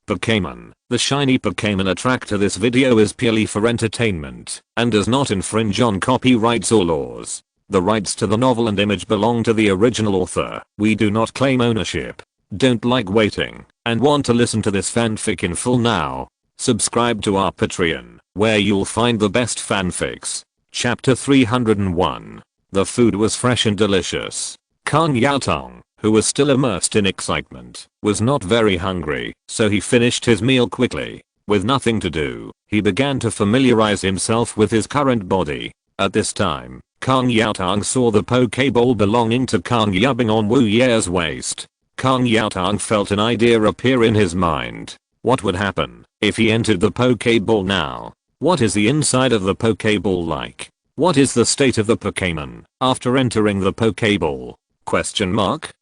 Pokémon, the Shiny Pokémon Attractor. This video is purely for entertainment and does not infringe on copyrights or laws. The rights to the novel and image belong to the original author. We do not claim ownership. Don't like waiting and want to listen to this fanfic in full now? Subscribe to our Patreon, where you'll find the best fanfics. Chapter 301. The food was fresh and delicious. Wutong, who was still immersed in excitement, was not very hungry, so he finished his meal quickly. With nothing to do, he began to familiarize himself with his current body. At this time, Wutong saw the Pokeball belonging to Yubbing on Wu Ye's waist. Wutong felt an idea appear in his mind. What would happen if he entered the Pokeball now? What is the inside of the Pokeball like? What is the state of the Pokémon after entering the Pokeball? Question mark?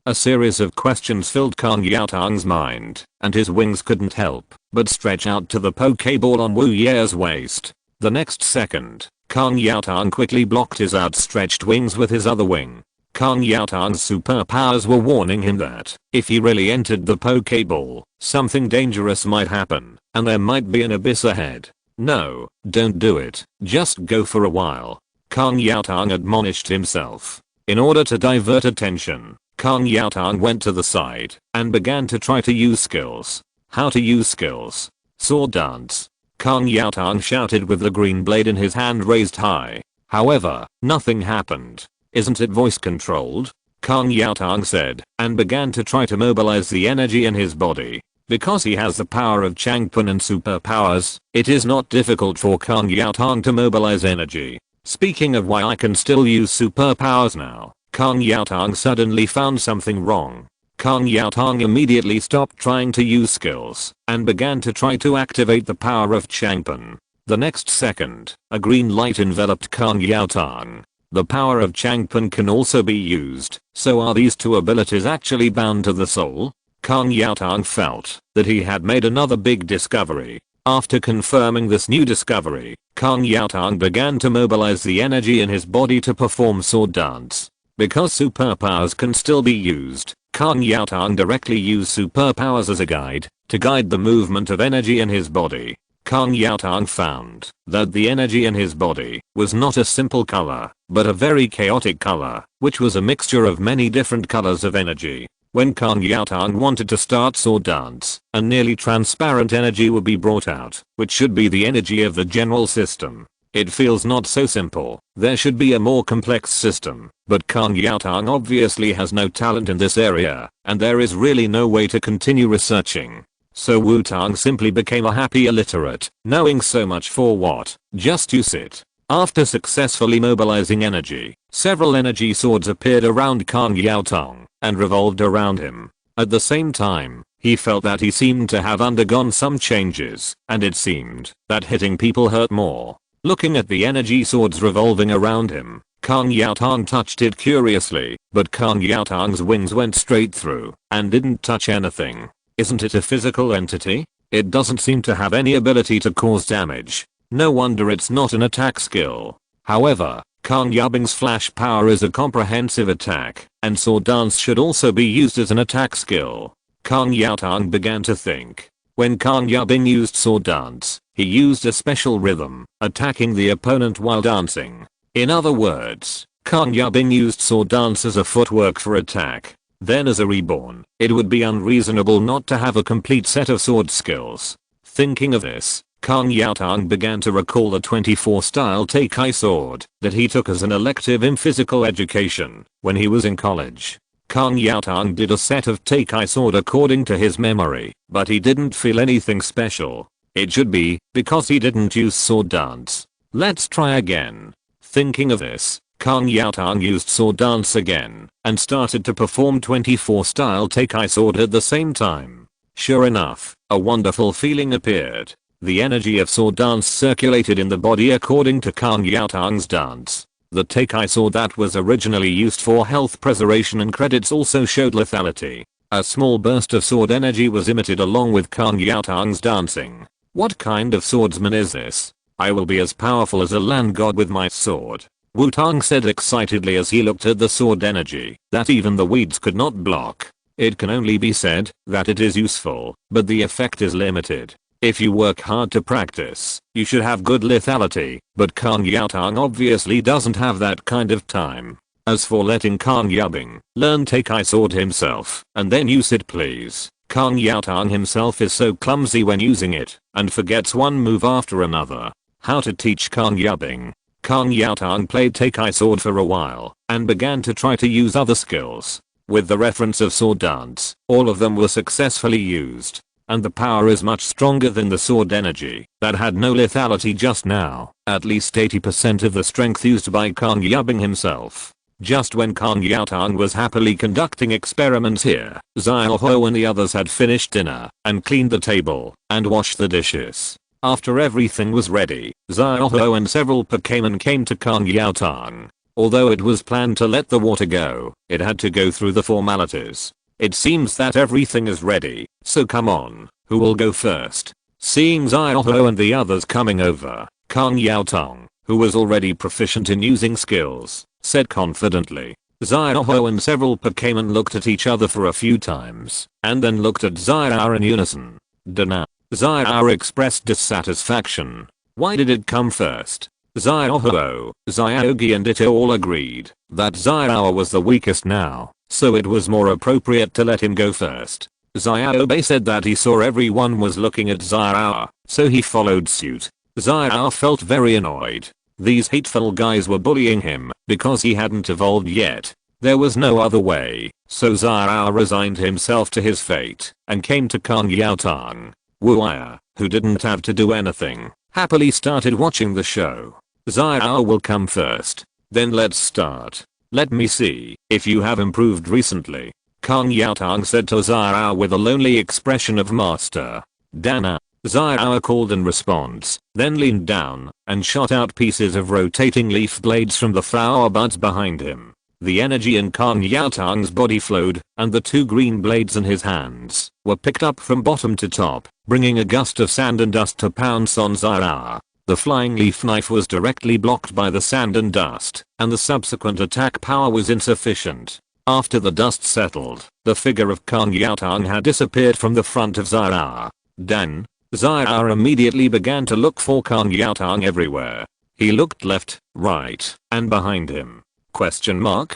A series of questions filled Wutong's mind, and his wings couldn't help but stretch out to the Pokeball on Wu Ye's waist. The next second, Wutong quickly blocked his outstretched wings with his other wing. Wutong's superpowers were warning him that if he really entered the Pokeball, something dangerous might happen, and there might be an abyss ahead. No, don't do it, just go for a while, Wutong admonished himself. In order to divert attention, Wutong went to the side and began to try to use skills. How to use skills? Sword dance. Wutong shouted with the green blade in his hand raised high. However, nothing happened. Isn't it voice controlled? Wutong said, and began to try to mobilize the energy in his body. Because he has the power of Changpun and superpowers, it is not difficult for Wutong to mobilize energy. Speaking of why I can still use superpowers now, Wutong suddenly found something wrong. Wutong immediately stopped trying to use skills and began to try to activate the power of Changpun. The next second, a green light enveloped Wutong. The power of Changpun can also be used, so are these two abilities actually bound to the soul? Wutong felt that he had made another big discovery. After confirming this new discovery, Wutong began to mobilize the energy in his body to perform sword dance. Because superpowers can still be used, Wutong directly used superpowers as a guide to guide the movement of energy in his body. Wutong found that the energy in his body was not a simple color, but a very chaotic color, which was a mixture of many different colors of energy. When Wutong wanted to start sword dance, a nearly transparent energy would be brought out, which should be the energy of the general system. It feels not so simple. There should be a more complex system, but Wutong obviously has no talent in this area, and there is really no way to continue researching. So Wutong simply became a happy illiterate, knowing so much for what, just use it. After successfully mobilizing energy, several energy swords appeared around Wutong and revolved around him. At the same time, he felt that he seemed to have undergone some changes, and it seemed that hitting people hurt more. Looking at the energy swords revolving around him, Wutong touched it curiously, but Wutong's wings went straight through and didn't touch anything. Isn't it a physical entity? It doesn't seem to have any ability to cause damage. No wonder it's not an attack skill. However, Yubbing's flash power is a comprehensive attack, and sword dance should also be used as an attack skill. Wutong began to think. When Yubbing used sword dance, he used a special rhythm, attacking the opponent while dancing. In other words, Yubbing used sword dance as a footwork for attack. Then as a reborn, it would be unreasonable not to have a complete set of sword skills. Thinking of this, Wutong began to recall the 24 style Teikai sword that he took as an elective in physical education when he was in college. Wutong did a set of Teikai sword according to his memory, but he didn't feel anything special. It should be because he didn't use sword dance. Let's try again. Thinking of this, Wutong used sword dance again and started to perform 24 style Teikai sword at the same time. Sure enough, a wonderful feeling appeared. The energy of sword dance circulated in the body according to Wutong's dance. The Teikai sword that was originally used for health preservation and credits also showed lethality. A small burst of sword energy was emitted along with Wutong's dancing. What kind of swordsman is this? I will be as powerful as a land god with my sword. Wutong said excitedly as he looked at the sword energy that even the weeds could not block. It can only be said that it is useful, but the effect is limited. If you work hard to practice, you should have good lethality, but Kang Yaotang obviously doesn't have that kind of time. As for letting Kang Yubing learn Tekai Sword himself and then use it, please. Kang Yaotang himself is so clumsy when using it and forgets one move after another. How to teach Kang Yubing? Kang Yaotang played Tekai Sword for a while and began to try to use other skills. With the reference of sword dance, all of them were successfully used. And the power is much stronger than the sword energy that had no lethality just now. At least 80% of the strength used by Kang Yubing himself. Just when Kang Yaotang was happily conducting experiments here, Xiaoho and the others had finished dinner and cleaned the table and washed the dishes. After everything was ready, Xiaoho and several Pokémon came to Kang Yaotang. Although it was planned to let the water go, it had to go through the formalities. It seems that everything is ready, so come on, who will go first? Seeing Xiaoho and the others coming over, Kang Yaotang, who was already proficient in using skills, said confidently. Xiaoho and several Pokémon looked at each other for a few times, and then looked at Xiao in unison. Dunno. Xiao expressed dissatisfaction. Why did it come first? Xiaoho, Xiaogi and Itto all agreed that Xiao was the weakest now, so it was more appropriate to let him go first. Xiaobe said that he saw everyone was looking at Xiao, so he followed suit. Xiao felt very annoyed. These hateful guys were bullying him because he hadn't evolved yet. There was no other way, so Xiao resigned himself to his fate and came to Kang Yaotang. Wuya, who didn't have to do anything, happily started watching the show. Xiao will come first. Then let's start. Let me see if you have improved recently. Kang Yaotang said to Xiao with a lonely expression of master. Dana. Xiao called in response, then leaned down and shot out pieces of rotating leaf blades from the flower buds behind him. The energy in Kang Yaotang's body flowed, and the two green blades in his hands were picked up from bottom to top, bringing a gust of sand and dust to pounce on Xiao. The flying leaf knife was directly blocked by the sand and dust, and the subsequent attack power was insufficient. After the dust settled, the figure of Kang Yaotang had disappeared from the front of Xiao. Then, Xiao immediately began to look for Kang Yaotang everywhere. He looked left, right, and behind him. Xiao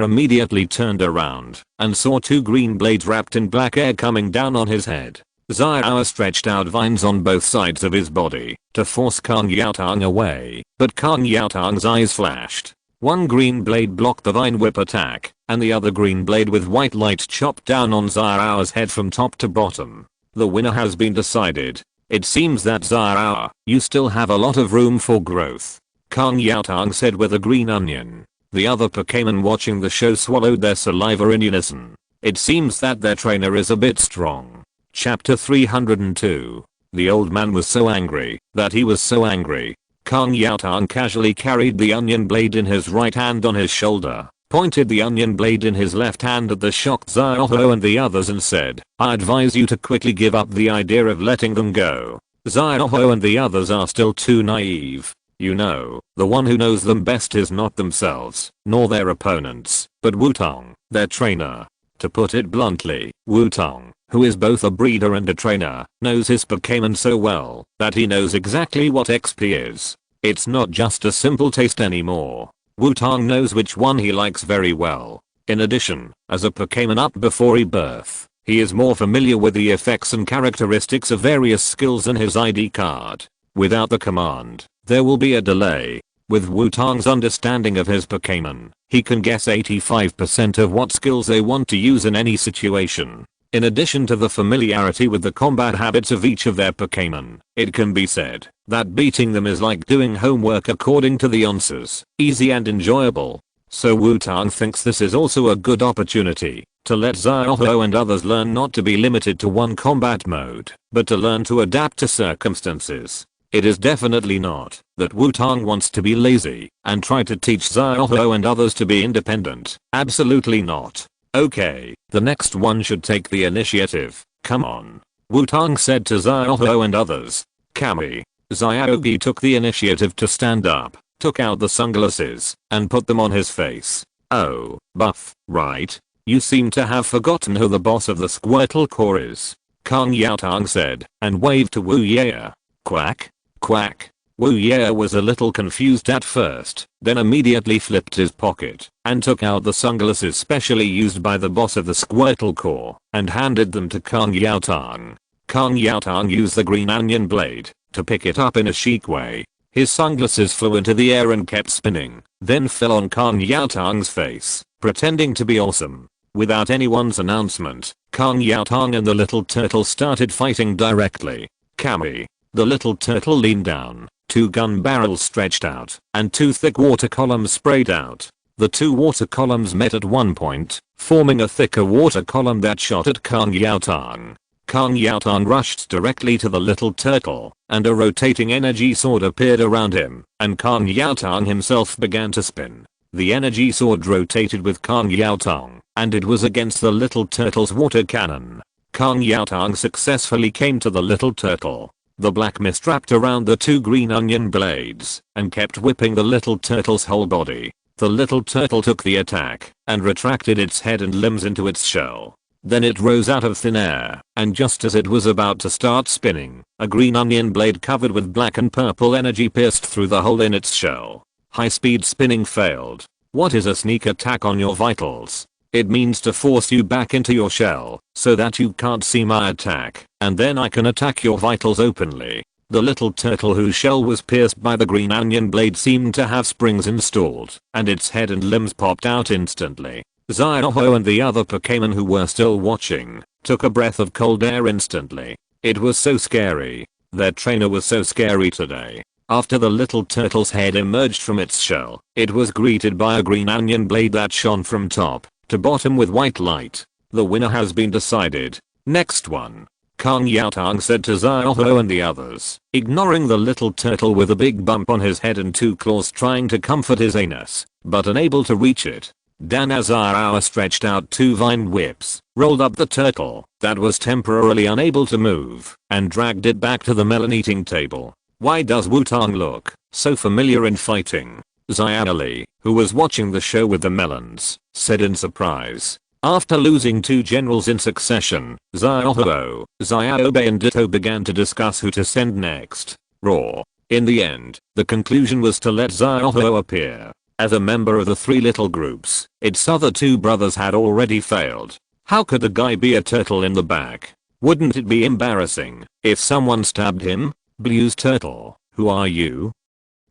immediately turned around and saw two green blades wrapped in black air coming down on his head. Xiao stretched out vines on both sides of his body to force Kang Yaotang away, but Kang Yaotang's eyes flashed. One green blade blocked the vine whip attack, and the other green blade with white light chopped down on Xiao's head from top to bottom. The winner has been decided. It seems that Xiao, you still have a lot of room for growth. Kang Yaotang said with a green onion. The other Pokémon watching the show swallowed their saliva in unison. It seems that their trainer is a bit strong. Chapter 302. The old man was so angry that he was so angry. Kang Yaotang casually carried the onion blade in his right hand on his shoulder, pointed the onion blade in his left hand at the shocked Xiaoho and the others and said, I advise you to quickly give up the idea of letting them go. Xiaoho and the others are still too naive. You know, the one who knows them best is not themselves, nor their opponents, but Wutong, their trainer. To put it bluntly, Wutong, who is both a breeder and a trainer, knows his Pokémon so well that he knows exactly what XP is. It's not just a simple taste anymore. Wutong knows which one he likes very well. In addition, as a Pokémon up before rebirth, he is more familiar with the effects and characteristics of various skills in his ID card. Without the command, there will be a delay. With Wutong's understanding of his Pokémon, he can guess 85% of what skills they want to use in any situation. In addition to the familiarity with the combat habits of each of their Pokémon, it can be said that beating them is like doing homework according to the answers, easy and enjoyable. So Wutong thinks this is also a good opportunity to let Xiaoho and others learn not to be limited to one combat mode, but to learn to adapt to circumstances. It is definitely not that Wutong wants to be lazy and try to teach Xiaoho and others to be independent. Absolutely not. Okay, the next one should take the initiative. Come on. Wutong said to Xiaoho and others. Kami. Xiaogi took the initiative to stand up, took out the sunglasses, and put them on his face. Oh, buff, right? You seem to have forgotten who the boss of the Squirtle Corps is, Kang Yaotang said, and waved to Wu Ye. Quack. Quack. Wu Ye was a little confused at first, then immediately flipped his pocket and took out the sunglasses specially used by the boss of the Squirtle Corps and handed them to Kang Yaotang. Kang Yaotang used the green onion blade to pick it up in a chic way. His sunglasses flew into the air and kept spinning, then fell on Kang Yaotang's face, pretending to be awesome. Without anyone's announcement, Kang Yaotang and the little turtle started fighting directly. Kami. The little turtle leaned down, 2 gun barrels stretched out, and 2 thick water columns sprayed out. The 2 water columns met at one point, forming a thicker water column that shot at Kang Yaotang. Kang Yaotang rushed directly to the little turtle, and a rotating energy sword appeared around him, and Kang Yaotang himself began to spin. The energy sword rotated with Kang Yaotang, and it was against the little turtle's water cannon. Kang Yaotang successfully came to the little turtle. The black mist wrapped around the 2 green onion blades and kept whipping the little turtle's whole body. The little turtle took the attack and retracted its head and limbs into its shell. Then it rose out of thin air, and just as it was about to start spinning, a green onion blade covered with black and purple energy pierced through the hole in its shell. High-speed spinning failed. What is a sneak attack on your vitals? It means to force you back into your shell, so that you can't see my attack, and then I can attack your vitals openly. The little turtle whose shell was pierced by the green onion blade seemed to have springs installed, and its head and limbs popped out instantly. Xiaoxia and the other Pokémon who were still watching took a breath of cold air instantly. It was so scary. Their trainer was so scary today. After the little turtle's head emerged from its shell, it was greeted by a green onion blade that shone from top to bottom with white light. The winner has been decided. Next one. Kang Yaotang said to Xiaoxia and the others, ignoring the little turtle with a big bump on his head and 2 claws trying to comfort his anus, but unable to reach it. Dan Xiaoxia stretched out 2 vine whips, rolled up the turtle that was temporarily unable to move, and dragged it back to the melon-eating table. Why does Wutong look so familiar in fighting? Xiaoxia, who was watching the show with the melons, said in surprise. After losing 2 generals in succession, Xiaoxia, Xiaobai and Ditto began to discuss who to send next. Raw. In the end, the conclusion was to let Xiaoxia appear as a member of the 3 little groups. Its other 2 brothers had already failed. How could the guy be a turtle in the back? Wouldn't it be embarrassing if someone stabbed him? Blue's turtle, who are you?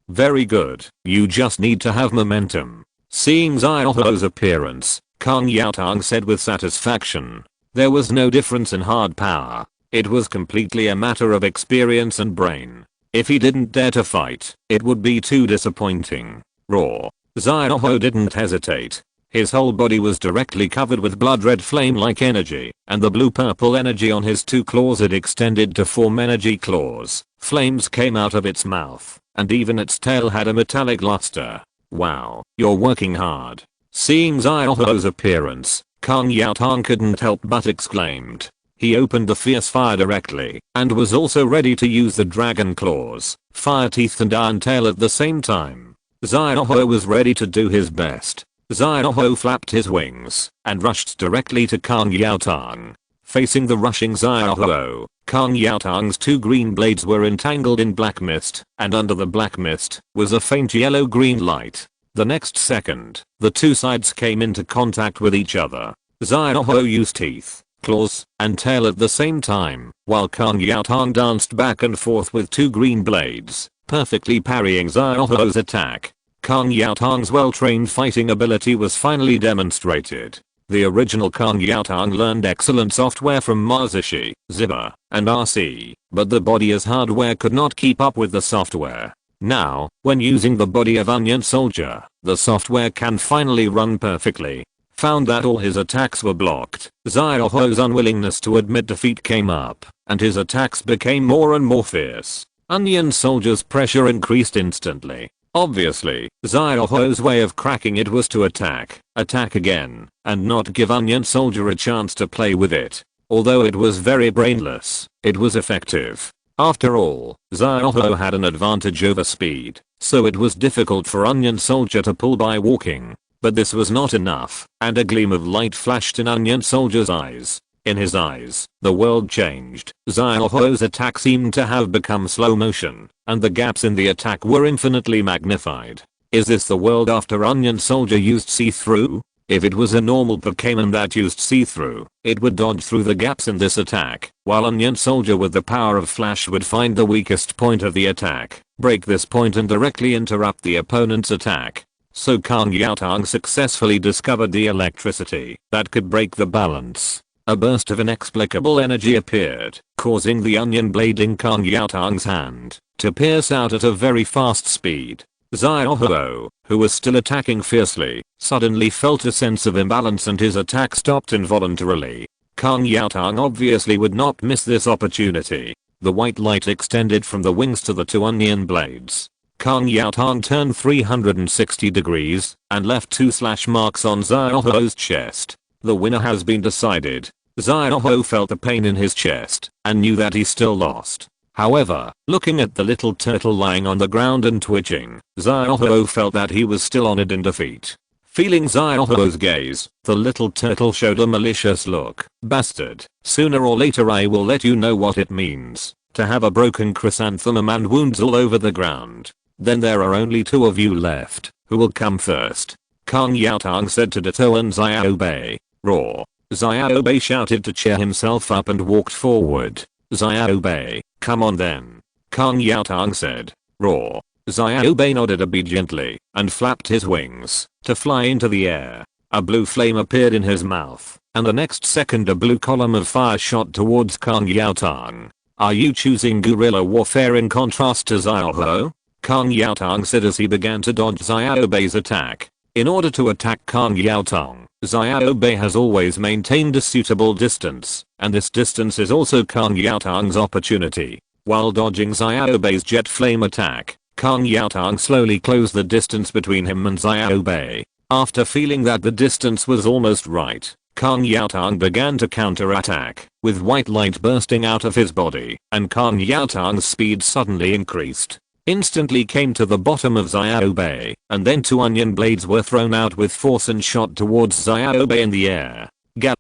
Very good, you just need to have momentum. Seeing Xiaoxia's appearance, Kang Yaotang said with satisfaction. There was no difference in hard power. It was completely a matter of experience and brain. If he didn't dare to fight, it would be too disappointing. Raw. Xiaoxia didn't hesitate. His whole body was directly covered with blood-red flame-like energy, and the blue-purple energy on his 2 claws had extended to form energy claws. Flames came out of its mouth, and even its tail had a metallic luster. Wow, you're working hard. Seeing Xiaoxia's appearance, Kang Yaotang couldn't help but exclaimed. He opened the fierce fire directly, and was also ready to use the dragon claws, fire teeth and iron tail at the same time. Xiaoxia was ready to do his best. Xiaoxia flapped his wings and rushed directly to Kang Yaotang. Facing the rushing Xiaoxia, Kang Yaotang's 2 green blades were entangled in black mist, and under the black mist was a faint yellow-green light. The next second, the 2 sides came into contact with each other. Xiaoxia used teeth, claws, and tail at the same time, while Kang Yaotang danced back and forth with 2 green blades, perfectly parrying Xiaoxia's attack. Kang Yaotang's well-trained fighting ability was finally demonstrated. The original Kang Yaotang learned excellent software from Masashi, Ziba, and RC, but the body as hardware could not keep up with the software. Now, when using the body of Onion Soldier, the software can finally run perfectly. Found that all his attacks were blocked, Xiaoxia's unwillingness to admit defeat came up, and his attacks became more and more fierce. Onion Soldier's pressure increased instantly. Obviously, Xiaoxia's way of cracking it was to attack again, and not give Onion Soldier a chance to play with it. Although it was very brainless, it was effective. After all, Xiaoxia had an advantage over speed, so it was difficult for Onion Soldier to pull by walking. But this was not enough, and a gleam of light flashed in Onion Soldier's eyes. In his eyes, the world changed. Xiaoho's attack seemed to have become slow motion, and the gaps in the attack were infinitely magnified. Is this the world after Onion Soldier used see-through? If it was a normal Pokémon that used see-through, it would dodge through the gaps in this attack, while Onion Soldier with the power of Flash would find the weakest point of the attack, break this point and directly interrupt the opponent's attack. So Kang Yaotong successfully discovered the electricity that could break the balance. A burst of inexplicable energy appeared, causing the onion blade in Kang Yaotong's hand to pierce out at a very fast speed. Xiaoho, who was still attacking fiercely, suddenly felt a sense of imbalance and his attack stopped involuntarily. Kang Yaotong obviously would not miss this opportunity. The white light extended from the wings to the two onion blades. Kang Yaotong turned 360 degrees and left two slash marks on Xiaoho's chest. The winner has been decided. Xiaoho felt the pain in his chest and knew that he still lost. However, looking at the little turtle lying on the ground and twitching, Xiaoho felt that he was still honored in defeat. Feeling Xiaoho's gaze, the little turtle showed a malicious look. Bastard, sooner or later I will let you know what it means to have a broken chrysanthemum and wounds all over the ground. Then there are only two of you left. Who will come first? Kang Yaotong said to Ditto and Xiaobe. Roar. Xiaobe shouted to cheer himself up and walked forward. Xiaobe, come on then. Kang Yaotong said. Roar. Xiaobe nodded obediently and flapped his wings to fly into the air. A blue flame appeared in his mouth, and the next second a blue column of fire shot towards Kang Yaotong. Are you choosing guerrilla warfare in contrast to Xiaoho? Kang Yaotong said as he began to dodge Xiaobe's attack. In order to attack Kang Yaotong, Xiaobe has always maintained a suitable distance, and this distance is also Kang Yaotong's opportunity. While dodging Xiaobe's jet flame attack, Kang Yaotong slowly closed the distance between him and Xiaobe. After feeling that the distance was almost right, Kang Yaotong began to counterattack, with white light bursting out of his body, and Kang Yaotong's speed suddenly increased. Instantly came to the bottom of Xiaobe, and then two onion blades were thrown out with force and shot towards Xiaobe in the air. Gap,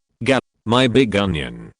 my big onion.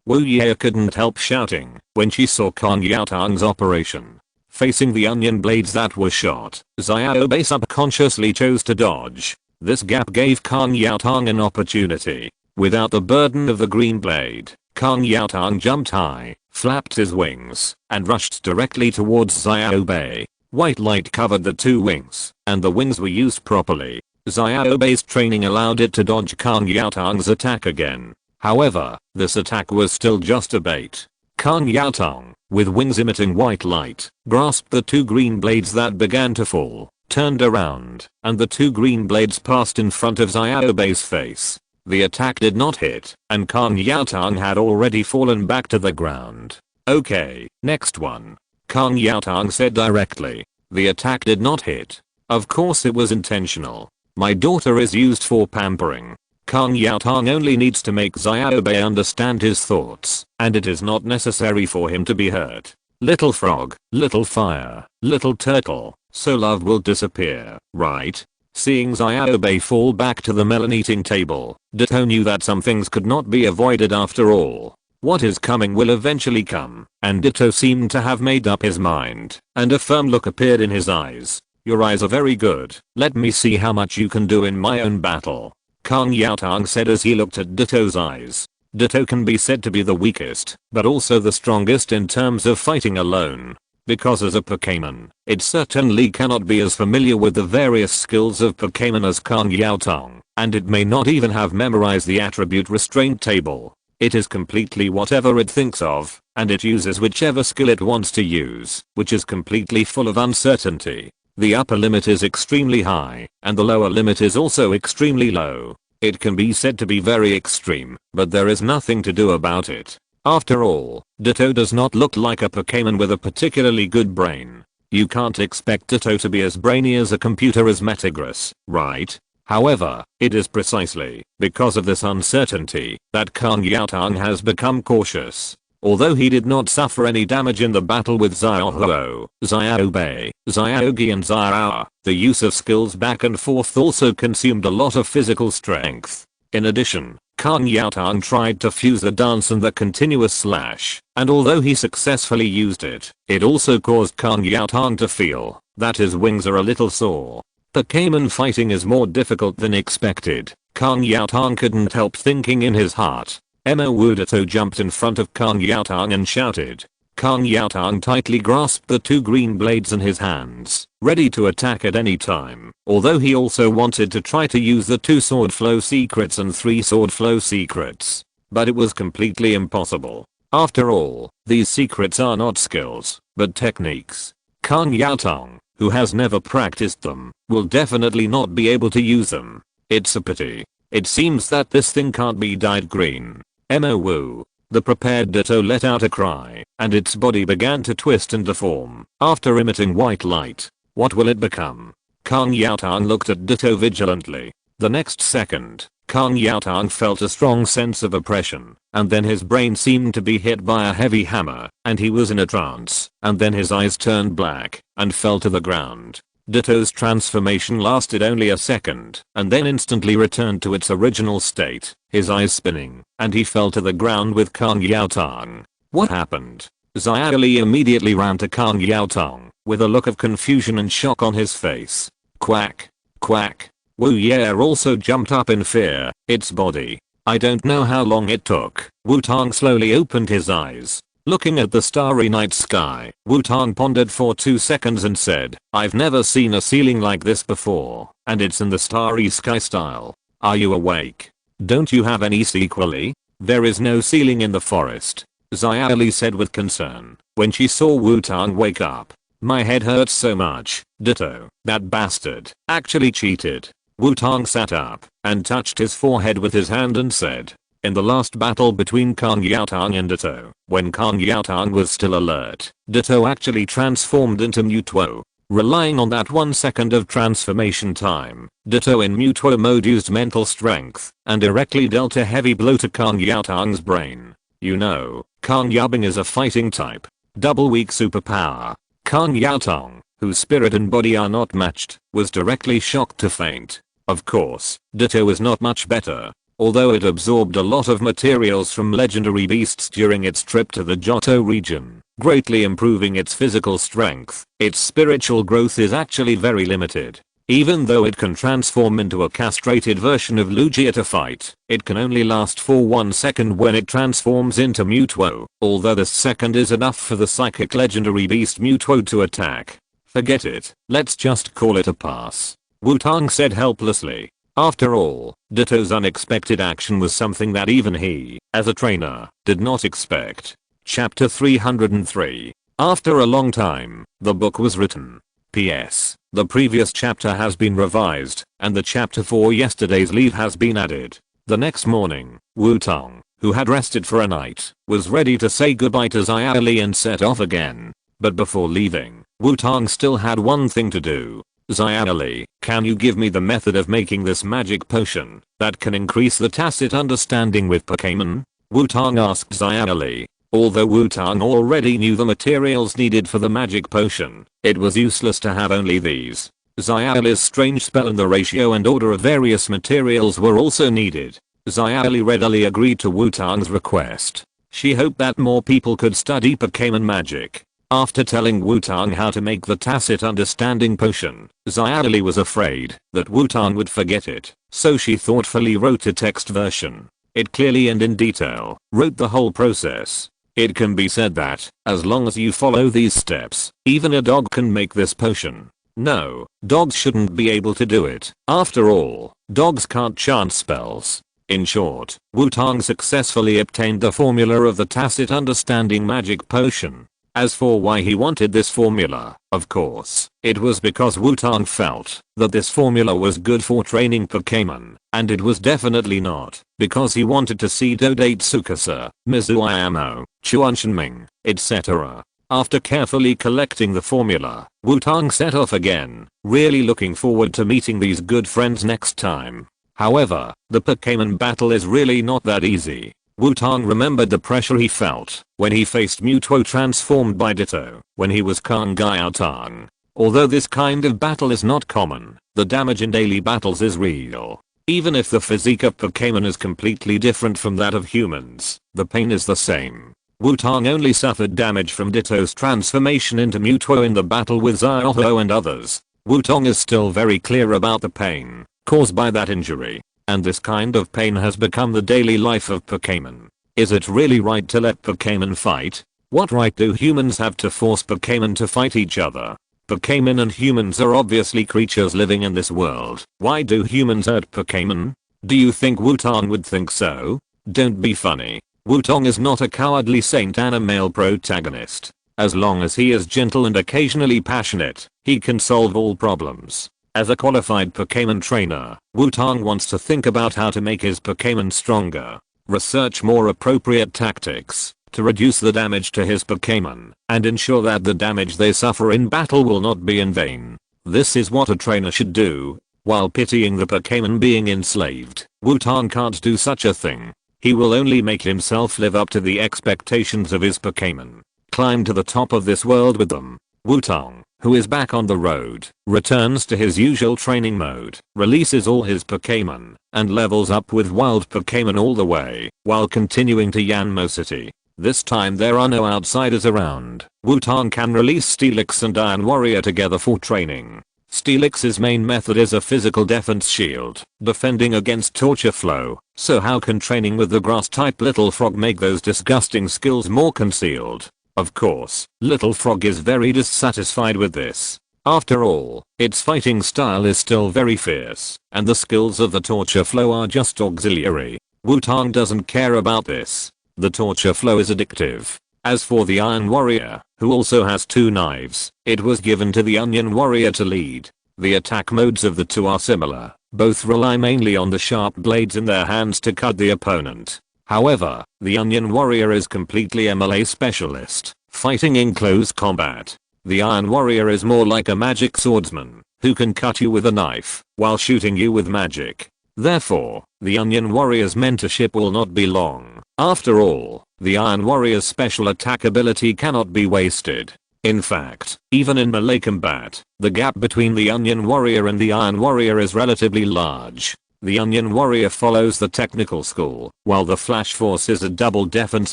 Wu Ye couldn't help shouting when she saw Kang Yaotong's operation. Facing the onion blades that were shot, Xiaobe subconsciously chose to dodge. This gap gave Kang Yaotong an opportunity. Without the burden of the green blade, Kang Yaotong jumped high, flapped his wings, and rushed directly towards Xiaobe. White light covered the two wings, and the wings were used properly. Xiaobe's training allowed it to dodge Kang Yaotong's attack again. However, this attack was still just a bait. Kang Yaotong, with wings emitting white light, grasped the two green blades that began to fall, turned around, and the two green blades passed in front of Xiaobe's face. The attack did not hit, and Kang Yaotong had already fallen back to the ground. Okay, next one. Kang Yaotong said directly. The attack did not hit. Of course it was intentional. My daughter is used for pampering. Kang Yaotong only needs to make Xiaobe understand his thoughts, and it is not necessary for him to be hurt. Little frog, little fire, little turtle, so love will disappear, right? Seeing Xiaobe fall back to the melon-eating table, Ditto knew that some things could not be avoided after all. What is coming will eventually come, and Ditto seemed to have made up his mind, and a firm look appeared in his eyes. Your eyes are very good. Let me see how much you can do in my own battle. Kang Yaotong said as he looked at Ditto's eyes. Ditto can be said to be the weakest, but also the strongest in terms of fighting alone. Because as a Pokémon, it certainly cannot be as familiar with the various skills of Pokémon as Kang Yaotong, and it may not even have memorized the attribute restraint table. It is completely whatever it thinks of, and it uses whichever skill it wants to use, which is completely full of uncertainty. The upper limit is extremely high, and the lower limit is also extremely low. It can be said to be very extreme, but there is nothing to do about it. After all, Ditto does not look like a Pokémon with a particularly good brain. You can't expect Ditto to be as brainy as a computer as Metagross, right? However, it is precisely because of this uncertainty that Kang Yaotong has become cautious. Although he did not suffer any damage in the battle with Xiaohuo, Xiaobei, Xiaogi and Xiao, the use of skills back and forth also consumed a lot of physical strength. In addition, Kang Yaotang tried to fuse the dance and the continuous slash, and although he successfully used it, it also caused Kang Yaotang to feel that his wings are a little sore. Pokémon fighting is more difficult than expected. Kang Yaotang couldn't help thinking in his heart. Emma Wudito jumped in front of Kang Yaotang and shouted. Kang Yaotang tightly grasped the two green blades in his hands, ready to attack at any time, although he also wanted to try to use the 2 sword flow secrets and 3 sword flow secrets. But it was completely impossible. After all, these secrets are not skills, but techniques. Kang Yaotang, who has never practiced them, will definitely not be able to use them. It's a pity. It seems that this thing can't be dyed green. Emma Wu. The prepared Ditto let out a cry, and its body began to twist and deform, after emitting white light. What will it become? Kang Yaotang looked at Ditto vigilantly. The next second, Kang Yaotang felt a strong sense of oppression, and then his brain seemed to be hit by a heavy hammer, and he was in a trance, and then his eyes turned black, and fell to the ground. Ditto's transformation lasted only a second, and then instantly returned to its original state, his eyes spinning, and he fell to the ground with Kang Yaotang. What happened? Xiaoxia immediately ran to Kang Yaotang, with a look of confusion and shock on his face. Quack. Quack. Wu Ye also jumped up in fear, its body. I don't know how long it took. Wutong slowly opened his eyes. Looking at the starry night sky, Wutong pondered for 2 seconds and said, I've never seen a ceiling like this before, and it's in the starry sky style. Are you awake? Don't you have any sequelae? There is no ceiling in the forest, Xiaoxia said with concern, when she saw Wutong wake up. My head hurts so much. Ditto, that bastard, actually cheated. Wutong sat up, and touched his forehead with his hand and said, in the last battle between Kang Yaotang and Ditto, when Kang Yaotang was still alert, Ditto actually transformed into Mewtwo. Relying on that 1 second of transformation time, Ditto in Mewtwo mode used mental strength, and directly dealt a heavy blow to Kang Yaotang's brain. You know, Kang Yabing is a fighting type. Double weak superpower. Kang Yaotang, whose spirit and body are not matched, was directly shocked to faint. Of course, Ditto is not much better. Although it absorbed a lot of materials from legendary beasts during its trip to the Johto region, greatly improving its physical strength, its spiritual growth is actually very limited. Even though it can transform into a castrated version of Lugia to fight, it can only last for 1 second when it transforms into Mewtwo, although this second is enough for the psychic legendary beast Mewtwo to attack. Forget it, let's just call it a pass. Wutong said helplessly. After all, Ditto's unexpected action was something that even he, as a trainer, did not expect. Chapter 303. After a long time, the book was written. P.S. The previous chapter has been revised, and the chapter for yesterday's leave has been added. The next morning, Wutong, who had rested for a night, was ready to say goodbye to Xiaoxia and set off again. But before leaving, Wutong still had one thing to do. Xiaoxia, can you give me the method of making this magic potion that can increase the tacit understanding with Pokémon? Wutong asked Xiaoxia. Although Wutong already knew the materials needed for the magic potion, it was useless to have only these. Xiaoxia's strange spell and the ratio and order of various materials were also needed. Xiaoxia readily agreed to Wutong's request. She hoped that more people could study Pokémon magic. After telling Wutong how to make the tacit understanding potion, Xiaoxia was afraid that Wutong would forget it, so she thoughtfully wrote a text version. It clearly and in detail wrote the whole process. It can be said that, as long as you follow these steps, even a dog can make this potion. No, dogs shouldn't be able to do it. After all, dogs can't chant spells. In short, Wutong successfully obtained the formula of the tacit understanding magic potion. As for why he wanted this formula, of course, it was because Wutong felt that this formula was good for training Pokémon, and it was definitely not because he wanted to see Dodate Tsukasa, Mizuayamo, Chuanshinming, etc. After carefully collecting the formula, Wutong set off again, really looking forward to meeting these good friends next time. However, the Pokémon battle is really not that easy. Wutong remembered the pressure he felt when he faced Mewtwo transformed by Ditto when he was Xiaotang. Although this kind of battle is not common, the damage in daily battles is real. Even if the physique of Pokémon is completely different from that of humans, the pain is the same. Wutong only suffered damage from Ditto's transformation into Mewtwo in the battle with Xiaozhi and others. Wutong is still very clear about the pain caused by that injury, and this kind of pain has become the daily life of Pokémon. Is it really right to let Pokémon fight? What right do humans have to force Pokémon to fight each other? Pokémon and humans are obviously creatures living in this world. Why do humans hurt Pokémon? Do you think Wutong would think so? Don't be funny. Wutong is not a cowardly saint and a male protagonist. As long as he is gentle and occasionally passionate, he can solve all problems. As a qualified Pokémon trainer, Wutong wants to think about how to make his Pokémon stronger, research more appropriate tactics to reduce the damage to his Pokémon, and ensure that the damage they suffer in battle will not be in vain. This is what a trainer should do. While pitying the Pokémon being enslaved, Wutong can't do such a thing. He will only make himself live up to the expectations of his Pokémon. Climb to the top of this world with them. Wutong, who is back on the road, returns to his usual training mode, releases all his Pokémon, and levels up with wild Pokémon all the way, while continuing to Yanmo City. This time there are no outsiders around. Wutong can release Steelix and Iron Warrior together for training. Steelix's main method is a physical defense shield, defending against torture flow, so how can training with the grass type Little Frog make those disgusting skills more concealed? Of course, Little Frog is very dissatisfied with this. After all, its fighting style is still very fierce, and the skills of the torture flow are just auxiliary. Wutong doesn't care about this. The torture flow is addictive. As for the Iron Warrior, who also has 2 knives, it was given to the Onion Warrior to lead. The attack modes of the two are similar. Both rely mainly on the sharp blades in their hands to cut the opponent. However, the Onion Warrior is completely a melee specialist, fighting in close combat. The Iron Warrior is more like a magic swordsman, who can cut you with a knife, while shooting you with magic. Therefore, the Onion Warrior's mentorship will not be long. After all, the Iron Warrior's special attack ability cannot be wasted. In fact, even in melee combat, the gap between the Onion Warrior and the Iron Warrior is relatively large. The Onion Warrior follows the technical school, while the Flash Force is a double defense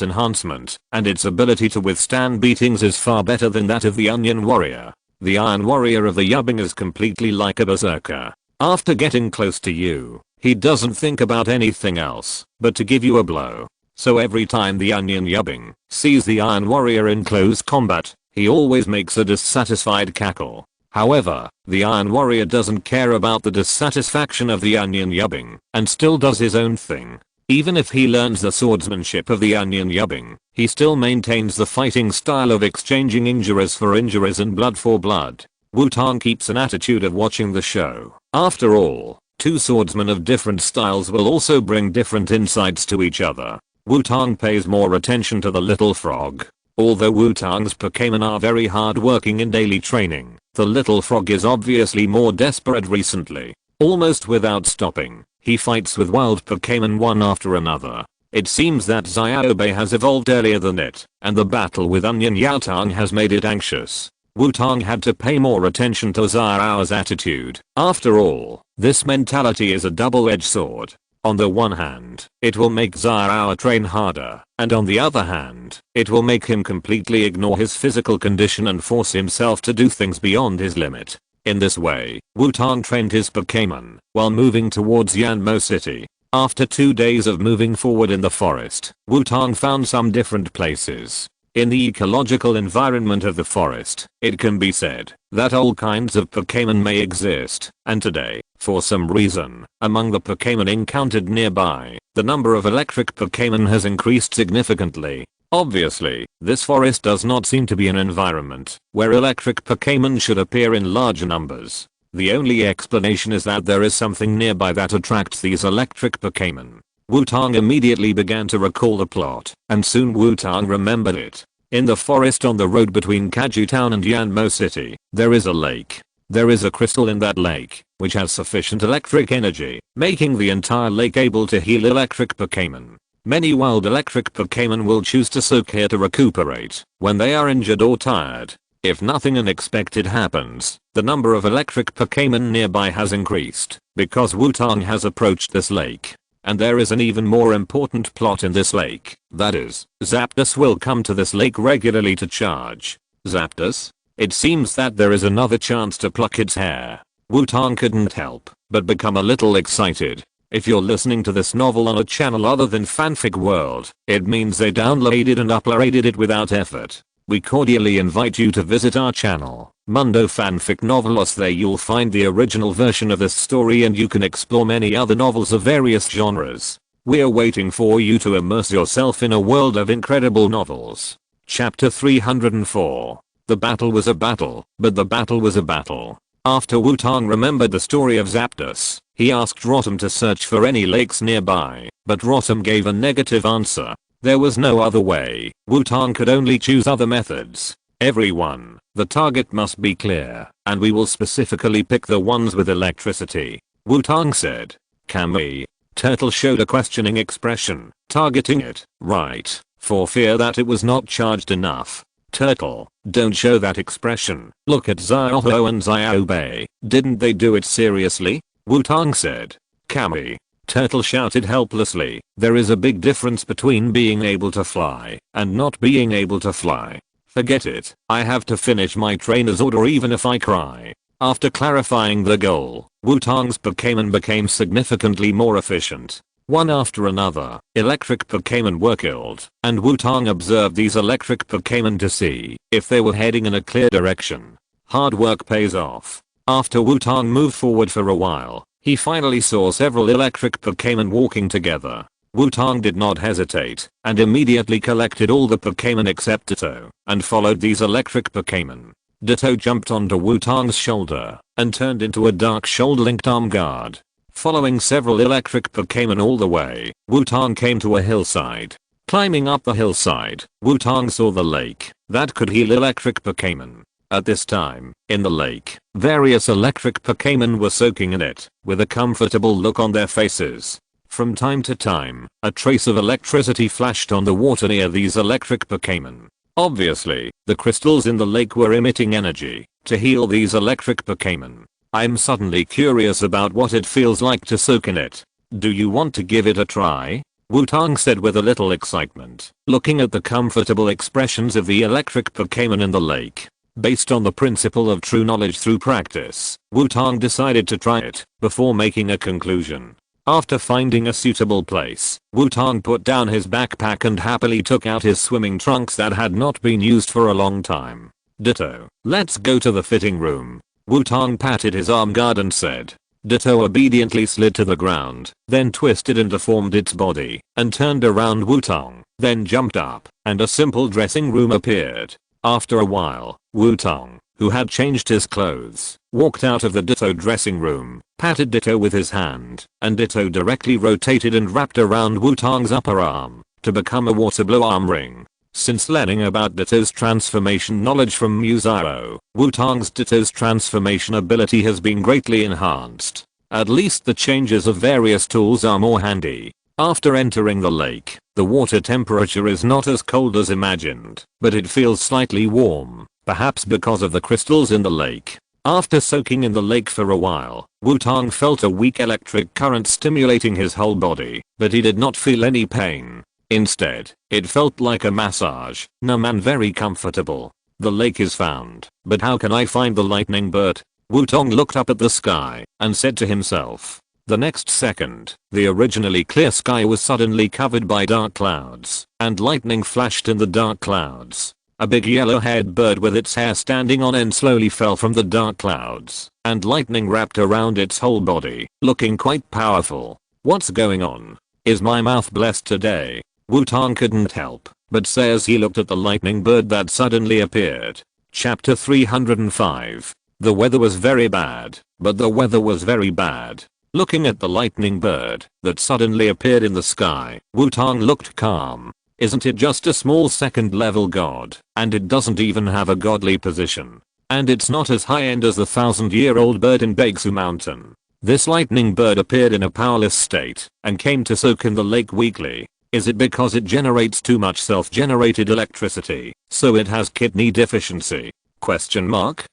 enhancement, and its ability to withstand beatings is far better than that of the Onion Warrior. The Iron Warrior of the Yubbing is completely like a berserker. After getting close to you, he doesn't think about anything else but to give you a blow. So every time the Onion Yubbing sees the Iron Warrior in close combat, he always makes a dissatisfied cackle. However, the Iron Warrior doesn't care about the dissatisfaction of the Onion Yubbing, and still does his own thing. Even if he learns the swordsmanship of the Onion Yubbing, he still maintains the fighting style of exchanging injuries for injuries and blood for blood. Wutong keeps an attitude of watching the show. After all, 2 swordsmen of different styles will also bring different insights to each other. Wutong pays more attention to the Little Frog. Although Wutong's Pokémon are very hard working in daily training, the Little Frog is obviously more desperate recently. Almost without stopping, he fights with wild Pokémon one after another. It seems that Xiaobai has evolved earlier than it, and the battle with Onion Yaotang has made it anxious. Wutong had to pay more attention to Xiao's attitude. After all, this mentality is a double-edged sword. On the one hand, it will make Xiao train harder, and on the other hand, it will make him completely ignore his physical condition and force himself to do things beyond his limit. In this way, Wutong trained his Pokémon while moving towards Yanmo City. After 2 days of moving forward in the forest, Wutong found some different places. In the ecological environment of the forest, it can be said that all kinds of Pokémon may exist, and today, for some reason, among the Pokémon encountered nearby, the number of electric Pokémon has increased significantly. Obviously, this forest does not seem to be an environment where electric Pokémon should appear in large numbers. The only explanation is that there is something nearby that attracts these electric Pokémon. Wutong immediately began to recall the plot, and soon Wutong remembered it. In the forest on the road between Kaju Town and Yanmo City, there is a lake. There is a crystal in that lake, which has sufficient electric energy, making the entire lake able to heal electric Pokémon. Many wild electric Pokémon will choose to soak here to recuperate when they are injured or tired. If nothing unexpected happens, the number of electric Pokémon nearby has increased because Wutong has approached this lake. And there is an even more important plot in this lake, that is, Zapdos will come to this lake regularly to charge. Zapdos? It seems that there is another chance to pluck its hair. Wutong couldn't help but become a little excited. If you're listening to this novel on a channel other than Fanfic World, it means they downloaded and uploaded it without effort. We cordially invite you to visit our channel, Mundo Fanfic Novelos. There you'll find the original version of this story and you can explore many other novels of various genres. We're waiting for you to immerse yourself in a world of incredible novels. Chapter 304. The battle was a battle, but the battle was a battle. After Wutong remembered the story of Zapdos, he asked Rotom to search for any lakes nearby, but Rotom gave a negative answer. There was no other way. Wutong could only choose other methods. Everyone, the target must be clear, and we will specifically pick the ones with electricity. Wutong said. Can we? Turtle showed a questioning expression, targeting it, right, for fear that it was not charged enough. Turtle, don't show that expression. Look at Xiaoho and Xiaobei, didn't they do it seriously? Wutong said. Kami. Turtle shouted helplessly. There is a big difference between being able to fly and not being able to fly. Forget it. I have to finish my trainer's order even if I cry. After clarifying the goal, Wutong's Pokémon became significantly more efficient. One after another, electric Pokémon were killed, and Wutong observed these electric Pokémon to see if they were heading in a clear direction. Hard work pays off. After Wutong moved forward for a while, he finally saw several electric Pokémon walking together. Wutong did not hesitate, and immediately collected all the Pokémon except Ditto, and followed these electric Pokémon. Ditto jumped onto Wutong's shoulder, and turned into a dark shoulder-linked arm guard. Following several electric Pokémon all the way, Wutong came to a hillside. Climbing up the hillside, Wutong saw the lake that could heal electric Pokémon. At this time, in the lake, various electric Pokémon were soaking in it, with a comfortable look on their faces. From time to time, a trace of electricity flashed on the water near these electric Pokémon. Obviously, the crystals in the lake were emitting energy to heal these electric Pokémon. I'm suddenly curious about what it feels like to soak in it. Do you want to give it a try? Wutong said with a little excitement, looking at the comfortable expressions of the electric Pokémon in the lake. Based on the principle of true knowledge through practice, Wutong decided to try it before making a conclusion. After finding a suitable place, Wutong put down his backpack and happily took out his swimming trunks that had not been used for a long time. Ditto, let's go to the fitting room. Wutong patted his arm guard and said. Ditto obediently slid to the ground, then twisted and deformed its body, and turned around Wutong, then jumped up, and a simple dressing room appeared. After a while, Wutong, who had changed his clothes, walked out of the Ditto dressing room, patted Ditto with his hand, and Ditto directly rotated and wrapped around Wutong's upper arm, to become a water blue arm ring. Since learning about Ditto's transformation knowledge from Xiaozhi, Wutong's Ditto's transformation ability has been greatly enhanced. At least the changes of various tools are more handy. After entering the lake, the water temperature is not as cold as imagined, but it feels slightly warm, perhaps because of the crystals in the lake. After soaking in the lake for a while, Wutong felt a weak electric current stimulating his whole body, but he did not feel any pain. Instead, it felt like a massage, numb and very comfortable. The lake is found, but how can I find the lightning bird? Wutong looked up at the sky and said to himself. The next second, the originally clear sky was suddenly covered by dark clouds, and lightning flashed in the dark clouds. A big yellow-haired bird with its hair standing on end slowly fell from the dark clouds, and lightning wrapped around its whole body, looking quite powerful. What's going on? Is my mouth blessed today? Wutong couldn't help but say as he looked at the lightning bird that suddenly appeared. Chapter 305. The weather was very bad, but the weather was very bad. Looking at the lightning bird that suddenly appeared in the sky, Wutong looked calm. Isn't it just a small second level god, and it doesn't even have a godly position. And it's not as high end as the 1000-year-old bird in Begsu Mountain. This lightning bird appeared in a powerless state and came to soak in the lake weakly. Is it because it generates too much self-generated electricity, so it has kidney deficiency? Question mark.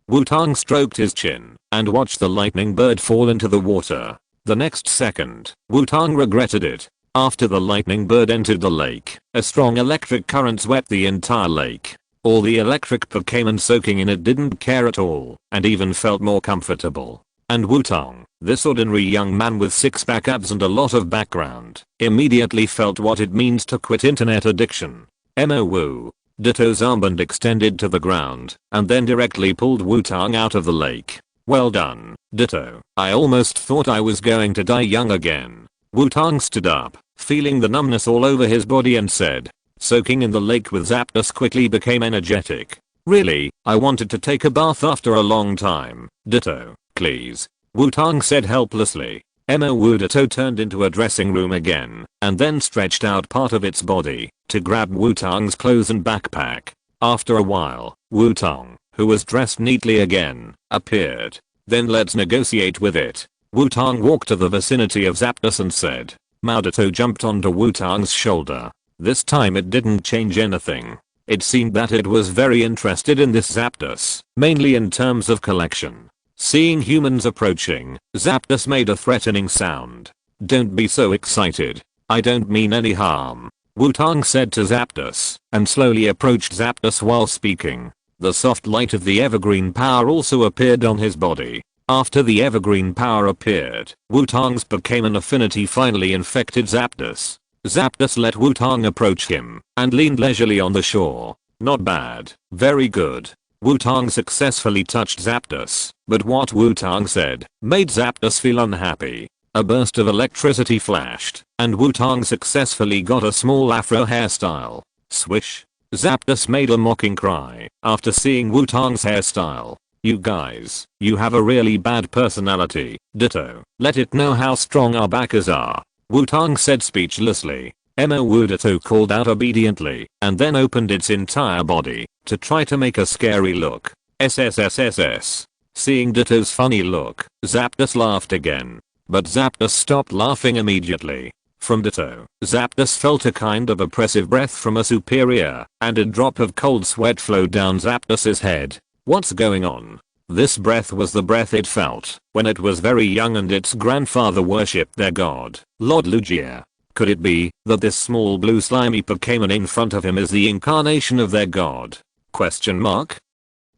Wutong stroked his chin and watched the lightning bird fall into the water. The next second, Wutong regretted it. After the lightning bird entered the lake, a strong electric current swept the entire lake. All the electric Pokémon soaking in it didn't care at all, and even felt more comfortable. And Wutong, this ordinary young man with six-pack abs and a lot of background, immediately felt what it means to quit internet addiction. MOW. Ditto's armband extended to the ground, and then directly pulled Wutong out of the lake. Well done, Ditto. I almost thought I was going to die young again. Wutong stood up, feeling the numbness all over his body and said, soaking in the lake with Zapdos quickly became energetic. Really, I wanted to take a bath after a long time. Ditto, please. Wutong said helplessly. MOW. Ditto turned into a dressing room again, and then stretched out part of its body to grab Wutong's clothes and backpack. After a while, Wutong, who was dressed neatly again, appeared. Then let's negotiate with it. Wutong walked to the vicinity of Zapdos and said. Ditto jumped onto Wutong's shoulder. This time it didn't change anything. It seemed that it was very interested in this Zapdos, mainly in terms of collection. Seeing humans approaching, Zapdos made a threatening sound. Don't be so excited. I don't mean any harm. Wutong said to Zapdos, and slowly approached Zapdos while speaking. The soft light of the evergreen power also appeared on his body. After the evergreen power appeared, Wutong's Pokémon affinity finally infected Zapdos. Zapdos let Wutong approach him and leaned leisurely on the shore. Not bad, very good. Wutong successfully touched Zapdos, but what Wutong said made Zapdos feel unhappy. A burst of electricity flashed, and Wutong successfully got a small afro hairstyle. Swish. Zapdos made a mocking cry after seeing Wutong's hairstyle. You guys, you have a really bad personality. Ditto, let it know how strong our backers are. Wutong said speechlessly. MOW. Ditto called out obediently, and then opened its entire body to try to make a scary look. SSSSS. Seeing Ditto's funny look, Zapdos laughed again. But Zapdos stopped laughing immediately. From Ditto, Zapdos felt a kind of oppressive breath from a superior, and a drop of cold sweat flowed down Zapdos's head. What's going on? This breath was the breath it felt when it was very young and its grandfather worshipped their god, Lord Lugia. Could it be that this small blue slimy Pokémon in front of him is the incarnation of their god? Question mark.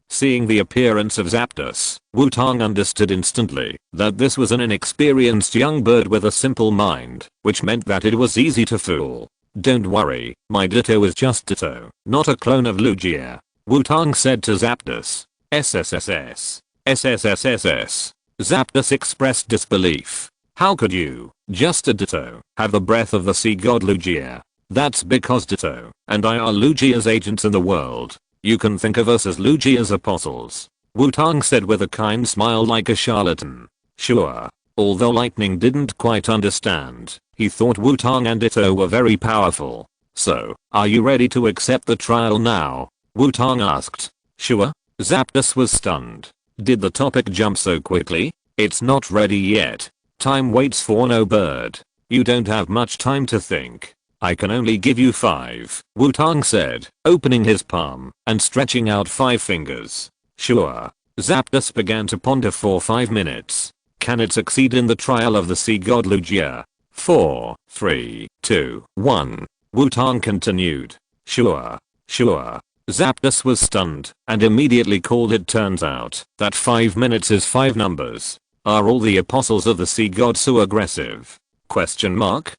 Seeing the appearance of Zapdos, Wutong understood instantly that this was an inexperienced young bird with a simple mind, which meant that it was easy to fool. Don't worry, my Ditto is just Ditto, not a clone of Lugia. Wutong said to Zapdos. SSSS. SSSSS. Zapdos expressed disbelief. How could you, just a Ditto, have the breath of the sea god Lugia? That's because Ditto and I are Lugia's agents in the world. You can think of us as Lugia's apostles. Wutong said with a kind smile like a charlatan. Sure. Although Lightning didn't quite understand, he thought Wutong and Ditto were very powerful. So, are you ready to accept the trial now? Wutong asked. Sure. Zapdos was stunned. Did the topic jump so quickly? It's not ready yet. Time waits for no bird. You don't have much time to think. I can only give you 5, Wutong said, opening his palm and stretching out 5 fingers. Sure. Zapdos began to ponder for 5 minutes. Can it succeed in the trial of the sea god Lugia? 4, 3, 2, 1. Wutong continued. Sure. Sure. Zapdos was stunned and immediately called. It turns out that 5 minutes is 5 numbers. Are all the apostles of the sea god so aggressive? Question mark.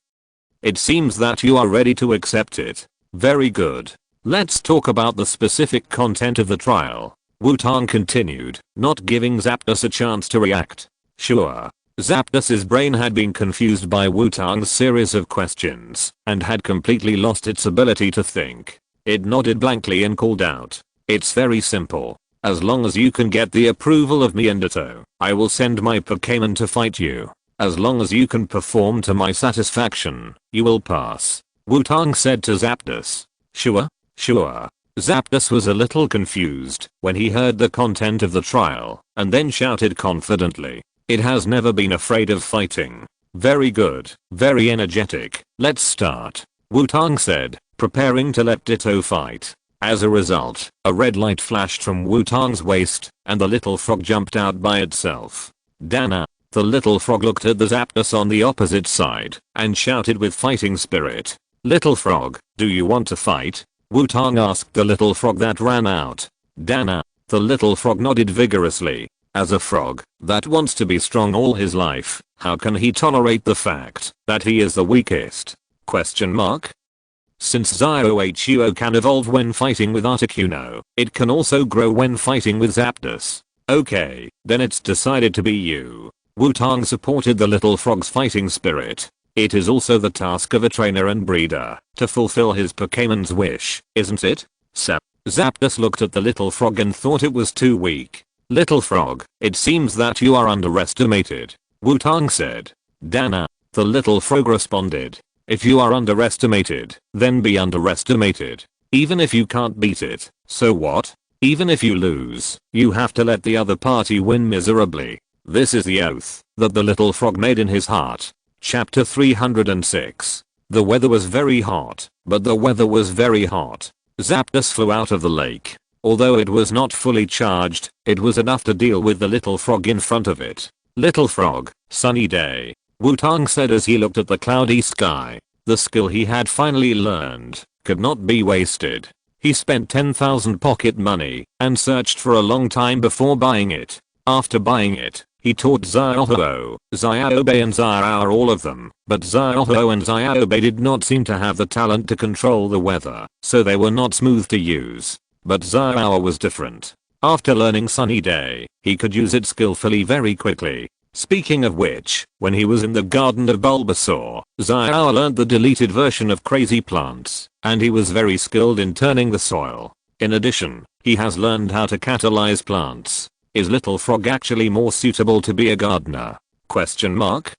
It seems that you are ready to accept it. Very good. Let's talk about the specific content of the trial. Wutong continued, not giving Zapdos a chance to react. Sure. Zapdos's brain had been confused by Wutong's series of questions and had completely lost its ability to think. It nodded blankly and called out. It's very simple. As long as you can get the approval of me and Ditto, I will send my Pokémon to fight you. As long as you can perform to my satisfaction, you will pass. Wutong said to Zapdos. Sure? Sure. Zapdos was a little confused when he heard the content of the trial, and then shouted confidently. It has never been afraid of fighting. Very good. Very energetic. Let's start. Wutong said, preparing to let Ditto fight. As a result, a red light flashed from Wutong's waist, and the little frog jumped out by itself. Dana. The little frog looked at the Zapdos on the opposite side, and shouted with fighting spirit. Little frog, do you want to fight? Wutong asked the little frog that ran out. Dana. The little frog nodded vigorously. As a frog that wants to be strong all his life, how can he tolerate the fact that he is the weakest? Question mark? Since Xiaoxia can evolve when fighting with Articuno, it can also grow when fighting with Zapdos. Okay, then it's decided to be you. Wutong supported the little frog's fighting spirit. It is also the task of a trainer and breeder to fulfill his Pokemon's wish, isn't it? Zapdos looked at the little frog and thought it was too weak. Little frog, it seems that you are underestimated. Wutong said. Dana. The little frog responded. If you are underestimated, then be underestimated. Even if you can't beat it, so what? Even if you lose, you have to let the other party win miserably. This is the oath that the little frog made in his heart. Chapter 306. The weather was very hot, but the weather was very hot. Zapdos flew out of the lake. Although it was not fully charged, it was enough to deal with the little frog in front of it. Little frog, sunny day. Wutong said as he looked at the cloudy sky. The skill he had finally learned could not be wasted. He spent 10,000 pocket money and searched for a long time before buying it. After buying it, he taught Xiaoho, Xiaobe and Xiao all of them, but Xiaoho and Xiaobe did not seem to have the talent to control the weather, so they were not smooth to use. But Xiao was different. After learning Sunny Day, he could use it skillfully very quickly. Speaking of which, when he was in the garden of Bulbasaur, Xiao learned the deleted version of Crazy Plants, and he was very skilled in turning the soil. In addition, he has learned how to catalyze plants. Is Little Frog actually more suitable to be a gardener? Question mark?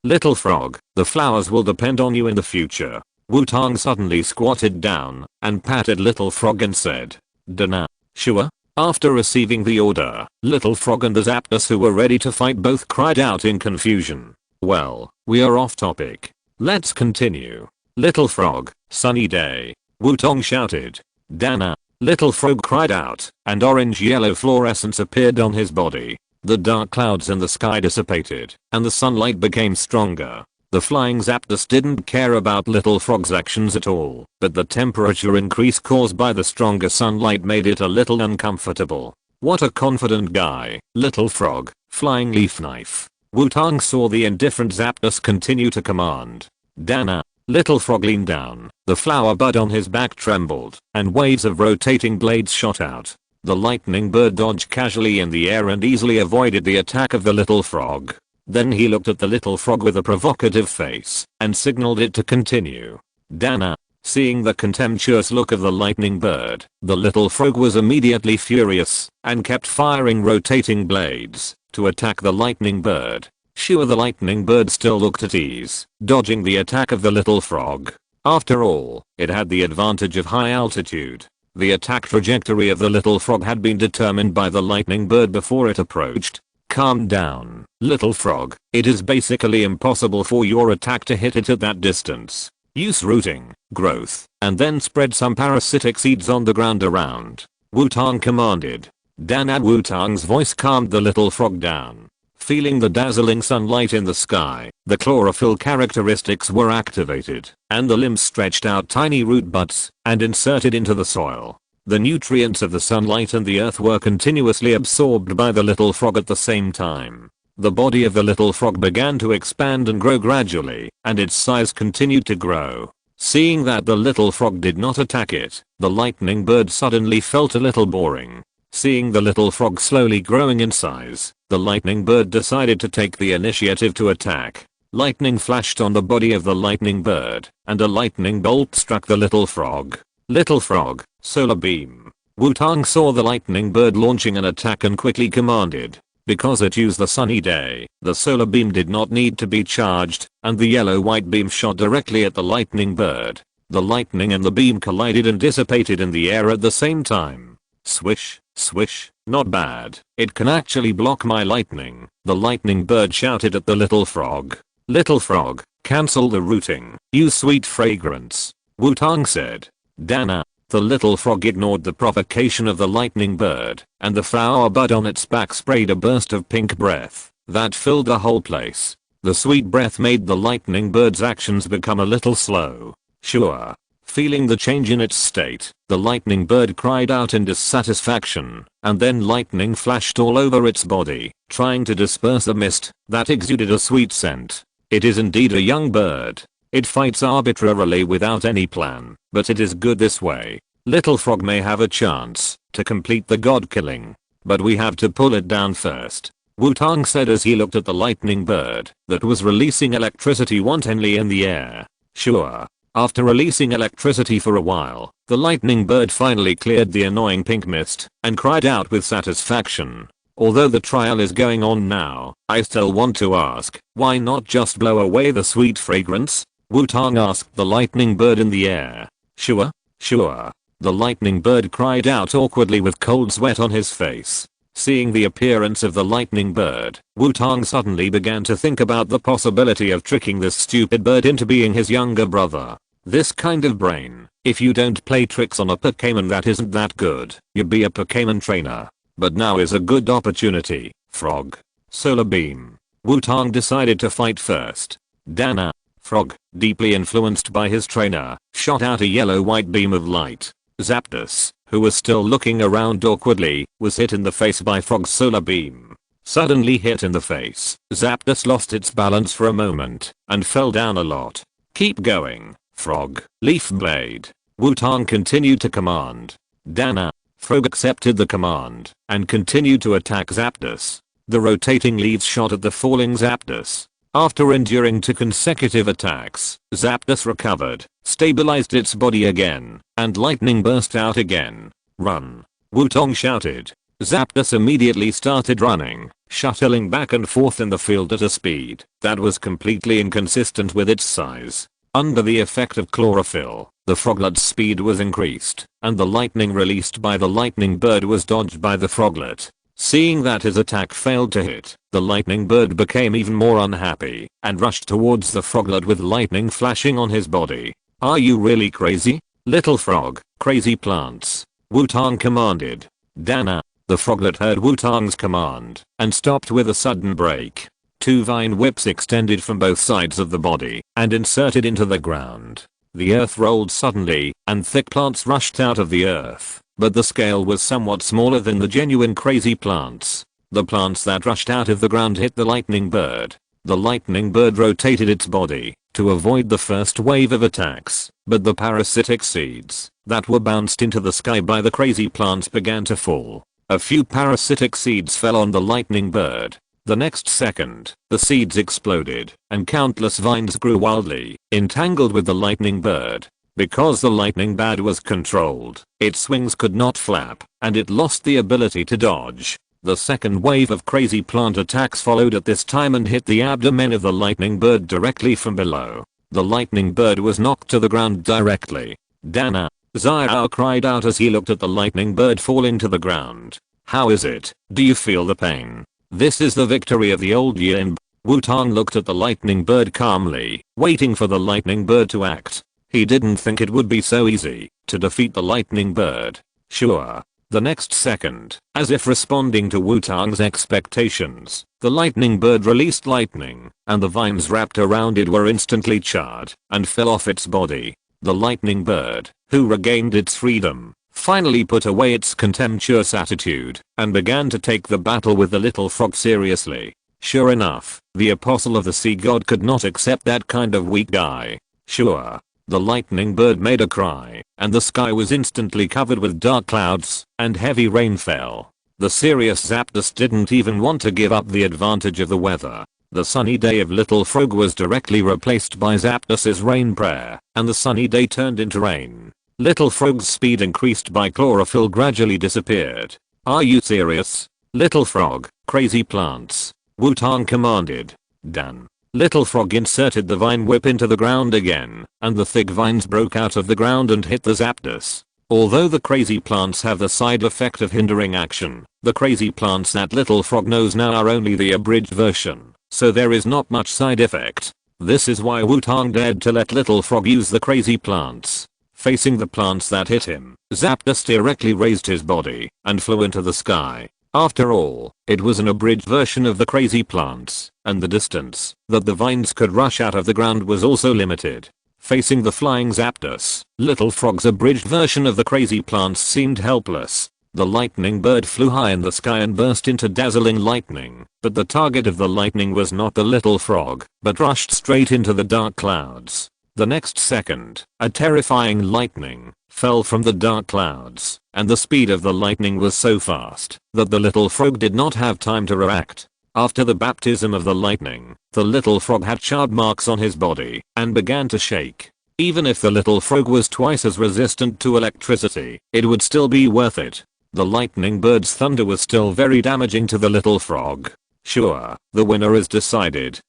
Little Frog, the flowers will depend on you in the future. Wutong suddenly squatted down and patted Little Frog and said, Dana. Sure? After receiving the order, Little Frog and the Zapdos who were ready to fight both cried out in confusion. Well, we are off topic. Let's continue. Little Frog, sunny day. Wutong shouted. Dana. Little Frog cried out, and orange-yellow fluorescence appeared on his body. The dark clouds in the sky dissipated, and the sunlight became stronger. The flying Zapdos didn't care about Little Frog's actions at all, but the temperature increase caused by the stronger sunlight made it a little uncomfortable. What a confident guy, Little Frog, flying leaf knife. Wutong saw the indifferent Zapdos continue to command. Dana. Little Frog leaned down, the flower bud on his back trembled, and waves of rotating blades shot out. The lightning bird dodged casually in the air and easily avoided the attack of the Little Frog. Then he looked at the Little Frog with a provocative face and signaled it to continue. Dana. Seeing the contemptuous look of the lightning bird, the Little Frog was immediately furious and kept firing rotating blades to attack the lightning bird. Sure, the lightning bird still looked at ease, dodging the attack of the Little Frog. After all, it had the advantage of high altitude. The attack trajectory of the Little Frog had been determined by the lightning bird before it approached. Calm down, Little Frog. It is basically impossible for your attack to hit it at that distance. Use rooting, growth, and then spread some parasitic seeds on the ground around. Wutong commanded. Dana. Wutong's voice calmed the Little Frog down. Feeling the dazzling sunlight in the sky, the chlorophyll characteristics were activated, and the limbs stretched out tiny root buds and inserted into the soil. The nutrients of the sunlight and the earth were continuously absorbed by the Little Frog at the same time. The body of the Little Frog began to expand and grow gradually, and its size continued to grow. Seeing that the Little Frog did not attack it, the lightning bird suddenly felt a little boring. Seeing the Little Frog slowly growing in size, the lightning bird decided to take the initiative to attack. Lightning flashed on the body of the lightning bird, and a lightning bolt struck the Little Frog. Little Frog, solar beam. Wutong saw the lightning bird launching an attack and quickly commanded. Because it used the sunny day, the solar beam did not need to be charged, and the yellow-white beam shot directly at the lightning bird. The lightning and the beam collided and dissipated in the air at the same time. Swish, swish, not bad. It can actually block my lightning, the lightning bird shouted at the Little Frog. Little frog, cancel the rooting, use sweet fragrance, Wutong said. Dana. The little frog ignored the provocation of the lightning bird, and the flower bud on its back sprayed a burst of pink breath that filled the whole place. The sweet breath made the lightning bird's actions become a little slow. Sure. Feeling the change in its state, the lightning bird cried out in dissatisfaction, and then lightning flashed all over its body, trying to disperse the mist that exuded a sweet scent. It is indeed a young bird. It fights arbitrarily without any plan, but it is good this way. Little frog may have a chance to complete the god killing, but we have to pull it down first, Wutong said as he looked at the lightning bird that was releasing electricity wantonly in the air. Sure. After releasing electricity for a while, the lightning bird finally cleared the annoying pink mist and cried out with satisfaction. Although the trial is going on now, I still want to ask, why not just blow away the sweet fragrance? Wutong asked the lightning bird in the air. Sure. Sure. The lightning bird cried out awkwardly with cold sweat on his face. Seeing the appearance of the lightning bird, Wutong suddenly began to think about the possibility of tricking this stupid bird into being his younger brother. This kind of brain, if you don't play tricks on a Pokémon that isn't that good, you'd be a Pokémon trainer. But now is a good opportunity, frog. Solar beam. Wutong decided to fight first. Dana. Frog, deeply influenced by his trainer, shot out a yellow-white beam of light. Zapdos, who was still looking around awkwardly, was hit in the face by Frog's solar beam. Suddenly hit in the face, Zapdos lost its balance for a moment and fell down a lot. Keep going, Frog. Leaf blade. Wutong continued to command. Dana. Frog accepted the command and continued to attack Zapdos. The rotating leaves shot at the falling Zapdos. After enduring 2 consecutive attacks, Zapdos recovered, stabilized its body again, and lightning burst out again. Run! Wutong shouted. Zapdos immediately started running, shuttling back and forth in the field at a speed that was completely inconsistent with its size. Under the effect of chlorophyll, the froglet's speed was increased, and the lightning released by the lightning bird was dodged by the froglet. Seeing that his attack failed to hit, the lightning bird became even more unhappy and rushed towards the froglet with lightning flashing on his body. Are you really crazy? Little frog, crazy plants. Wutong commanded. Dana. The froglet heard Wutong's command and stopped with a sudden break. 2 vine whips extended from both sides of the body and inserted into the ground. The earth rolled suddenly and thick plants rushed out of the earth. But the scale was somewhat smaller than the genuine crazy plants. The plants that rushed out of the ground hit the lightning bird. The lightning bird rotated its body to avoid the first wave of attacks, but the parasitic seeds that were bounced into the sky by the crazy plants began to fall. A few parasitic seeds fell on the lightning bird. The next second, the seeds exploded, and countless vines grew wildly, entangled with the lightning bird. Because the lightning bird was controlled, its wings could not flap, and it lost the ability to dodge. The second wave of crazy plant attacks followed at this time and hit the abdomen of the lightning bird directly from below. The lightning bird was knocked to the ground directly. Dana. Xiao cried out as he looked at the lightning bird falling to the ground. How is it? Do you feel the pain? This is the victory of the old yin. Wutong looked at the lightning bird calmly, waiting for the lightning bird to act. He didn't think it would be so easy to defeat the lightning bird. Sure. The next second, as if responding to Wutong's expectations, the lightning bird released lightning, and the vines wrapped around it were instantly charred and fell off its body. The lightning bird, who regained its freedom, finally put away its contemptuous attitude and began to take the battle with the little frog seriously. Sure enough, the apostle of the sea god could not accept that kind of weak guy. Sure. The lightning bird made a cry, and the sky was instantly covered with dark clouds, and heavy rain fell. The serious Zapdos didn't even want to give up the advantage of the weather. The sunny day of Little Frog was directly replaced by Zapdos's rain prayer, and the sunny day turned into rain. Little Frog's speed increased by chlorophyll gradually disappeared. Are you serious? Little Frog, crazy plants. Wutong commanded. Done. Little Frog inserted the vine whip into the ground again, and the thick vines broke out of the ground and hit the Zapdos. Although the crazy plants have the side effect of hindering action, the crazy plants that Little Frog knows now are only the abridged version, so there is not much side effect. This is why Wutong dared to let Little Frog use the crazy plants. Facing the plants that hit him, Zapdos directly raised his body and flew into the sky. After all, it was an abridged version of the crazy plants, and the distance that the vines could rush out of the ground was also limited. Facing the flying Zapdos, Little Frog's abridged version of the crazy plants seemed helpless. The lightning bird flew high in the sky and burst into dazzling lightning, but the target of the lightning was not the little frog, but rushed straight into the dark clouds. The next second, a terrifying lightning fell from the dark clouds, and the speed of the lightning was so fast that the little frog did not have time to react. After the baptism of the lightning, the little frog had charred marks on his body and began to shake. Even if the little frog was twice as resistant to electricity, it would still be worth it. The lightning bird's thunder was still very damaging to the little frog. Sure, the winner is decided.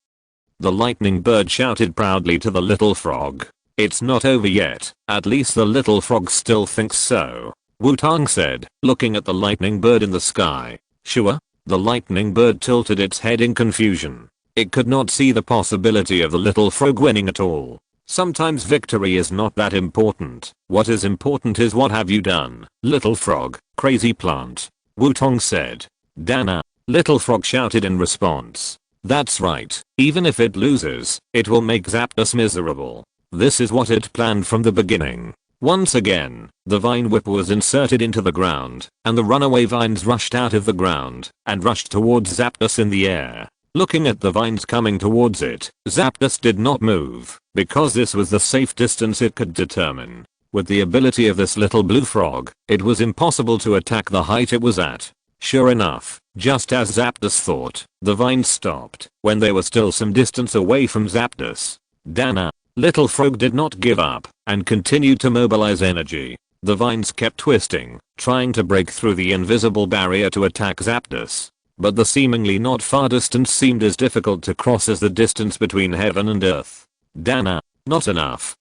The lightning bird shouted proudly to the little frog. It's not over yet, at least the little frog still thinks so. Wutong said, looking at the lightning bird in the sky. Sure? The lightning bird tilted its head in confusion. It could not see the possibility of the little frog winning at all. Sometimes victory is not that important. What is important is what have you done, little frog, crazy plant. Wutong said. Dana, little frog shouted in response. That's right, even if it loses, it will make Zapdos miserable. This is what it planned from the beginning. Once again, the vine whip was inserted into the ground, and the runaway vines rushed out of the ground and rushed towards Zapdos in the air. Looking at the vines coming towards it, Zapdos did not move, because this was the safe distance it could determine. With the ability of this little blue frog, it was impossible to attack the height it was at. Sure enough, just as Zapdos thought, the vines stopped when they were still some distance away from Zapdos. Dana, little frog did not give up and continued to mobilize energy. The vines kept twisting, trying to break through the invisible barrier to attack Zapdos. But the seemingly not far distance seemed as difficult to cross as the distance between heaven and earth. Dana, not enough.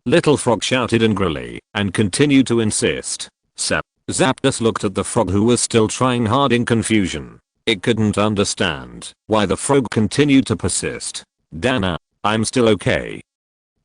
Little frog shouted angrily and continued to insist. Zapdos looked at the frog who was still trying hard in confusion. It couldn't understand why the frog continued to persist. Dana, I'm still okay.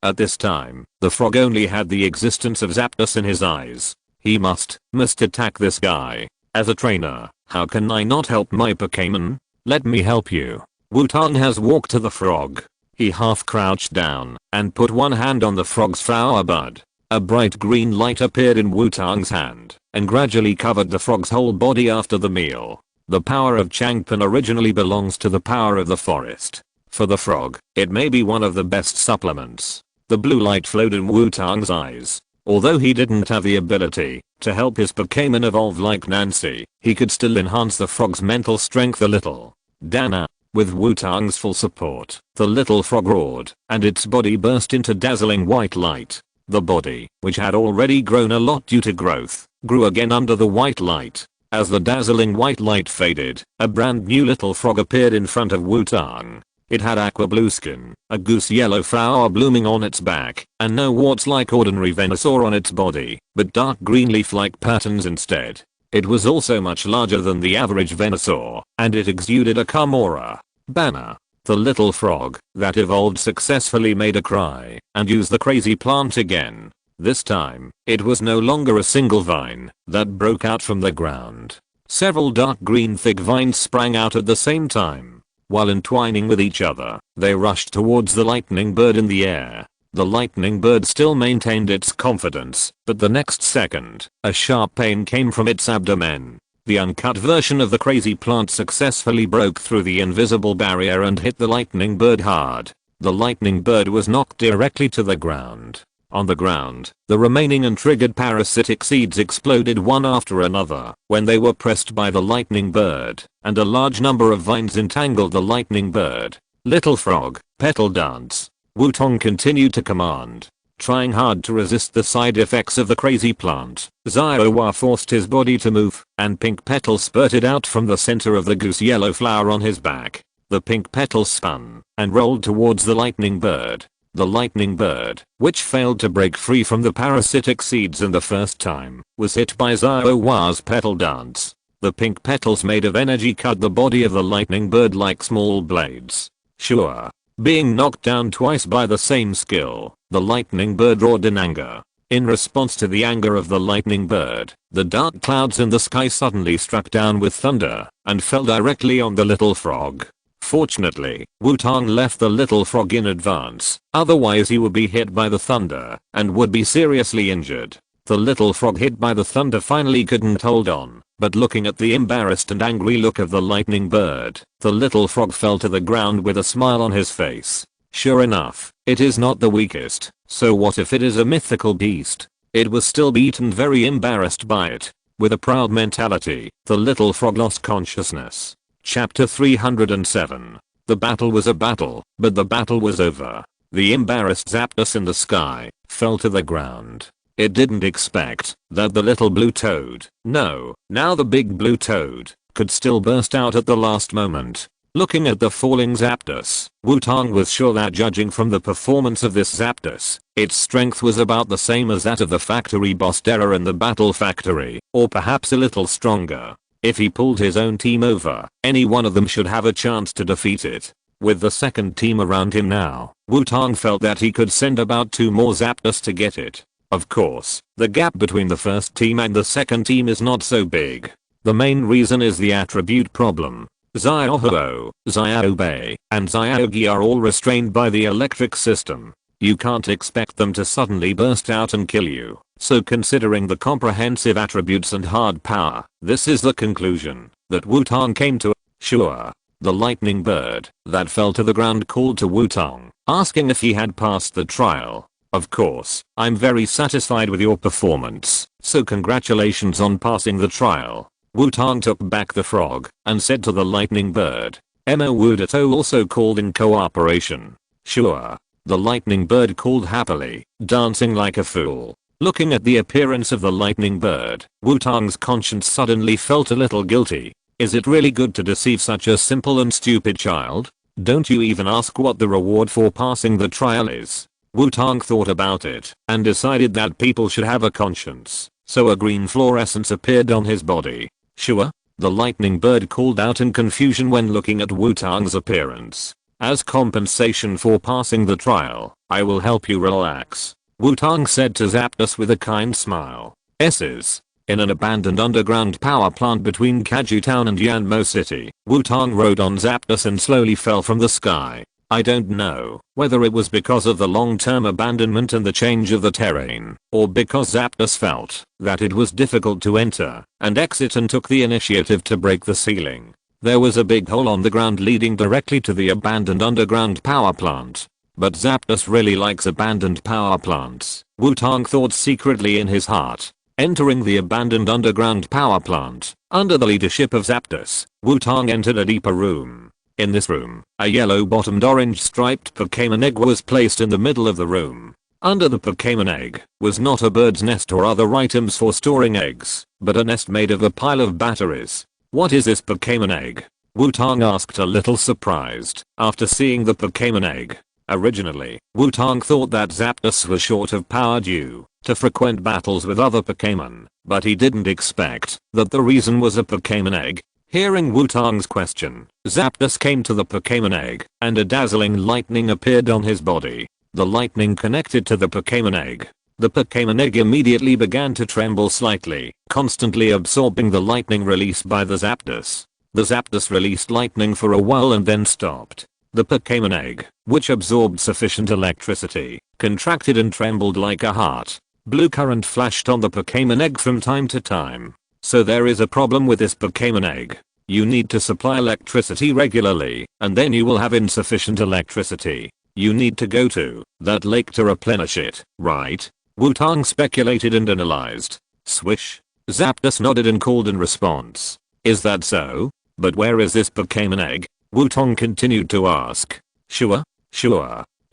At this time, the frog only had the existence of Zapdos in his eyes. He must attack this guy. As a trainer, how can I not help my Pokémon? Let me help you. Wutong has walked to the frog. He half crouched down and put one hand on the frog's flower bud. A bright green light appeared in Wutong's hand and gradually covered the frog's whole body after the meal. The power of Changpan originally belongs to the power of the forest. For the frog, it may be one of the best supplements. The blue light flowed in Wutong's eyes. Although he didn't have the ability to help his Pokémon evolve like Nancy, he could still enhance the frog's mental strength a little. Dana. With Wutong's full support, the little frog roared, and its body burst into dazzling white light. The body, which had already grown a lot due to growth, grew again under the white light. As the dazzling white light faded, a brand new little frog appeared in front of Wutong. It had aqua blue skin, a goose yellow flower blooming on its back, and no warts like ordinary Venusaur on its body, but dark green leaf-like patterns instead. It was also much larger than the average Venusaur, and it exuded a calm aura. Banner. The little frog that evolved successfully made a cry and used the crazy plant again. This time, it was no longer a single vine that broke out from the ground. Several dark green thick vines sprang out at the same time. While entwining with each other, they rushed towards the lightning bird in the air. The lightning bird still maintained its confidence, but the next second, a sharp pain came from its abdomen. The uncut version of the crazy plant successfully broke through the invisible barrier and hit the lightning bird hard. The lightning bird was knocked directly to the ground. On the ground, the remaining untriggered parasitic seeds exploded one after another when they were pressed by the lightning bird, and a large number of vines entangled the lightning bird. Little frog, petal dance. Wutong continued to command. Trying hard to resist the side effects of the crazy plant, Xiaoxia forced his body to move, and pink petals spurted out from the center of the goose yellow flower on his back. The pink petals spun and rolled towards the lightning bird. The lightning bird, which failed to break free from the parasitic seeds in the first time, was hit by Xiaoxia's petal dance. The pink petals made of energy cut the body of the lightning bird like small blades. Sure, Being knocked down twice by the same skill, the lightning bird roared in anger. In response to the anger of the lightning bird, the dark clouds in the sky suddenly struck down with thunder and fell directly on the little frog. Fortunately, Wutong left the little frog in advance, otherwise he would be hit by the thunder and would be seriously injured. The little frog hit by the thunder finally couldn't hold on, but looking at the embarrassed and angry look of the lightning bird, the little frog fell to the ground with a smile on his face. Sure enough, it is not the weakest, so what if it is a mythical beast? It was still beaten, very embarrassed by it. With a proud mentality, the little frog lost consciousness. Chapter 307. The battle was a battle, but the battle was over. The embarrassed Zapdos in the sky fell to the ground. It didn't expect that the little blue toad, no, now the big blue toad, could still burst out at the last moment. Looking at the falling Zapdos, Wutong was sure that judging from the performance of this Zapdos, its strength was about the same as that of the factory boss Terra in the battle factory, or perhaps a little stronger. If he pulled his own team over, any one of them should have a chance to defeat it. With the second team around him now, Wutong felt that he could send about 2 more Zapdos to get it. Of course, the gap between the first team and the second team is not so big. The main reason is the attribute problem. Xiaohu, Xiaobei, and Xiaoxi are all restrained by the electric system. You can't expect them to suddenly burst out and kill you. So considering the comprehensive attributes and hard power, this is the conclusion that Wutong came to. Sure. The lightning bird that fell to the ground called to Wutong, asking if he had passed the trial. Of course, I'm very satisfied with your performance, so congratulations on passing the trial. Wutong took back the frog and said to the lightning bird, "Emo Wudato," also called in cooperation. Sure. The lightning bird called happily, dancing like a fool. Looking at the appearance of the lightning bird, Wutong's conscience suddenly felt a little guilty. Is it really good to deceive such a simple and stupid child? Don't you even ask what the reward for passing the trial is? Wutong thought about it and decided that people should have a conscience, so a green fluorescence appeared on his body. Sure? The lightning bird called out in confusion when looking at Wutong's appearance. As compensation for passing the trial, I will help you relax, Wutong said to Zapdos with a kind smile. S's. In an abandoned underground power plant between Kaju Town and Yanmo City, Wutong rode on Zapdos and slowly fell from the sky. I don't know whether it was because of the long-term abandonment and the change of the terrain, or because Zapdos felt that it was difficult to enter and exit and took the initiative to break the ceiling. There was a big hole on the ground leading directly to the abandoned underground power plant. But Zapdos really likes abandoned power plants, Wutong thought secretly in his heart. Entering the abandoned underground power plant, under the leadership of Zapdos, Wutong entered a deeper room. In this room, a yellow-bottomed orange-striped Pokémon egg was placed in the middle of the room. Under the Pokémon egg was not a bird's nest or other items for storing eggs, but a nest made of a pile of batteries. What is this Pokémon egg? Wutong asked, a little surprised after seeing the Pokémon egg. Originally, Wutong thought that Zapdos was short of power due to frequent battles with other Pokémon, but he didn't expect that the reason was a Pokémon egg. Hearing Wutong's question, Zapdos came to the Pokémon egg, and a dazzling lightning appeared on his body. The lightning connected to the Pokémon egg. The Pokémon egg immediately began to tremble slightly, constantly absorbing the lightning released by the Zapdos. The Zapdos released lightning for a while and then stopped. The Pokémon egg, which absorbed sufficient electricity, contracted and trembled like a heart. Blue current flashed on the Pokémon egg from time to time. So there is a problem with this Pokémon egg. You need to supply electricity regularly, and then you will have insufficient electricity. You need to go to that lake to replenish it, right? Wutong speculated and analyzed. Swish. Zapdos nodded and called in response. Is that so? But where is this Pokémon egg? Wutong continued to ask. Sure.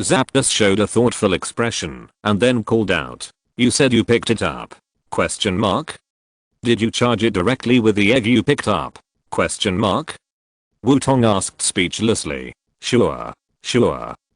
Zapdos showed a thoughtful expression, and then called out. You said you picked it up? Question mark. Did you charge it directly with the egg you picked up? Question mark. Wutong asked speechlessly. Sure.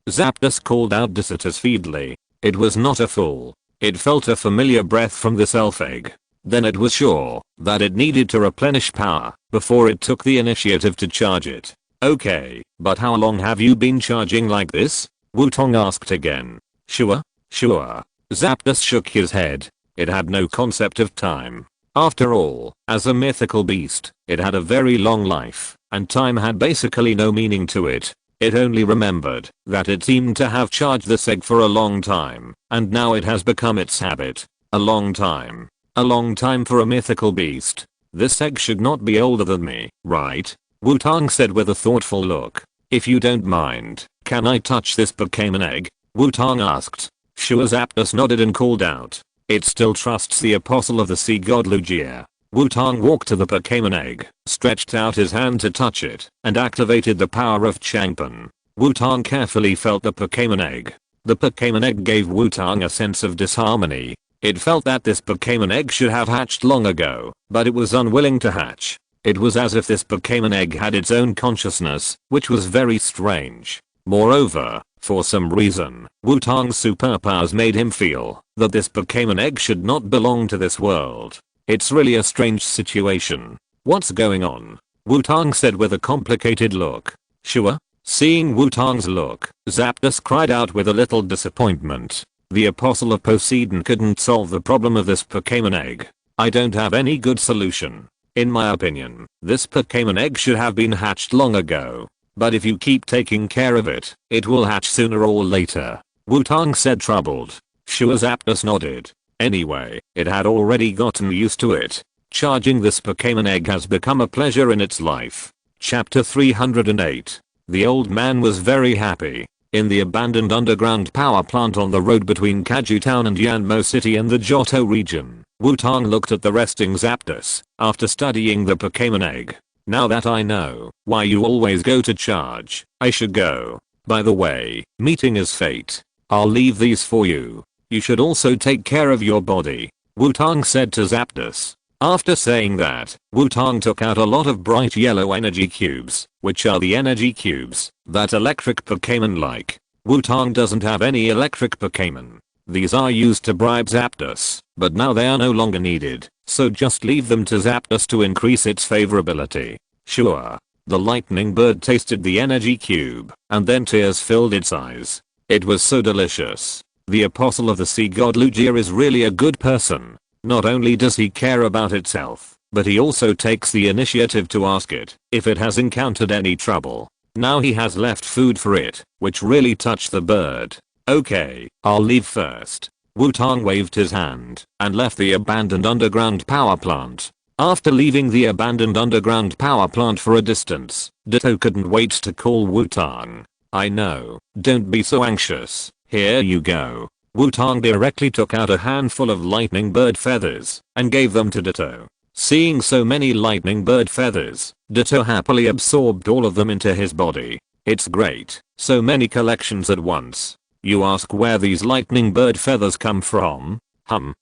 Zapdos called out dissatisfiedly. It was not a fool. It felt a familiar breath from this elf egg. Then it was sure that it needed to replenish power before it took the initiative to charge it. Okay, but how long have you been charging like this? Wutong asked again. Sure. Zapdos shook his head. It had no concept of time. After all, as a mythical beast, it had a very long life, and time had basically no meaning to it. It only remembered that it seemed to have charged this egg for a long time, and now it has become its habit. A long time. A long time for a mythical beast. This egg should not be older than me, right? Wutong said with a thoughtful look. If you don't mind, can I touch this Pokémon egg? Wutong asked. Sure. Zapdos nodded and called out. It still trusts the apostle of the sea god Lugia. Wutong walked to the Pokémon egg, stretched out his hand to touch it, and activated the power of Changpan. Wutong carefully felt the Pokémon egg. The Pokémon egg gave Wutong a sense of disharmony. It felt that this Pokémon egg should have hatched long ago, but it was unwilling to hatch. It was as if this Pokémon egg had its own consciousness, which was very strange. Moreover, for some reason, Wutong's superpowers made him feel that this Pokémon egg should not belong to this world. It's really a strange situation. What's going on? Wutong said with a complicated look. Sure. Seeing Wutong's look, Zapdos cried out with a little disappointment. The apostle of Poseidon couldn't solve the problem of this Pokémon egg. I don't have any good solution. In my opinion, this Pokémon egg should have been hatched long ago. But if you keep taking care of it, it will hatch sooner or later. Wutong said troubled. Sure. Zapdos nodded. Anyway, it had already gotten used to it. Charging this Pokémon egg has become a pleasure in its life. Chapter 308. The old man was very happy. In the abandoned underground power plant on the road between Kaju Town and Yanmo City in the Johto region, Wutong looked at the resting Zapdos after studying the Pokémon egg. Now that I know why you always go to charge, I should go. By the way, meeting is fate. I'll leave these for you. You should also take care of your body, Wutong said to Zapdos. After saying that, Wutong took out a lot of bright yellow energy cubes, which are the energy cubes that electric Pokémon like. Wutong doesn't have any electric Pokémon. These are used to bribe Zapdos, but now they are no longer needed, so just leave them to Zapdos to increase its favorability. Sure. The lightning bird tasted the energy cube, and then tears filled its eyes. It was so delicious. The apostle of the sea god Lugia is really a good person. Not only does he care about its health, but he also takes the initiative to ask it if it has encountered any trouble. Now he has left food for it, which really touched the bird. Okay, I'll leave first. Wutong waved his hand and left the abandoned underground power plant. After leaving the abandoned underground power plant for a distance, Ditto couldn't wait to call Wutong. I know, don't be so anxious. Here you go. Wutong directly took out a handful of lightning bird feathers and gave them to Ditto. Seeing so many lightning bird feathers, Ditto happily absorbed all of them into his body. It's great, so many collections at once. You ask where these lightning bird feathers come from?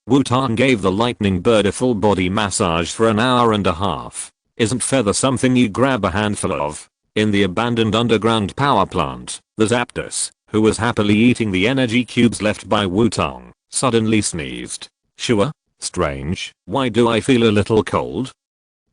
Wutong gave the lightning bird a full body massage for an hour and a half. Isn't feather something you grab a handful of? In the abandoned underground power plant, the Zapdos, who was happily eating the energy cubes left by Wutong, suddenly sneezed. Sure. Strange, why do I feel a little cold?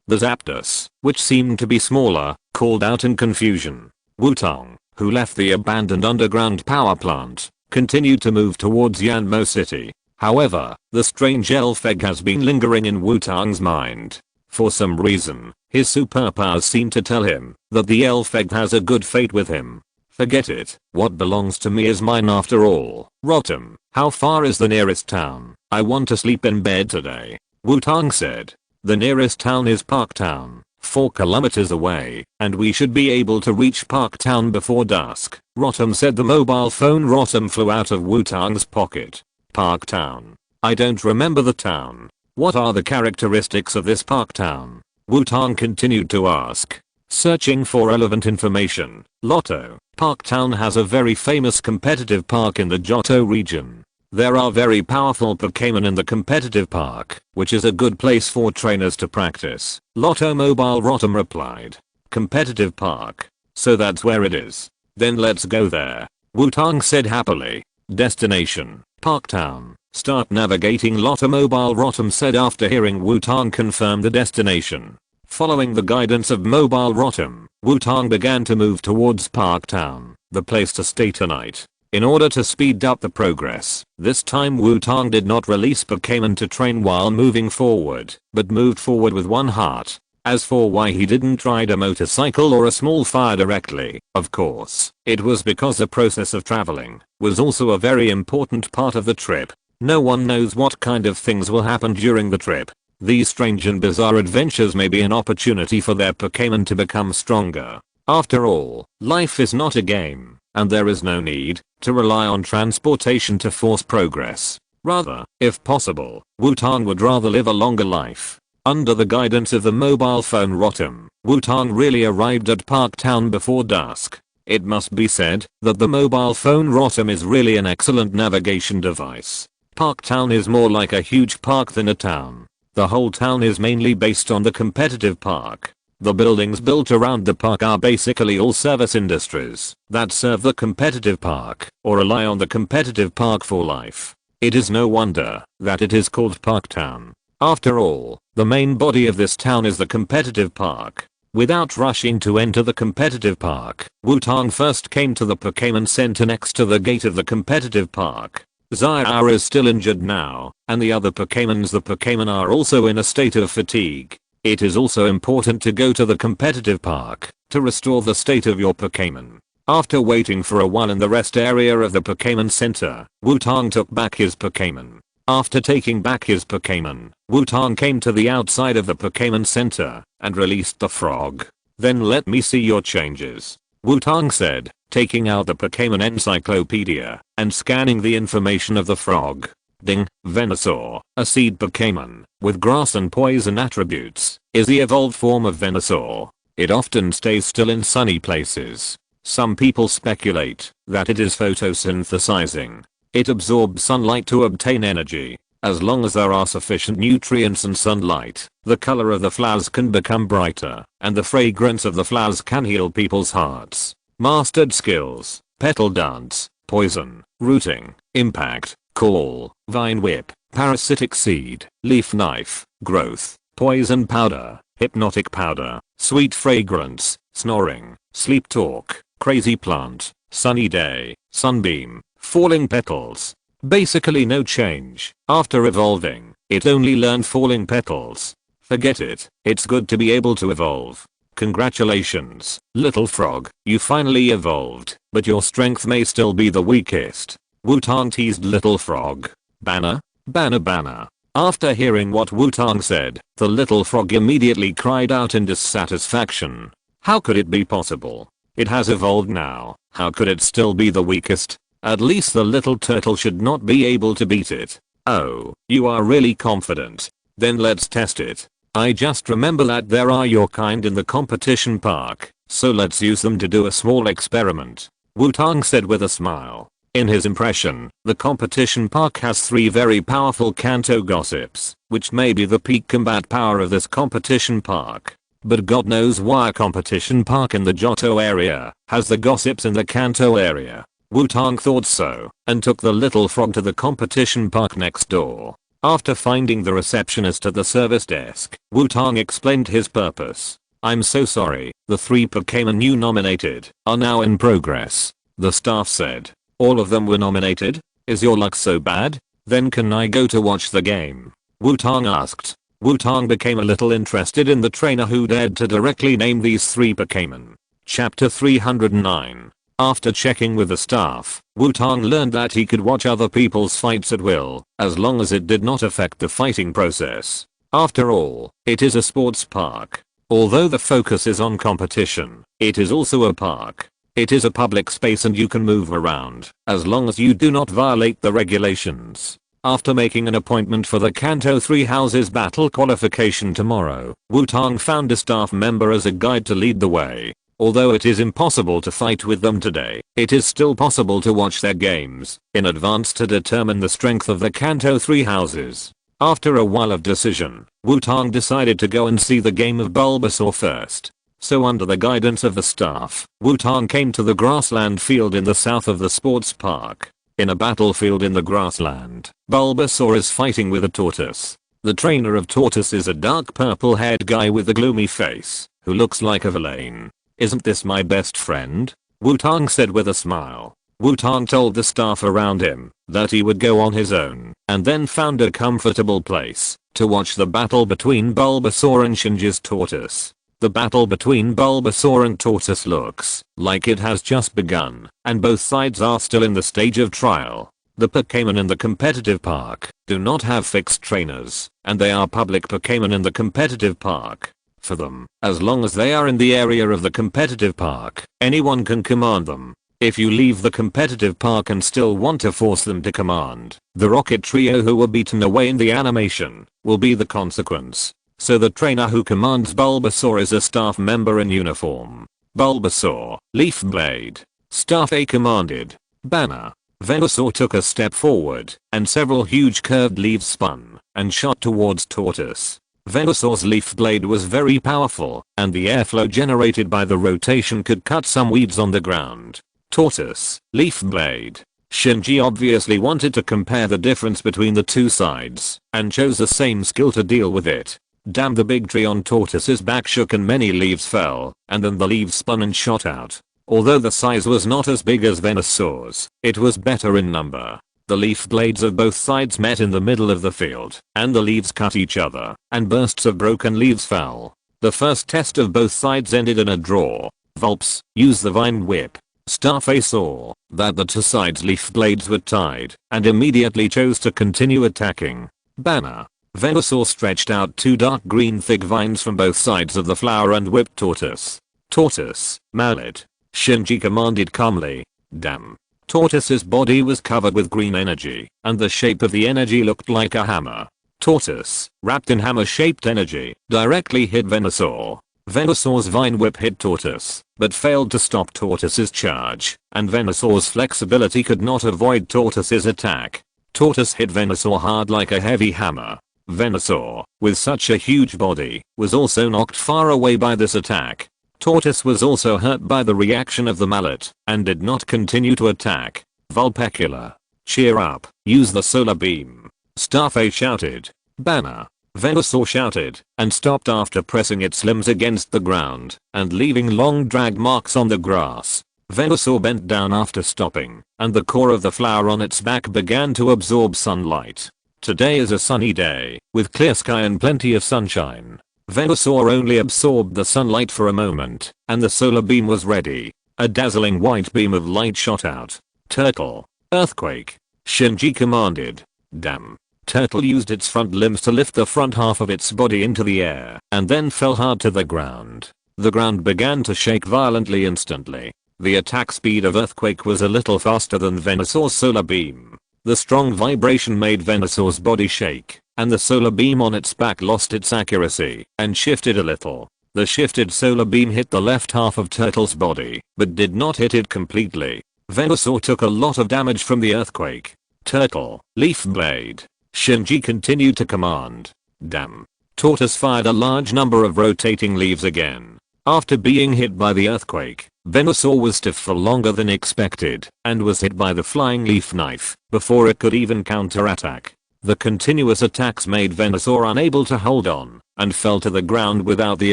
The Zapdos, which seemed to be smaller, called out in confusion. Wutong, who left the abandoned underground power plant, continued to move towards Yanmo City. However, the strange elf egg has been lingering in Wutong's mind. For some reason, his superpowers seem to tell him that the elf egg has a good fate with him. Forget it, what belongs to me is mine after all. Rotom, how far is the nearest town? I want to sleep in bed today. Wutong said. The nearest town is Park Town, 4 kilometers away, and we should be able to reach Park Town before dusk. Rotom said. The mobile phone Rotom flew out of Wutong's pocket. Park Town. I don't remember the town. What are the characteristics of this Park Town? Wutong continued to ask. Searching for relevant information. Lotto. Park Town has a very famous competitive park in the Johto region. There are very powerful Pokémon in the competitive park, which is a good place for trainers to practice. Lotto Mobile Rotom replied. Competitive park. So that's where it is. Then let's go there. Wutong said happily. Destination. Park Town. Start navigating. Lotto Mobile Rotom said after hearing Wutong confirm the destination. Following the guidance of Mobile Rotom, Wutong began to move towards Park Town, the place to stay tonight. In order to speed up the progress, this time Wutong did not release Pokémon to train while moving forward, but moved forward with one heart. As for why he didn't ride a motorcycle or a small fire directly, of course, it was because the process of traveling was also a very important part of the trip. No one knows what kind of things will happen during the trip. These strange and bizarre adventures may be an opportunity for their Pokémon to become stronger. After all, life is not a game, and there is no need to rely on transportation to force progress. Rather, if possible, Wutong would rather live a longer life. Under the guidance of the mobile phone Rotom, Wutong really arrived at Park Town before dusk. It must be said that the mobile phone Rotom is really an excellent navigation device. Park Town is more like a huge park than a town. The whole town is mainly based on the competitive park. The buildings built around the park are basically all service industries that serve the competitive park or rely on the competitive park for life. It is no wonder that it is called Park Town. After all, the main body of this town is the competitive park. Without rushing to enter the competitive park, Wutong first came to the Pokémon Center next to the gate of the competitive park. Xiaoxia is still injured now, and the other Pokémon are also in a state of fatigue. It is also important to go to the competitive park to restore the state of your Pokémon. After waiting for a while in the rest area of the Pokémon Center, Wutong took back his Pokémon. After taking back his Pokémon, Wutong came to the outside of the Pokémon Center and released the frog. Then let me see your changes, Wutong said, taking out the Pokémon encyclopedia and scanning the information of the frog. Ding, Venusaur, a seed Pokémon with grass and poison attributes, is the evolved form of Venusaur. It often stays still in sunny places. Some people speculate that it is photosynthesizing. It absorbs sunlight to obtain energy. As long as there are sufficient nutrients and sunlight, the color of the flowers can become brighter, and the fragrance of the flowers can heal people's hearts. Mastered skills: petal dance, poison, rooting, impact, call, vine whip, parasitic seed, leaf knife, growth, poison powder, hypnotic powder, sweet fragrance, snoring, sleep talk, crazy plant, sunny day, sunbeam, falling petals. Basically no change. After evolving, it only learned falling petals. Forget it. It's good to be able to evolve. Congratulations, little frog, you finally evolved, but your strength may still be the weakest. Wutong teased little frog. Banner? Banner banner. After hearing what Wutong said, the little frog immediately cried out in dissatisfaction. How could it be possible? It has evolved now. How could it still be the weakest? At least the little turtle should not be able to beat it. Oh, you are really confident. Then let's test it. I just remember that there are your kind in the competition park, so let's use them to do a small experiment, Wutong said with a smile. In his impression, the competition park has 3 very powerful Kanto gossips, which may be the peak combat power of this competition park. But God knows why a competition park in the Johto area has the gossips in the Kanto area. Wutong thought so, and took the little frog to the competition park next door. After finding the receptionist at the service desk, Wutong explained his purpose. I'm so sorry, the 3 Pokémon you nominated are now in progress, the staff said. All of them were nominated? Is your luck so bad? Then can I go to watch the game? Wutong asked. Wutong became a little interested in the trainer who dared to directly name these 3 Pokémon. Chapter 309. After checking with the staff, Wutong learned that he could watch other people's fights at will, as long as it did not affect the fighting process. After all, it is a sports park. Although the focus is on competition, it is also a park. It is a public space and you can move around, as long as you do not violate the regulations. After making an appointment for the Kanto 3 Houses battle qualification tomorrow, Wutong found a staff member as a guide to lead the way. Although it is impossible to fight with them today, it is still possible to watch their games in advance to determine the strength of the Kanto 3 Houses. After a while of decision, Wutong decided to go and see the game of Bulbasaur first. So under the guidance of the staff, Wutong came to the grassland field in the south of the sports park. In a battlefield in the grassland, Bulbasaur is fighting with a tortoise. The trainer of Tortoise is a dark purple-haired guy with a gloomy face, who looks like a villain. "Isn't this my best friend?" Wutong said with a smile. Wutong told the staff around him that he would go on his own, and then found a comfortable place to watch the battle between Bulbasaur and Shinji's Tortoise. The battle between Bulbasaur and Tortoise looks like it has just begun, and both sides are still in the stage of trial. The Pokémon in the competitive park do not have fixed trainers, and they are public Pokémon in the competitive park. For them, as long as they are in the area of the competitive park, anyone can command them. If you leave the competitive park and still want to force them to command, the Rocket Trio who were beaten away in the animation will be the consequence. So the trainer who commands Bulbasaur is a staff member in uniform. Bulbasaur, Leaf Blade. Staff A commanded. Banner. Venusaur took a step forward, and several huge curved leaves spun and shot towards Tortoise. Venusaur's Leaf Blade was very powerful, and the airflow generated by the rotation could cut some weeds on the ground. Tortoise, Leaf Blade. Shinji obviously wanted to compare the difference between the two sides, and chose the same skill to deal with it. Damn, the big tree on Tortoise's back shook and many leaves fell, and then the leaves spun and shot out. Although the size was not as big as Venusaur's, it was better in number. The leaf blades of both sides met in the middle of the field, and the leaves cut each other, and bursts of broken leaves fell. The first test of both sides ended in a draw. Vulpes, use the Vine Whip. Staff A saw that the two sides' leaf blades were tied, and immediately chose to continue attacking. Banner. Venusaur stretched out two dark green thick vines from both sides of the flower and whipped Tortoise. Tortoise, Mallet. Shinji commanded calmly. Damn. Tortoise's body was covered with green energy, and the shape of the energy looked like a hammer. Tortoise, wrapped in hammer-shaped energy, directly hit Venusaur. Venusaur's Vine Whip hit Tortoise, but failed to stop Tortoise's charge, and Venusaur's flexibility could not avoid Tortoise's attack. Tortoise hit Venusaur hard like a heavy hammer. Venusaur, with such a huge body, was also knocked far away by this attack. Tortoise was also hurt by the reaction of the mallet, and did not continue to attack. Vulpecula. Cheer up, use the solar beam. Staff A shouted. Banner. Venusaur shouted, and stopped after pressing its limbs against the ground, and leaving long drag marks on the grass. Venusaur bent down after stopping, and the core of the flower on its back began to absorb sunlight. Today is a sunny day, with clear sky and plenty of sunshine. Venusaur only absorbed the sunlight for a moment, and the solar beam was ready. A dazzling white beam of light shot out. Turtle. Earthquake. Shinji commanded. Damn. Turtle used its front limbs to lift the front half of its body into the air, and then fell hard to the ground. The ground began to shake violently instantly. The attack speed of Earthquake was a little faster than Venusaur's solar beam. The strong vibration made Venusaur's body shake, and the solar beam on its back lost its accuracy, and shifted a little. The shifted solar beam hit the left half of Turtle's body, but did not hit it completely. Venusaur took a lot of damage from the earthquake. Turtle, Leaf Blade. Shinji continued to command. Damn. Tortoise fired a large number of rotating leaves again. After being hit by the earthquake, Venusaur was stiff for longer than expected, and was hit by the flying leaf knife, before it could even counterattack. The continuous attacks made Venusaur unable to hold on, and fell to the ground without the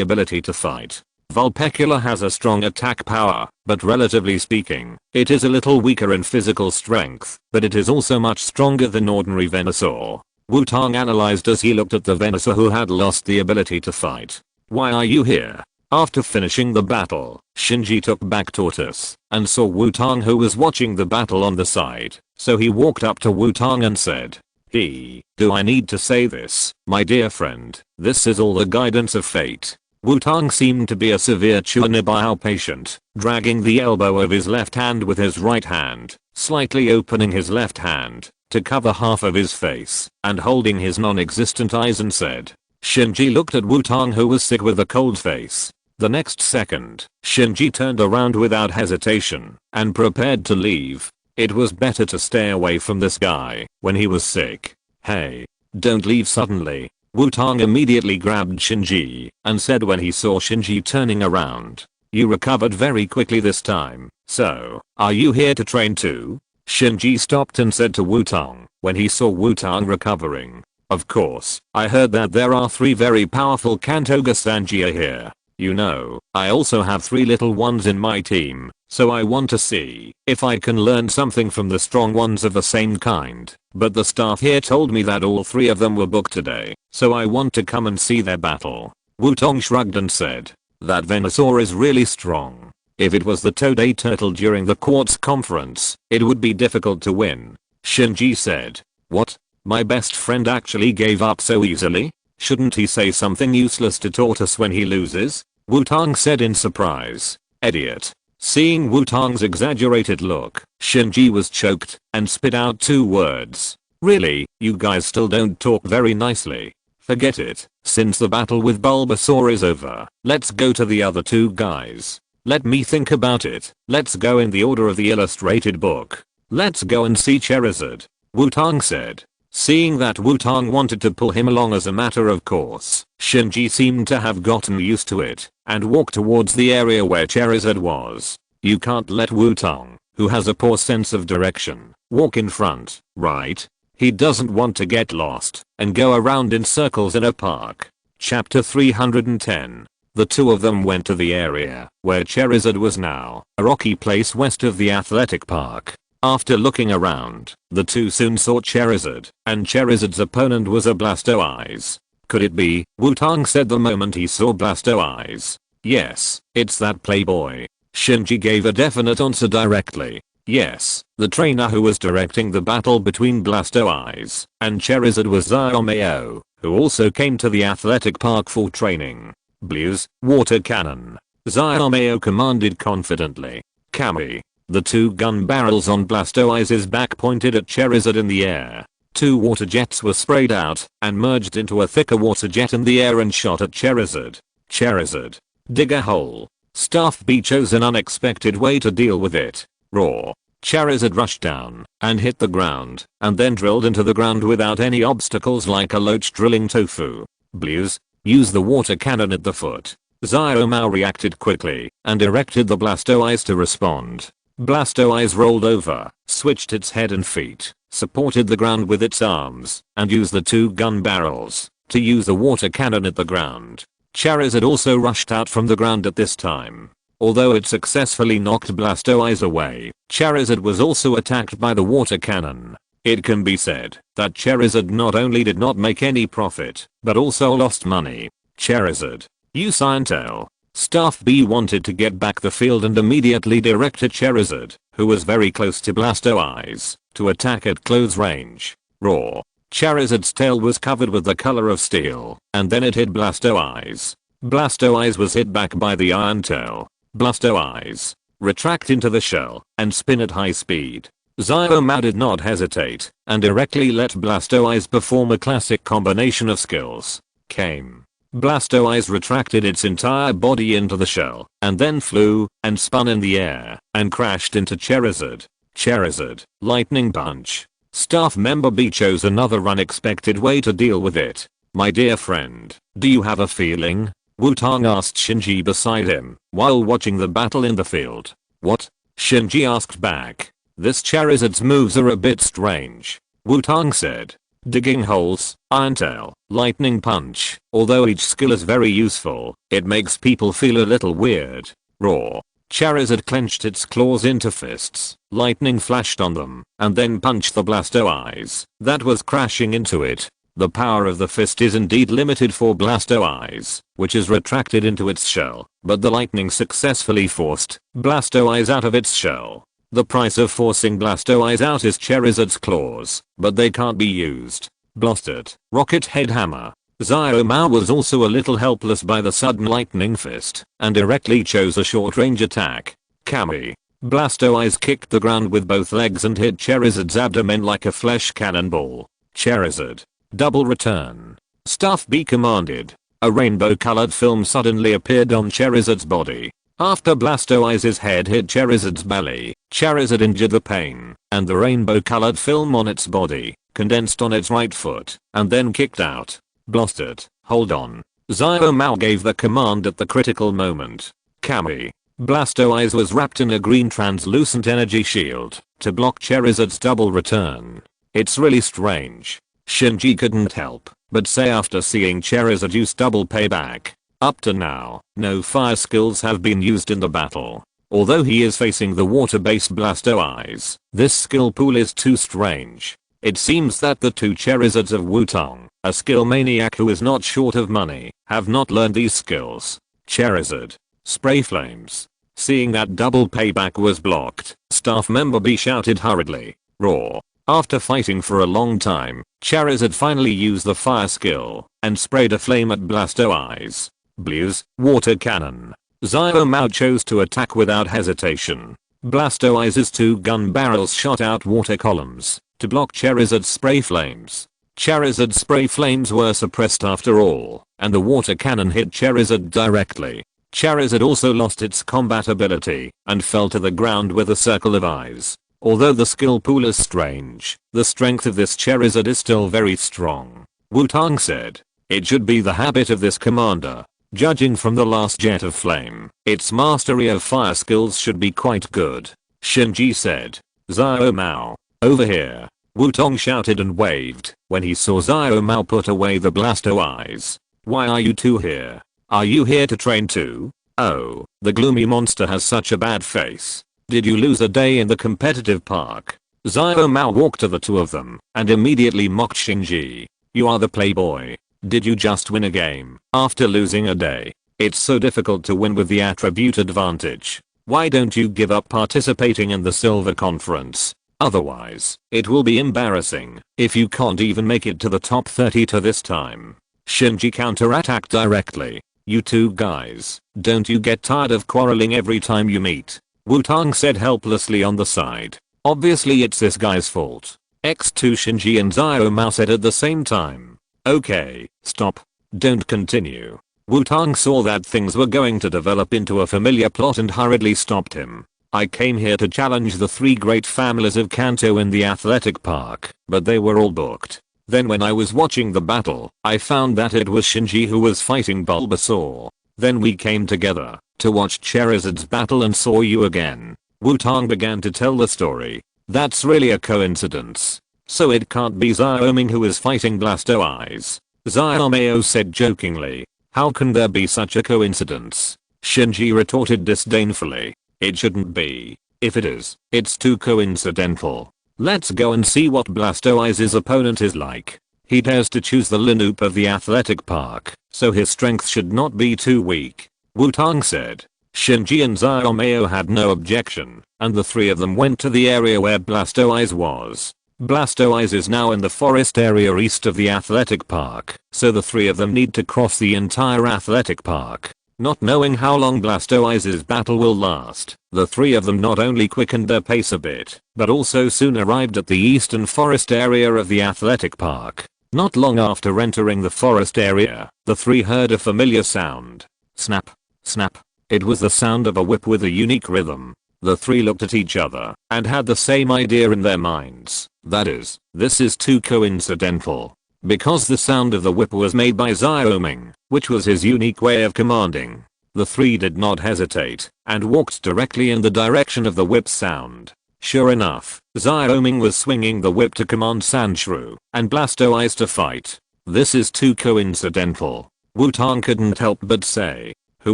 ability to fight. Vulpecula has a strong attack power, but relatively speaking, it is a little weaker in physical strength, but it is also much stronger than ordinary Venusaur. Wutong analyzed as he looked at the Venusaur who had lost the ability to fight. Why are you here? After finishing the battle, Shinji took back Tortoise, and saw Wutong who was watching the battle on the side, so he walked up to Wutong and said, do I need to say this, my dear friend, this is all the guidance of fate. Wutong seemed to be a severe Chunibao patient, dragging the elbow of his left hand with his right hand, slightly opening his left hand to cover half of his face, and holding his non-existent eyes and said. Shinji looked at Wutong who was sick with a cold face. The next second, Shinji turned around without hesitation, and prepared to leave. It was better to stay away from this guy when he was sick. Hey, don't leave suddenly. Wutong immediately grabbed Shinji, and said when he saw Shinji turning around. You recovered very quickly this time, so, are you here to train too? Shinji stopped and said to Wutong, when he saw Wutong recovering. Of course, I heard that there are 3 very powerful Kanto Sanjia here. You know, I also have 3 little ones in my team, so I want to see if I can learn something from the strong ones of the same kind. But the staff here told me that all 3 of them were booked today, so I want to come and see their battle. Wutong shrugged and said, that Venusaur is really strong. If it was the Toadate turtle during the Quartz conference, it would be difficult to win. Shinji said, what? My best friend actually gave up so easily? Shouldn't he say something useless to Tortoise when he loses? Wutong said in surprise. Idiot. Seeing Wutong's exaggerated look, Shinji was choked and spit out 2 words. Really, you guys still don't talk very nicely. Forget it. Since the battle with Bulbasaur is over, let's go to the other 2 guys. Let me think about it. Let's go in the order of the illustrated book. Let's go and see Charizard. Wutong said. Seeing that Wutong wanted to pull him along as a matter of course, Shinji seemed to have gotten used to it and walked towards the area where Charizard was. You can't let Wutong, who has a poor sense of direction, walk in front, right? He doesn't want to get lost and go around in circles in a park. Chapter 310. The 2 of them went to the area where Charizard was now, a rocky place west of the athletic park. After looking around, the 2 soon saw Charizard, and Charizard's opponent was a Blastoise. Could it be? Wutong said the moment he saw Blastoise. Yes, it's that playboy. Shinji gave a definite answer directly. Yes, the trainer who was directing the battle between Blastoise and Charizard was Xiaomei, who also came to the athletic park for training. Blues, water cannon. Xiaomei commanded confidently. Kami. The 2 gun barrels on Blastoise's back pointed at Charizard in the air. 2 water jets were sprayed out and merged into a thicker water jet in the air and shot at Charizard. Charizard. Dig a hole. Staff B chose an unexpected way to deal with it. Roar. Charizard rushed down and hit the ground and then drilled into the ground without any obstacles like a loach drilling tofu. Blues. Use the water cannon at the foot. Xiaomei reacted quickly and erected the Blastoise to respond. Blastoise rolled over, switched its head and feet, supported the ground with its arms, and used the 2 gun barrels to use the water cannon at the ground. Charizard also rushed out from the ground at this time. Although it successfully knocked Blastoise away, Charizard was also attacked by the water cannon. It can be said that Charizard not only did not make any profit, but also lost money. Charizard. You Scientale. Staff B wanted to get back the field and immediately directed Charizard, who was very close to Blastoise, to attack at close range. Roar. Charizard's tail was covered with the color of steel, and then it hit Blastoise. Blastoise was hit back by the iron tail. Blastoise. Retract into the shell and spin at high speed. Xiaomei did not hesitate and directly let Blastoise perform a classic combination of skills. Came. Blastoise retracted its entire body into the shell and then flew and spun in the air and crashed into Charizard. Charizard. Lightning punch. Staff member B chose another unexpected way to deal with it. My dear friend, do you have a feeling? Wutong asked Shinji beside him while watching the battle in the field. What? Shinji asked back. This Charizard's moves are a bit strange. Wutong said. Digging holes, Iron Tail, Lightning Punch. Although each skill is very useful, it makes people feel a little weird. Roar. Charizard clenched its claws into fists, lightning flashed on them, and then punched the Blastoise that was crashing into it. The power of the fist is indeed limited for Blastoise, which is retracted into its shell, but the lightning successfully forced Blastoise out of its shell. The price of forcing Blastoise out is Charizard's claws, but they can't be used. Blasted. Rocket Head Hammer. Xiaomei was also a little helpless by the sudden lightning fist, and directly chose a short-range attack. Kami. Blastoise kicked the ground with both legs and hit Charizard's abdomen like a flesh cannonball. Charizard. Double return. Staff B commanded. A rainbow-colored film suddenly appeared on Charizard's body. After Blastoise's head hit Charizard's belly, Charizard injured the pain, and the rainbow-colored film on its body condensed on its right foot, and then kicked out. Blasted. Hold on. Xiaomei gave the command at the critical moment. Kami. Blastoise was wrapped in a green translucent energy shield to block Charizard's double return. It's really strange. Shinji couldn't help but say after seeing Charizard use double payback. Up to now, no fire skills have been used in the battle. Although he is facing the water-based Blastoise, this skill pool is too strange. It seems that the two Charizards of Wutong, a skill maniac who is not short of money, have not learned these skills. Charizard. Spray flames. Seeing that double payback was blocked, staff member B shouted hurriedly. Roar. After fighting for a long time, Charizard finally used the fire skill and sprayed a flame at Blastoise. Blues, water cannon. Xiaomao chose to attack without hesitation. Blastoise's two gun barrels shot out water columns to block Charizard's spray flames. Charizard's spray flames were suppressed after all, and the water cannon hit Charizard directly. Charizard also lost its combat ability and fell to the ground with a circle of eyes. Although the skill pool is strange, the strength of this Charizard is still very strong. Wutong said. It should be the habit of this commander. Judging from the last jet of flame, its mastery of fire skills should be quite good. Shinji said. Xiaomao. Over here. Wutong shouted and waved when he saw Xiaomao put away the Blastoise. Why are you two here? Are you here to train too? Oh, the gloomy monster has such a bad face. Did you lose a day in the competitive park? Xiaomao walked to the two of them and immediately mocked Shinji. You are the playboy. Did you just win a game after losing a day? It's so difficult to win with the attribute advantage. Why don't you give up participating in the silver conference? Otherwise, it will be embarrassing if you can't even make it to the top 30 to this time. Shinji counterattacked directly. You two guys, don't you get tired of quarreling every time you meet? Wutong said helplessly on the side. Obviously it's this guy's fault. X2 Shinji and Xiaomao said at the same time. Okay, stop. Don't continue. Wutong saw that things were going to develop into a familiar plot and hurriedly stopped him. I came here to challenge the three great families of Kanto in the athletic park, but they were all booked. Then when I was watching the battle, I found that it was Shinji who was fighting Bulbasaur. Then we came together to watch Charizard's battle and saw you again. Wutong began to tell the story. That's really a coincidence. So it can't be Xiaoming who is fighting Blastoise. Xiaomao said jokingly. How can there be such a coincidence? Shinji retorted disdainfully. It shouldn't be. If it is, it's too coincidental. Let's go and see what Blastoise's opponent is like. He dares to choose the Linoop of the athletic park, so his strength should not be too weak. Wutong said. Shinji and Xiaomao had no objection, and the three of them went to the area where Blastoise was. Blastoise is now in the forest area east of the athletic park, so the three of them need to cross the entire athletic park. Not knowing how long Blastoise's battle will last, the three of them not only quickened their pace a bit, but also soon arrived at the eastern forest area of the athletic park. Not long after entering the forest area, the three heard a familiar sound. Snap, snap. It was the sound of a whip with a unique rhythm. The three looked at each other and had the same idea in their minds. That is, this is too coincidental. Because the sound of the whip was made by Xiaoming, which was his unique way of commanding. The three did not hesitate and walked directly in the direction of the whip sound. Sure enough, Xiaoming was swinging the whip to command Sandshrew and Blastoise to fight. This is too coincidental. Wutong couldn't help but say. Who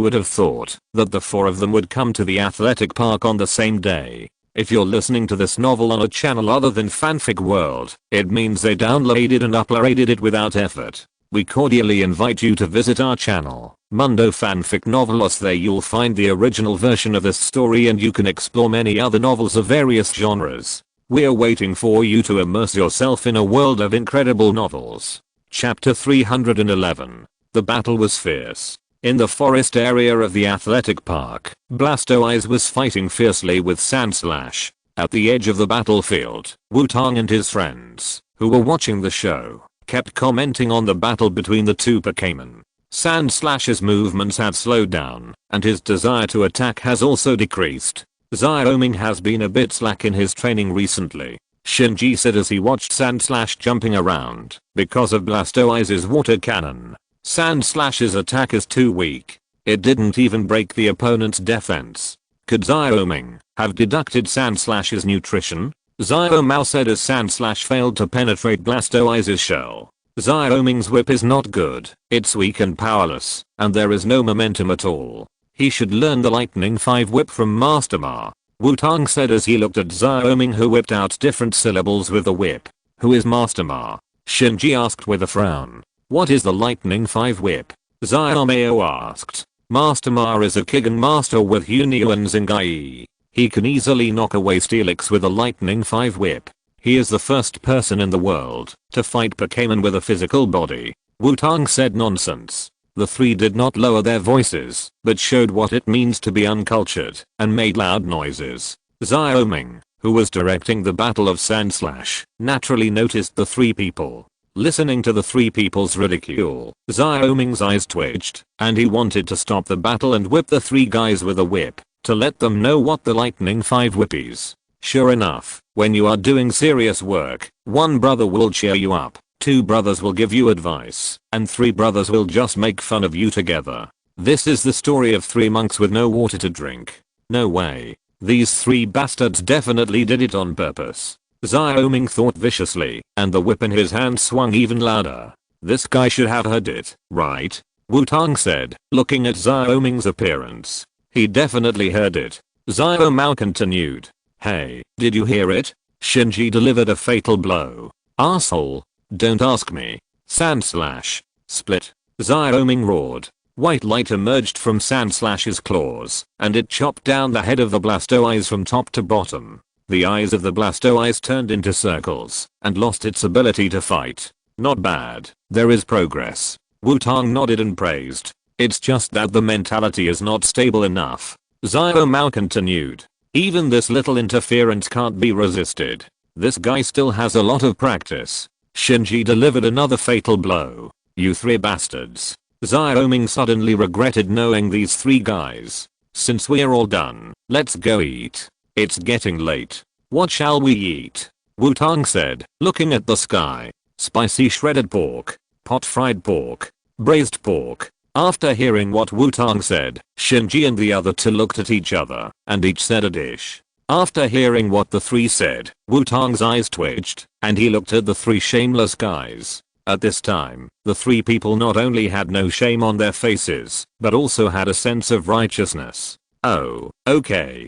would have thought that the four of them would come to the athletic park on the same day? If you're listening to this novel on a channel other than Fanfic World, it means they downloaded and uploaded it without effort. We cordially invite you to visit our channel, Mundo Fanfic Novelos. There you'll find the original version of this story and you can explore many other novels of various genres. We're waiting for you to immerse yourself in a world of incredible novels. Chapter 311. The battle was fierce. In the forest area of the athletic park, Blastoise was fighting fiercely with Sandslash. At the edge of the battlefield, Wutong and his friends, who were watching the show, kept commenting on the battle between the two Pokémon. Sandslash's movements have slowed down, and his desire to attack has also decreased. Xiaoming has been a bit slack in his training recently, Shinji said as he watched Sandslash jumping around because of Blastoise's water cannon. Sandslash's attack is too weak. It didn't even break the opponent's defense. Could Xiaoming have deducted Sandslash's nutrition? Xiaomao said as Sandslash failed to penetrate Blastoise's shell. Xiaoming's whip is not good, it's weak and powerless, and there is no momentum at all. He should learn the Lightning 5 whip from Master Ma. Wutong said as he looked at Xiaoming, who whipped out different syllables with the whip. Who is Master Ma? Shinji asked with a frown. What is the Lightning 5 whip? Xiaomao asked. Master Ma is a Kigen master with Hunio and Zingai. He can easily knock away Steelix with a Lightning 5 whip. He is the first person in the world to fight Pokémon with a physical body. Wutong said nonsense. The three did not lower their voices, but showed what it means to be uncultured, and made loud noises. Xiaoming, who was directing the Battle of Sandslash, naturally noticed the three people. Listening to the three people's ridicule, Xiaoming's eyes twitched, and he wanted to stop the battle and whip the three guys with a whip, to let them know what the Lightning 5 whip is. Sure enough, when you are doing serious work, one brother will cheer you up, two brothers will give you advice, and three brothers will just make fun of you together. This is the story of three monks with no water to drink. No way. These three bastards definitely did it on purpose. Xiaoming thought viciously, and the whip in his hand swung even louder. This guy should have heard it, right? Wutong said, looking at Xiaoming's appearance. He definitely heard it. Xiaomao continued. Hey, did you hear it? Shinji delivered a fatal blow. Asshole. Don't ask me. Sandslash. Split. Xiaoming roared. White light emerged from Sandslash's claws, and it chopped down the head of the Blastoise from top to bottom. The eyes of the Blastoise turned into circles, and lost its ability to fight. Not bad. There is progress. Wutong nodded and praised. It's just that the mentality is not stable enough. Xiaomao continued. Even this little interference can't be resisted. This guy still has a lot of practice. Shinji delivered another fatal blow. You three bastards. Xiaoming suddenly regretted knowing these three guys. Since we're all done, let's go eat. It's getting late. What shall we eat? Wutong said, looking at the sky. Spicy shredded pork. Pot fried pork. Braised pork. After hearing what Wutong said, Shinji and the other two looked at each other, and each said a dish. After hearing what the three said, Wutong's eyes twitched, and he looked at the three shameless guys. At this time, the three people not only had no shame on their faces, but also had a sense of righteousness. Oh, okay,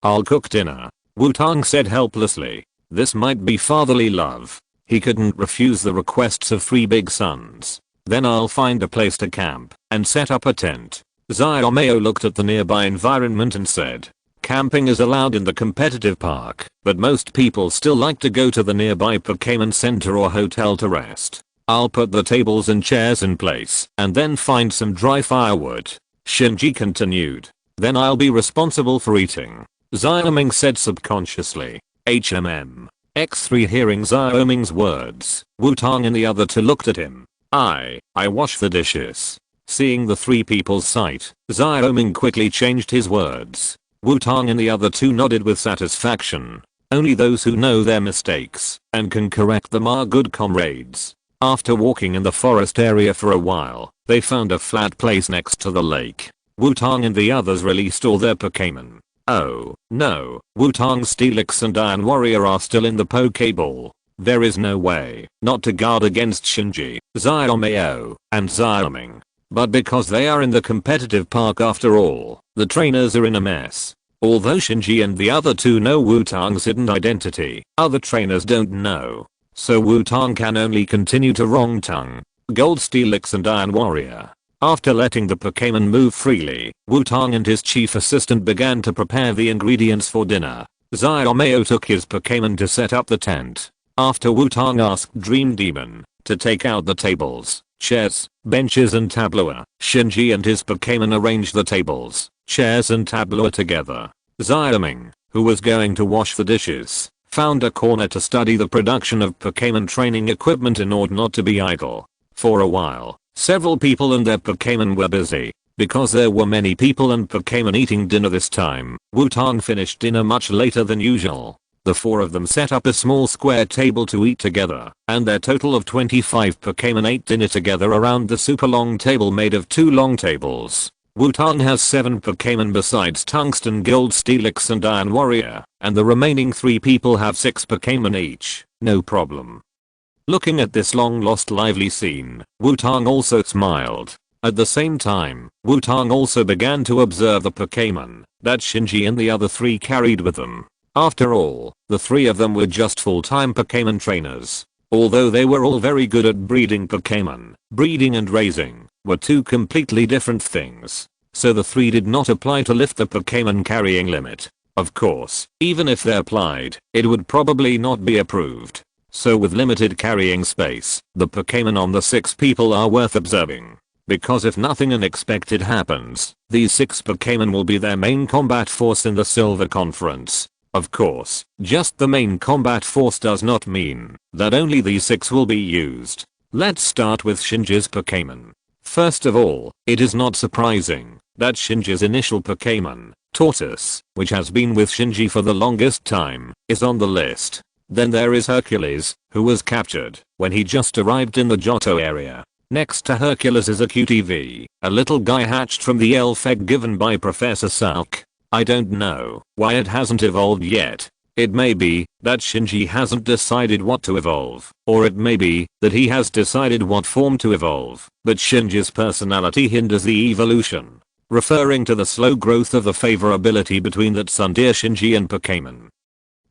I'll cook dinner. Wutong said helplessly. This might be fatherly love. He couldn't refuse the requests of three big sons. Then I'll find a place to camp, and set up a tent. Xiaomao looked at the nearby environment and said. Camping is allowed in the competitive park, but most people still like to go to the nearby Pokémon Center or hotel to rest. I'll put the tables and chairs in place, and then find some dry firewood. Shinji continued. Then I'll be responsible for eating. Xiaoming said subconsciously. X3 hearing Xiaoming's words, Wutong and the other two looked at him. I wash the dishes. Seeing the three people's sight, Xiaoming quickly changed his words. Wutong and the other two nodded with satisfaction. Only those who know their mistakes and can correct them are good comrades. After walking in the forest area for a while, they found a flat place next to the lake. Wutong and the others released all their Pokémon. Oh, no, Wutong's Steelix and Iron Warrior are still in the Pokéball. There is no way not to guard against Shinji, Xiaomao, and Xiaoming. But because they are in the competitive park after all, the trainers are in a mess. Although Shinji and the other two know Wutong's hidden identity, other trainers don't know. So Wutong can only continue to wrong tongue Gold Steelix and Iron Warrior. After letting the Pokémon move freely, Wutong and his chief assistant began to prepare the ingredients for dinner. Xiaomao took his Pokémon to set up the tent. After Wutong asked Dream Demon to take out the tables, chairs, benches and tableau, Shinji and his Pokémon arranged the tables, chairs and tableau together. Xiaoming, who was going to wash the dishes, found a corner to study the production of Pokémon training equipment in order not to be idle. For a while, several people and their Pokémon were busy. Because there were many people and Pokémon eating dinner this time, Wutong finished dinner much later than usual. The four of them set up a small square table to eat together, and their total of 25 Pokémon ate dinner together around the super long table made of two long tables. Wutong has 7 Pokémon besides Tungsten, Gold, Steelix and Iron Warrior, and the remaining 3 people have 6 Pokémon each, no problem. Looking at this long lost lively scene, Wutong also smiled. At the same time, Wutong also began to observe the Pokémon that Shinji and the other 3 carried with them. After all, the 3 of them were just full-time Pokémon trainers. Although they were all very good at breeding Pokémon, breeding and raising were 2 completely different things. So the 3 did not apply to lift the Pokémon carrying limit. Of course, even if they applied, it would probably not be approved. So with limited carrying space, the Pokémon on the 6 people are worth observing. Because if nothing unexpected happens, these 6 Pokémon will be their main combat force in the Silver Conference. Of course, just the main combat force does not mean that only these 6 will be used. Let's start with Shinji's Pokémon. First of all, it is not surprising that Shinji's initial Pokémon, Tortoise, which has been with Shinji for the longest time, is on the list. Then there is Hercules, who was captured when he just arrived in the Johto area. Next to Hercules is a QTV, a little guy hatched from the elf egg given by Professor Salk. I don't know why it hasn't evolved yet. It may be that Shinji hasn't decided what to evolve, or it may be that he has decided what form to evolve, but Shinji's personality hinders the evolution, referring to the slow growth of the favorability between that tsundere Shinji and Pokémon.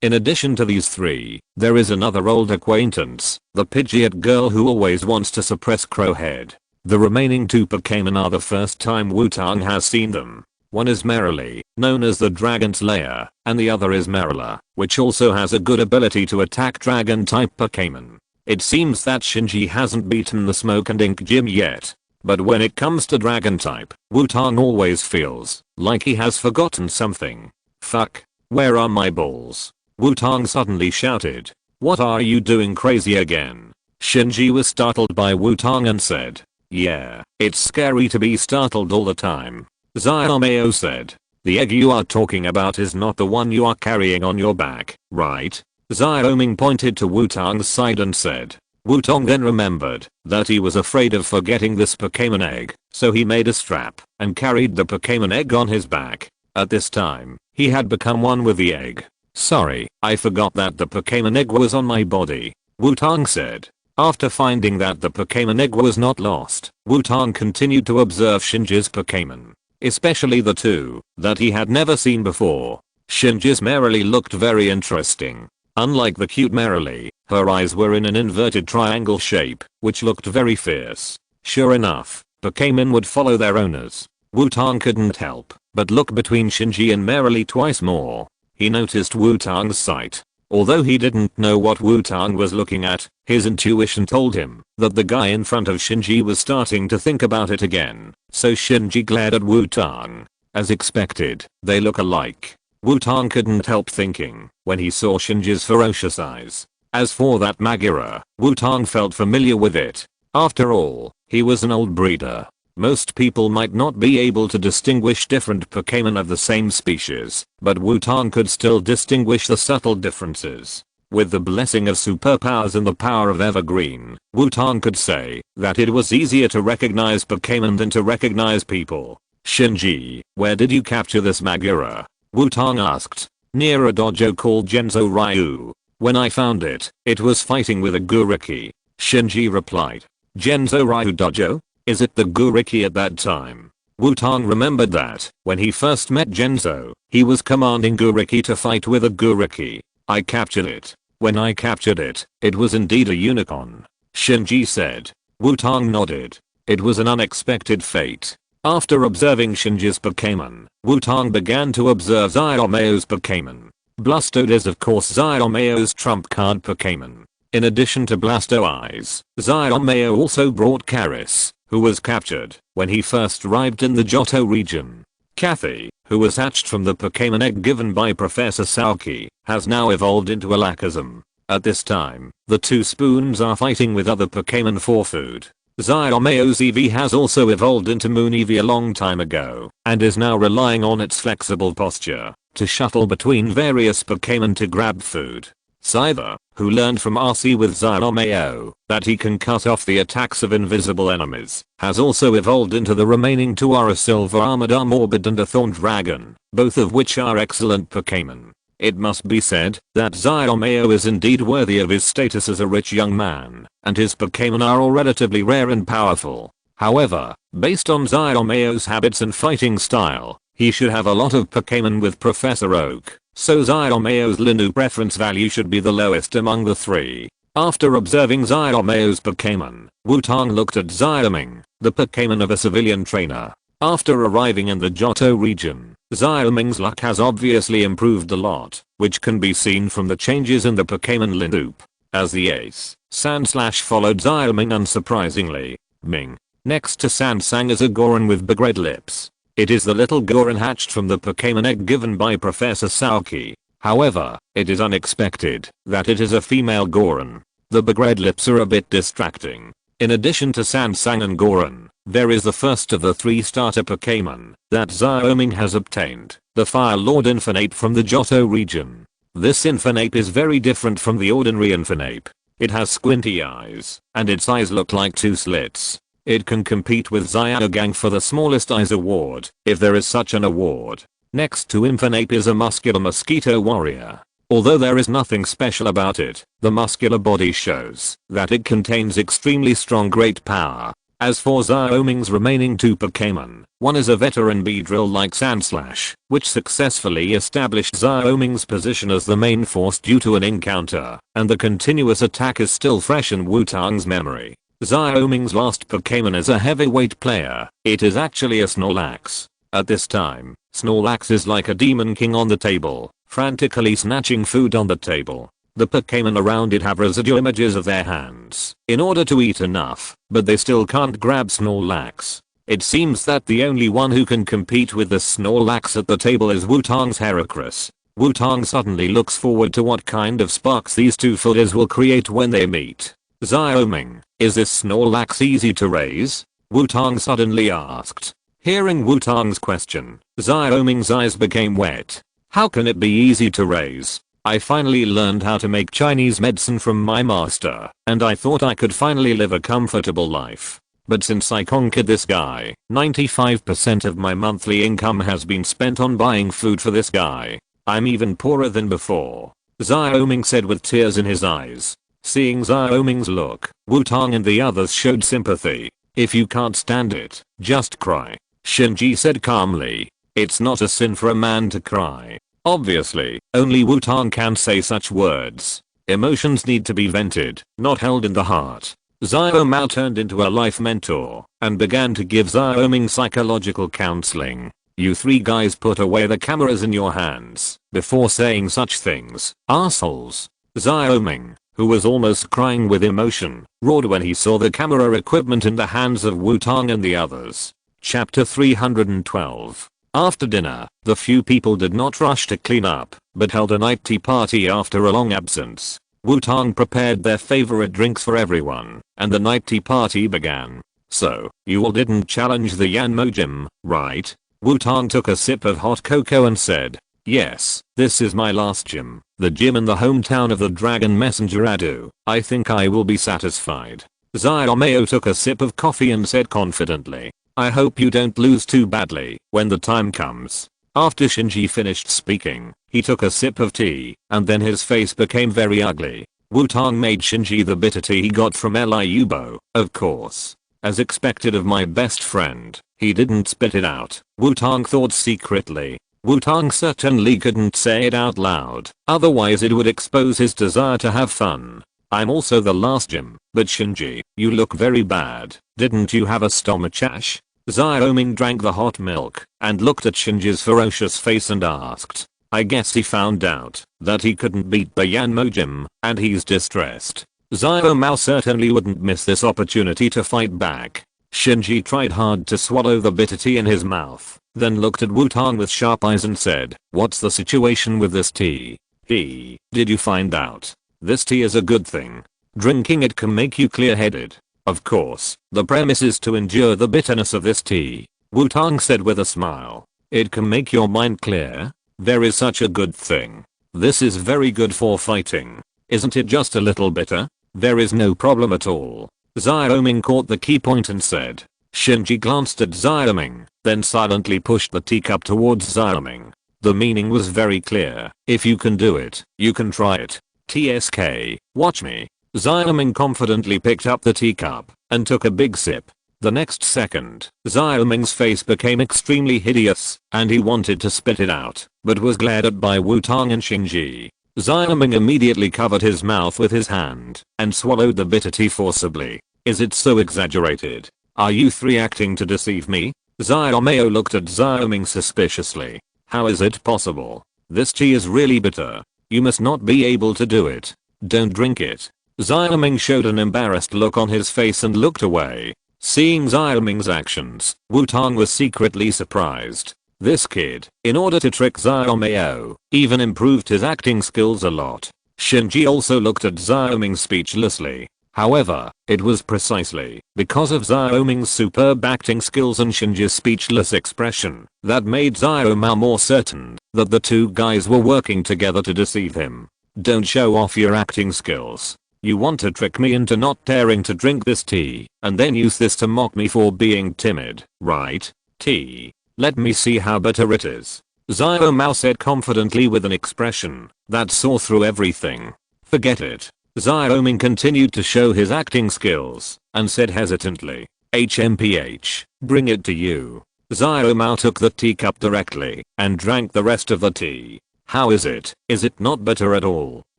In addition to these 3, there is another old acquaintance, the Pidgeot girl who always wants to suppress Crowhead. The remaining 2 Pokémon are the first time Wutong has seen them. One is Merrily, known as the Dragon Slayer, and the other is Merrilla, which also has a good ability to attack Dragon-type Pokémon. It seems that Shinji hasn't beaten the Smoke and Ink gym yet. But when it comes to Dragon-type, Wutong always feels like he has forgotten something. Fuck, where are my balls? Wutong suddenly shouted. What are you doing crazy again? Shinji was startled by Wutong and said, yeah, it's scary to be startled all the time. Xiaomei said, the egg you are talking about is not the one you are carrying on your back, right? Xiaoming pointed to Wutong's side and said. Wutong then remembered that he was afraid of forgetting this Pokémon egg, so he made a strap and carried the Pokémon egg on his back. At this time, he had become one with the egg. Sorry, I forgot that the Pokémon egg was on my body, Wutong said. After finding that the Pokémon egg was not lost, Wutong continued to observe Shinji's Pokémon, especially the 2 that he had never seen before. Shinji's Merrily looked very interesting. Unlike the cute Merrily, her eyes were in an inverted triangle shape, which looked very fierce. Sure enough, Pokémon would follow their owners. Wutong couldn't help but look between Shinji and Merrily twice more. He noticed Wutong's sight. Although he didn't know what Wutong was looking at, his intuition told him that the guy in front of Shinji was starting to think about it again. So Shinji glared at Wutong. As expected, they look alike. Wutong couldn't help thinking when he saw Shinji's ferocious eyes. As for that Magura, Wutong felt familiar with it. After all, he was an old breeder. Most people might not be able to distinguish different Pokémon of the same species, but Wutong could still distinguish the subtle differences. With the blessing of superpowers and the power of Evergreen, Wutong could say that it was easier to recognize Pokémon than to recognize people. Shinji, where did you capture this Magura? Wutong asked. Near a dojo called Genzo Ryu. When I found it, it was fighting with a Guriki. Shinji replied. Genzo Ryu dojo? Is it the Guriki at that time? Wutong remembered that when he first met Genzo, he was commanding Guriki to fight with a Guriki. I captured it. When I captured it, it was indeed a unicorn. Shinji said. Wutong nodded. It was an unexpected fate. After observing Shinji's Pokémon, Wutong began to observe Xiaomei's Pokémon. Blastoise is of course Xiaomei's trump card Pokémon. In addition to Blastoise, Xiaomei also brought Karis, who was captured when he first arrived in the Johto region. Kathy, who was hatched from the Pokémon egg given by Professor Salki, has now evolved into Alakazam. At this time, the 2 spoons are fighting with other Pokémon for food. Xiaomei's Eevee has also evolved into Moon Eevee a long time ago, and is now relying on its flexible posture to shuttle between various Pokémon to grab food. Scyther, who learned from RC with Xiaoxia that he can cut off the attacks of invisible enemies, has also evolved into the remaining two are a silver armored Armorbid and a Thorn Dragon, both of which are excellent Pokémon. It must be said that Xiaoxia is indeed worthy of his status as a rich young man, and his Pokémon are all relatively rare and powerful. However, based on Xiaoxia's habits and fighting style, he should have a lot of Pokémon with Professor Oak, so Xiaoxia's Linu preference value should be the lowest among the three. After observing Xiaoxia's Pokémon, Wutong looked at Xiaoming, the Pokémon of a civilian trainer. After arriving in the Johto region, Xiaoming's luck has obviously improved a lot, which can be seen from the changes in the Pokémon Linu. As the ace, Sandslash followed Xiaoming unsurprisingly. Ming. Next to Sansang is a Goron with big red lips. It is the little Goron hatched from the Pokémon egg given by Professor Xiaoxi. However, it is unexpected that it is a female Goron. The big red lips are a bit distracting. In addition to Sansang and Goron, there is the first of the three starter Pokémon that Xiaoming has obtained, the Fire Lord Infernape from the Johto region. This Infernape is very different from the ordinary Infernape. It has squinty eyes, and its eyes look like two slits. It can compete with Xiaogang for the smallest eyes award, if there is such an award. Next to Infernape is a muscular mosquito warrior. Although there is nothing special about it, the muscular body shows that it contains extremely strong great power. As for Xiaoming's remaining two Pokémon, one is a veteran Beedrill like Sandslash, which successfully established Xiaoming's position as the main force due to an encounter, and the continuous attack is still fresh in Wutong's memory. Xiaoming's last Pokémon is a heavyweight player. It is actually a Snorlax. At this time, Snorlax is like a demon king on the table, frantically snatching food on the table. The Pokémon around it have residual images of their hands in order to eat enough, but they still can't grab Snorlax. It seems that the only one who can compete with the Snorlax at the table is Wutong's Heracross. Wutong suddenly looks forward to what kind of sparks these two footers will create when they meet. Xiaoming, is this Snorlax easy to raise? Wutong suddenly asked. Hearing Wutong's question, Xiaoming's eyes became wet. How can it be easy to raise? I finally learned how to make Chinese medicine from my master, and I thought I could finally live a comfortable life. But since I conquered this guy, 95% of my monthly income has been spent on buying food for this guy. I'm even poorer than before. Xiaoming said with tears in his eyes. Seeing Xiaoming's look, Wutong and the others showed sympathy. If you can't stand it, just cry. Shinji said calmly. It's not a sin for a man to cry. Obviously, only Wutong can say such words. Emotions need to be vented, not held in the heart. Xiaomao turned into a life mentor and began to give Xiaoming psychological counseling. You three guys put away the cameras in your hands before saying such things, assholes. Xiaoming, who was almost crying with emotion, roared when he saw the camera equipment in the hands of Wutong and the others. Chapter 312. After dinner, the few people did not rush to clean up, but held a night tea party after a long absence. Wutong prepared their favorite drinks for everyone, and the night tea party began. So, you all didn't challenge the Yanmo gym, right? Wutong took a sip of hot cocoa and said, yes, this is my last gym, the gym in the hometown of the Dragon Messenger Adu. I think I will be satisfied. Xiaomao took a sip of coffee and said confidently, I hope you don't lose too badly when the time comes. After Shinji finished speaking, he took a sip of tea, and then his face became very ugly. Wutong made Shinji the bitter tea he got from Liubo, of course. As expected of my best friend, he didn't spit it out, Wutong thought secretly. Wutong certainly couldn't say it out loud, otherwise it would expose his desire to have fun. I'm also the last gym, but Shinji, you look very bad. Didn't you have a stomachache? Xiaoming drank the hot milk and looked at Shinji's ferocious face and asked. I guess he found out that he couldn't beat the Yanmo gym, and he's distressed. Xiaomao certainly wouldn't miss this opportunity to fight back. Shinji tried hard to swallow the bitter tea in his mouth, then looked at Wutong with sharp eyes and said, what's the situation with this tea? Did you find out? This tea is a good thing. Drinking it can make you clear-headed. Of course, the premise is to endure the bitterness of this tea. Wutong said with a smile. It can make your mind clear. There is such a good thing. This is very good for fighting. Isn't it just a little bitter? There is no problem at all. Xiaoming caught the key point and said. Shinji glanced at Xiaoming, then silently pushed the teacup towards Xiaoming. The meaning was very clear. If you can do it, you can try it. TSK, watch me. Xiaoming confidently picked up the teacup and took a big sip. The next second, Xiaoming's face became extremely hideous and he wanted to spit it out, but was glared at by Wutong and Shinji. Xiaoming immediately covered his mouth with his hand and swallowed the bitter tea forcibly. Is it so exaggerated? Are you three acting to deceive me? Xiaomei looked at Xiaoming suspiciously. How is it possible? This tea is really bitter. You must not be able to do it. Don't drink it. Xiaoming showed an embarrassed look on his face and looked away. Seeing Xiaoming's actions, Wutong was secretly surprised. This kid, in order to trick Xiaomei, even improved his acting skills a lot. Shinji also looked at Xiaoming speechlessly. However, it was precisely because of Xiaoming's superb acting skills and Shinji's speechless expression that made Xiaomei more certain that the two guys were working together to deceive him. Don't show off your acting skills. You want to trick me into not daring to drink this tea and then use this to mock me for being timid, right? Tea. Let me see how bitter it is. Xiaomei said confidently with an expression that saw through everything. Forget it. Xiaoming continued to show his acting skills and said hesitantly, HMPH, bring it to you. Xiaomei took the teacup directly and drank the rest of the tea. How is it? Is it not bitter at all?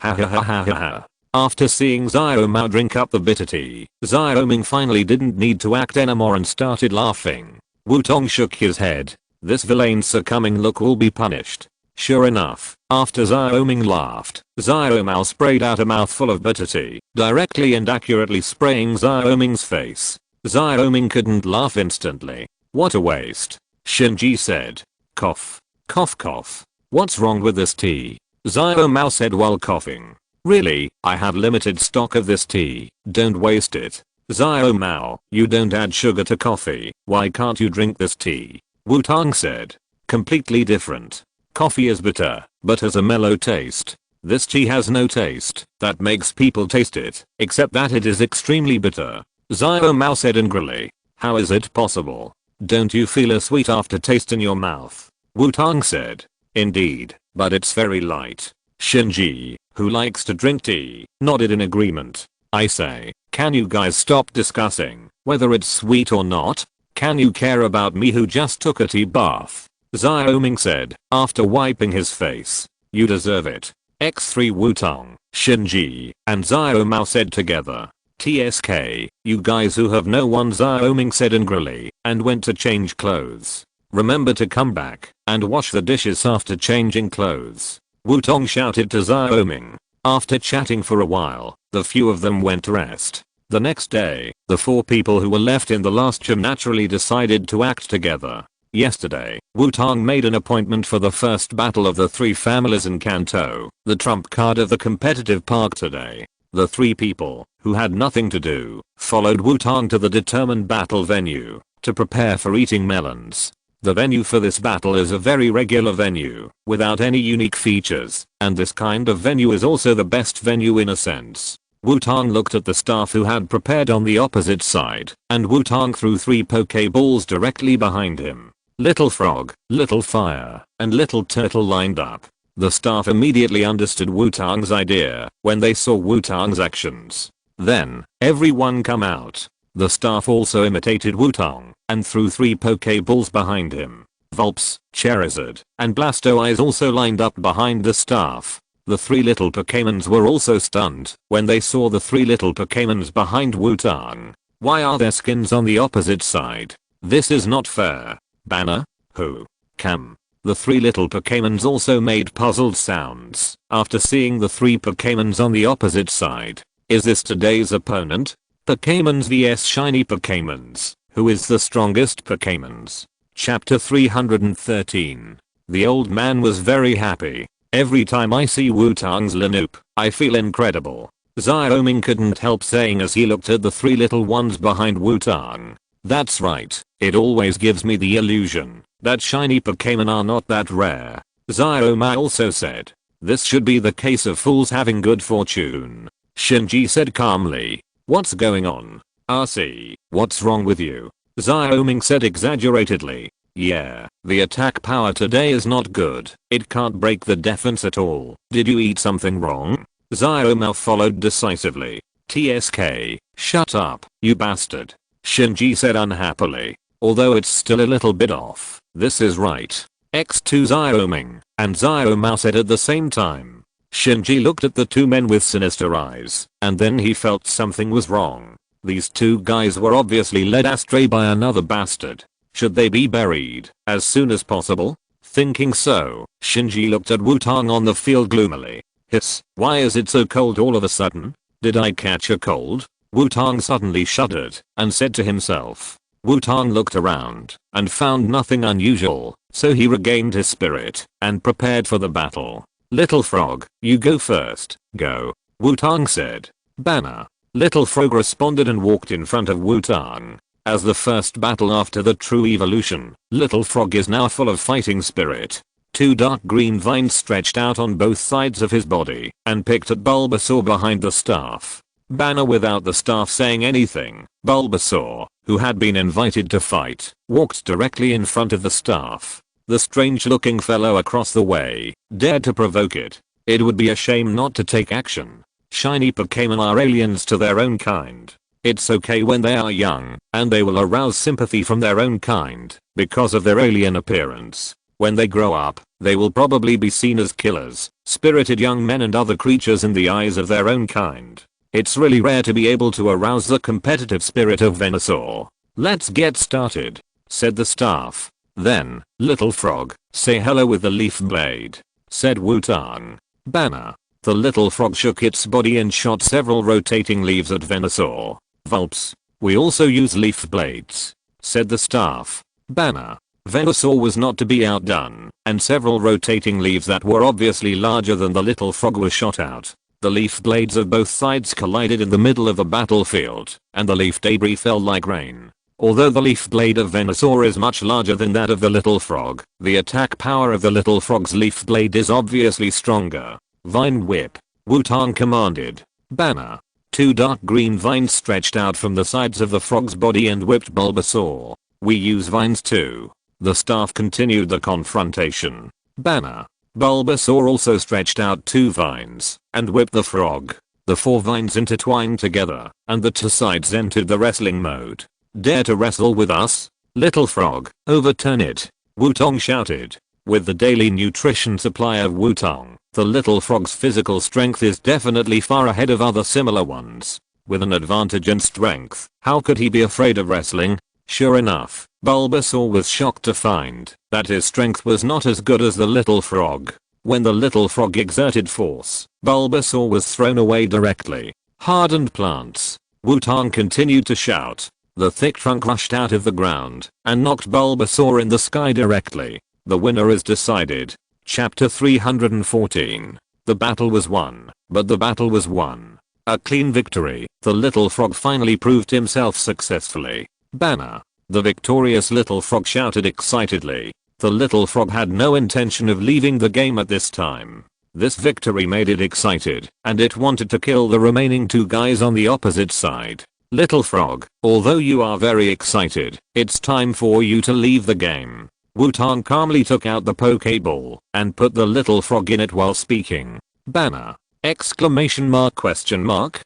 Ha ha ha ha ha ha. After seeing Xiaomei drink up the bitter tea, Xiaoming finally didn't need to act anymore and started laughing. Wutong shook his head. This villain's succumbing look will be punished. Sure enough, after Xiaoming laughed, Xiaomei sprayed out a mouthful of bitter tea, directly and accurately spraying Xiaoming's face. Xiaoming couldn't laugh instantly. What a waste. Shinji said. Cough. Cough cough. What's wrong with this tea? Xiaomei said while coughing. Really, I have limited stock of this tea. Don't waste it. Xiaomei, you don't add sugar to coffee. Why can't you drink this tea? Wutong said. Completely different. Coffee is bitter, but has a mellow taste. This tea has no taste that makes people taste it, except that it is extremely bitter. Xiaomei said angrily. How is it possible? Don't you feel a sweet aftertaste in your mouth? Wutong said. Indeed, but it's very light. Shinji, who likes to drink tea, nodded in agreement. I say, can you guys stop discussing whether it's sweet or not? Can you care about me who just took a tea bath? Xiaoming said, after wiping his face. You deserve it. X3 Wutong, Shinji, and Xiaomei said together. TSK, you guys who have no one, Xiaoming said angrily, and went to change clothes. Remember to come back and wash the dishes after changing clothes. Wutong shouted to Xiaoming. After chatting for a while, the few of them went to rest. The next day, the four people who were left in the last gym naturally decided to act together. Yesterday, Wutong made an appointment for the first battle of the three families in Kanto, the trump card of the competitive park today. The three people, who had nothing to do, followed Wutong to the determined battle venue to prepare for eating melons. The venue for this battle is a very regular venue, without any unique features, and this kind of venue is also the best venue in a sense. Wutong looked at the staff who had prepared on the opposite side, and Wutong threw 3 Pokeballs directly behind him. Little Frog, Little Fire, and Little Turtle lined up. The staff immediately understood Wutong's idea when they saw Wutong's actions. Then, everyone come out. The staff also imitated Wutong and threw 3 Pokeballs behind him. Vulpes, Charizard, and Blastoise also lined up behind the staff. The 3 little Pokémons were also stunned when they saw the 3 little Pokémons behind Wutong. Why are their skins on the opposite side? This is not fair. Banner? Who? Cam. The 3 little Pokémons also made puzzled sounds after seeing the 3 Pokémons on the opposite side. Is this today's opponent? Pokémons vs Shiny Pokémons. Who is the strongest Pokémons? Chapter 313. The old man was very happy. Every time I see Wutong's Linoop, I feel incredible. Xiaoming couldn't help saying as he looked at the 3 little ones behind Wutong. That's right, it always gives me the illusion that shiny Pokémon are not that rare. Xiaomei also said. This should be the case of fools having good fortune. Shinji said calmly. What's going on? RC, what's wrong with you? Xiaoming said exaggeratedly. Yeah, the attack power today is not good. It can't break the defense at all. Did you eat something wrong? Xiaoming followed decisively. TSK, shut up, you bastard. Shinji said unhappily. Although it's still a little bit off. This is right. X2 Xiaoming and Xiaomao said at the same time. Shinji looked at the two men with sinister eyes, and then he felt something was wrong. These two guys were obviously led astray by another bastard. Should they be buried as soon as possible? Thinking so, Shinji looked at Wutong on the field gloomily. Hiss, why is it so cold all of a sudden? Did I catch a cold? Wutong suddenly shuddered and said to himself. Wutong looked around and found nothing unusual, so he regained his spirit and prepared for the battle. Little Frog, you go first. Go. Wutong said. Banner. Little Frog responded and walked in front of Wutong. As the first battle after the true evolution, Little Frog is now full of fighting spirit. Two dark green vines stretched out on both sides of his body and picked at Bulbasaur behind the staff. Banner without the staff saying anything. Bulbasaur, who had been invited to fight, walked directly in front of the staff. The strange looking fellow across the way dared to provoke it. It would be a shame not to take action. Shiny Pokémon are aliens to their own kind. It's okay when they are young, and they will arouse sympathy from their own kind because of their alien appearance. When they grow up, they will probably be seen as killers, spirited young men and other creatures in the eyes of their own kind. It's really rare to be able to arouse the competitive spirit of Venusaur. Let's get started, said the staff. Then, Little Frog, say hello with the leaf blade, said Wutong. Banner. The little frog shook its body and shot several rotating leaves at Venusaur. Vulps. We also use leaf blades, said the staff. Banner. Venusaur was not to be outdone, and several rotating leaves that were obviously larger than the little frog were shot out. The leaf blades of both sides collided in the middle of the battlefield, and the leaf debris fell like rain. Although the leaf blade of Venusaur is much larger than that of the little frog, the attack power of the little frog's leaf blade is obviously stronger. Vine whip, Wutong commanded. Banner. Two dark green vines stretched out from the sides of the frog's body and whipped Bulbasaur. We use vines too. The staff continued the confrontation. Banner. Bulbasaur also stretched out two vines and whipped the frog. The four vines intertwined together, and the two sides entered the wrestling mode. Dare to wrestle with us? Little Frog, overturn it, Wutong shouted. With the daily nutrition supply of Wutong, the little frog's physical strength is definitely far ahead of other similar ones. With an advantage in strength, how could he be afraid of wrestling? Sure enough, Bulbasaur was shocked to find that his strength was not as good as the little frog. When the little frog exerted force, Bulbasaur was thrown away directly. Hardened plants. Wutong continued to shout. The thick trunk rushed out of the ground and knocked Bulbasaur in the sky directly. The winner is decided. Chapter 314. The battle was won, but the battle was won. A clean victory. The little frog finally proved himself successfully. Banner. The victorious little frog shouted excitedly. The little frog had no intention of leaving the game at this time. This victory made it excited, and it wanted to kill the remaining two guys on the opposite side. Little Frog, although you are very excited, it's time for you to leave the game. Wutong calmly took out the Pokeball and put the little frog in it while speaking. Banner! Exclamation mark question mark?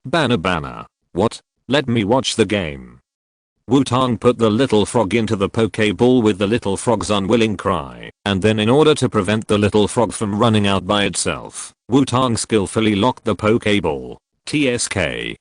Banner. What? Let me watch the game. Wutong put the little frog into the Pokeball with the little frog's unwilling cry, and then in order to prevent the little frog from running out by itself, Wutong skillfully locked the Pokeball. TSK,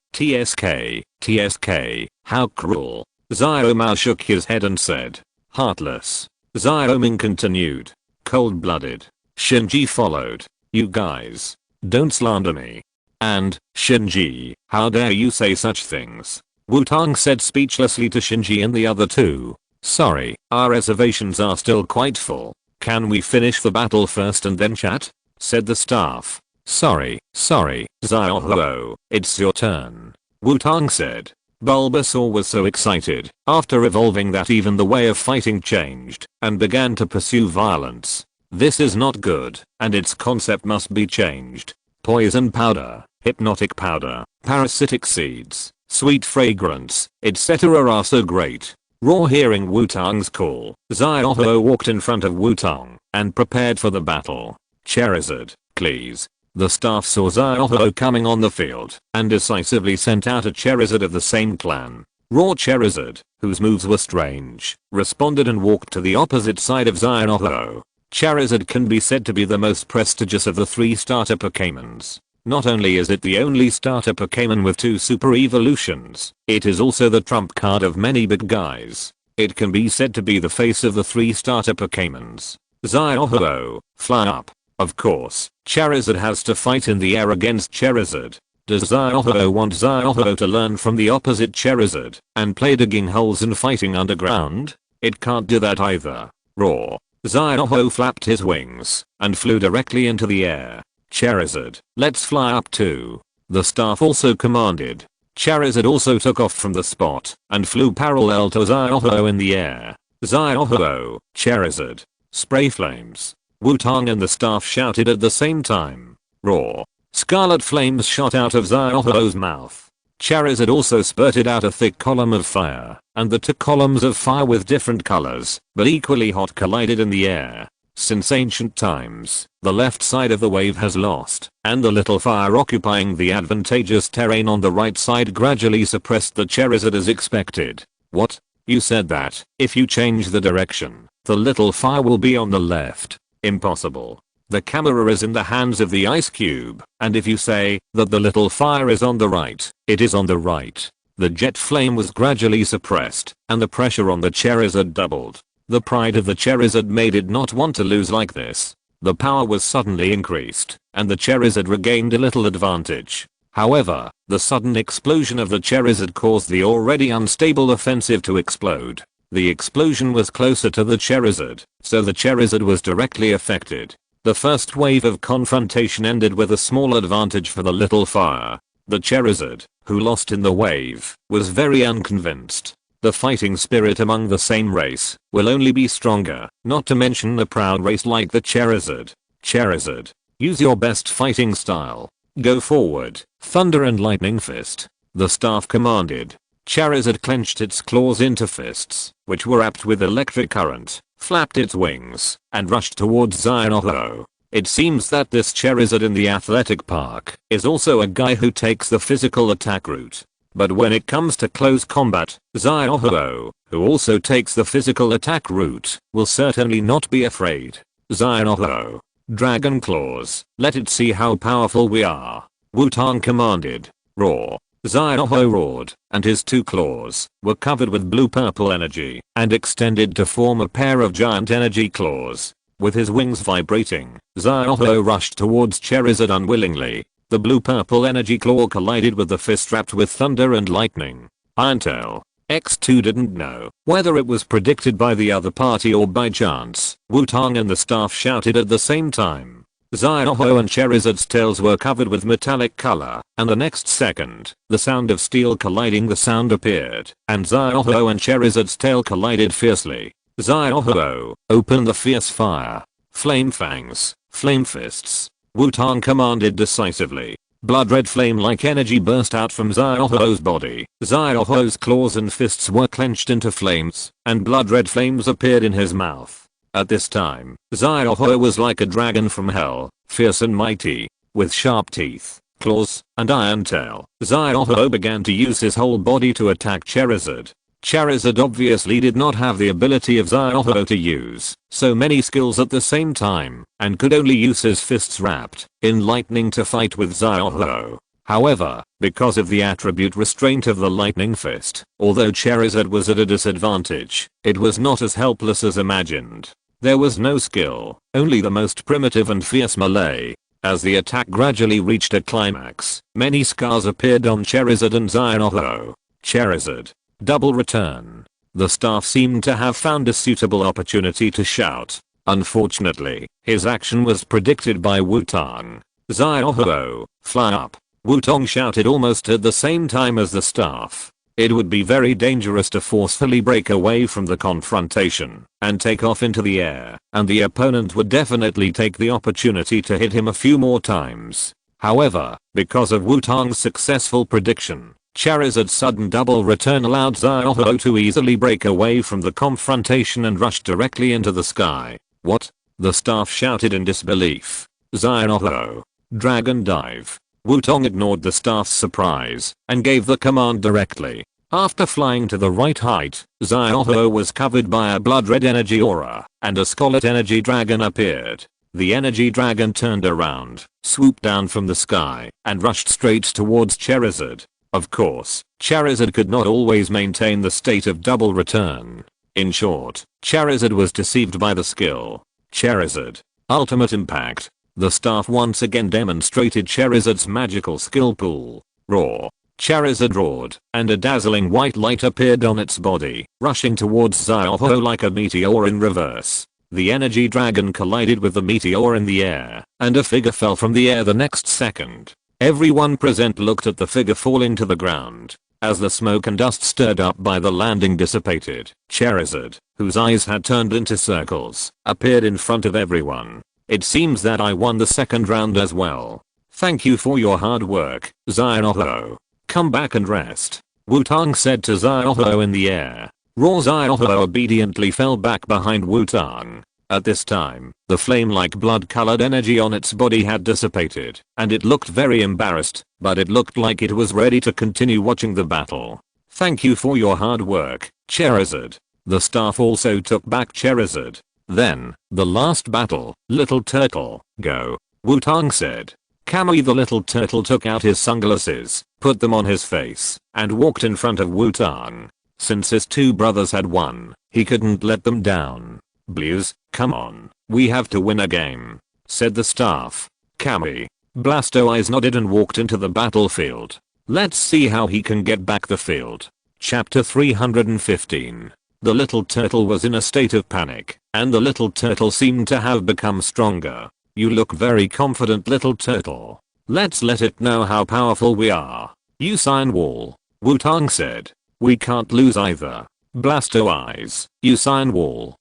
how cruel. Xiaomao shook his head and said. Heartless. Xiaoming continued. Cold-blooded. Shinji followed. You guys. Don't slander me. And, Shinji, how dare you say such things? Wutong said speechlessly to Shinji and the other two. Sorry, our reservations are still quite full. Can we finish the battle first and then chat? Said the staff. Sorry, Xiaoho, it's your turn. Wutong said. Bulbasaur was so excited after evolving that even the way of fighting changed and began to pursue violence. This is not good, and its concept must be changed. Poison powder, hypnotic powder, parasitic seeds, sweet fragrance, etc. are so great. Raw hearing Wutong's call, Xiaoxia walked in front of Wutong and prepared for the battle. Charizard, please. The staff saw Xiaoxia coming on the field and decisively sent out a Charizard of the same clan. Raw Charizard, whose moves were strange, responded and walked to the opposite side of Xiaoxia. Charizard can be said to be the most prestigious of the 3 starter Pokémons. Not only is it the only starter Pokémon with 2 super evolutions, it is also the trump card of many big guys. It can be said to be the face of the 3 starter Pokémons. Xiaoxia, fly up. Of course, Charizard has to fight in the air against Charizard. Does Xiaoxia want Xiaoxia to learn from the opposite Charizard and play digging holes and fighting underground? It can't do that either. Raw. Xiaoxia flapped his wings and flew directly into the air. Charizard, let's fly up too. The staff also commanded. Charizard also took off from the spot and flew parallel to Xiaoxia in the air. Xiaoxia, Charizard, spray flames. Wutong and the staff shouted at the same time. Raw. Scarlet flames shot out of Xiaoxia's mouth. Charizard also spurted out a thick column of fire, and the 2 columns of fire with different colors, but equally hot, collided in the air. Since ancient times, the left side of the wave has lost, and the little fire occupying the advantageous terrain on the right side gradually suppressed the Charizard as expected. What? You said that, if you change the direction, the little fire will be on the left. Impossible. The camera is in the hands of the ice cube, and if you say that the little fire is on the right, it is on the right. The jet flame was gradually suppressed, and the pressure on the Charizard doubled. The pride of the Charizard made it not want to lose like this. The power was suddenly increased, and the Charizard regained a little advantage. However, the sudden explosion of the Charizard caused the already unstable offensive to explode. The explosion was closer to the Charizard, so the Charizard was directly affected. The first wave of confrontation ended with a small advantage for the little fire. The Charizard, who lost in the wave, was very unconvinced. The fighting spirit among the same race will only be stronger, not to mention a proud race like the Charizard. Charizard, use your best fighting style. Go forward, Thunder and Lightning Fist. The staff commanded. Charizard clenched its claws into fists, which were apt with electric current, flapped its wings, and rushed towards Xiaoxia. It seems that this Charizard in the athletic park is also a guy who takes the physical attack route. But when it comes to close combat, Xiaoxia, who also takes the physical attack route, will certainly not be afraid. Xiaoxia. Dragon Claws, let it see how powerful we are. Wutong commanded. Roar. Xiaoxia roared, and his 2 claws were covered with blue-purple energy and extended to form a pair of giant energy claws. With his wings vibrating, Xiaoxia rushed towards Charizard unwillingly. The blue-purple energy claw collided with the fist wrapped with thunder and lightning. Irontail. X2 didn't know whether it was predicted by the other party or by chance. Wutong and the staff shouted at the same time. Xiaoxia and Charizard's tails were covered with metallic color, and the next second, the sound of steel colliding the sound appeared, and Xiaoxia and Charizard's tail collided fiercely. Xiaoxia, open the fierce fire. Flame fangs, flame fists. Wutong commanded decisively. Blood red flame-like energy burst out from Xiaoxia's body. Xiaoxia's claws and fists were clenched into flames, and blood red flames appeared in his mouth. At this time, Xiaoxia was like a dragon from hell, fierce and mighty, with sharp teeth, claws, and iron tail. Xiaoxia began to use his whole body to attack Charizard. Charizard obviously did not have the ability of Xiaoxia to use so many skills at the same time, and could only use his fists wrapped in lightning to fight with Xiaoxia. However, because of the attribute restraint of the lightning fist, although Charizard was at a disadvantage, it was not as helpless as imagined. There was no skill, only the most primitive and fierce melee. As the attack gradually reached a climax, many scars appeared on Charizard and Xiaoxia. Charizard. Double return. The staff seemed to have found a suitable opportunity to shout. Unfortunately, his action was predicted by Wutong. Xiaoxia, fly up. Wutong shouted almost at the same time as the staff. It would be very dangerous to forcefully break away from the confrontation and take off into the air, and the opponent would definitely take the opportunity to hit him a few more times. However, because of Wutong's successful prediction, Charizard's sudden double return allowed Xiaoxia to easily break away from the confrontation and rush directly into the sky. What? The staff shouted in disbelief. Xiaoxia. Dragon dive. Wutong ignored the staff's surprise and gave the command directly. After flying to the right height, Xiaoxia was covered by a blood-red energy aura, and a scarlet energy dragon appeared. The energy dragon turned around, swooped down from the sky, and rushed straight towards Charizard. Of course, Charizard could not always maintain the state of double return. In short, Charizard was deceived by the skill. Charizard. Ultimate impact. The staff once again demonstrated Charizard's magical skill pool. Roar. Charizard roared, and a dazzling white light appeared on its body, rushing towards Xiaoxia like a meteor in reverse. The energy dragon collided with the meteor in the air, and a figure fell from the air the next second. Everyone present looked at the figure falling to the ground. As the smoke and dust stirred up by the landing dissipated, Charizard, whose eyes had turned into circles, appeared in front of everyone. It seems that I won the second round as well. Thank you for your hard work, Xiaoxia. Come back and rest. Wutong said to Xiaoxia in the air. Raw Xiaoxia obediently fell back behind Wutong. At this time, the flame-like blood-colored energy on its body had dissipated, and it looked very embarrassed, but it looked like it was ready to continue watching the battle. Thank you for your hard work, Charizard. The staff also took back Charizard. Then, the last battle, Little Turtle, go. Wutong said. Kamui the little turtle took out his sunglasses, put them on his face, and walked in front of Wutong. Since his two brothers had won, he couldn't let them down. Blues, come on, we have to win a game, said the staff. Kamui. Blastoise nodded and walked into the battlefield. Let's see how he can get back the field. Chapter 315. The little turtle was in a state of panic, and the little turtle seemed to have become stronger. You look very confident, little turtle. Let's let it know how powerful we are. Use Iron Wall. Wutong said. We can't lose either. Blastoise. Use Iron Wall.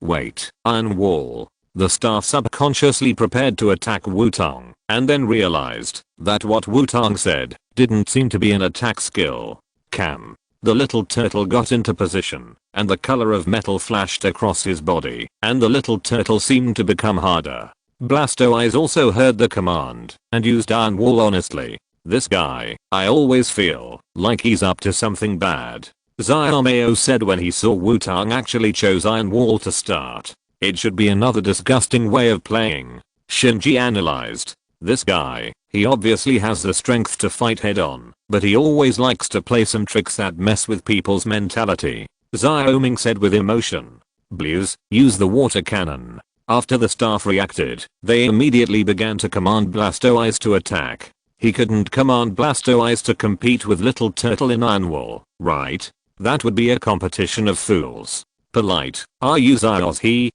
Wait, Iron Wall. The staff subconsciously prepared to attack Wutong, and then realized that what Wutong said didn't seem to be an attack skill. Cam. The little turtle got into position, and the color of metal flashed across his body, and the little turtle seemed to become harder. Blastoise also heard the command, and used Iron Wall honestly. This guy, I always feel like he's up to something bad. Xiaoxia said when he saw Wutong actually chose Iron Wall to start. It should be another disgusting way of playing. Shinji analyzed. This guy, he obviously has the strength to fight head on, but he always likes to play some tricks that mess with people's mentality. Xiaoming said with emotion. Blues, use the water cannon. After the staff reacted, they immediately began to command Blastoise to attack. He couldn't command Blastoise to compete with Little Turtle in Iron Wall, right? That would be a competition of fools. Polite, are you Xiaozhi?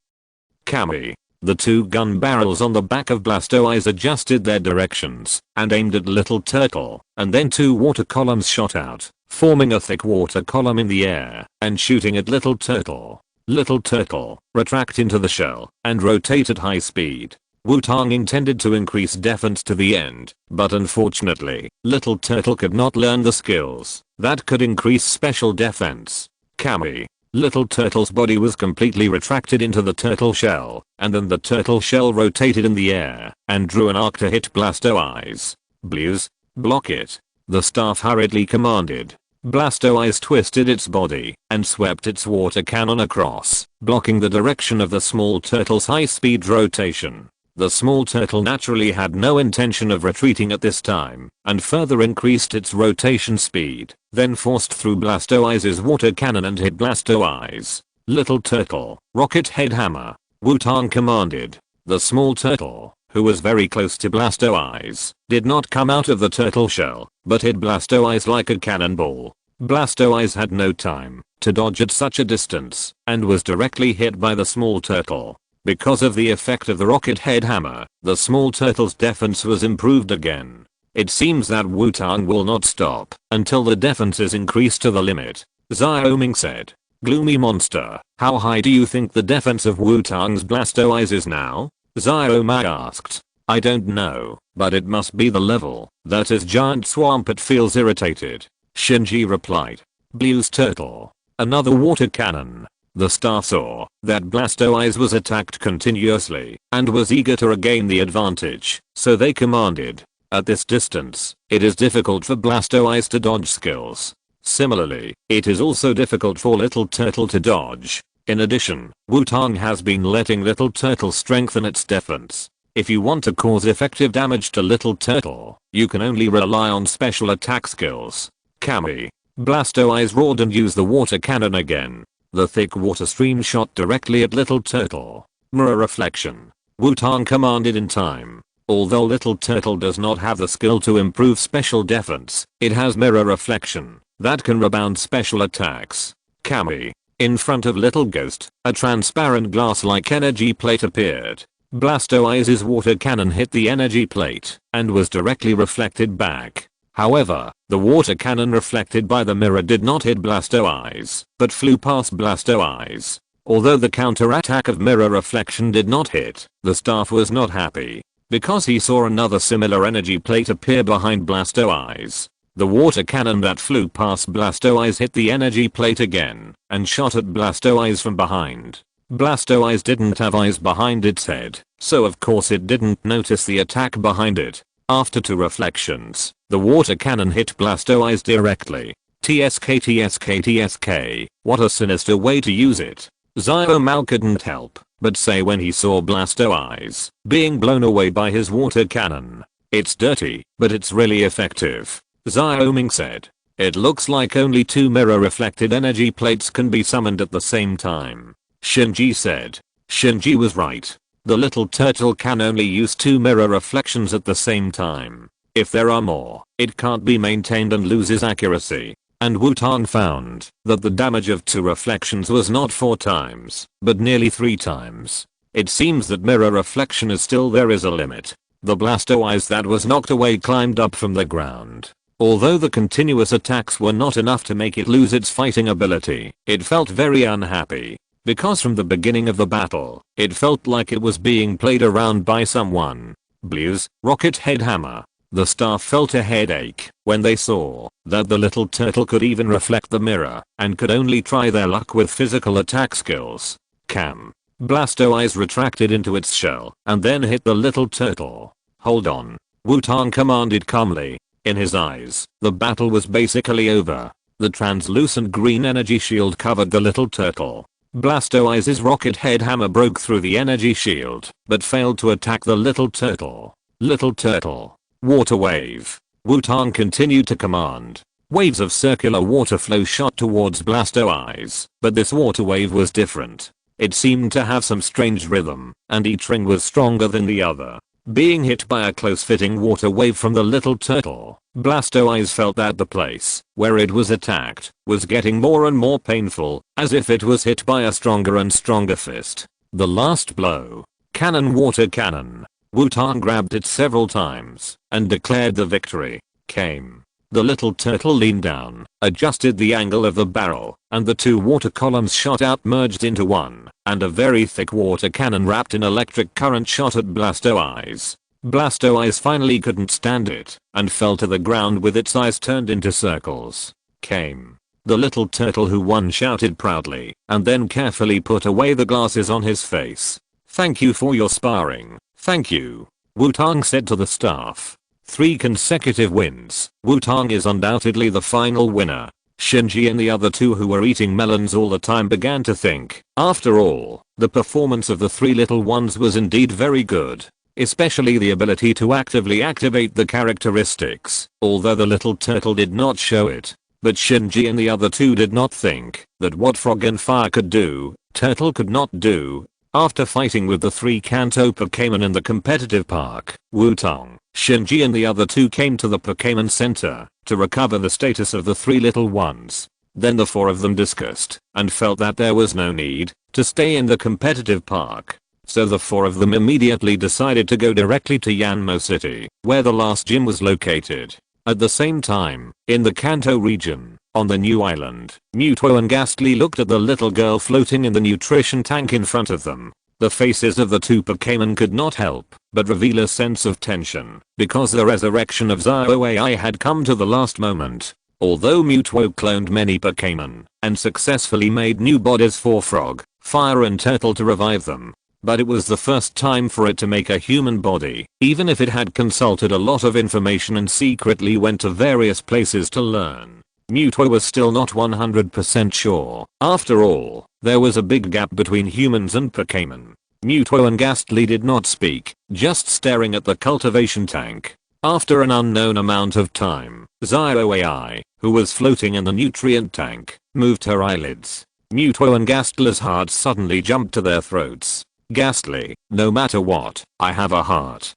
Kamui. The two gun barrels on the back of Blastoise adjusted their directions and aimed at Little Turtle, and then two water columns shot out, forming a thick water column in the air and shooting at Little Turtle. Little Turtle, retract into the shell and rotate at high speed. Wutong intended to increase defense to the end, but unfortunately, Little Turtle could not learn the skills that could increase special defense. Kamui. Little Turtle's body was completely retracted into the turtle shell, and then the turtle shell rotated in the air and drew an arc to hit Blastoise. Blues, block it. The staff hurriedly commanded. Blastoise twisted its body and swept its water cannon across, blocking the direction of the small turtle's high-speed rotation. The small turtle naturally had no intention of retreating at this time, and further increased its rotation speed, then forced through Blastoise's water cannon and hit Blastoise. Little Turtle, rocket head hammer. Wutong commanded. The small turtle, who was very close to Blastoise, did not come out of the turtle shell, but hit Blastoise like a cannonball. Blastoise had no time to dodge at such a distance, and was directly hit by the small turtle. Because of the effect of the rocket head hammer, the small turtle's defense was improved again. It seems that Wutong will not stop until the defense is increased to the limit, Xiaoxia said. Gloomy monster, how high do you think the defense of Wutong's Blastoise is now? Xiaoxia asked. I don't know, but it must be the level that is giant Swampert feels irritated, Shinji replied. Blue's turtle. Another water cannon. The staff saw that Blastoise was attacked continuously and was eager to regain the advantage, so they commanded. At this distance, it is difficult for Blastoise to dodge skills. Similarly, it is also difficult for Little Turtle to dodge. In addition, Wutong has been letting Little Turtle strengthen its defense. If you want to cause effective damage to Little Turtle, you can only rely on special attack skills. Kami. Blastoise roared and used the water cannon again. The thick water stream shot directly at Little Turtle. Mirror reflection. Wutong commanded in time. Although Little Turtle does not have the skill to improve special defense, it has mirror reflection that can rebound special attacks. Kami. In front of Little Ghost, a transparent glass-like energy plate appeared. Blastoise's water cannon hit the energy plate and was directly reflected back. However, the water cannon reflected by the mirror did not hit Blastoise, but flew past Blastoise. Although the counterattack of mirror reflection did not hit, the staff was not happy, because he saw another similar energy plate appear behind Blastoise. The water cannon that flew past Blastoise hit the energy plate again, and shot at Blastoise from behind. Blastoise didn't have eyes behind its head, so of course it didn't notice the attack behind it. After 2 reflections, the water cannon hit Blastoise directly. TSK, what a sinister way to use it. Xiaoxia couldn't help but say when he saw Blastoise being blown away by his water cannon. It's dirty, but it's really effective, Xiaoxia said. It looks like only 2 mirror reflected energy plates can be summoned at the same time, Shinji said. Shinji was right. The Little Turtle can only use 2 mirror reflections at the same time. If there are more, it can't be maintained and loses accuracy. And Wutong found that the damage of 2 reflections was not 4 times, but nearly 3 times. It seems that mirror reflection is still there is a limit. The Blastoise that was knocked away climbed up from the ground. Although the continuous attacks were not enough to make it lose its fighting ability, it felt very unhappy. Because from the beginning of the battle, it felt like it was being played around by someone. Blue's rocket head hammer. The staff felt a headache when they saw that the Little Turtle could even reflect the mirror and could only try their luck with physical attack skills. Blastoise retracted into its shell and then hit the Little Turtle. Hold on, Wutong commanded calmly. In his eyes, the battle was basically over. The translucent green energy shield covered the Little Turtle. Blastoise's rocket head hammer broke through the energy shield, but failed to attack the Little Turtle. Little Turtle. Water wave. Wutong continued to command. Waves of circular water flow shot towards Blastoise, but this water wave was different. It seemed to have some strange rhythm, and each ring was stronger than the other. Being hit by a close-fitting water wave from the Little Turtle, Blastoise felt that the place where it was attacked was getting more and more painful, as if it was hit by a stronger and stronger fist. The last blow. Cannon water cannon. Wutong grabbed it several times and declared the victory. Came. The Little Turtle leaned down, adjusted the angle of the barrel, and the 2 water columns shot out merged into one, and a very thick water cannon wrapped in electric current shot at Blastoise. Blastoise finally couldn't stand it and fell to the ground with its eyes turned into circles. Came. The Little Turtle who won shouted proudly and then carefully put away the glasses on his face. Thank you for your sparring. Thank you, Wutong said to the staff. 3 consecutive wins. Wutong is undoubtedly the final winner. Shinji and the other 2 who were eating melons all the time began to think. After all, the performance of the 3 little ones was indeed very good. Especially the ability to actively activate the characteristics, although the Little Turtle did not show it. But Shinji and the other 2 did not think that what Frog and Fire could do, Turtle could not do. After fighting with the 3 Kanto Pokémon in the competitive park, Wutong, Shinji and the other 2 came to the Pokémon Center to recover the status of the 3 little ones. Then the 4 of them discussed and felt that there was no need to stay in the competitive park. So the four of them immediately decided to go directly to Yanmo City, where the last gym was located. At the same time, in the Kanto region, on the new island, Mewtwo and Ghastly looked at the little girl floating in the nutrition tank in front of them. The faces of the two Pokémon could not help but reveal a sense of tension, because the resurrection of Xiaoxia had come to the last moment. Although Mewtwo cloned many Pokémon and successfully made new bodies for Frog, Fire and Turtle to revive them, but it was the first time for it to make a human body, even if it had consulted a lot of information and secretly went to various places to learn. Mewtwo was still not 100% sure. After all, there was a big gap between humans and Pokémon. Mewtwo and Ghastly did not speak, just staring at the cultivation tank. After an unknown amount of time, Xiaoxia, who was floating in the nutrient tank, moved her eyelids. Mewtwo and Ghastly's hearts suddenly jumped to their throats. Ghastly, no matter what, I have a heart.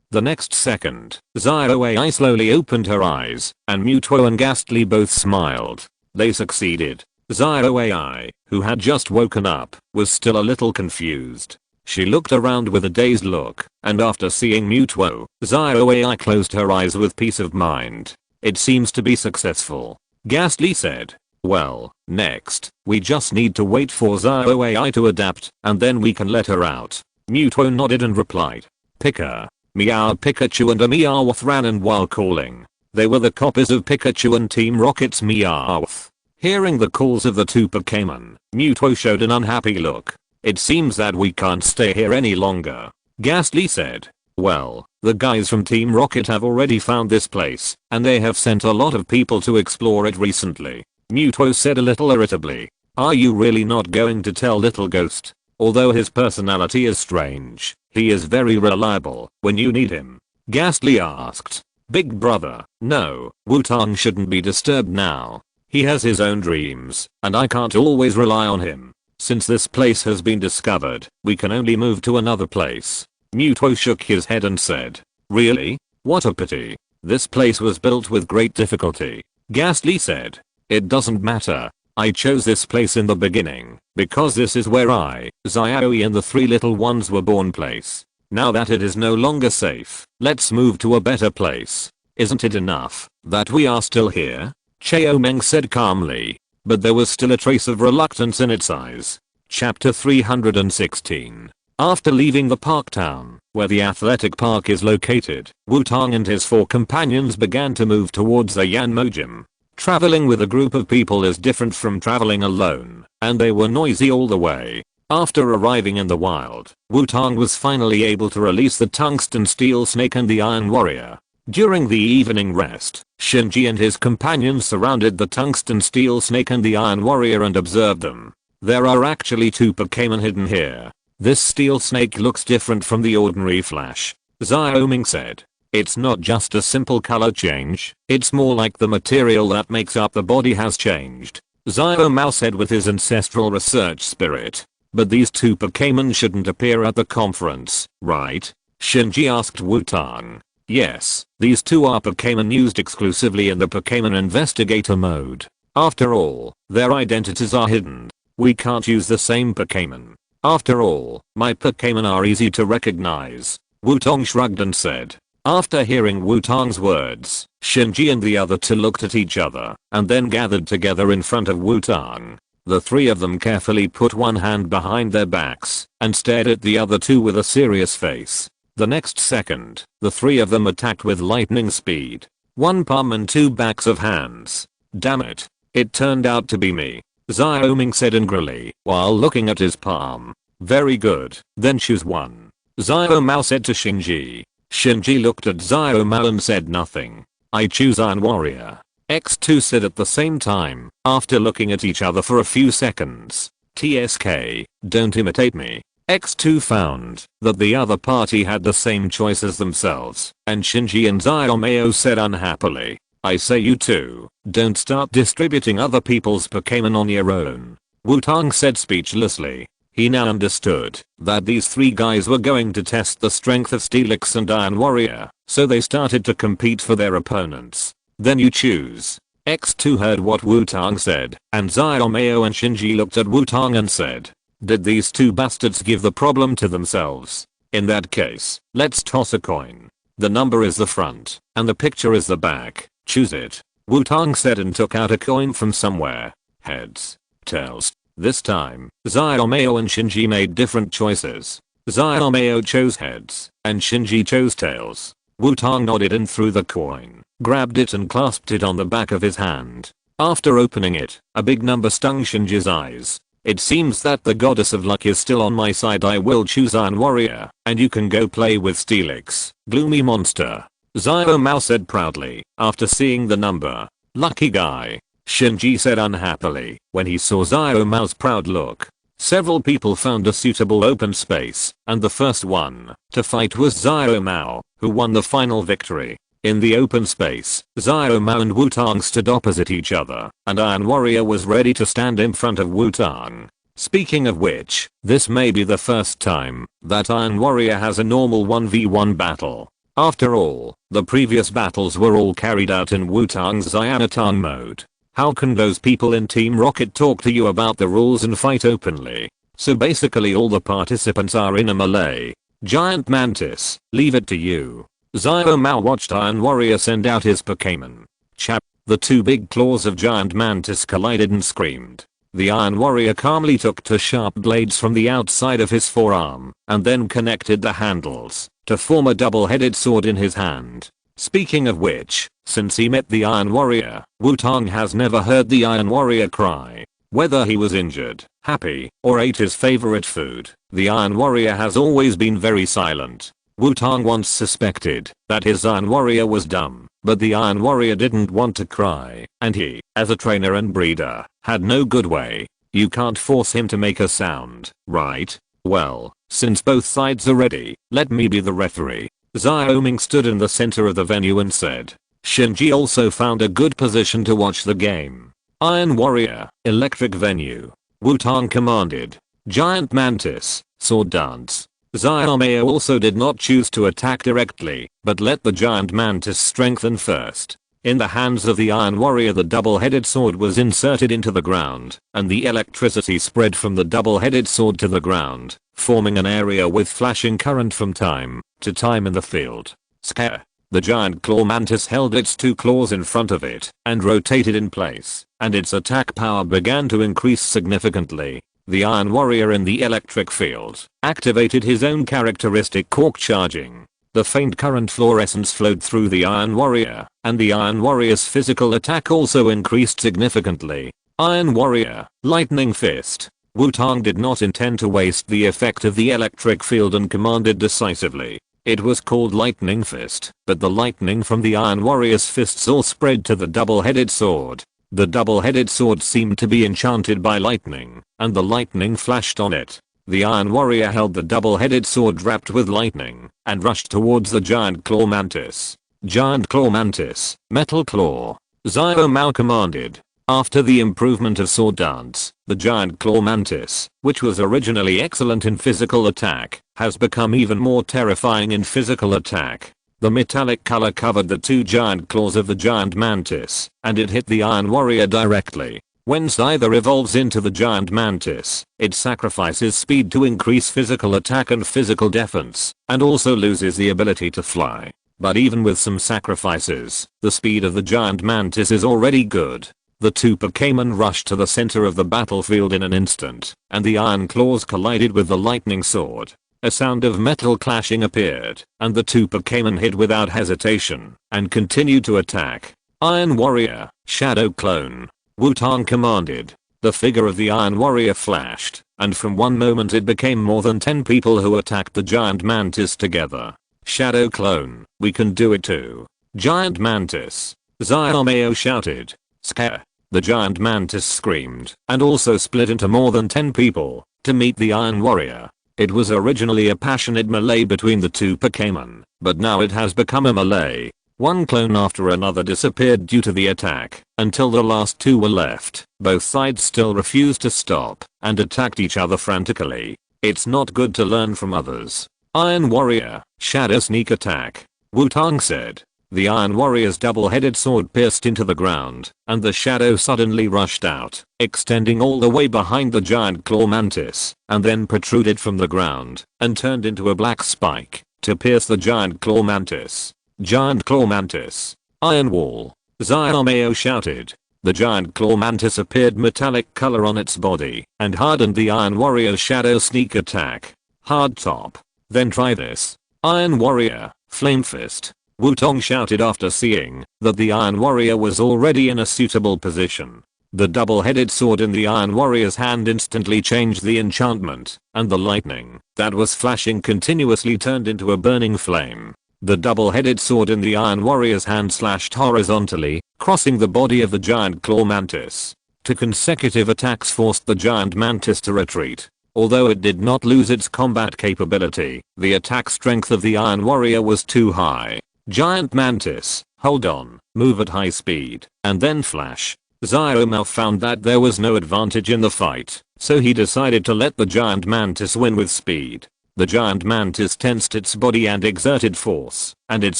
The next second, Xiaoxia slowly opened her eyes, and Mewtwo and Ghastly both smiled. They succeeded. Xiaoxia, who had just woken up, was still a little confused. She looked around with a dazed look, and after seeing Mewtwo, Xiaoxia closed her eyes with peace of mind. It seems to be successful. Ghastly said. Well, next, we just need to wait for Xiaoxia to adapt, and then we can let her out. Mewtwo nodded and replied. Pika. Meow Pikachu and a Meowth ran in while calling. They were the copies of Pikachu and Team Rocket's Meowth. Hearing the calls of the two Pokémon, Mewtwo showed an unhappy look. It seems that we can't stay here any longer. Ghastly said. Well, the guys from Team Rocket have already found this place, and they have sent a lot of people to explore it recently. Mewtwo said a little irritably. Are you really not going to tell Little Ghost? Although his personality is strange, he is very reliable when you need him. Ghastly asked. Big brother, no, Wutong shouldn't be disturbed now. He has his own dreams, and I can't always rely on him. Since this place has been discovered, we can only move to another place. Mewtwo shook his head and said. Really? What a pity. This place was built with great difficulty. Ghastly said. It doesn't matter. I chose this place in the beginning, because this is where I, Xiaoxia and the three little ones were born place. Now that it is no longer safe, let's move to a better place. Isn't it enough that we are still here? Xiaomeng said calmly, but there was still a trace of reluctance in its eyes. Chapter 316. After leaving the park town, where the athletic park is located, Wutong and his four companions began to move towards the Yanmo gym. Traveling with a group of people is different from traveling alone, and they were noisy all the way. After arriving in the wild, Wutong was finally able to release the tungsten steel snake and the iron warrior. During the evening rest, Shinji and his companions surrounded the tungsten steel snake and the iron warrior and observed them. There are actually two Pokémon hidden here. This steel snake looks different from the ordinary Flash, Xiaoming said. It's not just a simple color change, it's more like the material that makes up the body has changed, Xiaomao said with his ancestral research spirit. But these two Pokémon shouldn't appear at the conference, right? Shinji asked Wutong. Yes, these two are Pokémon used exclusively in the Pokémon Investigator mode. After all, their identities are hidden. We can't use the same Pokémon. After all, my Pokémon are easy to recognize. Wutong shrugged and said. After hearing Wutong's words, Shinji and the other two looked at each other, and then gathered together in front of Wutong. The three of them carefully put one hand behind their backs, and stared at the other two with a serious face. The next second, the three of them attacked with lightning speed. One palm and two backs of hands. Damn it. It turned out to be me, Xiaoming said angrily, while looking at his palm. Very good, then choose one, Xiaomao said to Shinji. Shinji looked at Xiaomao and said nothing. I choose Iron Warrior, X2 said at the same time, after looking at each other for a few seconds. TSK, don't imitate me. X2 found that the other party had the same choice as themselves, and Shinji and Xiaomao said unhappily. I say you two, don't start distributing other people's Pokémon on your own. Wutong said speechlessly. He now understood that these three guys were going to test the strength of Steelix and Iron Warrior, so they started to compete for their opponents. Then you choose. X2 heard what Wutong said, and Xiaomao and Shinji looked at Wutong and said, Did these two bastards give the problem to themselves? In that case, let's toss a coin. The number is the front, and the picture is the back. Choose it. Wutong said and took out a coin from somewhere. Heads. Tails. This time, Xiaomei and Shinji made different choices. Xiaomei chose heads, and Shinji chose tails. Wutong nodded and threw the coin, grabbed it and clasped it on the back of his hand. After opening it, a big number stung Shinji's eyes. It seems that the goddess of luck is still on my side. I will choose Iron Warrior, and you can go play with Steelix, gloomy monster. Xiaomei said proudly, after seeing the number. Lucky guy, Shinji said unhappily, when he saw Xiaomei's proud look. Several people found a suitable open space, and the first one to fight was Xiaomei, who won the final victory. In the open space, Xiaomei and Wutong stood opposite each other, and Iron Warrior was ready to stand in front of Wutong. Speaking of which, this may be the first time that Iron Warrior has a normal 1v1 battle. After all, the previous battles were all carried out in Wutong's Xianatan mode. How can those people in Team Rocket talk to you about the rules and fight openly? So basically all the participants are in a melee. Giant Mantis, leave it to you. Xiaomei watched Iron Warrior send out his Pokémon. Chap. The two big claws of Giant Mantis collided and screamed. The Iron Warrior calmly took two sharp blades from the outside of his forearm, and then connected the handles to form a double-headed sword in his hand. Speaking of which, since he met the Iron Warrior, Wutong has never heard the Iron Warrior cry. Whether he was injured, happy, or ate his favorite food, the Iron Warrior has always been very silent. Wutong once suspected that his Iron Warrior was dumb, but the Iron Warrior didn't want to cry, and he, as a trainer and breeder, had no good way. You can't force him to make a sound, right? Well, since both sides are ready, let me be the referee. Xiaoming stood in the center of the venue and said. Shinji also found a good position to watch the game. Iron Warrior, electric venue. Wutong commanded. Giant Mantis, sword dance. Xiaomei also did not choose to attack directly, but let the Giant Mantis strengthen first. In the hands of the Iron Warrior the double-headed sword was inserted into the ground, and the electricity spread from the double-headed sword to the ground, forming an area with flashing current from time to time in the field. Scare. The giant claw mantis held its two claws in front of it and rotated in place, and its attack power began to increase significantly. The Iron Warrior in the electric field activated his own characteristic cork charging. The faint current fluorescence flowed through the Iron Warrior, and the Iron Warrior's physical attack also increased significantly. Iron Warrior, Lightning Fist. Wutong did not intend to waste the effect of the electric field and commanded decisively. It was called Lightning Fist, but the lightning from the Iron Warrior's fists all spread to the double-headed sword. The double-headed sword seemed to be enchanted by lightning, and the lightning flashed on it. The Iron Warrior held the double-headed sword wrapped with lightning, and rushed towards the Giant Claw Mantis. Giant Claw Mantis, Metal Claw. Xiaomei commanded. After the improvement of Sword Dance, the Giant Claw Mantis, which was originally excellent in physical attack, has become even more terrifying in physical attack. The metallic color covered the two giant claws of the Giant Mantis, and it hit the Iron Warrior directly. When Scyther evolves into the Giant Mantis, it sacrifices speed to increase physical attack and physical defense, and also loses the ability to fly. But even with some sacrifices, the speed of the Giant Mantis is already good. The two Pokémon rushed to the center of the battlefield in an instant, and the iron claws collided with the lightning sword. A sound of metal clashing appeared, and the two Pokémon hid without hesitation, and continued to attack. Iron Warrior, Shadow Clone. Wutong commanded. The figure of the Iron Warrior flashed, and from one moment it became more than 10 people who attacked the Giant Mantis together. Shadow Clone, we can do it too. Giant Mantis. Xiaomei shouted. Scare. The Giant Mantis screamed, and also split into more than 10 people, to meet the Iron Warrior. It was originally a passionate melee between the two Pokémon, but now it has become a melee. One clone after another disappeared due to the attack, until the last two were left. Both sides still refused to stop, and attacked each other frantically. It's not good to learn from others. Iron Warrior, Shadow Sneak Attack. Wutong said. The Iron Warrior's double-headed sword pierced into the ground, and the shadow suddenly rushed out, extending all the way behind the giant claw mantis, and then protruded from the ground, and turned into a black spike, to pierce the giant claw mantis. Giant claw mantis. Iron wall. Xiaomei shouted. The giant claw mantis appeared metallic color on its body, and hardened the Iron Warrior's shadow sneak attack. Hard top. Then try this. Iron Warrior. Flame fist. Wutong shouted after seeing that the Iron Warrior was already in a suitable position. The double-headed sword in the Iron Warrior's hand instantly changed the enchantment, and the lightning that was flashing continuously turned into a burning flame. The double-headed sword in the Iron Warrior's hand slashed horizontally, crossing the body of the giant claw mantis. Two consecutive attacks forced the giant mantis to retreat. Although it did not lose its combat capability, the attack strength of the Iron Warrior was too high. Giant mantis, hold on, move at high speed, and then flash. Xiaomei found that there was no advantage in the fight, so he decided to let the giant mantis win with speed. The giant mantis tensed its body and exerted force, and its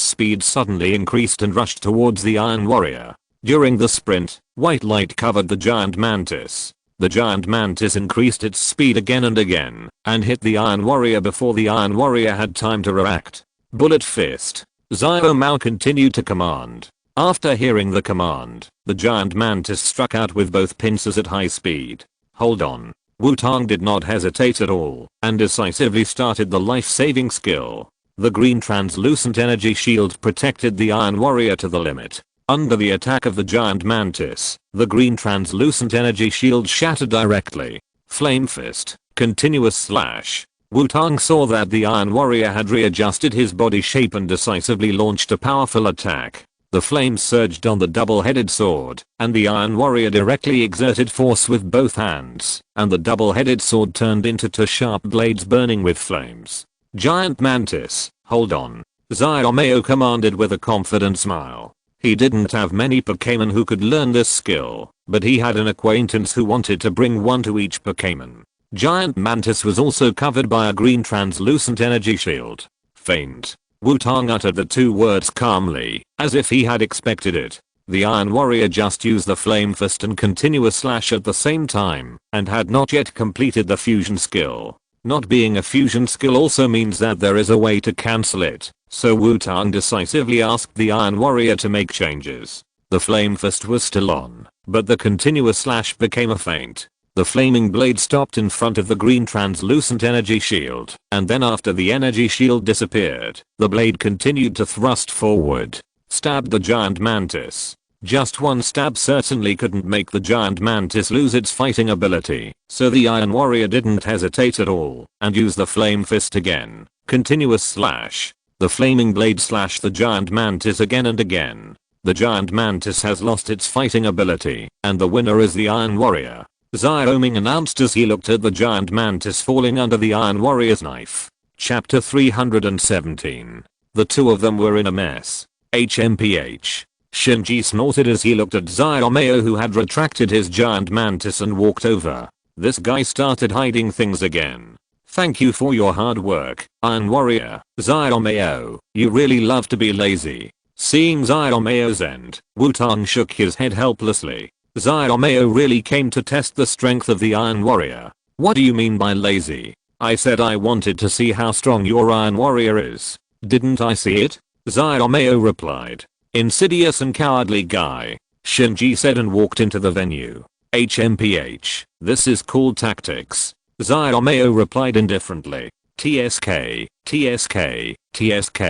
speed suddenly increased and rushed towards the Iron Warrior. During the sprint, white light covered the giant mantis. The giant mantis increased its speed again and again, and hit the Iron Warrior before the Iron Warrior had time to react. Bullet fist. Xiaomei continued to command. After hearing the command, the giant mantis struck out with both pincers at high speed. Hold on. Wutong did not hesitate at all, and decisively started the life-saving skill. The green translucent energy shield protected the Iron Warrior to the limit. Under the attack of the giant mantis, the green translucent energy shield shattered directly. Flame fist. Continuous slash. Wutong saw that the Iron Warrior had readjusted his body shape and decisively launched a powerful attack. The flames surged on the double-headed sword, and the Iron Warrior directly exerted force with both hands, and the double-headed sword turned into two sharp blades burning with flames. Giant mantis, hold on. Xiaomei commanded with a confident smile. He didn't have many Pokémon who could learn this skill, but he had an acquaintance who wanted to bring one to each Pokémon. Giant mantis was also covered by a green translucent energy shield. Faint. Wutong uttered the two words calmly, as if he had expected it. The Iron Warrior just used the flame fist and continuous slash at the same time, and had not yet completed the fusion skill. Not being a fusion skill also means that there is a way to cancel it, so Wutong decisively asked the Iron Warrior to make changes. The flame fist was still on, but the continuous slash became a feint. The flaming blade stopped in front of the green translucent energy shield, and then after the energy shield disappeared, the blade continued to thrust forward. Stabbed the giant mantis. Just one stab certainly couldn't make the giant mantis lose its fighting ability, so the Iron Warrior didn't hesitate at all, and used the flame fist again. Continuous slash. The flaming blade slashed the giant mantis again and again. The giant mantis has lost its fighting ability, and the winner is the Iron Warrior. Xiaomei announced as he looked at the giant mantis falling under the Iron Warrior's knife. Chapter 317. The two of them were in a mess. HMPH. Shinji snorted as he looked at Xiaomei, who had retracted his giant mantis and walked over. This guy started hiding things again. Thank you for your hard work, Iron Warrior. Xiaomei, you really love to be lazy. Seeing Xiaomei's end, Wutong shook his head helplessly. Xiaomei really came to test the strength of the Iron Warrior. What do you mean by lazy? I said I wanted to see how strong your Iron Warrior is. Didn't I see it? Xiaomei replied. Insidious and cowardly guy. Shinji said and walked into the venue. HMPH. This is called tactics. Xiaomei replied indifferently. TSK, TSK, TSK.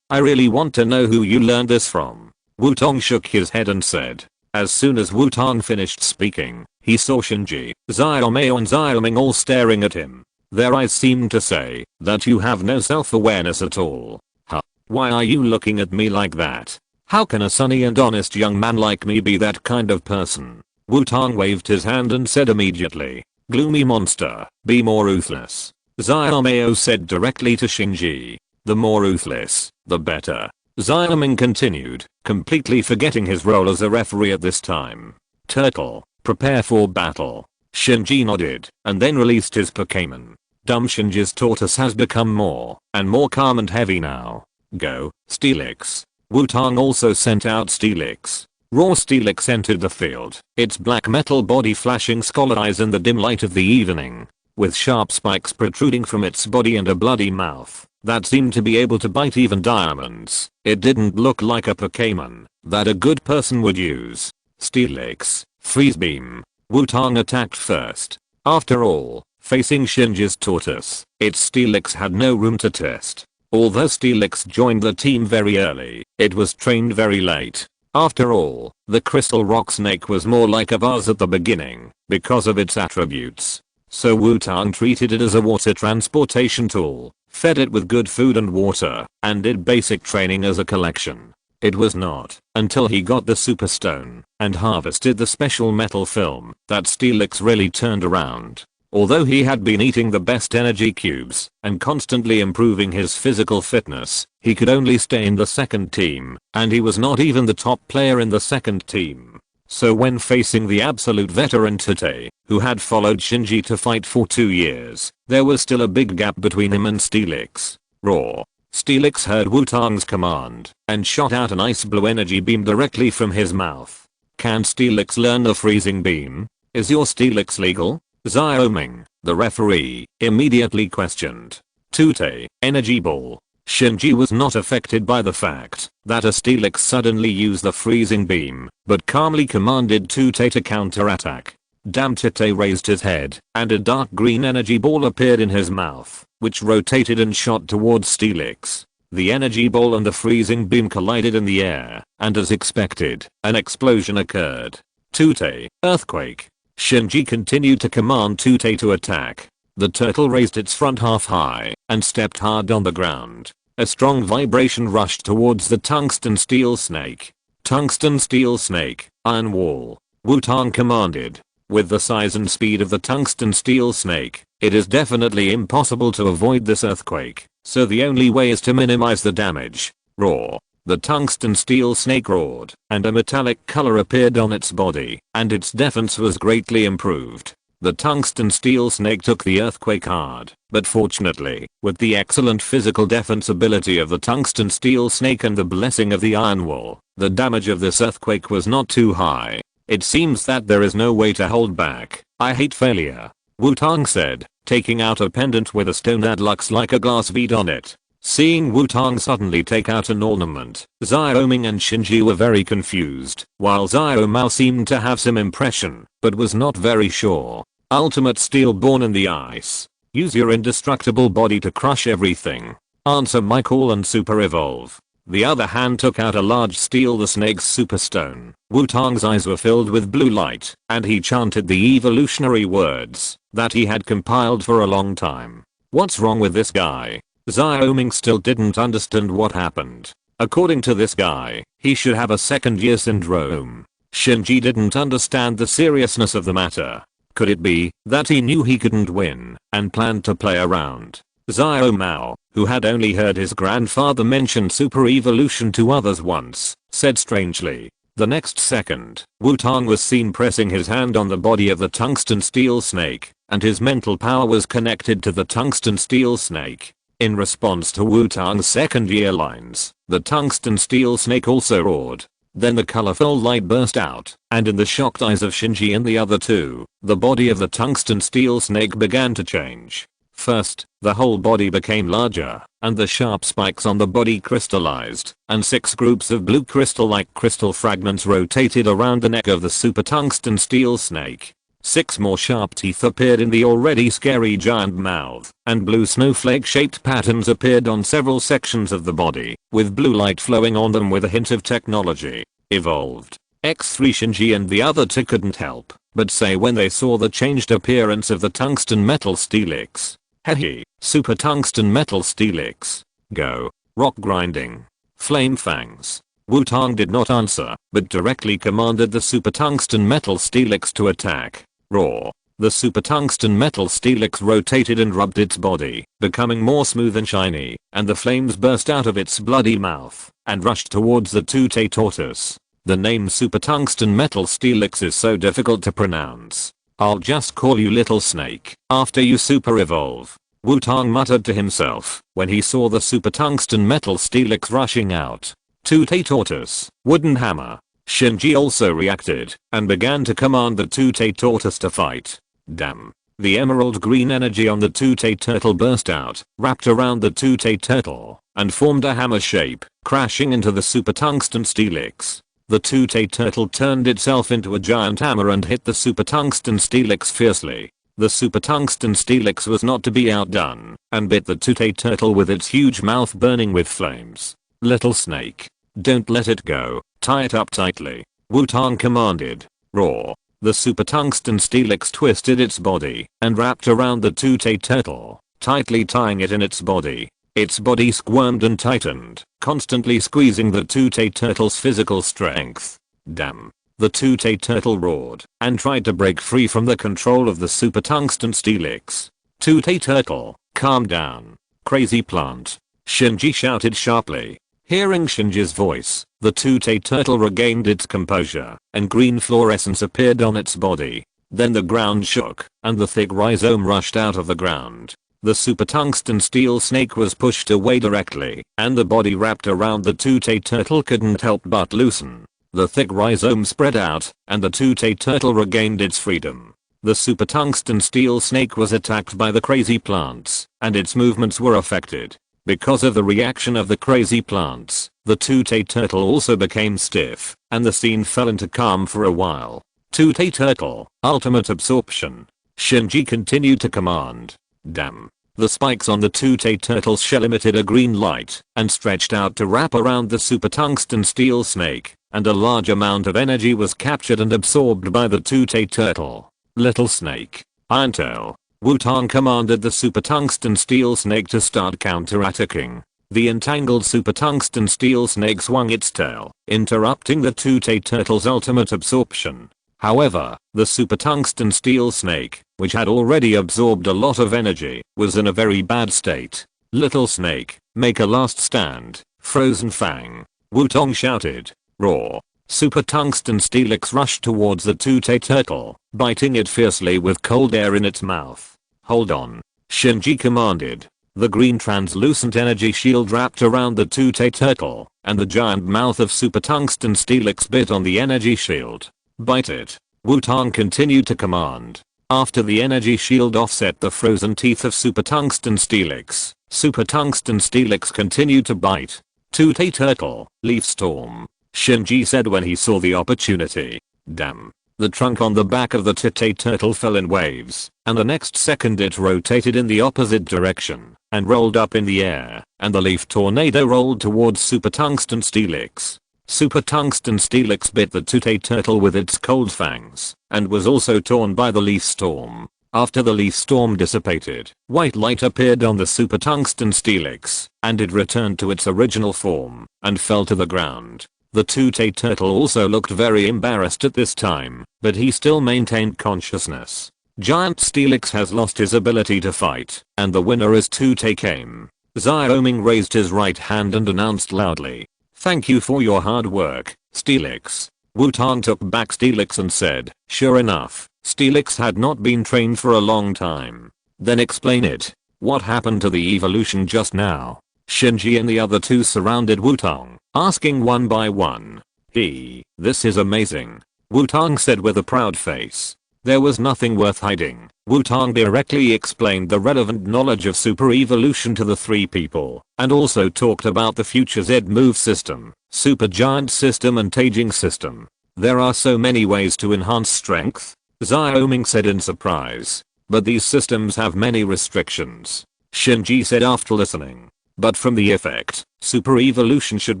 I really want to know who you learned this from. Wutong shook his head and said. As soon as Wutong finished speaking, he saw Shinji, Xiaomei and Xiaoming all staring at him. Their eyes seemed to say that you have no self-awareness at all. Huh? Why are you looking at me like that? How can a sunny and honest young man like me be that kind of person? Wutong waved his hand and said immediately. Gloomy monster, be more ruthless. Xiaomei said directly to Shinji. The more ruthless, the better. Xiaoming continued, completely forgetting his role as a referee at this time. Turtle, prepare for battle. Shinji nodded, and then released his Pokémon. Dumb Shinji's tortoise has become more and more calm and heavy now. Go, Steelix. Wutong also sent out Steelix. Raw Steelix entered the field, its black metal body flashing skull eyes in the dim light of the evening, with sharp spikes protruding from its body and a bloody mouth that seemed to be able to bite even diamonds. It didn't look like a Pokémon that a good person would use. Steelix, Freeze Beam. Wutong attacked first. After all, facing Shinji's tortoise, its Steelix had no room to test. Although Steelix joined the team very early, it was trained very late. After all, the crystal rock snake was more like a vase at the beginning because of its attributes. So Wutong treated it as a water transportation tool, fed it with good food and water, and did basic training as a collection. It was not until he got the super stone and harvested the special metal film that Steelix really turned around. Although he had been eating the best energy cubes and constantly improving his physical fitness, he could only stay in the second team, and he was not even the top player in the second team. So when facing the absolute veteran Tate, who had followed Shinji to fight for 2 years, there was still a big gap between him and Steelix. Raw. Steelix heard Wutong's command and shot out an ice blue energy beam directly from his mouth. Can Steelix learn the freezing beam? Is your Steelix legal? Xiaoming, the referee, immediately questioned. Tute, energy ball. Shinji was not affected by the fact that a Steelix suddenly used the freezing beam, but calmly commanded Tute to counterattack. Damn. Tute raised his head, and a dark green energy ball appeared in his mouth, which rotated and shot towards Steelix. The energy ball and the freezing beam collided in the air, and as expected, an explosion occurred. Tute, earthquake. Shinji continued to command Tute to attack. The turtle raised its front half high and stepped hard on the ground. A strong vibration rushed towards the tungsten steel snake. Tungsten steel snake, iron wall. Wutong commanded. With the size and speed of the tungsten steel snake, it is definitely impossible to avoid this earthquake, so the only way is to minimize the damage. Roar. The tungsten steel snake roared, and a metallic color appeared on its body, and its defense was greatly improved. The tungsten steel snake took the earthquake hard, but fortunately, with the excellent physical defense ability of the tungsten steel snake and the blessing of the iron wall, the damage of this earthquake was not too high. It seems that there is no way to hold back. I hate failure. Wutong said, taking out a pendant with a stone that looks like a glass bead on it. Seeing Wutong suddenly take out an ornament, Xiaoming and Shinji were very confused, while Xiaomao seemed to have some impression, but was not very sure. Ultimate steel born in the ice. Use your indestructible body to crush everything. Answer my call and super evolve. The other hand took out a large steel the snake's super stone. Wutong's eyes were filled with blue light, and he chanted the evolutionary words that he had compiled for a long time. What's wrong with this guy? Xiaoming still didn't understand what happened. According to this guy, he should have a second year syndrome. Shinji didn't understand the seriousness of the matter. Could it be that he knew he couldn't win and planned to play around? Xiaomao, who had only heard his grandfather mention super evolution to others once, said strangely. The next second, Wutong was seen pressing his hand on the body of the tungsten steel snake, and his mental power was connected to the tungsten steel snake. In response to Wutong's second year lines, the tungsten steel snake also roared. Then the colorful light burst out, and in the shocked eyes of Shinji and the other two, the body of the tungsten steel snake began to change. First, the whole body became larger, and the sharp spikes on the body crystallized, and 6 groups of blue crystal-like crystal fragments rotated around the neck of the super tungsten steel snake. 6 more sharp teeth appeared in the already scary giant mouth, and blue snowflake-shaped patterns appeared on several sections of the body, with blue light flowing on them with a hint of technology. Evolved. X3 Shinji and the other two couldn't help but say when they saw the changed appearance of the tungsten metal Steelix. Hehe, super tungsten metal Steelix. Go. Rock grinding. Flame fangs. Wutong did not answer, but directly commanded the super tungsten metal Steelix to attack. Roar. The super tungsten metal Steelix rotated and rubbed its body, becoming more smooth and shiny, and the flames burst out of its bloody mouth and rushed towards the Tute tortoise. The name super tungsten metal Steelix is so difficult to pronounce. I'll just call you Little Snake after you super evolve. Wutong muttered to himself when he saw the super tungsten metal Steelix rushing out. Tute Tortoise, wooden hammer. Shinji also reacted and began to command the Tute Tortoise to fight. Damn. The emerald green energy on the Tute Turtle burst out, wrapped around the Tute Turtle, and formed a hammer shape, crashing into the Super Tungsten Steelix. The Tute Turtle turned itself into a giant hammer and hit the Super Tungsten Steelix fiercely. The Super Tungsten Steelix was not to be outdone, and bit the Tute Turtle with its huge mouth burning with flames. Little snake. Don't let it go, tie it up tightly. Wutong commanded. Roar. The Super Tungsten Steelix twisted its body and wrapped around the Tute Turtle, tightly tying it in its body. Its body squirmed and tightened, constantly squeezing the Tute Turtle's physical strength. Damn. The Tute Turtle roared and tried to break free from the control of the Super Tungsten Steelix. Tute Turtle, calm down. Crazy plant. Shinji shouted sharply. Hearing Shinji's voice, the Tute Turtle regained its composure, and green fluorescence appeared on its body. Then the ground shook, and the thick rhizome rushed out of the ground. The Super Tungsten Steel Snake was pushed away directly, and the body wrapped around the Tute Turtle couldn't help but loosen. The thick rhizome spread out, and the Tute Turtle regained its freedom. The Super Tungsten Steel Snake was attacked by the crazy plants, and its movements were affected. Because of the reaction of the crazy plants, the Tute Turtle also became stiff, and the scene fell into calm for a while. Tute Turtle, ultimate absorption. Shinji continued to command. Damn. The spikes on the Tute Turtle's shell emitted a green light and stretched out to wrap around the Super Tungsten Steel Snake, and a large amount of energy was captured and absorbed by the Tute Turtle. Little snake. Irontail. Wutong commanded the Super Tungsten Steel Snake to start counterattacking. The entangled Super Tungsten Steel Snake swung its tail, interrupting the Tute Turtle's ultimate absorption. However, the Super Tungsten Steel Snake, which had already absorbed a lot of energy, was in a very bad state. Little snake, make a last stand. Frozen Fang. Wutong shouted. Roar. Super Tungsten Steelix rushed towards the Tute Turtle, biting it fiercely with cold air in its mouth. Hold on. Shinji commanded. The green translucent energy shield wrapped around the Tute Turtle, and the giant mouth of Super Tungsten Steelix bit on the energy shield. Bite it. Wutong continued to command. After the energy shield offset the frozen teeth of Super Tungsten Steelix, Super Tungsten Steelix continued to bite. Tute Turtle, Leaf Storm. Shinji said when he saw the opportunity. Damn. The trunk on the back of the Tute Turtle fell in waves, and the next second it rotated in the opposite direction, and rolled up in the air, and the leaf tornado rolled towards Super Tungsten Steelix. Super Tungsten Steelix bit the Tute Turtle with its cold fangs, and was also torn by the leaf storm. After the leaf storm dissipated, white light appeared on the Super Tungsten Steelix, and it returned to its original form, and fell to the ground. The Tute Turtle also looked very embarrassed at this time, but he still maintained consciousness. Giant Steelix has lost his ability to fight, and the winner is Tute Kame. Xiaoming raised his right hand and announced loudly. Thank you for your hard work, Steelix. Wutong took back Steelix and said, sure enough, Steelix had not been trained for a long time. Then explain it. What happened to the evolution just now? Shinji and the other two surrounded Wutong, asking one by one. This is amazing. Wutong said with a proud face. There was nothing worth hiding. Wutong directly explained the relevant knowledge of super evolution to the three people, and also talked about the future Z move system, super giant system and Taijing system. There are so many ways to enhance strength, Xiaoming said in surprise. But these systems have many restrictions. Shinji said after listening. But from the effect, super evolution should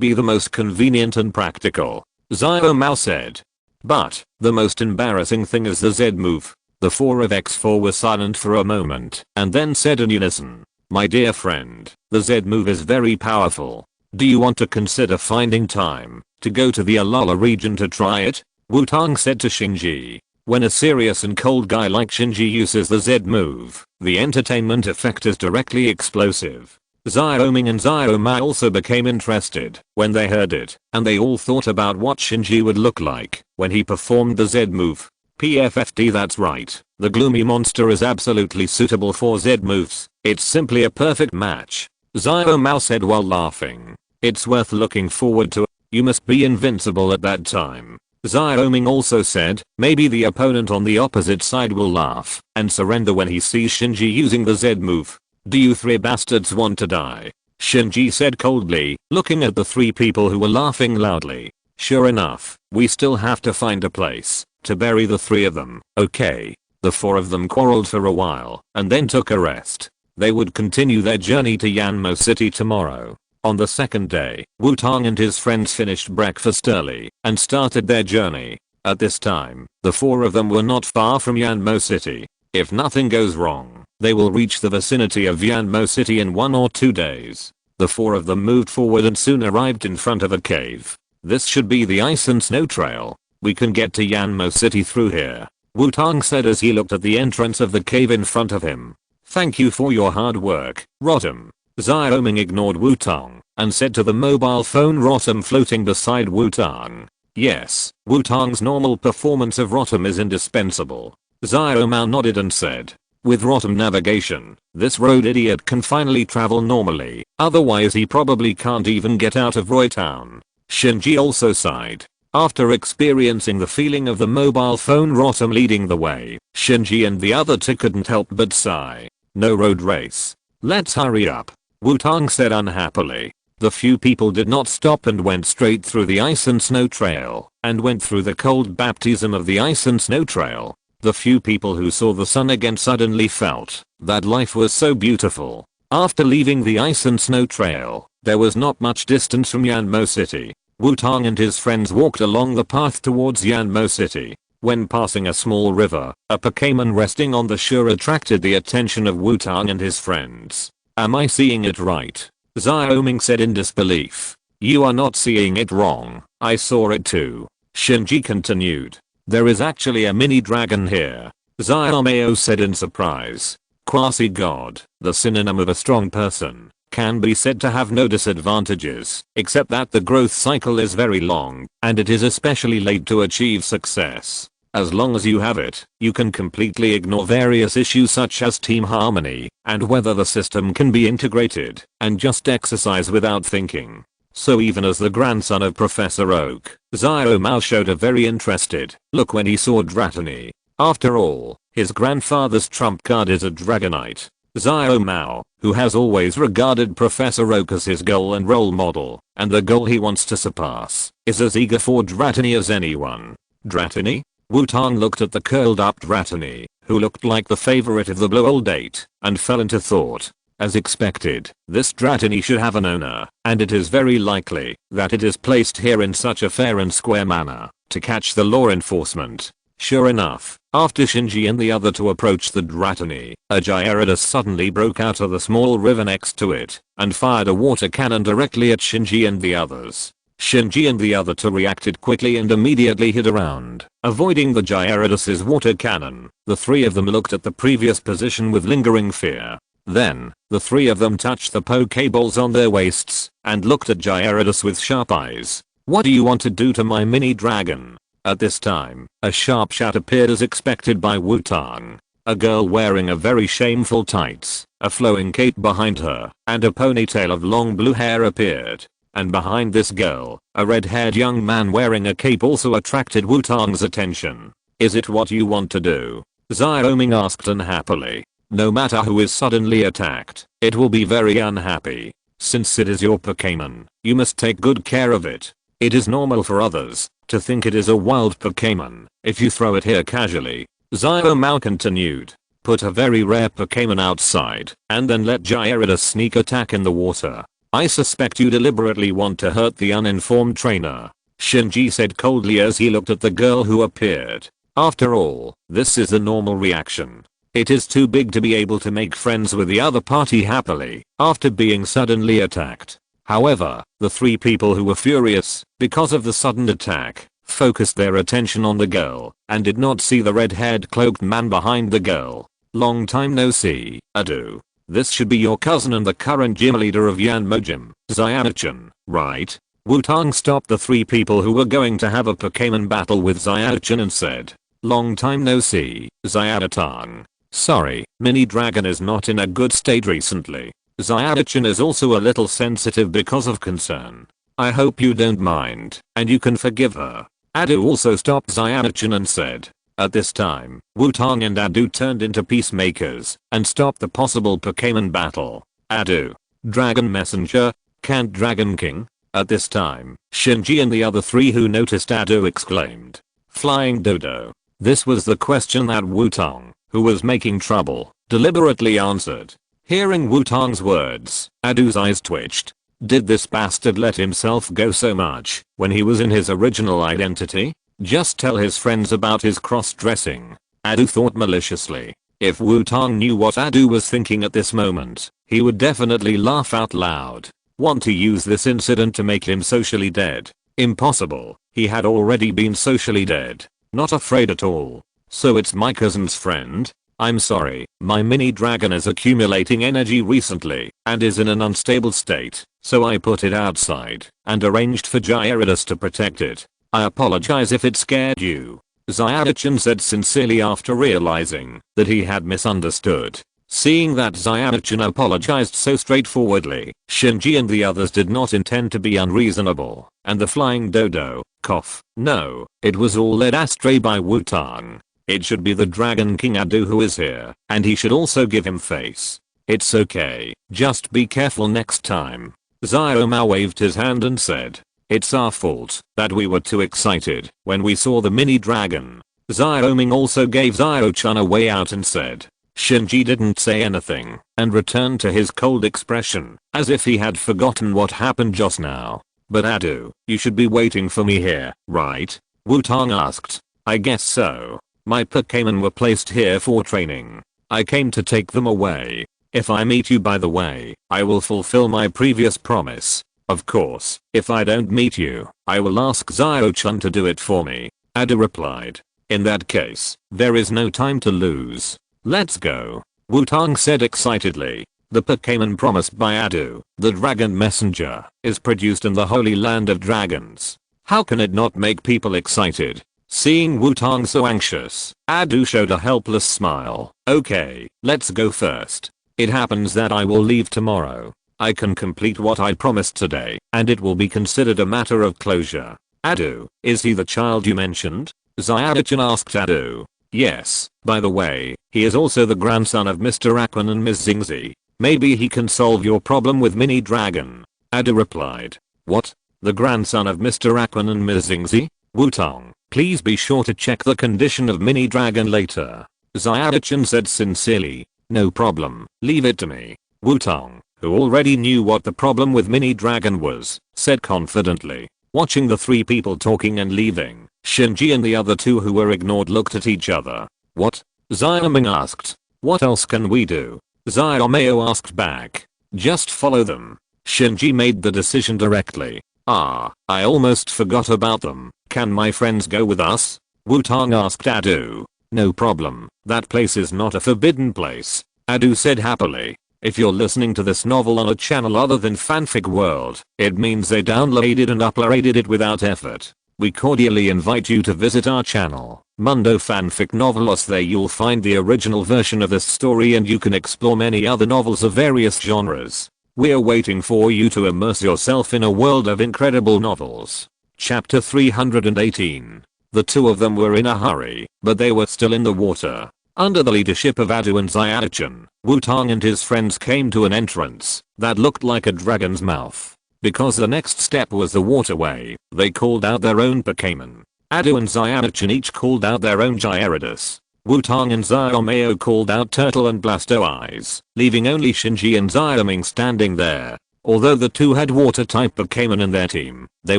be the most convenient and practical. Xiaomao said. But, the most embarrassing thing is the Z move. The four of X4 were silent for a moment, and then said in unison. My dear friend, the Z move is very powerful. Do you want to consider finding time to go to the Alala region to try it? Wutong said to Shinji. When a serious and cold guy like Shinji uses the Z move, the entertainment effect is directly explosive. Xiaoming and Xiaomai also became interested when they heard it, and they all thought about what Shinji would look like when he performed the Z move. PFFD, that's right, the gloomy monster is absolutely suitable for Z moves. It's simply a perfect match. Xiaomao said while laughing. It's worth looking forward to. You must be invincible at that time. Xiaoming also said, maybe the opponent on the opposite side will laugh and surrender when he sees Shinji using the Z move. Do you three bastards want to die? Shinji said coldly, looking at the three people who were laughing loudly. Sure enough, we still have to find a place to bury the three of them. Okay. The four of them quarreled for a while and then took a rest. They would continue their journey to Yanmo City tomorrow. On the second day, Wutong and his friends finished breakfast early and started their journey. At this time, the four of them were not far from Yanmo City. If nothing goes wrong, they will reach the vicinity of Yanmo City in 1 or 2 days. The four of them moved forward and soon arrived in front of a cave. This should be the ice and snow trail. We can get to Yanmo City through here, Wutong said as he looked at the entrance of the cave in front of him. Thank you for your hard work, Rotom. Xiaoming ignored Wutong and said to the mobile phone Rotom floating beside Wutong. Yes, Wutong's normal performance of Rotom is indispensable. Xiaoming nodded and said, with Rotom navigation, this road idiot can finally travel normally, otherwise he probably can't even get out of Roy Town. Shinji also sighed. After experiencing the feeling of the mobile phone Rotom leading the way, Shinji and the other two couldn't help but sigh. No road race. Let's hurry up, Wutong said unhappily. The few people did not stop and went straight through the ice and snow trail and went through the cold baptism of the ice and snow trail. The few people who saw the sun again suddenly felt that life was so beautiful. After leaving the ice and snow trail, there was not much distance from Yanmo City. Wutong and his friends walked along the path towards Yanmo City. When passing a small river, a Pokémon resting on the shore attracted the attention of Wutong and his friends. Am I seeing it right? Xiaoming said in disbelief. You are not seeing it wrong. I saw it too. Shinji continued. There is actually a mini dragon here. Xiaomeo said in surprise. Quasi-god, the synonym of a strong person, can be said to have no disadvantages, except that the growth cycle is very long, and it is especially late to achieve success. As long as you have it, you can completely ignore various issues such as team harmony, and whether the system can be integrated, and just exercise without thinking. So even as the grandson of Professor Oak, Xiaomao showed a very interested look when he saw Dratini. After all, his grandfather's trump card is a Dragonite. Xiaomao, who has always regarded Professor Oak as his goal and role model, and the goal he wants to surpass, is as eager for Dratini as anyone. Dratini? Wutong looked at the curled up Dratini, who looked like the favorite of the blue old eight, and fell into thought. As expected, this Dratini should have an owner, and it is very likely that it is placed here in such a fair and square manner to catch the law enforcement. Sure enough, after Shinji and the other two approached the Dratini, a Gyarados suddenly broke out of the small river next to it and fired a water cannon directly at Shinji and the others. Shinji and the other two reacted quickly and immediately hid around, avoiding the Gyarados' water cannon. The three of them looked at the previous position with lingering fear. Then, the three of them touched the Pokeballs on their waists and looked at Gyarados with sharp eyes. What do you want to do to my mini dragon? At this time, a sharp shout appeared as expected by Wutong. A girl wearing a very shameful tights, a flowing cape behind her, and a ponytail of long blue hair appeared. And behind this girl, a red-haired young man wearing a cape also attracted Wutong's attention. Is it what you want to do? Xiaoming asked unhappily. No matter who is suddenly attacked, it will be very unhappy. Since it is your Pokémon, you must take good care of it. It is normal for others to think it is a wild Pokémon if you throw it here casually. Xiaomao continued. Put a very rare Pokémon outside and then let Gyarados sneak attack in the water. I suspect you deliberately want to hurt the uninformed trainer, Shinji said coldly as he looked at the girl who appeared. After all, this is the normal reaction. It is too big to be able to make friends with the other party happily after being suddenly attacked. However, the three people who were furious because of the sudden attack focused their attention on the girl and did not see the red-haired cloaked man behind the girl. Long time no see, Adu. This should be your cousin and the current gym leader of Yanmo Gym, Xiaochin, right? Wutong stopped the three people who were going to have a Pokémon battle with Xiaochin and said, long time no see, Xiaotong. Sorry, Mini Dragon is not in a good state recently. Xiaochin is also a little sensitive because of concern. I hope you don't mind, and you can forgive her. Adu also stopped Xiaochin and said. At this time, Wutong and Adu turned into peacemakers and stopped the possible Pokémon battle. Adu. Dragon Messenger, can't Dragon King? At this time, Shinji and the other three who noticed Adu exclaimed. Flying Dodo. This was the question that Wutong, who was making trouble, deliberately answered. Hearing Wutong's words, Adu's eyes twitched. Did this bastard let himself go so much when he was in his original identity? Just tell his friends about his cross-dressing. Adu thought maliciously. If Wutong knew what Adu was thinking at this moment, he would definitely laugh out loud. Want to use this incident to make him socially dead? Impossible. He had already been socially dead. Not afraid at all. So it's my cousin's friend? I'm sorry, my mini dragon is accumulating energy recently and is in an unstable state, so I put it outside and arranged for Gyarados to protect it. I apologize if it scared you. Xiaochin said sincerely after realizing that he had misunderstood. Seeing that Xiaochin apologized so straightforwardly, Shinji and the others did not intend to be unreasonable, and the flying dodo, cough, no, it was all led astray by Wutong. It should be the Dragon King Adu who is here, and he should also give him face. It's okay, just be careful next time. Xiaomao waved his hand and said. It's our fault that we were too excited when we saw the mini dragon. Xiaoming also gave Xiaochan a way out and said. Shinji didn't say anything and returned to his cold expression as if he had forgotten what happened just now. But Adu, you should be waiting for me here, right? Wutong asked. I guess so. My Pokémon were placed here for training. I came to take them away. If I meet you by the way, I will fulfill my previous promise. Of course, if I don't meet you, I will ask Xiaochan to do it for me. Adu replied. In that case, there is no time to lose. Let's go. Wutong said excitedly. The Pokémon promised by Adu, the Dragon Messenger, is produced in the Holy Land of Dragons. How can it not make people excited? Seeing Wutong so anxious, Adu showed a helpless smile. Okay, let's go first. It happens that I will leave tomorrow. I can complete what I promised today, and it will be considered a matter of closure. Adu, is he the child you mentioned? Xiaochin asked Adu. Yes, by the way, he is also the grandson of Mr. Aquan and Ms. Xingzi. Maybe he can solve your problem with Mini Dragon. Adu replied. What? The grandson of Mr. Aquan and Ms. Xingzi? Wutong, please be sure to check the condition of Mini Dragon later. Xiaochin said sincerely. No problem, leave it to me. Wutong, who already knew what the problem with Mini Dragon was, said confidently. Watching the three people talking and leaving, Shinji and the other two who were ignored looked at each other. What? Xiaoming asked. What else can we do? Xiaomao asked back. Just follow them. Shinji made the decision directly. I almost forgot about them. Can my friends go with us? Wutong asked Adu. No problem, that place is not a forbidden place. Adu said happily. If you're listening to this novel on a channel other than Fanfic World, it means they downloaded and uploaded it without effort. We cordially invite you to visit our channel, Mundo Fanfic Novelos. There you'll find the original version of this story and you can explore many other novels of various genres. We're waiting for you to immerse yourself in a world of incredible novels. Chapter 318. The two of them were in a hurry, but they were still in the water. Under the leadership of Adu and Xiaochin, Wutong and his friends came to an entrance that looked like a dragon's mouth. Because the next step was the waterway, they called out their own Pokémon. Adu and Xiaochin each called out their own Gyarados. Wutong and Xiaomao called out Turtle and Blastoise, leaving only Shinji and Xiaoming standing there. Although the two had water-type Pokémon in their team, they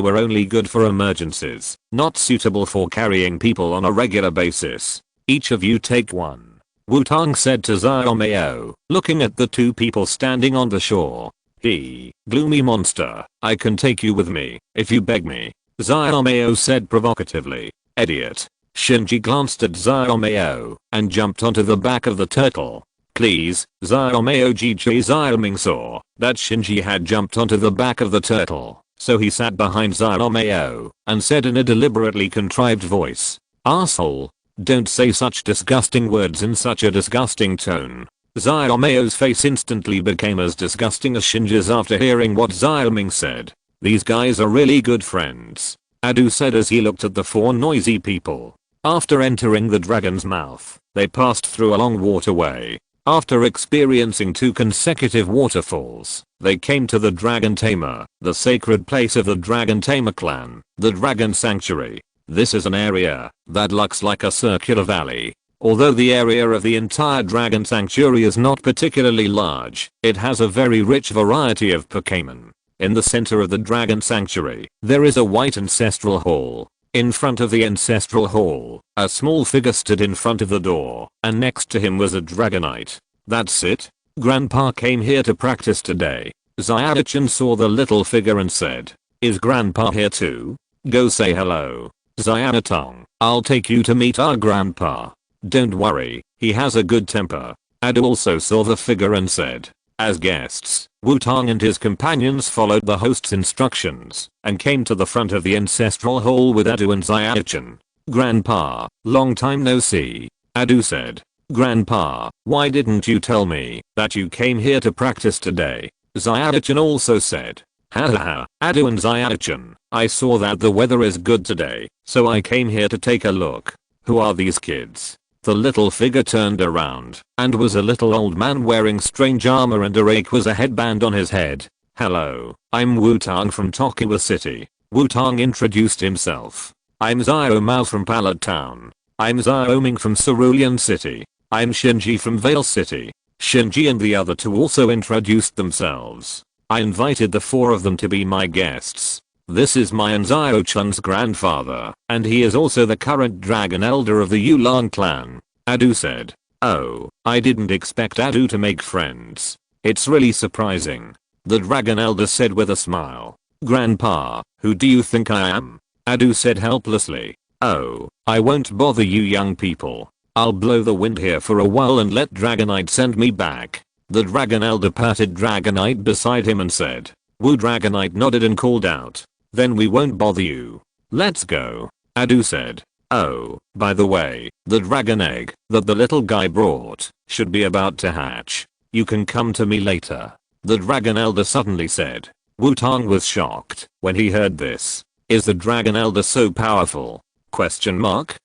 were only good for emergencies, not suitable for carrying people on a regular basis. Each of you take one. Wutong said to Xiaomao, looking at the two people standing on the shore. Gloomy monster, I can take you with me, if you beg me. Xiaomao said provocatively. Idiot. Shinji glanced at Xiaomao and jumped onto the back of the turtle. Please, Xiaomao. Xiaoming saw that Shinji had jumped onto the back of the turtle, so he sat behind Xiaomao and said in a deliberately contrived voice. Arsehole. Don't say such disgusting words in such a disgusting tone. Xiaomao's face instantly became as disgusting as Shinji's after hearing what Xiaoming said. These guys are really good friends, Adu said as he looked at the four noisy people. After entering the dragon's mouth, they passed through a long waterway. After experiencing 2 consecutive waterfalls, they came to the Dragon Tamer, the sacred place of the Dragon Tamer clan, the Dragon Sanctuary. This is an area that looks like a circular valley. Although the area of the entire Dragon Sanctuary is not particularly large, it has a very rich variety of Pokémon. In the center of the Dragon Sanctuary, there is a white ancestral hall. In front of the ancestral hall, a small figure stood in front of the door, and next to him was a Dragonite. That's it? Grandpa came here to practice today. Xiaozhi saw the little figure and said, "Is Grandpa here too? Go say hello. Xiaozhi, I'll take you to meet our grandpa. Don't worry, he has a good temper." Adu also saw the figure and said, as guests, Wutong and his companions followed the host's instructions and came to the front of the ancestral hall with Adu and Xiaozhi. "Grandpa, long time no see," Adu said. "Grandpa, why didn't you tell me that you came here to practice today?" Xiaozhi also said. "Haha, Adu and Xiaozhi, I saw that the weather is good today, so I came here to take a look. Who are these kids?" The little figure turned around and was a little old man wearing strange armor and a rake was a headband on his head. "Hello, I'm Wutong from Tokiwa City." Wutong introduced himself. "I'm Xiaomao from Pallet Town. I'm Xiaoming from Cerulean City. I'm Shinji from Vale City." Shinji and the other 2 also introduced themselves. "I invited the 4 of them to be my guests. This is my and Xiaochun's grandfather, and he is also the current dragon elder of the Yulong clan," Adu said. "Oh, I didn't expect Adu to make friends. It's really surprising," the dragon elder said with a smile. "Grandpa, who do you think I am?" Adu said helplessly. "Oh, I won't bother you young people. I'll blow the wind here for a while and let Dragonite send me back." The dragon elder patted Dragonite beside him and said. Dragonite nodded and called out, "Then we won't bother you. Let's go," Adu said. "Oh, by the way, the dragon egg that the little guy brought should be about to hatch. You can come to me later," the dragon elder suddenly said. Wutong was shocked when he heard this. Is the dragon elder so powerful? Question mark.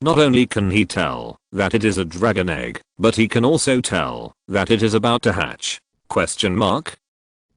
Not only can he tell that it is a dragon egg, but he can also tell that it is about to hatch. Question mark.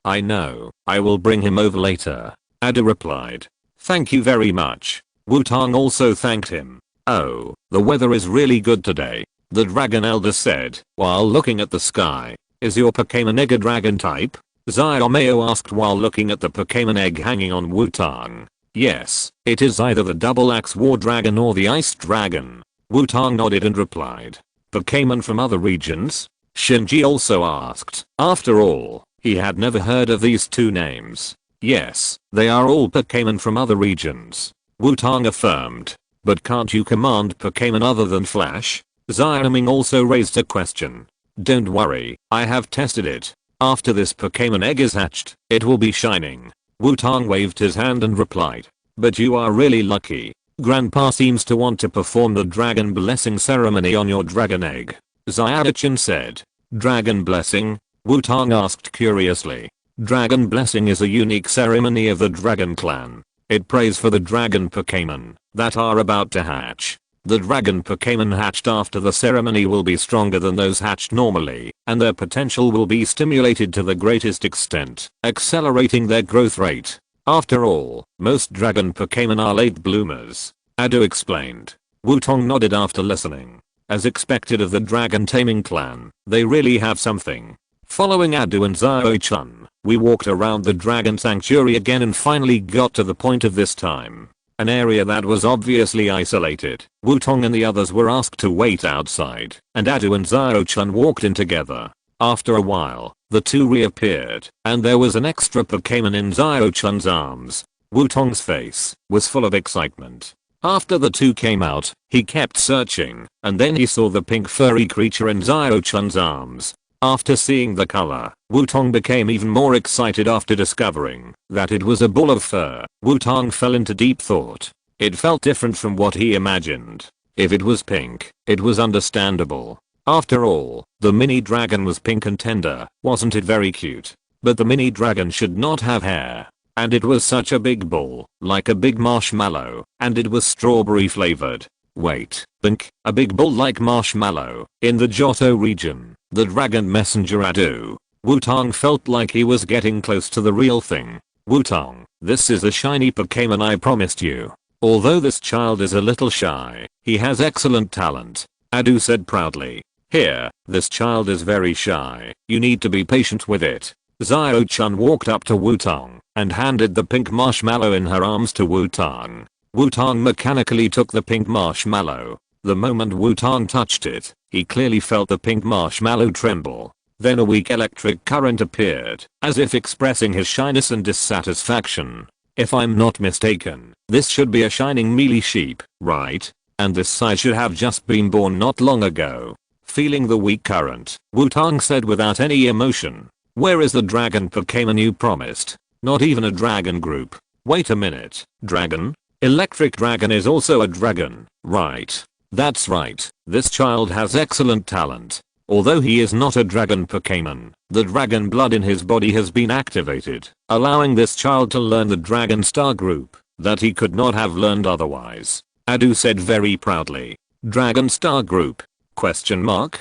"I know, I will bring him over later," Adu replied. "Thank you very much." Wutong also thanked him. "Oh, the weather is really good today," the dragon elder said while looking at the sky. "Is your Pokémon egg a dragon type?" Xiaomao asked while looking at the Pokémon egg hanging on Wutong. "Yes, it is either the double axe war dragon or the ice dragon." Wutong nodded and replied. "Pokémon from other regions?" Shinji also asked. After all, he had never heard of these 2 names. "Yes, they are all Pokémon from other regions," Wutong affirmed. "But can't you command Pokémon other than Flash?" Xiaoming also raised a question. "Don't worry, I have tested it. After this Pokémon egg is hatched, it will be shining." Wutong waved his hand and replied. "But you are really lucky. Grandpa seems to want to perform the dragon blessing ceremony on your dragon egg," Xiaozhi said. "Dragon blessing?" Wutong asked curiously. Dragon blessing is a unique ceremony of the dragon clan. It prays for the dragon Pokémon that are about to hatch. The dragon Pokémon hatched after the ceremony will be stronger than those hatched normally, and their potential will be stimulated to the greatest extent, accelerating their growth rate. After all, most dragon Pokémon are late bloomers, Adu explained. Wutong nodded after listening. As expected of the dragon taming clan, they really have something. Following Adu and Xiaochun, we walked around the dragon sanctuary again and finally got to the point of this time. An area that was obviously isolated. Wutong and the others were asked to wait outside, and Adu and Xiaochun walked in together. After a while, the 2 reappeared, and there was an extra Pokémon in Xiaochun's arms. Wutong's face was full of excitement. After the 2 came out, he kept searching, and then he saw the pink furry creature in Xiaochun's arms. After seeing the color, Wutong became even more excited after discovering that it was a ball of fur. Wutong fell into deep thought. It felt different from what he imagined. If it was pink, it was understandable. After all, the mini dragon was pink and tender. Wasn't it very cute? But the mini dragon should not have hair. and it was such a big ball, like a big marshmallow, and it was strawberry flavored. Wait, Bink, a big ball like marshmallow, in the Johto region, the dragon messenger Adu. Wutong felt like he was getting close to the real thing. Wutong, this is a shiny Pokémon I promised you. Although this child is a little shy, he has excellent talent, Adu said proudly. Here, this child is very shy, you need to be patient with it. Xiao-chan walked up to Wutong and handed the pink marshmallow in her arms to Wutong. Wutong mechanically took the pink marshmallow. The moment Wutong touched it, he clearly felt the pink marshmallow tremble. Then a weak electric current appeared, as if expressing his shyness and dissatisfaction. If I'm not mistaken, this should be a shining melee sheep, right? And this size should have just been born not long ago. Feeling the weak current, Wutong said without any emotion. Where is the dragon Pokémon you promised? Not even a dragon group. Wait a minute, dragon? Electric dragon is also a dragon, right? That's right, this child has excellent talent. Although he is not a dragon Pokémon, the dragon blood in his body has been activated, allowing this child to learn the dragon star group that he could not have learned otherwise. Adu said very proudly. Dragon star group? Question mark?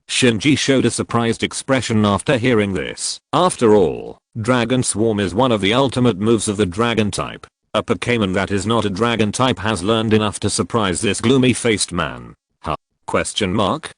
Shinji showed a surprised expression after hearing this. After all, Dragon Swarm is one of the ultimate moves of the dragon type. A Pokémon that is not a dragon type has learned enough to surprise this gloomy-faced man. Huh? Question mark?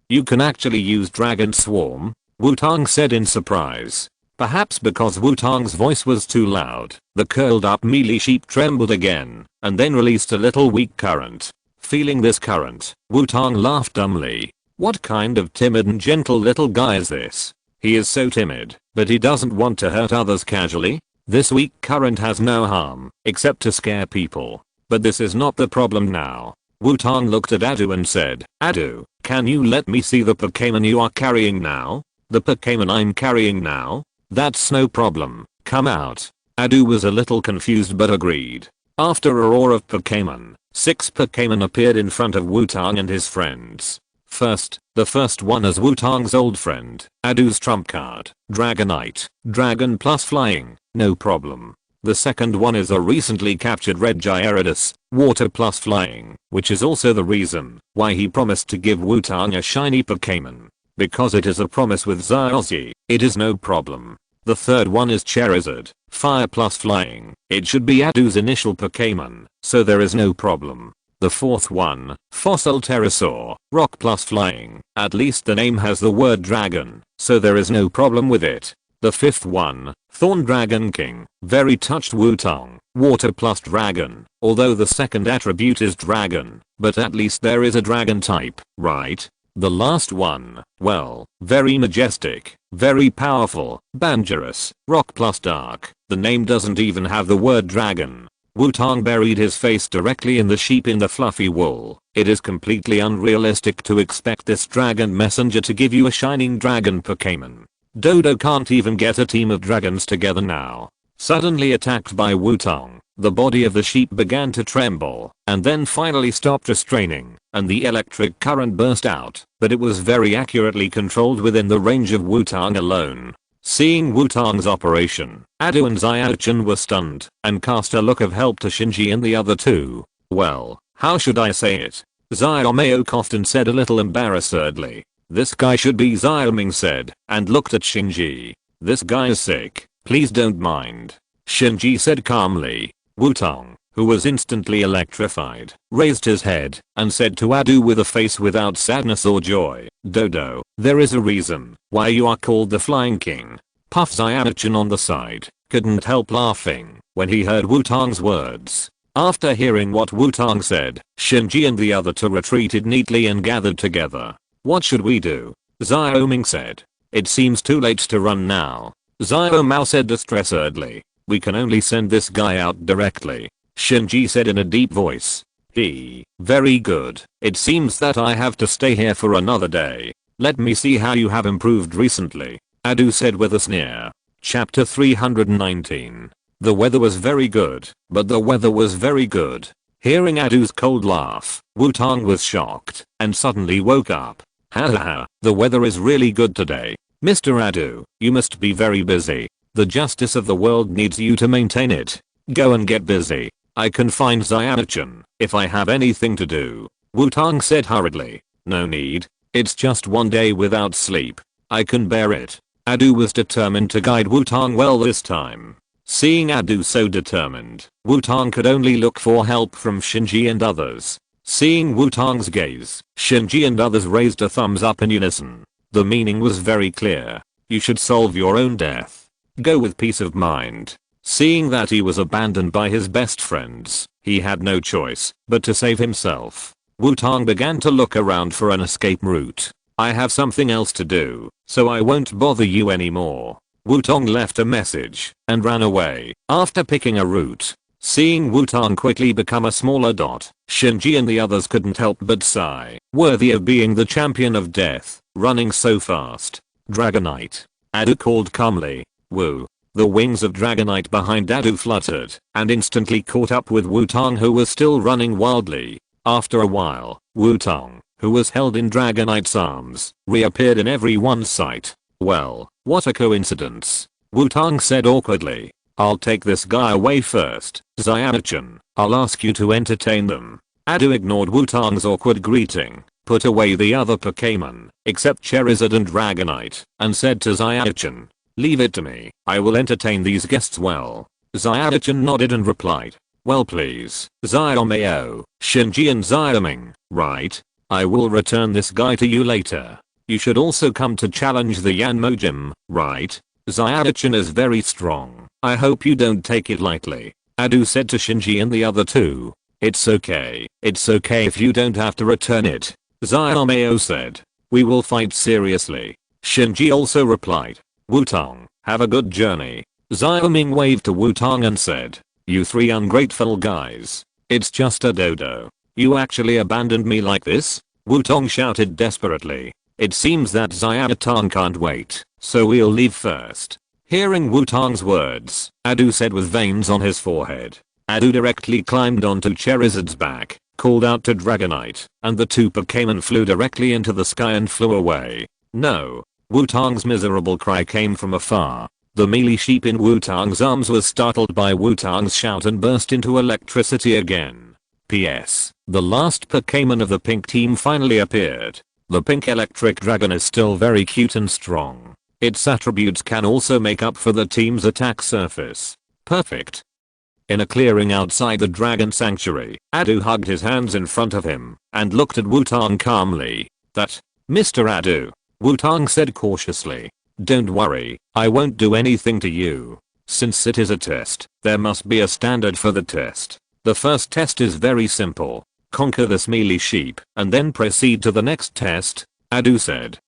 You can actually use Dragon Swarm? Wutong said in surprise. Perhaps because Wutong's voice was too loud, the curled up melee sheep trembled again, and then released a little weak current. Feeling this current, Wutong laughed dumbly. What kind of timid and gentle little guy is this? He is so timid, but he doesn't want to hurt others casually? This weak current has no harm, except to scare people. But this is not the problem now. Wutong looked at Adu and said, Adu, can you let me see the Pokémon you are carrying now? The Pokémon I'm carrying now? That's no problem, come out. Adu was a little confused but agreed. After a roar of Pokémon, 6 Pokémon appeared in front of Wutong and his friends. The first one is Wutong's old friend, Adu's trump card, Dragonite, Dragon plus Flying, no problem. The second one is a recently captured red Gyarados, Water plus Flying, which is also the reason why he promised to give Wutong a shiny Pokémon. Because it is a promise with Xiaozhi, it is no problem. The third one is Charizard, Fire plus Flying. It should be Adu's initial Pokémon, so there is no problem. The fourth one, Fossil Pterosaur, Rock plus Flying. At least the name has the word dragon, so there is no problem with it. The fifth one, Thorn Dragon King, very touched Wutong, Water plus Dragon. Although the second attribute is dragon, but at least there is a dragon type, right? The last one, well, very majestic, very powerful, Bangerous, Rock plus Dark. The name doesn't even have the word dragon. Wutong buried his face directly in the sheep in the fluffy wool. It is completely unrealistic to expect this dragon messenger to give you a shining dragon Pokémon. Dodo can't even get a team of dragons together now. Suddenly attacked by Wutong, the body of the sheep began to tremble, and then finally stopped restraining, and the electric current burst out, but it was very accurately controlled within the range of Wutong alone. Seeing Wutong's operation, Adu and Xiaochan were stunned, and cast a look of help to Shinji and the other two. Well, how should I say it? Xiaomei coughed and said a little embarrassedly. This guy should be Xiaoming said, and looked at Shinji. This guy is sick, please don't mind. Shinji said calmly. Wutong, who was instantly electrified, raised his head, and said to Adu with a face without sadness or joy, Dodo, there is a reason why you are called the Flying King. Puff Xiaochan on the side couldn't help laughing when he heard Wutong's words. After hearing what Wutong said, Shinji and the other two retreated neatly and gathered together. What should we do? Xiaoming said. It seems too late to run now. Xiaomao said distressedly. We can only send this guy out directly. Shinji said in a deep voice. Very good. It seems that I have to stay here for another day. Let me see how you have improved recently. Adu said with a sneer. Chapter 319. The weather was very good, but the weather was very good. Hearing Adu's cold laugh, Wutong was shocked, and suddenly woke up. Ha ha ha, the weather is really good today. Mr. Adu, you must be very busy. The justice of the world needs you to maintain it. Go and get busy. I can find Xiaochan if I have anything to do. Wutong said hurriedly. No need. It's just one day without sleep. I can bear it. Adu was determined to guide Wutong well this time. Seeing Adu so determined, Wutong could only look for help from Shinji and others. Seeing Wutong's gaze, Shinji and others raised a thumbs up in unison. The meaning was very clear. You should solve your own death. Go with peace of mind. Seeing that he was abandoned by his best friends, he had no choice but to save himself. Wutong began to look around for an escape route. I have something else to do, so I won't bother you anymore. Wutong left a message and ran away after picking a route. Seeing Wutong quickly become a smaller dot, Shinji and the others couldn't help but sigh. Worthy of being the champion of death, running so fast. Dragonite. Adu called calmly. Woo. The wings of Dragonite behind Adu fluttered and instantly caught up with Wutong, who was still running wildly. After a while, Wutong, who was held in Dragonite's arms, reappeared in everyone's sight. Well, what a coincidence. Wutong said awkwardly. I'll take this guy away first. Xiaochan, I'll ask you to entertain them. Adu ignored Wutong's awkward greeting, put away the other Pokémon, except Charizard and Dragonite, and said to Xiaochan, leave it to me, I will entertain these guests well. Xiaochan nodded and replied, well please, Xiaomao, Shinji and Xiaoming, right? I will return this guy to you later. You should also come to challenge the Yanmo gym, right? Xiaochan is very strong. I hope you don't take it lightly. Adu said to Shinji and the other two. It's okay if you don't have to return it. Xiaomao said. We will fight seriously. Shinji also replied. Wutong, have a good journey. Xiaoming waved to Wutong and said. You three ungrateful guys. It's just a dodo. You actually abandoned me like this? Wutong shouted desperately. It seems that Xiaotang can't wait, so we'll leave first. Hearing Wutong's words, Adu said with veins on his forehead. Adu directly climbed onto Charizard's back, called out to Dragonite, and the two Pokémon flew directly into the sky and flew away. No. Wutong's miserable cry came from afar. The melee sheep in Wutong's arms was startled by Wutong's shout and burst into electricity again. P.S. The last Pokémon of the pink team finally appeared. The pink electric dragon is still very cute and strong. Its attributes can also make up for the team's attack surface. Perfect. In a clearing outside the dragon sanctuary, Adu hugged his hands in front of him and looked at Wutong calmly. That, Mr. Adu, Wutong said cautiously. Don't worry, I won't do anything to you. Since it is a test, there must be a standard for the test. The first test is very simple. Conquer this melee sheep and then proceed to the next test, Adu said.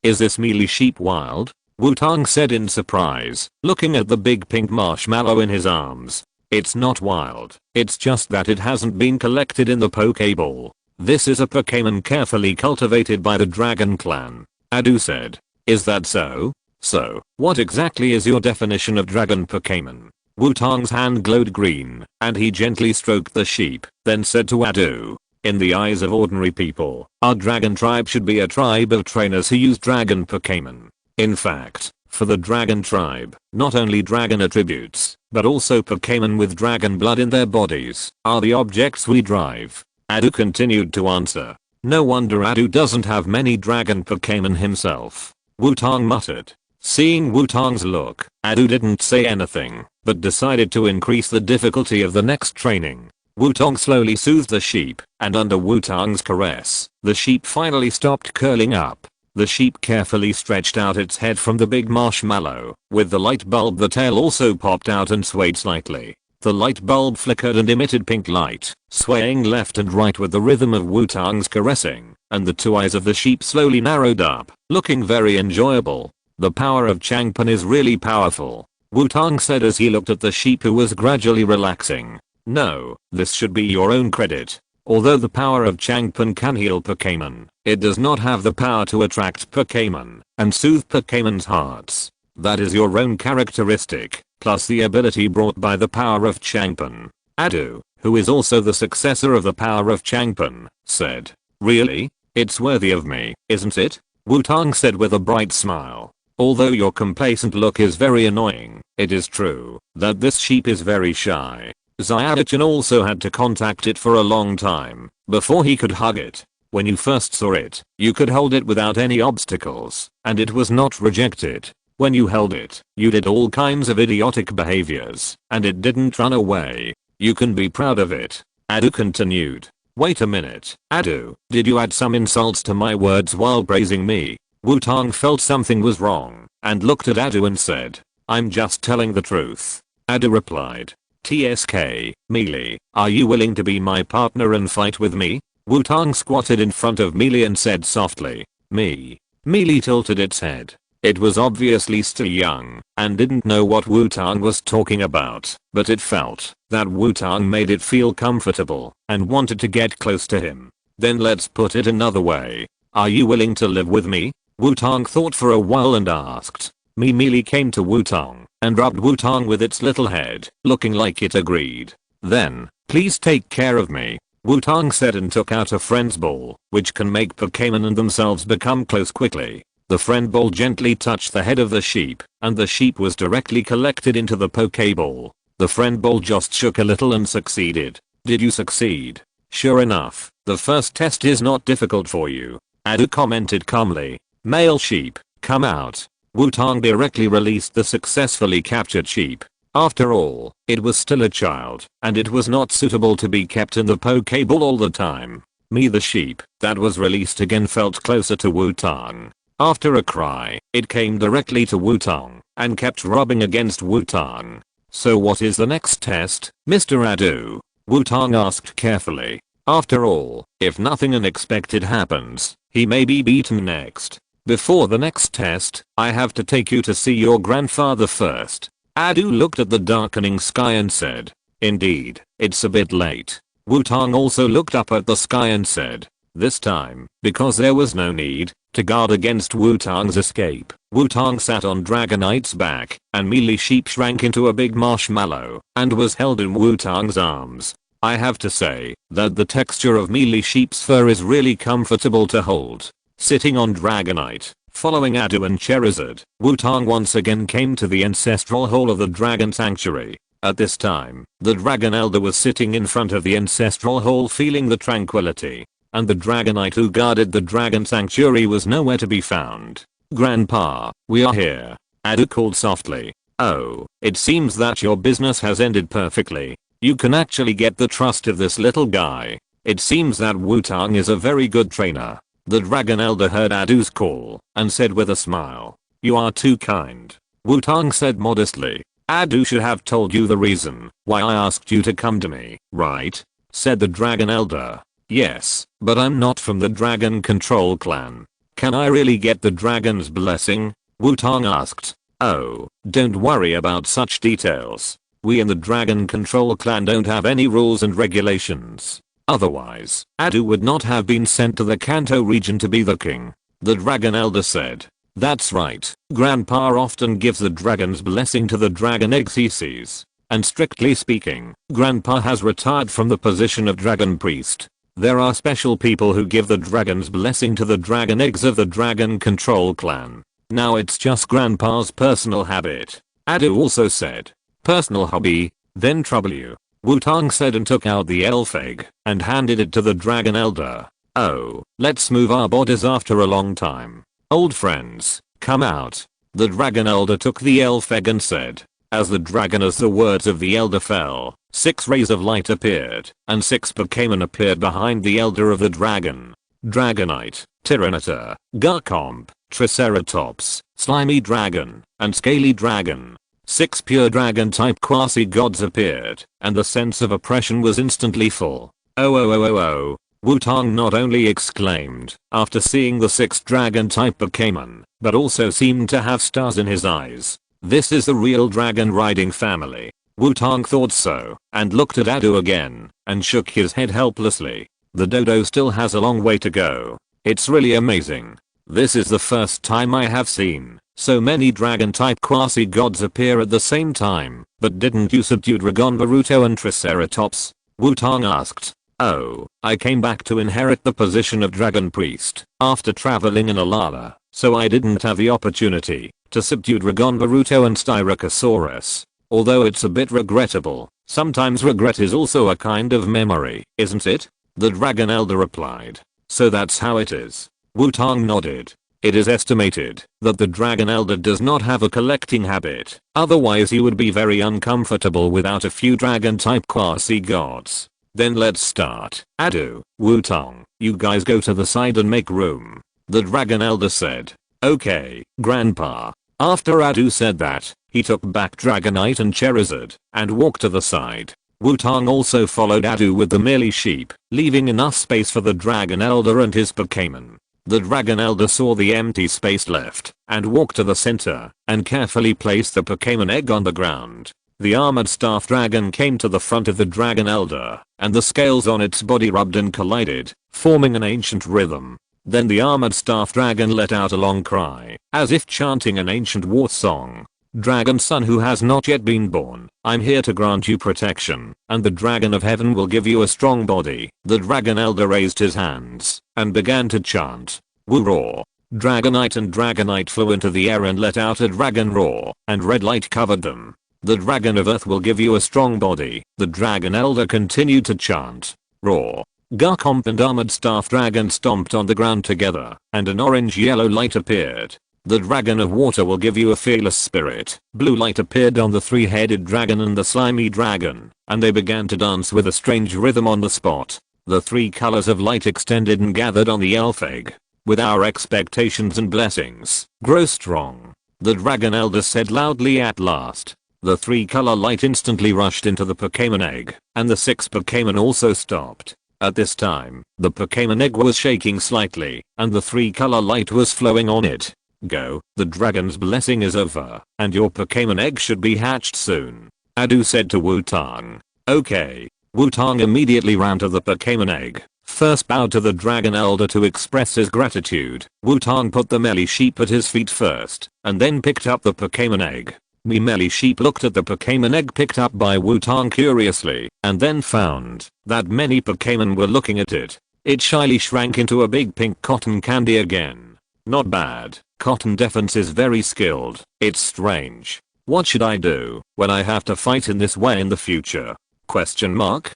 Is this melee sheep wild? Wutong said in surprise, looking at the big pink marshmallow in his arms. It's not wild, it's just that it hasn't been collected in the Pokéball. This is a Pokémon carefully cultivated by the Dragon Clan, Adu said. Is that so? So, what exactly is your definition of Dragon Pokémon? Wutong's hand glowed green, and he gently stroked the sheep, then said to Adu. In the eyes of ordinary people, our dragon tribe should be a tribe of trainers who use dragon Pokémon. In fact, for the dragon tribe, not only dragon attributes, but also Pokémon with dragon blood in their bodies, are the objects we drive. Adu continued to answer. No wonder Adu doesn't have many dragon Pokémon himself. Wutong muttered. Seeing Wutong's look, Adu didn't say anything, but decided to increase the difficulty of the next training. Wutong slowly soothed the sheep, and under Wutong's caress, the sheep finally stopped curling up. The sheep carefully stretched out its head from the big marshmallow. With the light bulb, the tail also popped out and swayed slightly. The light bulb flickered and emitted pink light, swaying left and right with the rhythm of Wutong's caressing, and the two eyes of the sheep slowly narrowed up, looking very enjoyable. The power of Changpan is really powerful, Wutong said as he looked at the sheep who was gradually relaxing. No, this should be your own credit. Although the power of Changpan can heal Pokémon, it does not have the power to attract Pokémon and soothe Pokémon's hearts. That is your own characteristic, plus the ability brought by the power of Changpan. Adu, who is also the successor of the power of Changpan, said. Really? It's worthy of me, isn't it? Wutong said with a bright smile. Although your complacent look is very annoying, it is true that this sheep is very shy. Xiaozhi also had to contact it for a long time before he could hug it. When you first saw it, you could hold it without any obstacles, and it was not rejected. When you held it, you did all kinds of idiotic behaviors, and it didn't run away. You can be proud of it. Adu continued. Wait a minute, Adu, did you add some insults to my words while praising me? Wutong felt something was wrong, and looked at Adu and said, I'm just telling the truth. Adu replied, TSK, Mealy, are you willing to be my partner and fight with me? Wutong squatted in front of Mealy and said softly, me. Mealy tilted its head. It was obviously still young, and didn't know what Wutong was talking about, but it felt that Wutong made it feel comfortable, and wanted to get close to him. Then let's put it another way. Are you willing to live with me? Wutong thought for a while and asked. Mealy came to Wutong, and rubbed Wutong with its little head, looking like it agreed. Then, please take care of me, Wutong said and took out a friend's ball, which can make Pokémon and themselves become close quickly. The friend ball gently touched the head of the sheep, and the sheep was directly collected into the Pokéball. The friend ball just shook a little and succeeded. Did you succeed? Sure enough, the first test is not difficult for you, Adu commented calmly. Male sheep, come out. Wutong directly released the successfully captured sheep. After all, it was still a child, and it was not suitable to be kept in the Pokéball all the time. The sheep that was released again felt closer to Wutong. After a cry, it came directly to Wutong, and kept rubbing against Wutong. So what is the next test, Mr. Adu? Wutong asked carefully. After all, if nothing unexpected happens, he may be beaten next. Before the next test, I have to take you to see your grandfather first. Adu looked at the darkening sky and said, indeed, it's a bit late. Wutong also looked up at the sky and said, this time, because there was no need to guard against Wutong's escape, Wutong sat on Dragonite's back, and Mealy Sheep shrank into a big marshmallow, and was held in Wutong's arms. I have to say that the texture of Mealy Sheep's fur is really comfortable to hold. Sitting on Dragonite, following Adu and Charizard, Wutong once again came to the ancestral hall of the Dragon Sanctuary. At this time, the Dragon Elder was sitting in front of the ancestral hall feeling the tranquility, and the Dragonite who guarded the Dragon Sanctuary was nowhere to be found. Grandpa, we are here, Adu called softly. Oh, it seems that your business has ended perfectly. You can actually get the trust of this little guy. It seems that Wutong is a very good trainer. The Dragon Elder heard Adu's call, and said with a smile, you are too kind. Wutong said modestly, Adu should have told you the reason why I asked you to come to me, right? Said the Dragon Elder. Yes, but I'm not from the Dragon Control Clan. Can I really get the dragon's blessing? Wutong asked. Oh, don't worry about such details. We in the Dragon Control Clan don't have any rules and regulations. Otherwise, Adu would not have been sent to the Kanto region to be the king. The Dragon Elder said. That's right, Grandpa often gives the dragon's blessing to the dragon eggs he sees. And strictly speaking, Grandpa has retired from the position of Dragon Priest. There are special people who give the dragon's blessing to the dragon eggs of the Dragon Control Clan. Now it's just Grandpa's personal habit. Adu also said. Personal hobby? Then trouble you. Wutong said and took out the elf egg and handed it to the Dragon Elder. Oh, let's move our bodies after a long time. Old friends, come out. The Dragon Elder took the elf egg and said. As the words of the Elder fell, 6 rays of light appeared, and 6 Pokémon appeared behind the Elder of the Dragon. Dragonite, Tyranitar, Garchomp, Triceratops, Slimy Dragon, and Scaly Dragon. 6 pure dragon type quasi-gods appeared, and the sense of oppression was instantly full. Oh. Wutong not only exclaimed after seeing the 6 dragon type Pokémon, but also seemed to have stars in his eyes. This is the real dragon riding family. Wutong thought so, and looked at Adu again, and shook his head helplessly. The dodo still has a long way to go. It's really amazing. This is the first time I have seen so many dragon type quasi-gods appear at the same time. But didn't you subdue Dragon Baruto and Triceratops? Wutong asked. Oh, I came back to inherit the position of Dragon Priest after traveling in Alala, so I didn't have the opportunity to subdue Dragon Boruto and Styracosaurus. Although it's a bit regrettable, sometimes regret is also a kind of memory, isn't it? The Dragon Elder replied. So that's how it is. Wutong nodded. It is estimated that the Dragon Elder does not have a collecting habit, otherwise he would be very uncomfortable without a few dragon-type quasi-gods. Then let's start. Adu, Wutong, you guys go to the side and make room. The Dragon Elder said. Okay, Grandpa. After Adu said that, he took back Dragonite and Charizard and walked to the side. Wutong also followed Adu with the melee sheep, leaving enough space for the Dragon Elder and his Pokémon. The Dragon Elder saw the empty space left and walked to the center and carefully placed the Pokémon egg on the ground. The armored staff dragon came to the front of the Dragon Elder and the scales on its body rubbed and collided, forming an ancient rhythm. Then the armored staff dragon let out a long cry, as if chanting an ancient war song. Dragon son who has not yet been born, I'm here to grant you protection, and the Dragon of Heaven will give you a strong body. The Dragon Elder raised his hands and began to chant. Woo roar. Dragonite and Dragonite flew into the air and let out a dragon roar, and red light covered them. The Dragon of Earth will give you a strong body. The Dragon Elder continued to chant. Roar. Garchomp and Armored Staff Dragon stomped on the ground together, and an orange-yellow light appeared. The Dragon of Water will give you a fearless spirit. Blue light appeared on the three-headed dragon and the slimy dragon, and they began to dance with a strange rhythm on the spot. The three colors of light extended and gathered on the elf egg. With our expectations and blessings, grow strong. The Dragon Elder said loudly at last. The three-color light instantly rushed into the Pokémon egg, and the 6 Pokémon also stopped. At this time, the Pokémon egg was shaking slightly, and the three-color light was flowing on it. Go, the dragon's blessing is over, and your Pokémon egg should be hatched soon. Adu said to Wutong. Okay. Wutong immediately ran to the Pokémon egg, first bowed to the Dragon Elder to express his gratitude. Wutong put the melee sheep at his feet first, and then picked up the Pokémon egg. The melee sheep looked at the Pokémon egg picked up by Wutong curiously, and then found that many Pokémon were looking at it. It shyly shrank into a big pink cotton candy again. Not bad. Cotton Defense is very skilled. It's strange. What should I do when I have to fight in this way in the future? Question mark?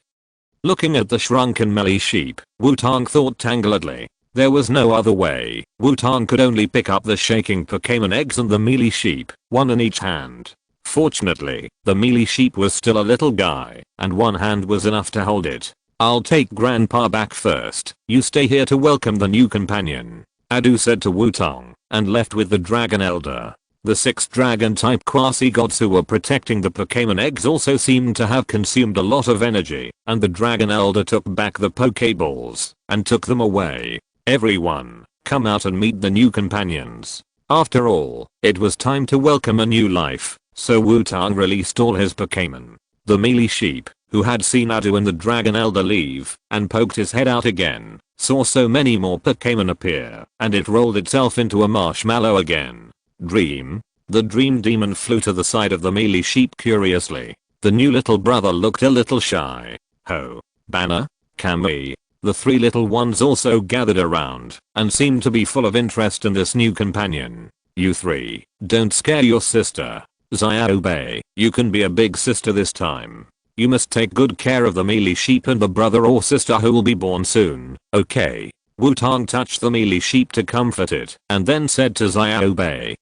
Looking at the shrunken melee sheep, Wutong thought tangledly. There was no other way. Wutong could only pick up the shaking Pokémon eggs and the melee sheep, one in each hand. Fortunately, the melee sheep was still a little guy, and one hand was enough to hold it. I'll take Grandpa back first. You stay here to welcome the new companion. Adu said to Wutong, and left with the Dragon Elder. The 6 dragon-type quasi-gods who were protecting the Pokémon eggs also seemed to have consumed a lot of energy, and the Dragon Elder took back the Pokéballs and took them away. Everyone, come out and meet the new companions. After all, it was time to welcome a new life, so Wutong released all his Pokémon. The melee sheep, who had seen Adu and the Dragon Elder leave, and poked his head out again, saw so many more Pokémon appear, and it rolled itself into a marshmallow again. Dream? The Dream Demon flew to the side of the melee sheep curiously. The new little brother looked a little shy. Ho. Banner? Cammy? The 3 little ones also gathered around, and seemed to be full of interest in this new companion. You 3, don't scare your sister. Xiaobai, you can be a big sister this time. You must take good care of the melee sheep and the brother or sister who will be born soon, okay? Wutong touched the melee sheep to comfort it, and then said to Xiaobai,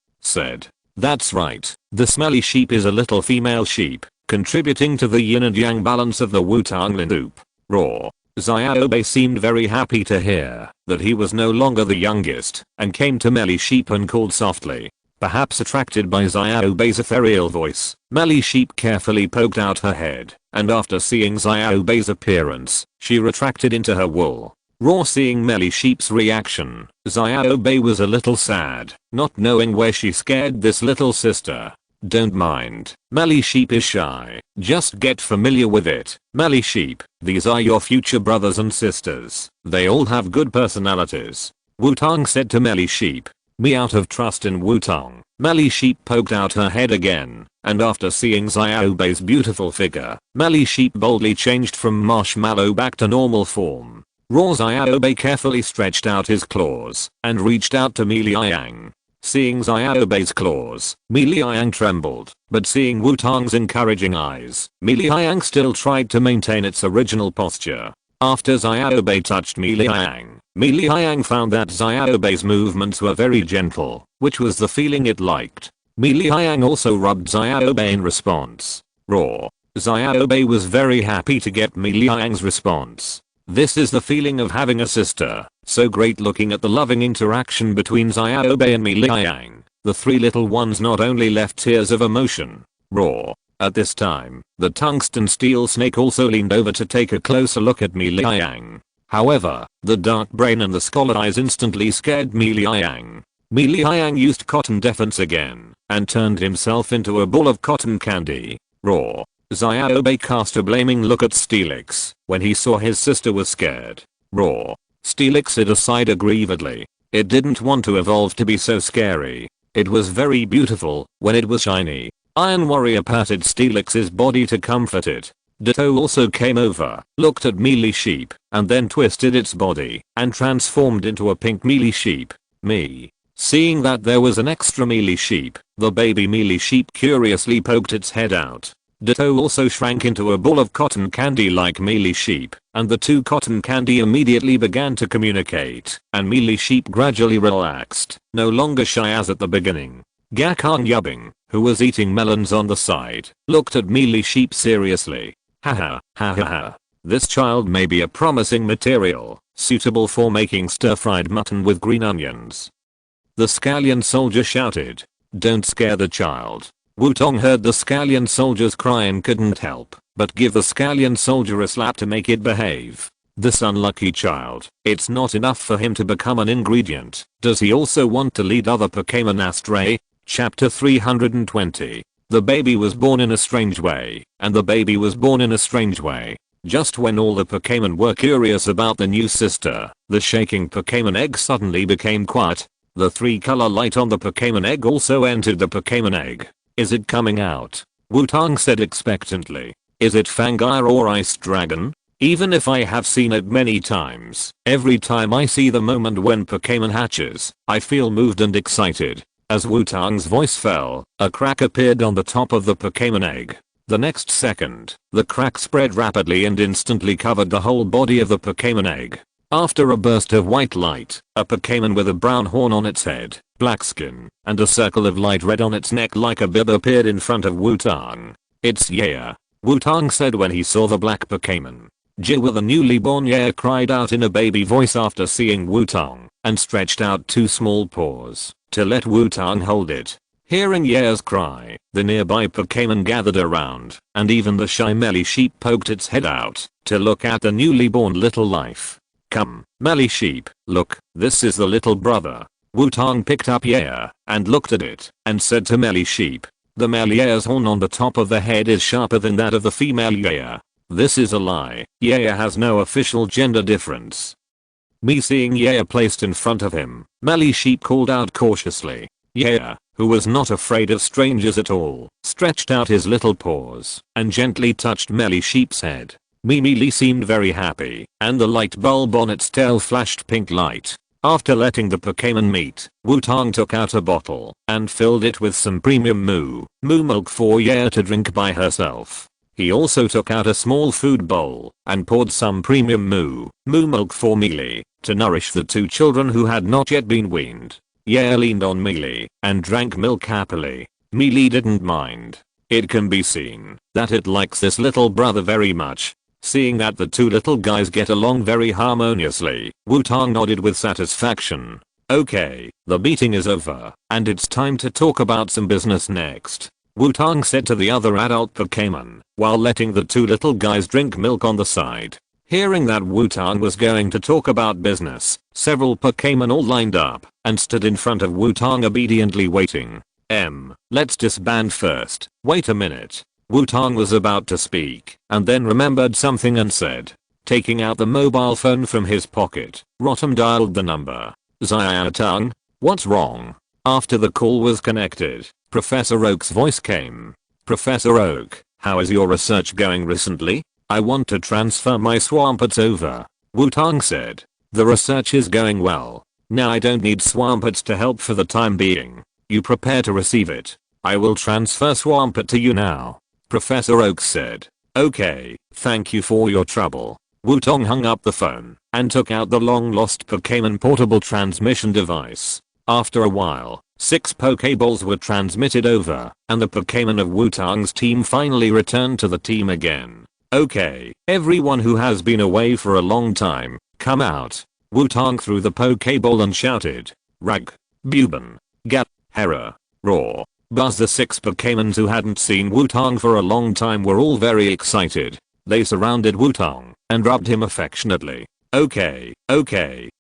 that's right, the smelly sheep is a little female sheep, contributing to the yin and yang balance of the Wutong loop. Roar. Xiaobai seemed very happy to hear that he was no longer the youngest, and came to melee sheep and called softly. Perhaps attracted by Xiaobai's ethereal voice, melee sheep carefully poked out her head, and after seeing Xiaobai's appearance, she retracted into her wool. Raw seeing melee sheep's reaction, Xiaobai was a little sad, not knowing where she scared this little sister. Don't mind, melee sheep is shy, just get familiar with it. Melee sheep, these are your future brothers and sisters, they all have good personalities. Wutong said to melee sheep. Me out of trust in Wutong, melee sheep poked out her head again, and after seeing Xiaobai's beautiful figure, melee sheep boldly changed from marshmallow back to normal form. Raw Xiaobai carefully stretched out his claws, and reached out to melee Yang. Seeing Xiaobei's claws, Mi Liang trembled, but seeing Wutong's encouraging eyes, Mi Liang still tried to maintain its original posture. After Xiaobei touched Mi Liang found that Xiaobei's movements were very gentle, which was the feeling it liked. Mi Liang also rubbed Xiaobei in response. Raw. Xiaobei was very happy to get Mi Liang's response. This is the feeling of having a sister. So great. Looking at the loving interaction between Xiaobei and Mi Liang, the three little ones not only left tears of emotion. Raw. At this time, the tungsten steel snake also leaned over to take a closer look at Mi Liang. However, the dark brain and the scholar eyes instantly scared Mi Liang. Mi Liang used cotton defense again, and turned himself into a ball of cotton candy. Raw. Xiaobei cast a blaming look at Steelix when he saw his sister was scared. Raw. Steelix hid aside aggrievedly. It didn't want to evolve to be so scary. It was very beautiful when it was shiny. Iron Warrior patted Steelix's body to comfort it. Ditto also came over, looked at Mealy Sheep, and then twisted its body and transformed into a pink Mealy Sheep. Me. Seeing that there was an extra Mealy Sheep, the baby Mealy Sheep curiously poked its head out. Ditto also shrank into a ball of cotton candy like Mealy Sheep, and the two cotton candy immediately began to communicate, and Mealy Sheep gradually relaxed, no longer shy as at the beginning. Gakang Yubbing, who was eating melons on the side, looked at Mealy Sheep seriously. Haha, ha ha ha. This child may be a promising material, suitable for making stir-fried mutton with green onions. The Scallion soldier shouted. Don't scare the child. Wutong heard the Scallion soldier's cry and couldn't help but give the Scallion soldier a slap to make it behave. This unlucky child, it's not enough for him to become an ingredient. Does he also want to lead other Pokémon astray? Chapter 320. The baby was born in a strange way, and the baby was born in a strange way. Just when all the Pokémon were curious about the new sister, the shaking Pokémon egg suddenly became quiet. The 3-color light on the Pokémon egg also entered the Pokémon egg. Is it coming out? Wutong said expectantly. Is it Fangire or Ice Dragon? Even if I have seen it many times, every time I see the moment when Pokémon hatches, I feel moved and excited. As Wutong's voice fell, a crack appeared on the top of the Pokémon egg. The next second, the crack spread rapidly and instantly covered the whole body of the Pokémon egg. After a burst of white light, a Pokémon with a brown horn on its head, black skin, and a circle of light red on its neck like a bib appeared in front of Wutong. It's Yaya, Wutong said when he saw the black Pokémon. Jiwa the newly born Yaya cried out in a baby voice after seeing Wutong, and stretched out 2 small paws to let Wutong hold it. Hearing Yaya's cry, the nearby Pokémon gathered around, and even the shy Mealy Sheep poked its head out to look at the newly born little life. Come, Mealy Sheep, look, this is the little brother. Wutong picked up Yaya and looked at it and said to Mealy Sheep, the male Yaya's horn on the top of the head is sharper than that of the female Yaya. This is a lie. Yaya has no official gender difference. Me seeing Yaya placed in front of him, Mealy Sheep called out cautiously. Yaya, who was not afraid of strangers at all, stretched out his little paws and gently touched Mealy Sheep's head. Mealy seemed very happy, and the light bulb on its tail flashed pink light. After letting the Pokémon meet, Wutong took out a bottle and filled it with some premium moo milk for Yaya to drink by herself. He also took out a small food bowl and poured some premium moo milk for Mealy to nourish the 2 children who had not yet been weaned. Yaya leaned on Mealy and drank milk happily. Mealy didn't mind. It can be seen that it likes this little brother very much. Seeing that the 2 little guys get along very harmoniously, Wutong nodded with satisfaction. Okay, the meeting is over, and it's time to talk about some business next. Wutong said to the other adult Pokémon, while letting the 2 little guys drink milk on the side. Hearing that Wutong was going to talk about business, several Pokémon all lined up and stood in front of Wutong obediently waiting. Let's disband first. Wait a minute. Wutong was about to speak, and then remembered something and said, taking out the mobile phone from his pocket, Rotom dialed the number. Xiaotong? What's wrong? After the call was connected, Professor Oak's voice came. Professor Oak, how is your research going recently? I want to transfer my Swampert over. Wutong said. The research is going well. Now I don't need Swampert to help for the time being. You prepare to receive it. I will transfer Swampert to you now. Professor Oak said. Okay, thank you for your trouble. Wutong hung up the phone and took out the long-lost Pokémon portable transmission device. After a while, 6 Pokéballs were transmitted over, and the Pokémon of Wutong's team finally returned to the team again. Okay, everyone who has been away for a long time, come out. Wutong threw the Pokéball and shouted. Rag, Buban, Gat, Hera, Roar, Buzz. The 6 Pokémons who hadn't seen Wutong for a long time were all very excited. They surrounded Wutong and rubbed him affectionately. Okay,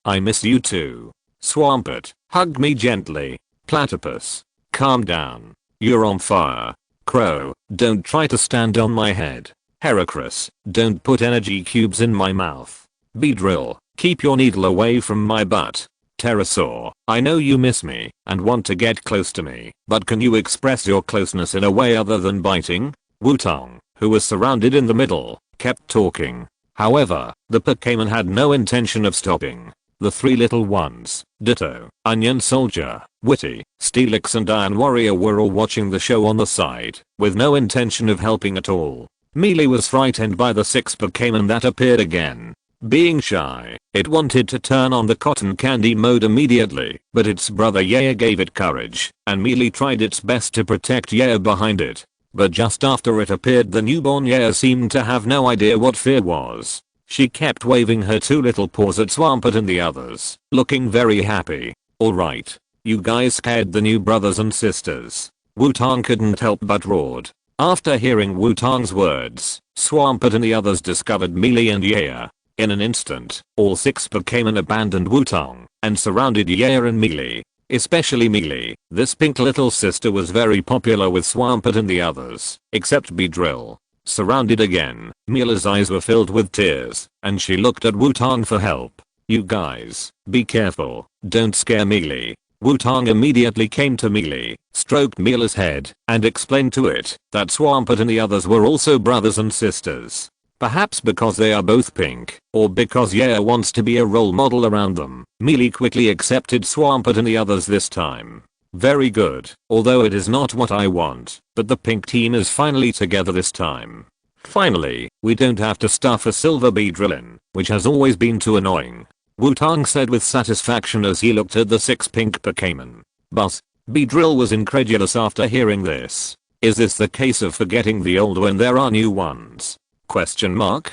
I miss you too. Swampert, hug me gently. Platypus, calm down. You're on fire. Crow, don't try to stand on my head. Heracross, don't put energy cubes in my mouth. Beedrill, keep your needle away from my butt. Pterosaur, I know you miss me and want to get close to me, but can you express your closeness in a way other than biting? Wutong, who was surrounded in the middle, kept talking. However, the Pokémon had no intention of stopping. The 3 little ones, Ditto, Onion Soldier, Witty, Steelix and Iron Warrior were all watching the show on the side, with no intention of helping at all. Melee was frightened by the 6 Pokémon that appeared again. Being shy, it wanted to turn on the cotton candy mode immediately, but its brother Yaya gave it courage, and Melee tried its best to protect Yaya behind it. But just after it appeared, the newborn Yaya seemed to have no idea what fear was. She kept waving her 2 little paws at Swampert and the others, looking very happy. Alright, you guys scared the new brothers and sisters. Wutong couldn't help but roared. After hearing Wutong's words, Swampert and the others discovered Melee and Yaya. In an instant, all 6 Pokémon abandoned Wutong and surrounded Yaya and Melee. Especially Melee, this pink little sister was very popular with Swampert and the others, except Beedrill. Surrounded again, Melee's eyes were filled with tears, and she looked at Wutong for help. You guys, be careful, don't scare Melee. Wutong immediately came to Melee, stroked Melee's head, and explained to it that Swampert and the others were also brothers and sisters. Perhaps because they are both pink, or because Yaya wants to be a role model around them, Melee quickly accepted Swampert and the others this time. Very good, although it is not what I want, but the pink team is finally together this time. Finally, we don't have to stuff a silver Beedrill in, which has always been too annoying. Wutong said with satisfaction as he looked at the 6 pink Pokémon. But Beedrill was incredulous after hearing this. Is this the case of forgetting the old when there are new ones? Question mark?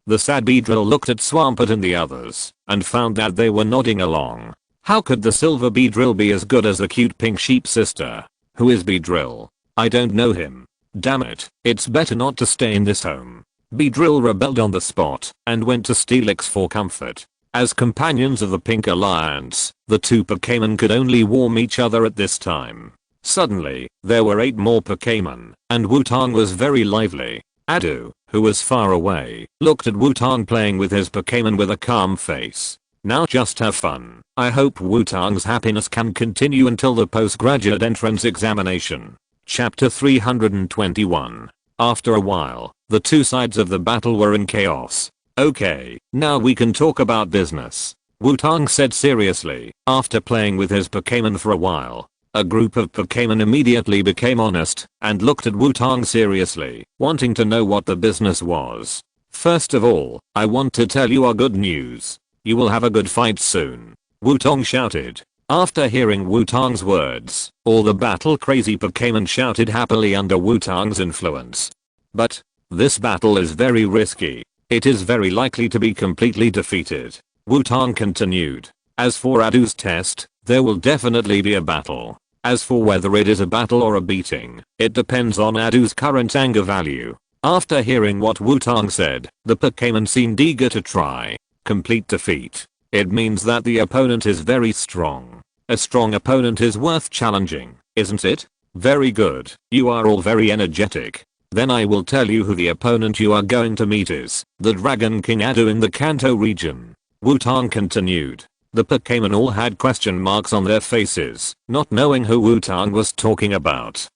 The sad Beedrill looked at Swampert and the others and found that they were nodding along. How could the silver Beedrill be as good as the cute pink sheep sister? Who is Beedrill? I don't know him. Damn it, it's better not to stay in this home. Beedrill rebelled on the spot and went to Steelix for comfort. As companions of the Pink Alliance, the 2 Pokémon could only warm each other at this time. Suddenly, there were 8 more Pokémon, and Wutong was very lively. Adu, who was far away, looked at Wutong playing with his Pokémon with a calm face. Now just have fun. I hope Wutong's happiness can continue until the postgraduate entrance examination. Chapter 321. After a while, the 2 sides of the battle were in chaos. Okay, now we can talk about business. Wutong said seriously, after playing with his Pokémon for a while. A group of Pokémon immediately became honest and looked at Wutong seriously, wanting to know what the business was. First of all, I want to tell you our good news. You will have a good fight soon. Wutong shouted. After hearing Wutong's words, all the battle-crazy Pokémon shouted happily under Wutong's influence. But this battle is very risky. It is very likely to be completely defeated. Wutong continued. As for Adu's test, there will definitely be a battle. As for whether it is a battle or a beating, it depends on Adu's current anger value. After hearing what Wutong said, the Pokémon seemed eager to try. Complete defeat. It means that the opponent is very strong. A strong opponent is worth challenging, isn't it? Very good. You are all very energetic. Then I will tell you who the opponent you are going to meet is. The Dragon King Adu in the Kanto region. Wutong continued. The Pokémon all had question marks on their faces, not knowing who Wutong was talking about.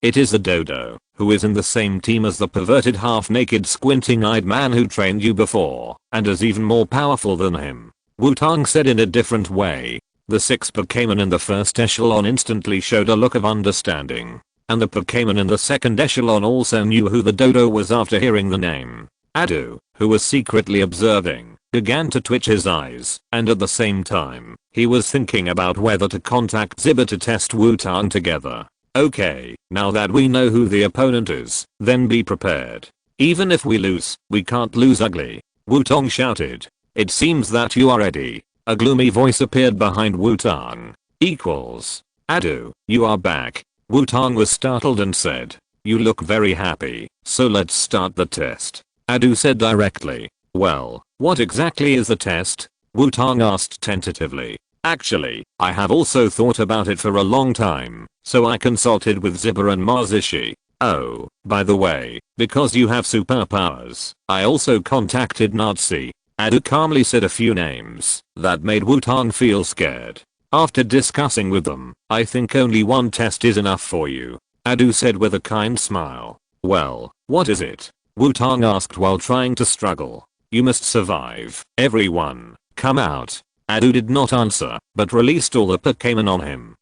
It is the Dodo, who is in the same team as the perverted half-naked squinting-eyed man who trained you before, and is even more powerful than him. Wutong said in a different way. The 6 Pokémon in the first echelon instantly showed a look of understanding. And the Pokémon in the second echelon also knew who the dodo was after hearing the name. Adu, who was secretly observing, began to twitch his eyes, and at the same time, he was thinking about whether to contact Zibber to test Wutong together. Okay, now that we know who the opponent is, then be prepared. Even if we lose, we can't lose ugly. Wutong shouted. It seems that you are ready. A gloomy voice appeared behind Wutong. Equals. Adu, you are back. Wutong was startled and said. You look very happy, so let's start the test. Adu said directly. Well, what exactly is the test? Wutong asked tentatively. Actually, I have also thought about it for a long time, so I consulted with Zibber and Mazishi. Oh, by the way, because you have superpowers, I also contacted Nazi. Adu calmly said a few names that made Wutong feel scared. After discussing with them, I think only one test is enough for you. Adu said with a kind smile. Well, what is it? Wutong asked while trying to struggle. You must survive. Everyone, come out. Adu did not answer, but released all the Pokémon on him.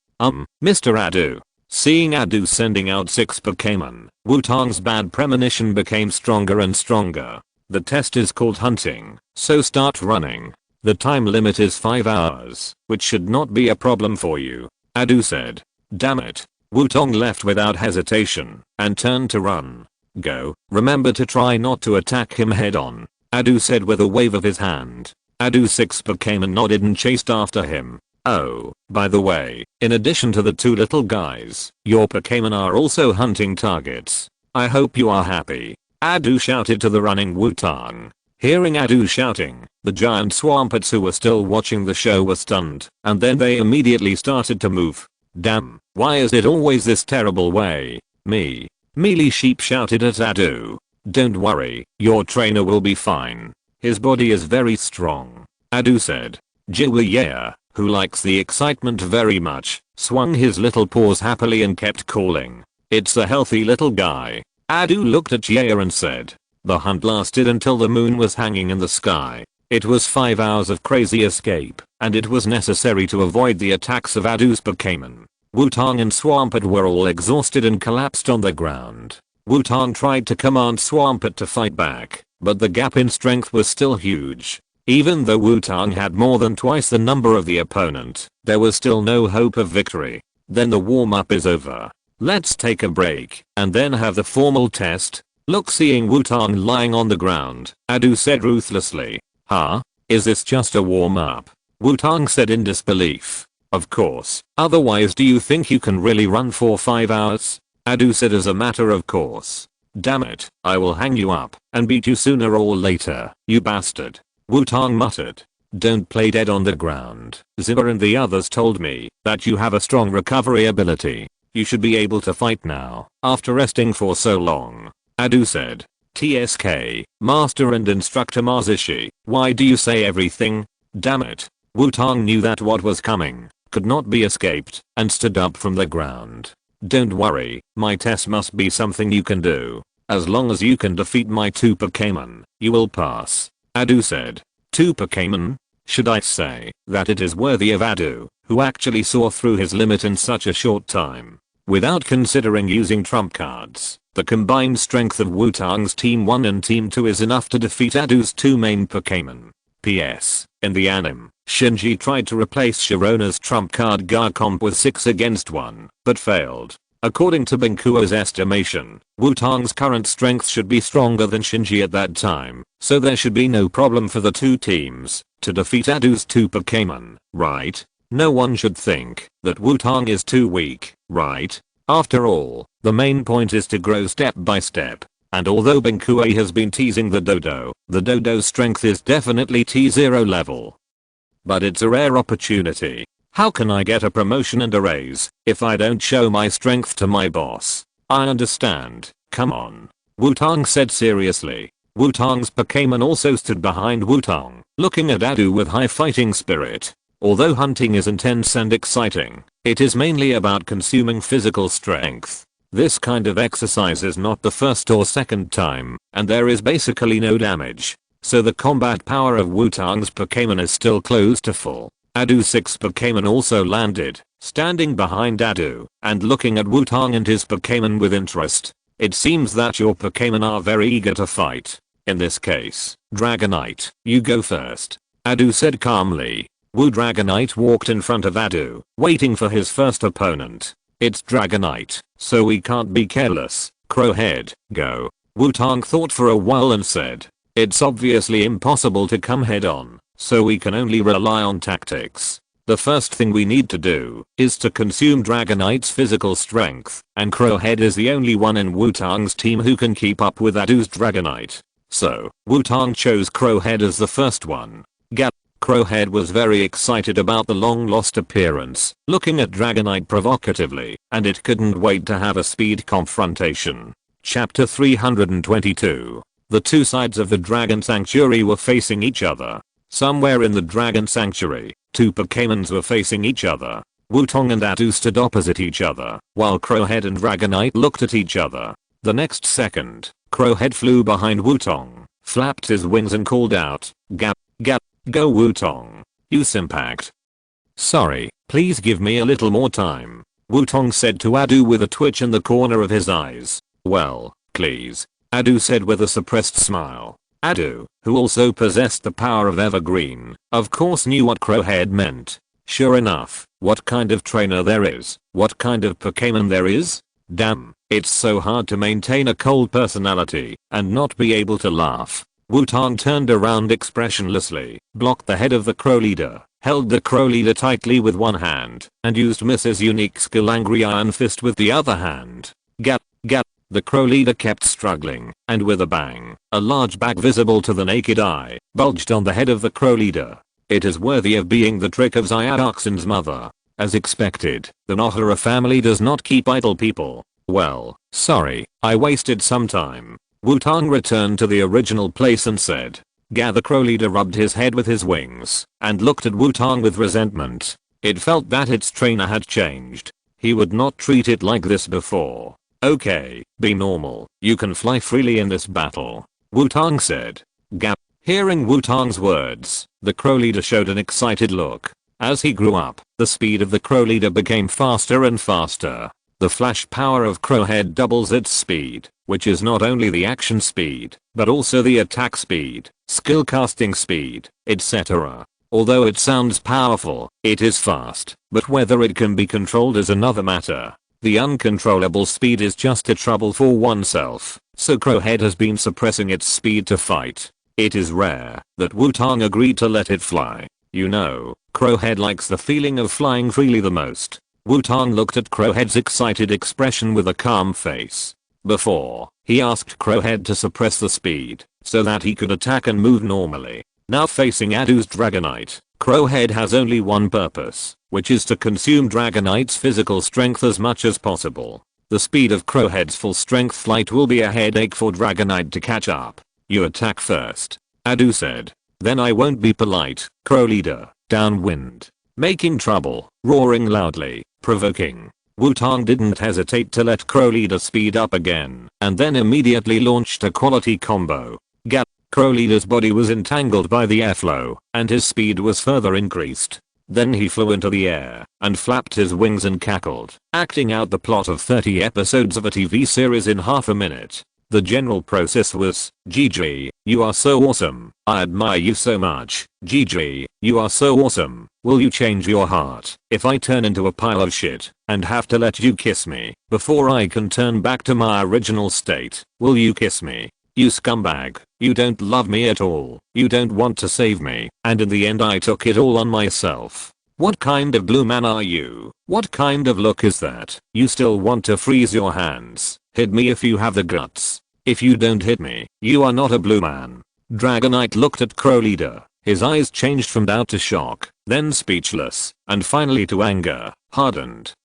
Mr. Adu. Seeing Adu sending out 6 Pokémon, Wutong's bad premonition became stronger and stronger. The test is called hunting, so start running. The time limit is 5 hours, which should not be a problem for you. Adu said. Damn it. Wutong left without hesitation, and turned to run. Go, remember to try not to attack him head on. Adu said with a wave of his hand. Adu's 6 Pokémon nodded and chased after him. Oh, by the way, in addition to the 2 little guys, your Pokémon are also hunting targets. I hope you are happy. Adu shouted to the running Wutong. Hearing Adu shouting, the giant Swampets who were still watching the show were stunned, and then they immediately started to move. Damn, why is it always this terrible way? Mealy Sheep shouted at Adu. Don't worry, your trainer will be fine. His body is very strong. Adu said. Jiwaya, who likes the excitement very much, swung his little paws happily and kept calling. It's a healthy little guy. Adu looked at Jiwaya and said. The hunt lasted until the moon was hanging in the sky. It was 5 hours of crazy escape, and it was necessary to avoid the attacks of Adu's Pokémon. Wutong and Swampert were all exhausted and collapsed on the ground. Wutong tried to command Swampert to fight back, but the gap in strength was still huge. Even though Wutong had more than twice the number of the opponent, there was still no hope of victory. Then the warm-up is over. Let's take a break, and then have the formal test. Look, seeing Wutong lying on the ground, Adu said ruthlessly. Huh? Is this just a warm-up? Wutong said in disbelief. Of course, otherwise do you think you can really run for 5 hours? Adu said as a matter of course. Damn it, I will hang you up and beat you sooner or later, you bastard. Wutong muttered. Don't play dead on the ground. Zibber and the others told me that you have a strong recovery ability. You should be able to fight now, after resting for so long. Adu said. TSK, Master and Instructor Mazishi, why do you say everything? Damn it. Wutong knew that what was coming could not be escaped, and stood up from the ground. Don't worry, my test must be something you can do. As long as you can defeat my 2 Pokémon, you will pass. Adu said. 2 Pokémon? Should I say that it is worthy of Adu, who actually saw through his limit in such a short time. Without considering using trump cards, the combined strength of Wutong's Team 1 and Team 2 is enough to defeat Adu's 2 main Pokémon. P.S. In the anime, Shinji tried to replace Sharona's trump card Garchomp with 6 against 1, but failed. According to Benkuo's estimation, Wutong's current strength should be stronger than Shinji at that time, so there should be no problem for the 2 teams to defeat Adu's 2 Pokémon, right? No one should think that Wutong is too weak, right? After all, the main point is to grow step by step. And although Benkuo has been teasing the dodo's strength is definitely T0 level. But it's a rare opportunity. How can I get a promotion and a raise if I don't show my strength to my boss? I understand, come on. Wutong said seriously. Wutong's Pokémon also stood behind Wutong, looking at Adu with high fighting spirit. Although hunting is intense and exciting, it is mainly about consuming physical strength. This kind of exercise is not the first or second time, and there is basically no damage. so the combat power of Wutong's Pokémon is still close to full. Adu's 6 Pokémon also landed, standing behind Adu, and looking at Wutong and his Pokémon with interest. It seems that your Pokémon are very eager to fight. In this case, Dragonite, you go first, Adu said calmly. Dragonite walked in front of Adu, waiting for his first opponent. It's Dragonite, so we can't be careless. Crowhead, go. Wutong thought for a while and said, it's obviously impossible to come head on, so we can only rely on tactics. The first thing we need to do is to consume Dragonite's physical strength, and Crowhead is the only one in Wutong's team who can keep up with Adu's Dragonite. So, Wutong chose Crowhead as the first one. Crowhead was very excited about the long-lost appearance, looking at Dragonite provocatively, and it couldn't wait to have a speed confrontation. Chapter 322. The two sides of the Dragon Sanctuary were facing each other. Somewhere in the Dragon Sanctuary, two Pokémons were facing each other. Wutong and Adu stood opposite each other, while Crowhead and Dragonite looked at each other. The next second, Crowhead flew behind Wutong, flapped his wings and called out, "Gap, gap, go Wutong. Use impact." "Sorry, please give me a little more time," Wutong said to Adu with a twitch in the corner of his eyes. "Well, please," Adu said with a suppressed smile. Adu, who also possessed the power of Evergreen, of course knew what Crowhead meant. Sure enough, what kind of trainer there is, what kind of Pokémon there is? Damn, it's so hard to maintain a cold personality and not be able to laugh. Wutong turned around expressionlessly, blocked the head of the Crow Leader, held the Crow Leader tightly with one hand, and used Miss's unique skill Angry Iron Fist with the other hand. Gap, gap. The Crow Leader kept struggling, and with a bang, a large bag visible to the naked eye, bulged on the head of the Crow Leader. It is worthy of being the trick of Xiaoxi's mother. As expected, the Nohara family does not keep idle people. Well, sorry, I wasted some time. Wutong returned to the original place and said. The Crow Leader rubbed his head with his wings, and looked at Wutong with resentment. It felt that its trainer had changed. He would not treat it like this before. "Okay, be normal, you can fly freely in this battle," Wutong said. Hearing Wutong's words, the Crow Leader showed an excited look. As he grew up, the speed of the Crow Leader became faster and faster. The flash power of Crowhead doubles its speed, which is not only the action speed, but also the attack speed, skill casting speed, etc. Although it sounds powerful, it is fast, but whether it can be controlled is another matter. The uncontrollable speed is just a trouble for oneself, so Crowhead has been suppressing its speed to fight. It is rare that Wutong agreed to let it fly. You know, Crowhead likes the feeling of flying freely the most. Wutong looked at Crowhead's excited expression with a calm face. Before, he asked Crowhead to suppress the speed, so that he could attack and move normally. Now facing Adu's Dragonite, Crowhead has only one purpose, which is to consume Dragonite's physical strength as much as possible. The speed of Crowhead's full strength flight will be a headache for Dragonite to catch up. "You attack first," Adu said. "Then I won't be polite, Crow Leader, downwind. Making trouble, roaring loudly, provoking." Wutong didn't hesitate to let Crow Leader speed up again, and then immediately launched a quality combo. Crow Leader's body was entangled by the airflow, and his speed was further increased. Then he flew into the air, and flapped his wings and cackled, acting out the plot of 30 episodes of a TV series in half a minute. The general process was, "GG, you are so awesome, I admire you so much, GG, you are so awesome, will you change your heart if I turn into a pile of shit, and have to let you kiss me, before I can turn back to my original state, will you kiss me? You scumbag, you don't love me at all, you don't want to save me, and in the end I took it all on myself. What kind of blue man are you? What kind of look is that? You still want to freeze your hands? Hit me if you have the guts. If you don't hit me, you are not a blue man." Dragonite looked at Crow Leader. His eyes changed from doubt to shock, then speechless, and finally to anger. Hardened,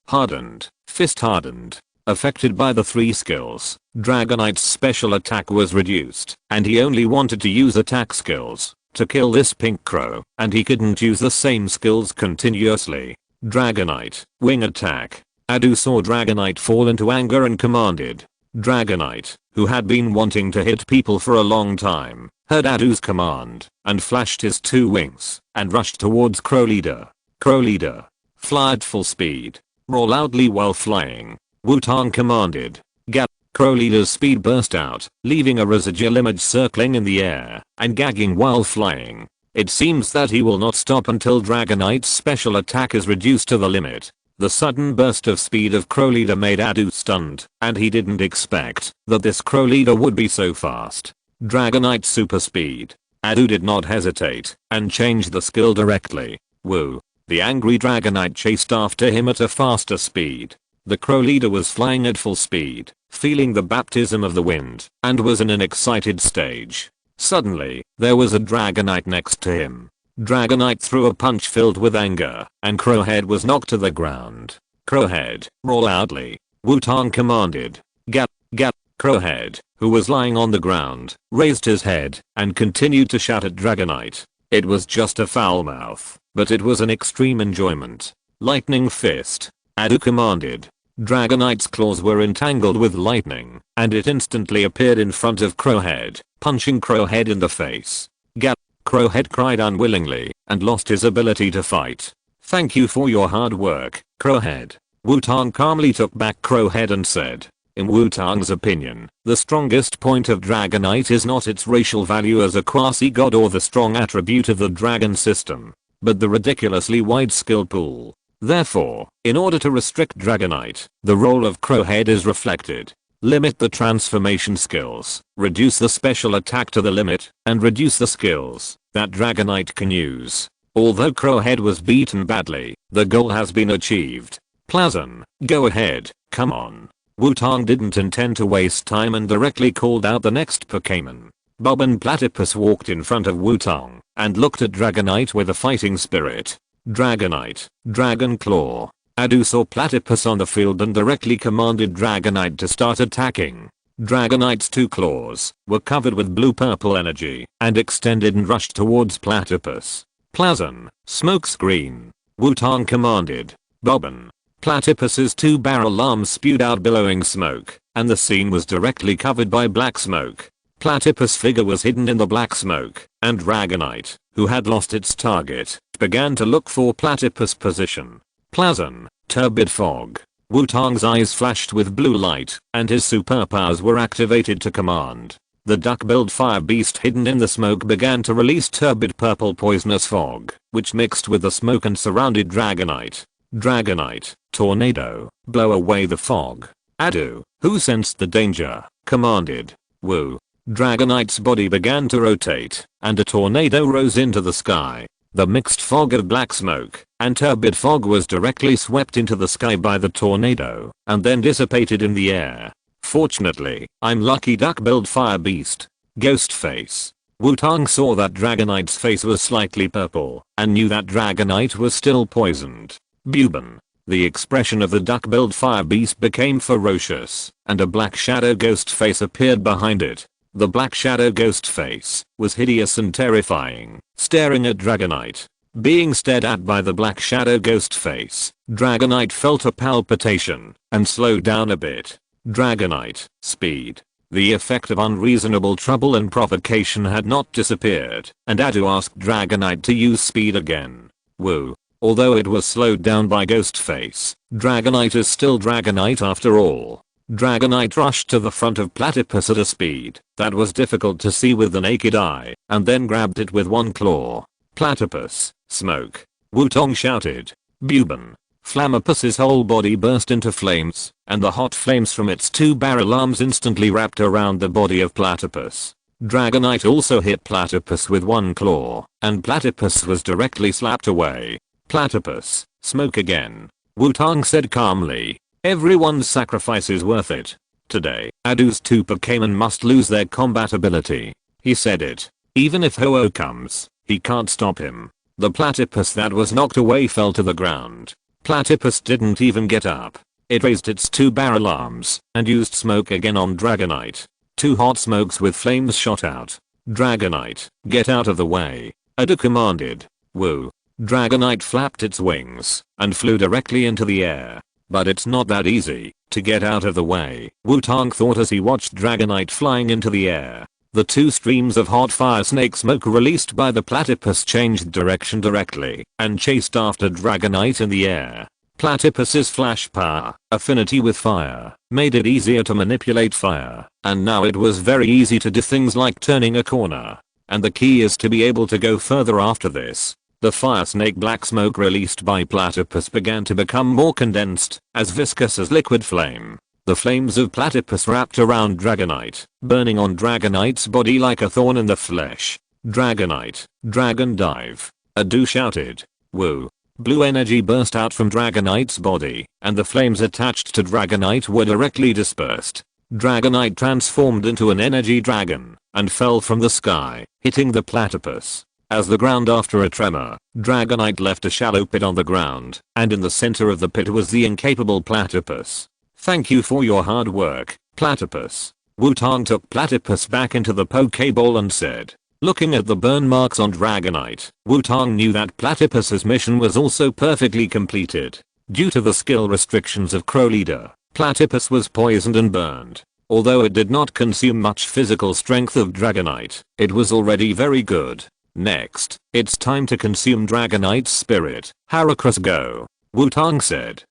fist hardened. Affected by the 3 skills, Dragonite's special attack was reduced, and he only wanted to use attack skills to kill this pink crow, and he couldn't use the same skills continuously. Dragonite, wing attack. Adu saw Dragonite fall into anger and commanded. Dragonite, who had been wanting to hit people for a long time, heard Adu's command, and flashed his 2 wings, and rushed towards Crow Leader. Crow Leader, fly at full speed. Roar loudly while flying. Wutong commanded. Gap. Crow Leader's speed burst out, leaving a residual image circling in the air, and gagging while flying. It seems that he will not stop until Dragonite's special attack is reduced to the limit. The sudden burst of speed of Crow Leader made Adu stunned, and he didn't expect that this Crow Leader would be so fast. Dragonite super speed. Adu did not hesitate, and changed the skill directly. Woo. The angry Dragonite chased after him at a faster speed. The Crow Leader was flying at full speed, feeling the baptism of the wind, and was in an excited stage. Suddenly, there was a Dragonite next to him. Dragonite threw a punch filled with anger, and Crowhead was knocked to the ground. Crowhead, roar loudly. Wutong commanded. Gap, gap. Crowhead, who was lying on the ground, raised his head, and continued to shout at Dragonite. It was just a foul mouth, but it was an extreme enjoyment. Lightning Fist. Adu commanded. Dragonite's claws were entangled with lightning, and it instantly appeared in front of Crowhead, punching Crowhead in the face. Gap. Crowhead cried unwillingly, and lost his ability to fight. Thank you for your hard work, Crowhead. Wutong calmly took back Crowhead and said, in Wutong's opinion, the strongest point of Dragonite is not its racial value as a quasi-god or the strong attribute of the dragon system, but the ridiculously wide skill pool. Therefore, in order to restrict Dragonite, the role of Crowhead is reflected. Limit the transformation skills, reduce the special attack to the limit, and reduce the skills that Dragonite can use. Although Crowhead was beaten badly, the goal has been achieved. Plazon, go ahead, come on. Wutong didn't intend to waste time and directly called out the next Pokémon. Bob and Platypus walked in front of Wutong, and looked at Dragonite with a fighting spirit. Dragonite, Dragon Claw. Adu saw Platypus on the field and directly commanded Dragonite to start attacking. Dragonite's 2 claws were covered with blue-purple energy, and extended and rushed towards Platypus. Plazon, smoke screen. Wutong commanded. Bobbin. Platypus's 2 barrel arms spewed out billowing smoke, and the scene was directly covered by black smoke. Platypus' figure was hidden in the black smoke, and Dragonite, who had lost its target, began to look for Platypus' position. Plazon, turbid fog. Wutong's eyes flashed with blue light, and his superpowers were activated to command. The duck-billed fire beast hidden in the smoke began to release turbid purple poisonous fog, which mixed with the smoke and surrounded Dragonite. Dragonite, tornado, blow away the fog. Adu, who sensed the danger, commanded. Woo. Dragonite's body began to rotate, and a tornado rose into the sky. The mixed fog of black smoke and turbid fog was directly swept into the sky by the tornado, and then dissipated in the air. Fortunately, I'm lucky duck-billed fire beast. Ghost face. Wutong saw that Dragonite's face was slightly purple, and knew that Dragonite was still poisoned. Bubon. The expression of the duck-billed fire beast became ferocious, and a black shadow ghost face appeared behind it. The black shadow ghost face was hideous and terrifying, staring at Dragonite. Being stared at by the black shadow ghost face, Dragonite felt a palpitation, and slowed down a bit. Dragonite, speed. The effect of unreasonable trouble and provocation had not disappeared, and Adu asked Dragonite to use speed again. Woo. Although it was slowed down by Ghostface, Dragonite is still Dragonite after all. Dragonite rushed to the front of Platypus at a speed that was difficult to see with the naked eye, and then grabbed it with 1 claw. Platypus, smoke. Wutong shouted. Bubon. Flammipus's whole body burst into flames, and the hot flames from its 2 barrel arms instantly wrapped around the body of Platypus. Dragonite also hit Platypus with 1 claw, and Platypus was directly slapped away. Platypus, smoke again. Wutong said calmly. Everyone's sacrifice is worth it. Today, Adu's 2 Pokémon must lose their combat ability. He said it. Even if Ho-Oh comes, he can't stop him. The Platypus that was knocked away fell to the ground. Platypus didn't even get up. It raised its 2 barrel arms, and used smoke again on Dragonite. 2 hot smokes with flames shot out. Dragonite, get out of the way. Adu commanded. Woo. Dragonite flapped its wings, and flew directly into the air. But it's not that easy to get out of the way, Wutong thought as he watched Dragonite flying into the air. The two streams of hot fire snake smoke released by the platypus changed direction directly and chased after Dragonite in the air. Platypus's flash power, affinity with fire, made it easier to manipulate fire, and now it was very easy to do things like turning a corner. And the key is to be able to go further after this. The fire snake black smoke released by platypus began to become more condensed, as viscous as liquid flame. The flames of platypus wrapped around Dragonite, burning on Dragonite's body like a thorn in the flesh. Dragonite, Dragon Dive. Adu shouted. Woo. Blue energy burst out from Dragonite's body, and the flames attached to Dragonite were directly dispersed. Dragonite transformed into an energy dragon, and fell from the sky, hitting the platypus. As the ground after a tremor, Dragonite left a shallow pit on the ground, and in the center of the pit was the incapable platypus. Thank you for your hard work, platypus. Wutong took platypus back into the Pokeball and said. Looking at the burn marks on Dragonite, Wutong knew that platypus's mission was also perfectly completed. Due to the skill restrictions of Crow Leader, platypus was poisoned and burned. Although it did not consume much physical strength of Dragonite, it was already very good. Next, it's time to consume Dragonite's spirit. Heracross go. Wutong said.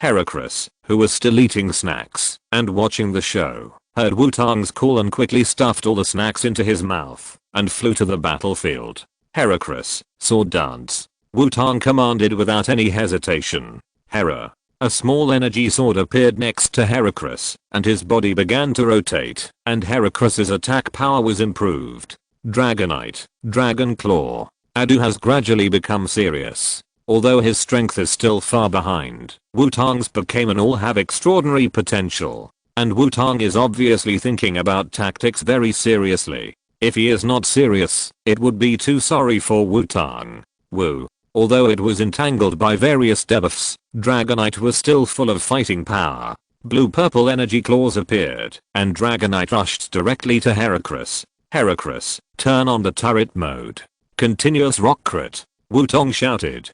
Heracross, who was still eating snacks and watching the show, heard Wutong's call and quickly stuffed all the snacks into his mouth and flew to the battlefield. Heracross, sword dance. Wutong commanded without any hesitation. A small energy sword appeared next to Heracross, and his body began to rotate, and Heracross's attack power was improved. Dragonite, Dragon Claw. Adu has gradually become serious. Although his strength is still far behind, Wutong's Pokémon all have extraordinary potential. And Wutong is obviously thinking about tactics very seriously. If he is not serious, it would be too sorry for Wutong. Woo. Although it was entangled by various debuffs, Dragonite was still full of fighting power. Blue-purple energy claws appeared, and Dragonite rushed directly to Heracross. Heracross, turn on the turret mode. Continuous rock crit. Wutong shouted.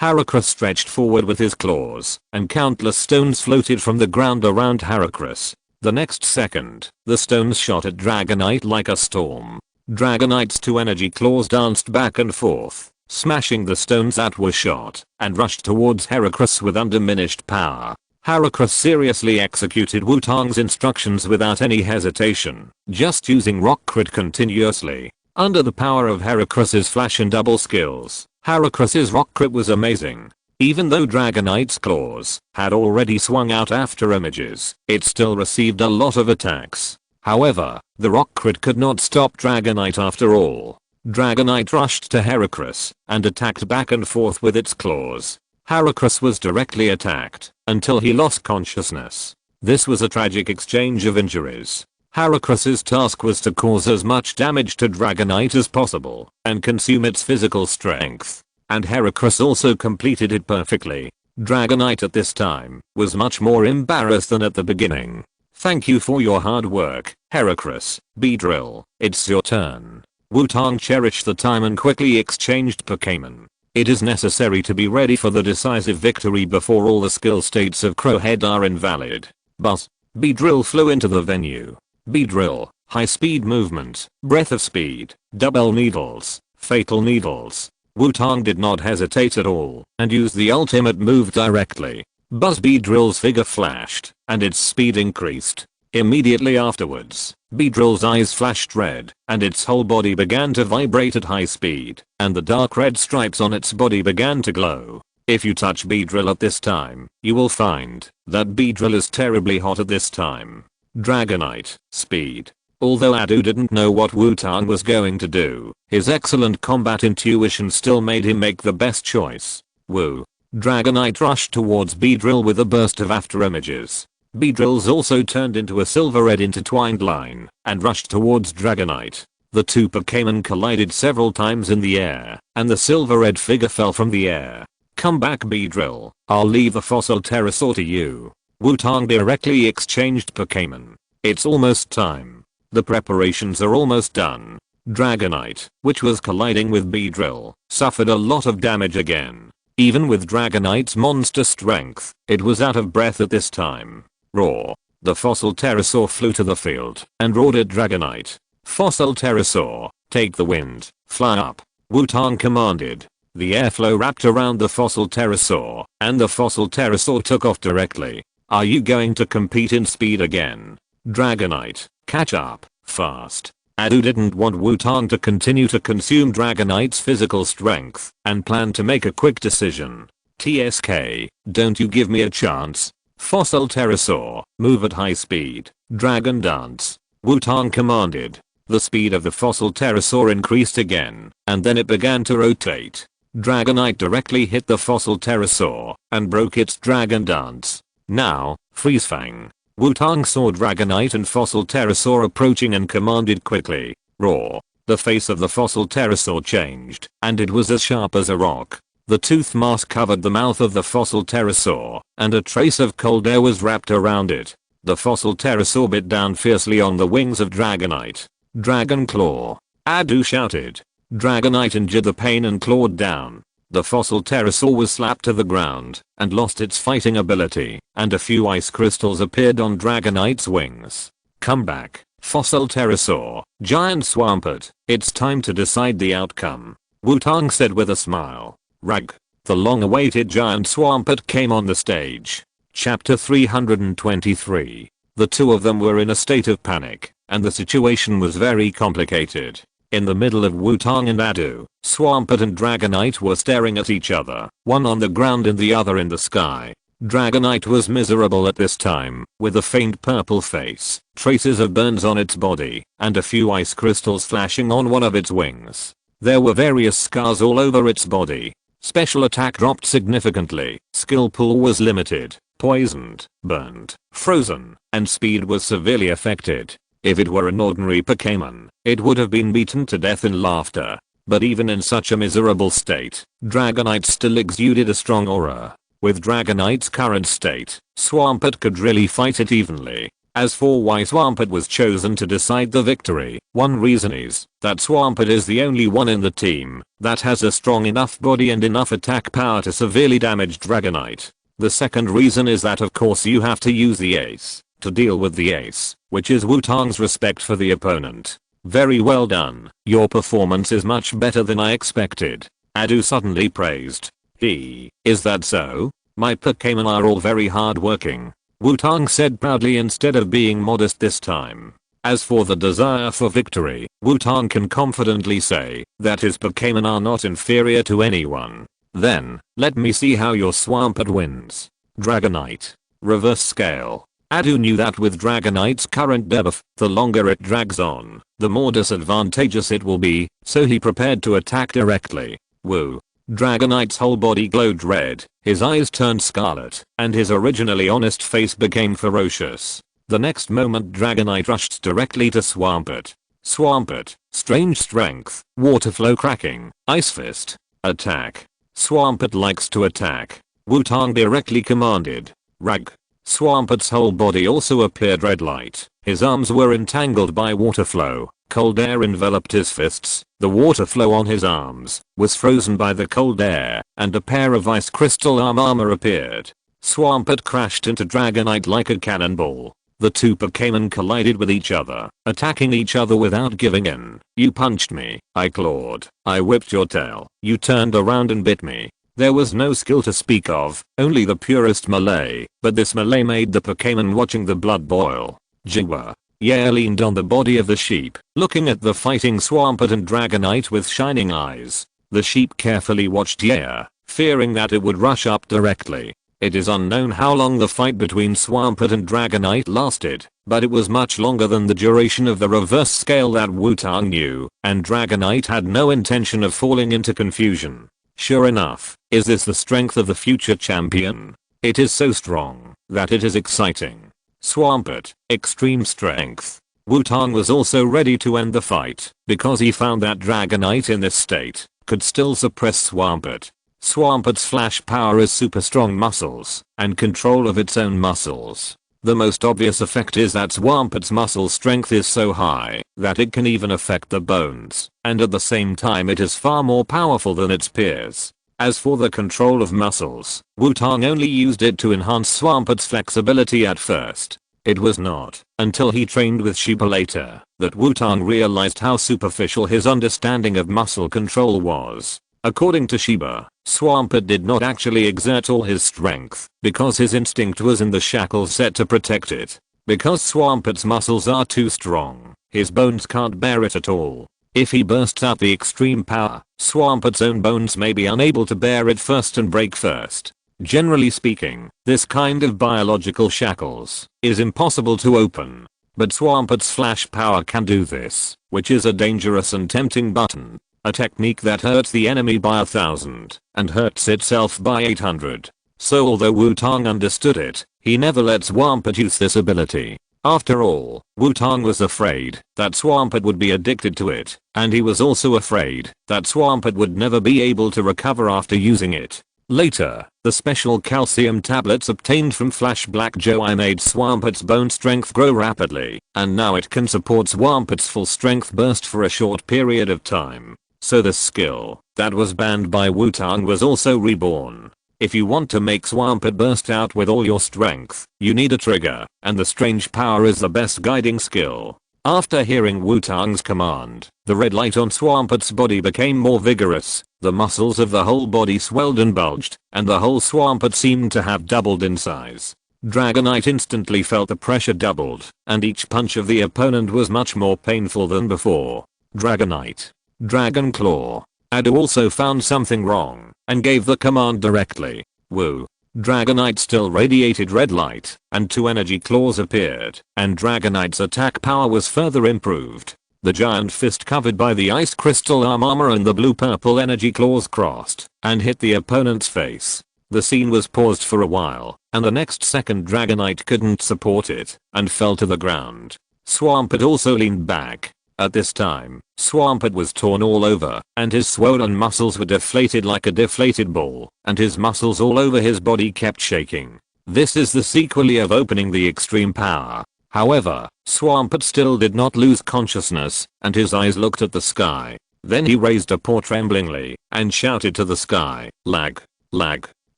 Heracross stretched forward with his claws, and countless stones floated from the ground around Heracross. The next second, the stones shot at Dragonite like a storm. Dragonite's two energy claws danced back and forth, smashing the stones that were shot, and rushed towards Heracross with undiminished power. Heracross seriously executed Wutong's instructions without any hesitation, just using rock crit continuously. Under the power of Heracross's flash and double skills, Heracross's rock crit was amazing. Even though Dragonite's claws had already swung out after images, it still received a lot of attacks. However, the rock crit could not stop Dragonite after all. Dragonite rushed to Heracross and attacked back and forth with its claws. Heracross was directly attacked until he lost consciousness. This was a tragic exchange of injuries. Heracross's task was to cause as much damage to Dragonite as possible and consume its physical strength. And Heracross also completed it perfectly. Dragonite at this time was much more embarrassed than at the beginning. Thank you for your hard work, Heracross. Beedrill, it's your turn. Wutong cherished the time and quickly exchanged Pokémon. It is necessary to be ready for the decisive victory before all the skill states of Crowhead are invalid. But Beedrill flew into the venue. Beedrill, high speed movement, breath of speed, double needles, fatal needles. Wutong did not hesitate at all and used the ultimate move directly. Buzz Beedrill's figure flashed and its speed increased. Immediately afterwards, Beedrill's eyes flashed red and its whole body began to vibrate at high speed and the dark red stripes on its body began to glow. If you touch Beedrill at this time, you will find that Beedrill is terribly hot at this time. Dragonite, speed. Although Adu didn't know what Wutong was going to do, his excellent combat intuition still made him make the best choice. Woo. Dragonite rushed towards Beedrill with a burst of after images. Beedrill's also turned into a silver red intertwined line and rushed towards Dragonite. The two Pokémon collided several times in the air, and the silver red figure fell from the air. Come back Beedrill, I'll leave the fossil pterosaur to you. Wutong directly exchanged Pokémon. It's almost time. The preparations are almost done. Dragonite, which was colliding with Beedrill, suffered a lot of damage again. Even with Dragonite's monster strength, it was out of breath at this time. Roar. The fossil pterosaur flew to the field and roared at Dragonite. Fossil pterosaur, take the wind, fly up, Wutong commanded. The airflow wrapped around the fossil pterosaur, and the fossil pterosaur took off directly. Are you going to compete in speed again? Dragonite, catch up, fast. Adu didn't want Wutong to continue to consume Dragonite's physical strength, and planned to make a quick decision. TSK, don't you give me a chance. Fossil pterosaur, move at high speed. Dragon dance. Wutong commanded. The speed of the fossil pterosaur increased again, and then it began to rotate. Dragonite directly hit the fossil pterosaur, and broke its dragon dance. Now, freeze fang. Wutong saw Dragonite and fossil pterosaur approaching and commanded quickly. Roar. The face of the fossil pterosaur changed, and it was as sharp as a rock. The tooth mask covered the mouth of the fossil pterosaur, and a trace of cold air was wrapped around it. The fossil pterosaur bit down fiercely on the wings of Dragonite. Dragon claw. Adu shouted. Dragonite endured the pain and clawed down. The fossil pterosaur was slapped to the ground and lost its fighting ability, and a few ice crystals appeared on Dragonite's wings. Come back, fossil pterosaur, giant swampert, it's time to decide the outcome, Wutong said with a smile. Rug. The long-awaited giant swampert came on the stage. Chapter 323. The two of them were in a state of panic, and the situation was very complicated. In the middle of Wutong and Adu, Swampert and Dragonite were staring at each other, one on the ground and the other in the sky. Dragonite was miserable at this time, with a faint purple face, traces of burns on its body, and a few ice crystals flashing on one of its wings. There were various scars all over its body. Special attack dropped significantly, skill pool was limited, poisoned, burned, frozen, and speed was severely affected. If it were an ordinary Pokémon, it would have been beaten to death in laughter. But even in such a miserable state, Dragonite still exuded a strong aura. With Dragonite's current state, Swampert could really fight it evenly. As for why Swampert was chosen to decide the victory, one reason is that Swampert is the only one in the team that has a strong enough body and enough attack power to severely damage Dragonite. The second reason is that of course you have to use the ace to deal with the ace, which is Wutong's respect for the opponent. Very well done, your performance is much better than I expected, Adu suddenly praised. Is that so? My Pokémon are all very hard-working, Wutong said proudly instead of being modest this time. As for the desire for victory, Wutong can confidently say that his Pokémon are not inferior to anyone. Then, let me see how your Swampert wins. Dragonite. Reverse scale. Adu knew that with Dragonite's current debuff, the longer it drags on, the more disadvantageous it will be, so he prepared to attack directly. Woo. Dragonite's whole body glowed red, his eyes turned scarlet, and his originally honest face became ferocious. The next moment Dragonite rushed directly to Swampert. Swampert, strange strength, water flow cracking, ice fist, attack. Swampert likes to attack, Wutong directly commanded. Rug. Swampert's whole body also appeared red light. His arms were entangled by water flow. Cold air enveloped his fists. The water flow on his arms was frozen by the cold air, and a pair of ice crystal armor appeared. Swampert crashed into Dragonite like a cannonball. The two Pokémon collided with each other, attacking each other without giving in. You punched me, I clawed. I whipped your tail. You turned around and bit me. There was no skill to speak of, only the purest melee, but this melee made the Pokémon watching the blood boil. Jiwa. Yair leaned on the body of the sheep, looking at the fighting Swampert and Dragonite with shining eyes. The sheep carefully watched Yair, fearing that it would rush up directly. It is unknown how long the fight between Swampert and Dragonite lasted, but it was much longer than the duration of the reverse scale that Wutong knew, and Dragonite had no intention of falling into confusion. Sure enough, is this the strength of the future champion? It is so strong that it is exciting. Swampert, extreme strength. Wutong was also ready to end the fight, because he found that Dragonite in this state could still suppress Swampert. Swampert's flash power is super strong muscles, and control of its own muscles. The most obvious effect is that Swampert's muscle strength is so high that it can even affect the bones, and at the same time it is far more powerful than its peers. As for the control of muscles, Wutong only used it to enhance Swampert's flexibility at first. It was not until he trained with Shiba later that Wutong realized how superficial his understanding of muscle control was. According to Shiba, Swampert did not actually exert all his strength because his instinct was in the shackles set to protect it. Because Swampert's muscles are too strong, his bones can't bear it at all. If he bursts out the extreme power, Swampert's own bones may be unable to bear it first and break first. Generally speaking, this kind of biological shackles is impossible to open. But Swampert's flash power can do this, which is a dangerous and tempting button. A technique that hurts the enemy by 1,000 and hurts itself by 800. So although Wutong understood it, he never let Swampert use this ability. After all, Wutong was afraid that Swampert would be addicted to it, and he was also afraid that Swampert would never be able to recover after using it. Later, the special calcium tablets obtained from Flash Black Joey made Swampert's bone strength grow rapidly, and now it can support Swampert's full strength burst for a short period of time. So the skill that was banned by Wutong was also reborn. If you want to make Swampert burst out with all your strength, you need a trigger, and the strange power is the best guiding skill. After hearing Wutong's command, the red light on Swampert's body became more vigorous, the muscles of the whole body swelled and bulged, and the whole Swampert seemed to have doubled in size. Dragonite instantly felt the pressure doubled, and each punch of the opponent was much more painful than before. Dragonite. Dragon Claw. Adu also found something wrong, and gave the command directly. Woo. Dragonite still radiated red light, and 2 energy claws appeared, and Dragonite's attack power was further improved. The giant fist covered by the ice crystal armor and the blue-purple energy claws crossed, and hit the opponent's face. The scene was paused for a while, and the next second Dragonite couldn't support it, and fell to the ground. Swampert also leaned back. At this time, Swampert was torn all over, and his swollen muscles were deflated like a deflated ball, and his muscles all over his body kept shaking. This is the sequel of opening the extreme power. However, Swampert still did not lose consciousness, and his eyes looked at the sky. Then he raised a paw tremblingly, and shouted to the sky, "Lag. Lag.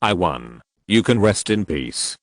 I won. You can rest in peace."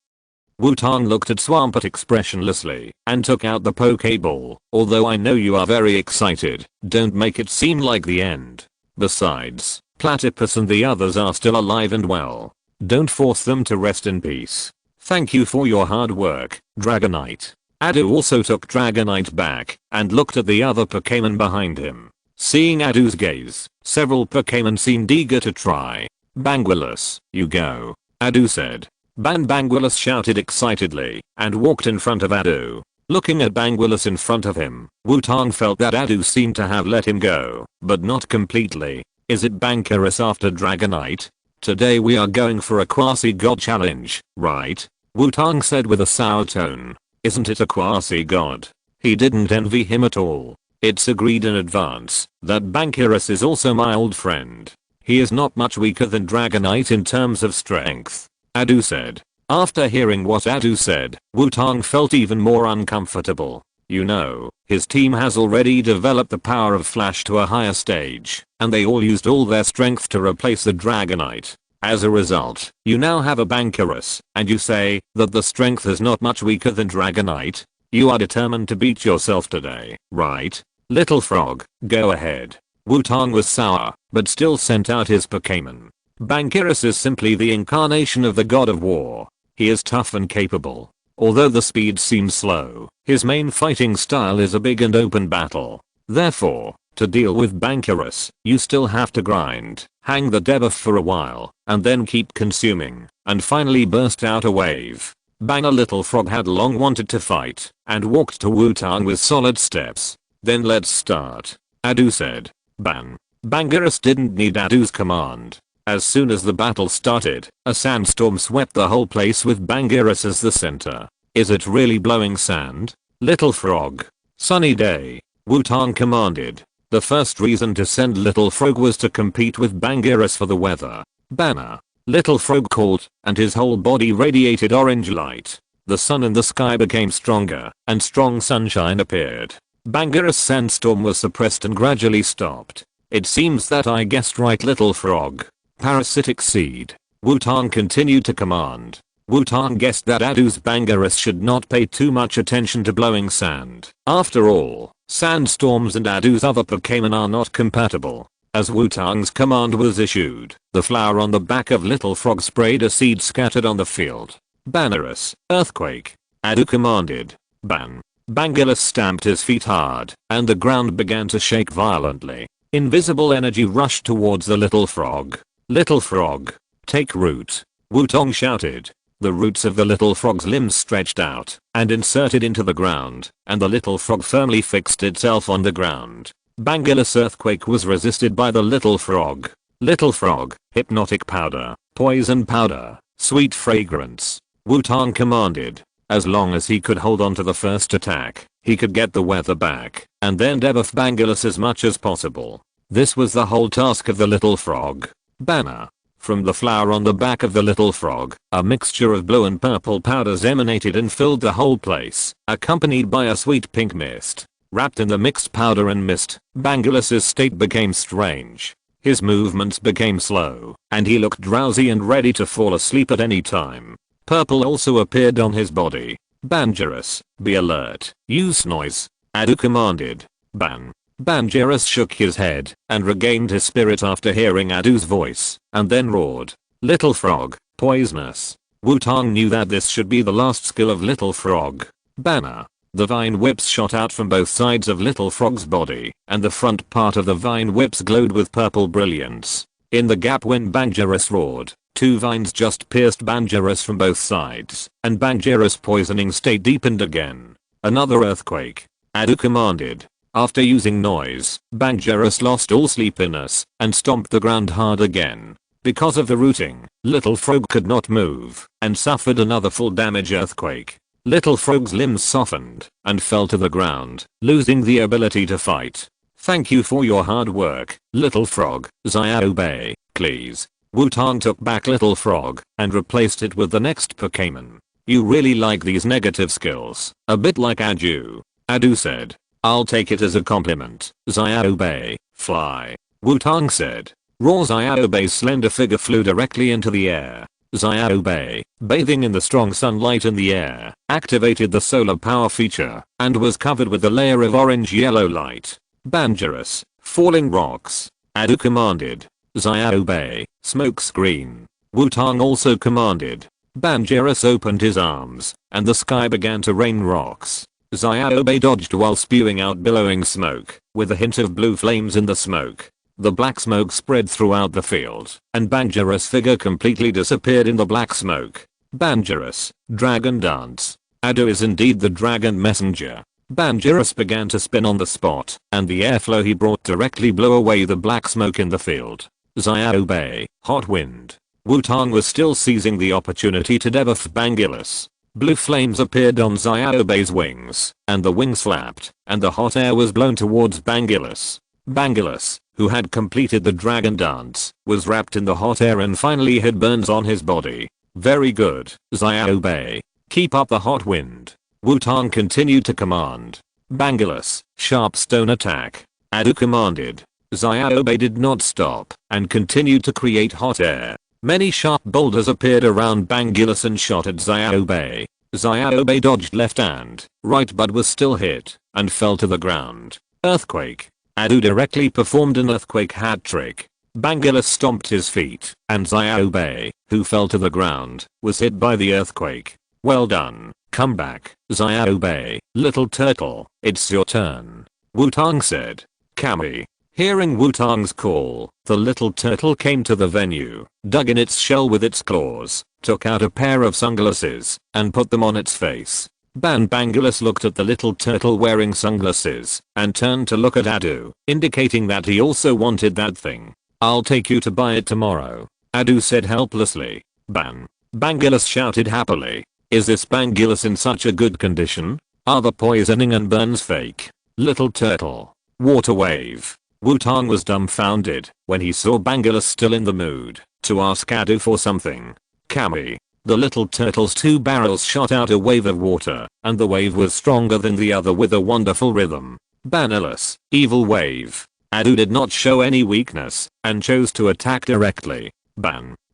Wutong looked at Swampert expressionlessly, and took out the Pokeball. "Although I know you are very excited, don't make it seem like the end. Besides, Platypus and the others are still alive and well. Don't force them to rest in peace. Thank you for your hard work, Dragonite." Adu also took Dragonite back, and looked at the other Pokémon behind him. Seeing Adu's gaze, several Pokémon seemed eager to try. "Banguilus, you go," Adu said. Banguilus shouted excitedly, and walked in front of Adu. Looking at Banguilus in front of him, Wutong felt that Adu seemed to have let him go, but not completely. "Is it Banguilus after Dragonite? Today we are going for a quasi-god challenge, right?" Wutong said with a sour tone. "Isn't it a quasi-god?" He didn't envy him at all. It's agreed in advance that Banguilus is also my old friend. He is not much weaker than Dragonite in terms of strength, Adu said. After hearing what Adu said, Wutong felt even more uncomfortable. You know, his team has already developed the power of Flash to a higher stage, and they all used all their strength to replace the Dragonite. As a result, you now have a Banguilus, and you say that the strength is not much weaker than Dragonite? You are determined to beat yourself today, right? Little Frog, go ahead. Wutong was sour, but still sent out his Pokémon. Banguilus is simply the incarnation of the god of war. He is tough and capable. Although the speed seems slow, his main fighting style is a big and open battle. Therefore, to deal with Banguilus, you still have to grind, hang the debuff for a while, and then keep consuming, and finally burst out a wave. Banner Little Frog had long wanted to fight, and walked to Wutong with solid steps. Then let's start, Adu said. Banguilus didn't need Adu's command. As soon as the battle started, a sandstorm swept the whole place with Banguilus as the center. Is it really blowing sand? Little Frog. Sunny day, Wutong commanded. The first reason to send Little Frog was to compete with Banguilus for the weather. Banner. Little Frog called, and his whole body radiated orange light. The sun in the sky became stronger, and strong sunshine appeared. Banguilus' sandstorm was suppressed and gradually stopped. It seems that I guessed right, Little Frog. Parasitic seed. Wutong continued to command. Wutong guessed that Adu's Bangerous should not pay too much attention to blowing sand. After all, sandstorms and Adu's other Pokémon are not compatible. As Wutong's command was issued, the flower on the back of Little Frog sprayed a seed scattered on the field. Bangerous, earthquake. Adu commanded. Ban. Bangerous stamped his feet hard, and the ground began to shake violently. Invisible energy rushed towards the little frog. Little frog, take root. Wutong shouted. The roots of the little frog's limbs stretched out and inserted into the ground, and the little frog firmly fixed itself on the ground. Bangerous earthquake was resisted by the little frog. Little frog, hypnotic powder, poison powder, sweet fragrance. Wutong commanded. As long as he could hold on to the first attack, he could get the weather back, and then debuff Bangerous as much as possible. This was the whole task of the little frog. Banner. From the flower on the back of the little frog, a mixture of blue and purple powders emanated and filled the whole place, accompanied by a sweet pink mist. Wrapped in the mixed powder and mist, Bangerous's state became strange. His movements became slow, and he looked drowsy and ready to fall asleep at any time. Purple also appeared on his body. Bangerous, be alert, use noise. Adu commanded. Ban. Bangerous shook his head and regained his spirit after hearing Adu's voice, and then roared. Little frog, poisonous. Wutong knew that this should be the last skill of Little Frog. Banner. The vine whips shot out from both sides of Little Frog's body, and the front part of the vine whips glowed with purple brilliance. In the gap when Bangerous roared, two vines just pierced Bangerous from both sides, and Bangerous' poisoning state deepened again. Another earthquake. Adu commanded. After using noise, Bangerous lost all sleepiness and stomped the ground hard again. Because of the rooting, Little Frog could not move and suffered another full damage earthquake. Little Frog's limbs softened and fell to the ground, losing the ability to fight. Thank you for your hard work, Little Frog. Xiaoxia, please. Wutong took back Little Frog and replaced it with the next Pokémon. You really like these negative skills, a bit like Adu. Adu said. I'll take it as a compliment. Xiaoxia, fly. Wutong said. Raw Xiaoxia's slender figure flew directly into the air. Xiaoxia, bathing in the strong sunlight in the air, activated the solar power feature and was covered with a layer of orange-yellow light. Bangerous, falling rocks. Adu commanded. Xiaoxia, smoke screen. Wutong also commanded. Bangerous opened his arms, and the sky began to rain rocks. Xiaoxia dodged while spewing out billowing smoke, with a hint of blue flames in the smoke. The black smoke spread throughout the field, and Bangerous' figure completely disappeared in the black smoke. Bangerous, dragon dance. Adu is indeed the dragon messenger. Bangerous began to spin on the spot, and the airflow he brought directly blew away the black smoke in the field. Xiaoxia, hot wind. Wutong was still seizing the opportunity to debuff Bangerous. Blue flames appeared on Xiaoxia's wings, and the wings flapped, and the hot air was blown towards Bangerous. Bangerous, who had completed the dragon dance, was wrapped in the hot air and finally had burns on his body. Very good, Xiaoxia. Keep up the hot wind. Wutong continued to command. Bangerous, sharp stone attack. Adu commanded. Xiaoxia did not stop and continued to create hot air. Many sharp boulders appeared around Bangerous and shot at Xiaoxia. Xiaoxia dodged left and right but was still hit and fell to the ground. Earthquake. Adu directly performed an earthquake hat trick. Bangerous stomped his feet, and Xiaoxia, who fell to the ground, was hit by the earthquake. Well done. Come back, Xiaoxia. Little turtle, it's your turn. Wutong said. Kami. Hearing Wutong's call, the little turtle came to the venue, dug in its shell with its claws, took out a pair of sunglasses, and put them on its face. Bangerous looked at the little turtle wearing sunglasses, and turned to look at Adu, indicating that he also wanted that thing. I'll take you to buy it tomorrow, Adu said helplessly. Bangerous shouted happily. Is this Bangerous in such a good condition? Are the poisoning and burns fake? Little turtle. Water wave. Wutong was dumbfounded when he saw Bangerous still in the mood to ask Adu for something. Kami. The little turtle's two barrels shot out a wave of water, and the wave was stronger than the other with a wonderful rhythm. Bannerless, evil wave. Adu did not show any weakness, and chose to attack directly.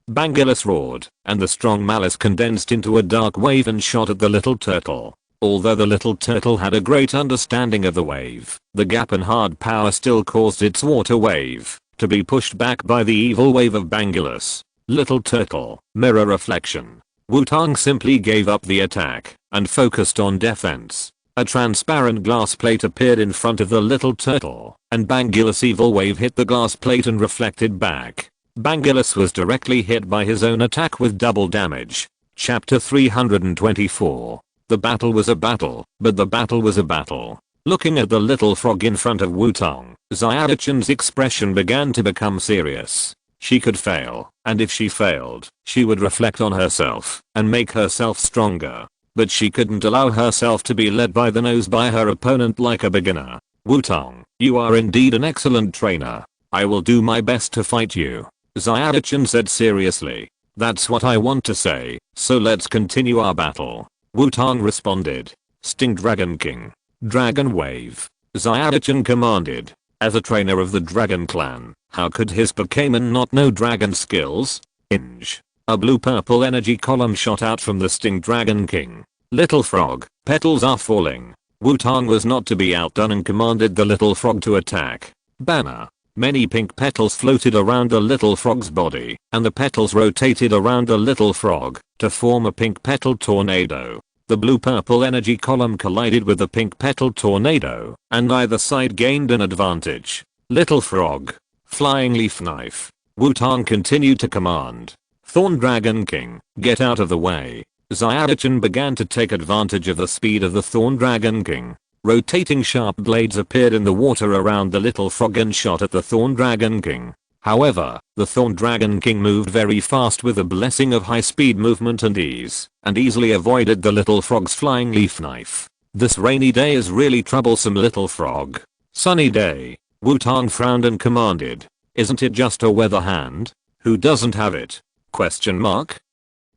Bangulus roared, and the strong malice condensed into a dark wave and shot at the little turtle. Although the little turtle had a great understanding of the wave, the gap and hard power still caused its water wave to be pushed back by the evil wave of Bangulus. Little turtle, mirror reflection. Wutong simply gave up the attack and focused on defense. A transparent glass plate appeared in front of the little turtle, and Bangulus' evil wave hit the glass plate and reflected back. Bangulus was directly hit by his own attack with double damage. Chapter 324. The battle was a battle, but the battle was a battle. Looking at the little frog in front of Wutong, Xiaochen's expression began to become serious. She could fail, and if she failed, she would reflect on herself and make herself stronger. But she couldn't allow herself to be led by the nose by her opponent like a beginner. Wutong, you are indeed an excellent trainer. I will do my best to fight you, Xiaochen said seriously. That's what I want to say, so let's continue our battle. Wutong responded. Sting Dragon King. Dragon Wave. Xiaochen commanded. As a trainer of the Dragon Clan, how could his Pokémon not know dragon skills? Inge. A blue-purple energy column shot out from the Sting Dragon King. Little frog, petals are falling. Wutong was not to be outdone and commanded the little frog to attack. Banner. Many pink petals floated around the little frog's body, and the petals rotated around the little frog to form a pink petal tornado. The blue-purple energy column collided with the pink petal tornado, and neither side gained an advantage. Little frog. Flying leaf knife. Wutong continued to command. Thorn Dragon King, get out of the way. Xiaochen began to take advantage of the speed of the Thorn Dragon King. Rotating sharp blades appeared in the water around the little frog and shot at the Thorn Dragon King. However, the Thorn Dragon King moved very fast with a blessing of high speed movement and ease, and easily avoided the little frog's flying leaf knife. This rainy day is really troublesome, little frog. Sunny day. Wutong frowned and commanded. Isn't it just a weather hand? Who doesn't have it? Question mark?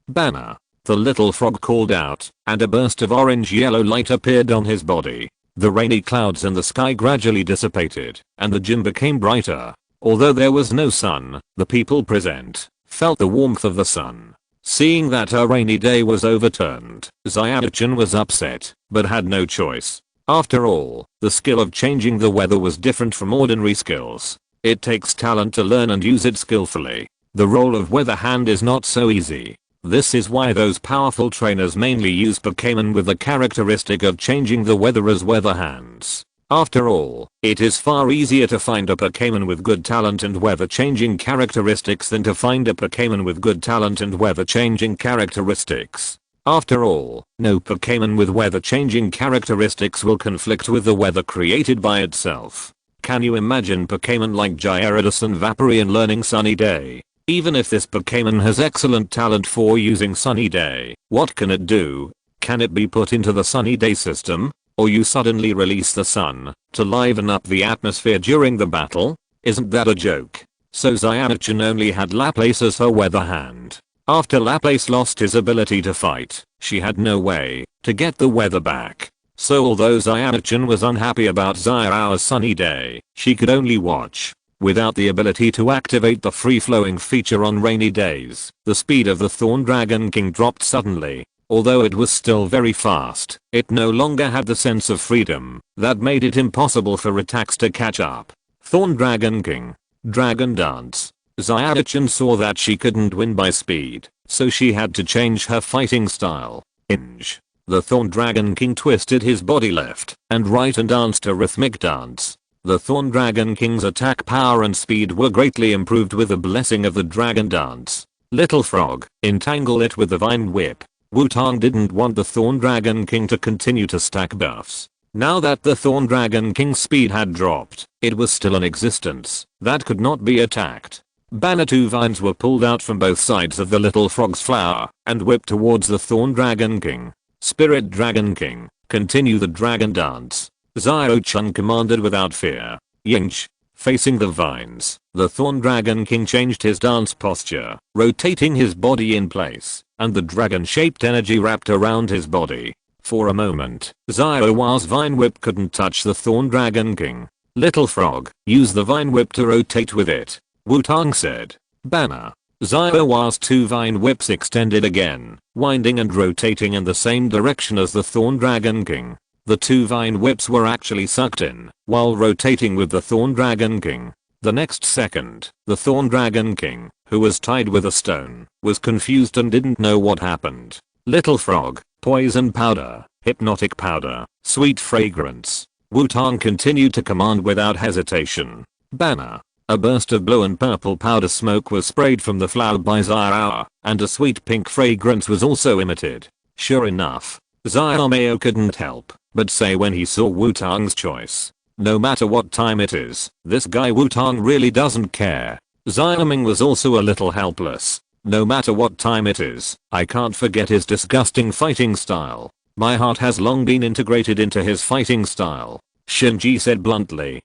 Banner. The little frog called out, and a burst of orange-yellow light appeared on his body. The rainy clouds in the sky gradually dissipated, and the gym became brighter. Although there was no sun, the people present felt the warmth of the sun. Seeing that a rainy day was overturned, Xiaochen was upset, but had no choice. After all, the skill of changing the weather was different from ordinary skills. It takes talent to learn and use it skillfully. The role of weather hand is not so easy. This is why those powerful trainers mainly use Pokémon with the characteristic of changing the weather as weather hands. After all, it is far easier to find a Pokémon with good talent and weather changing characteristics than to find a Pokémon with good talent and weather changing characteristics. After all, no Pokémon with weather changing characteristics will conflict with the weather created by itself. Can you imagine Pokémon like Gyarados and Vaporeon learning Sunny Day? Even if this Pokémon has excellent talent for using Sunny Day, what can it do? Can it be put into the Sunny Day system? Or you suddenly release the sun to liven up the atmosphere during the battle? Isn't that a joke? So Xiaochen only had Laplace as her weather hand. After Laplace lost his ability to fight, she had no way to get the weather back. So although Xiaochen was unhappy about Xiao's Sunny Day, she could only watch. Without the ability to activate the free-flowing feature on rainy days, the speed of the Thorn Dragon King dropped suddenly. Although it was still very fast, it no longer had the sense of freedom that made it impossible for attacks to catch up. Thorn Dragon King. Dragon Dance. Xiaochen saw that she couldn't win by speed, so she had to change her fighting style. Inge. The Thorn Dragon King twisted his body left and right and danced a rhythmic dance. The Thorn Dragon King's attack power and speed were greatly improved with the blessing of the Dragon Dance. Little frog, entangle it with the Vine Whip. Wutong didn't want the Thorn Dragon King to continue to stack buffs. Now that the Thorn Dragon King's speed had dropped, it was still in existence that could not be attacked. Banner 2 vines were pulled out from both sides of the little frog's flower and whipped towards the Thorn Dragon King. Spirit Dragon King, continue the Dragon Dance. Xiaochen commanded without fear. Yinch. Facing the vines, the Thorn Dragon King changed his dance posture, rotating his body in place, and the dragon-shaped energy wrapped around his body. For a moment, Xiao's Vine Whip couldn't touch the Thorn Dragon King. Little frog, use the Vine Whip to rotate with it. Wutong said. Banner. Xiaoxia's two vine whips extended again, winding and rotating in the same direction as the Thorn Dragon King. The two vine whips were actually sucked in, while rotating with the Thorn Dragon King. The next second, the Thorn Dragon King, who was tied with a stone, was confused and didn't know what happened. Little frog, poison powder, hypnotic powder, sweet fragrance. Wutong continued to command without hesitation. Banner. A burst of blue and purple powder smoke was sprayed from the flower by Xiaoxia, and a sweet pink fragrance was also emitted. Sure enough, Xiaoxia couldn't help but say when he saw Wutong's choice. No matter what time it is, this guy Wutong really doesn't care. Xiaoming was also a little helpless. No matter what time it is, I can't forget his disgusting fighting style. My heart has long been integrated into his fighting style. Shinji said bluntly.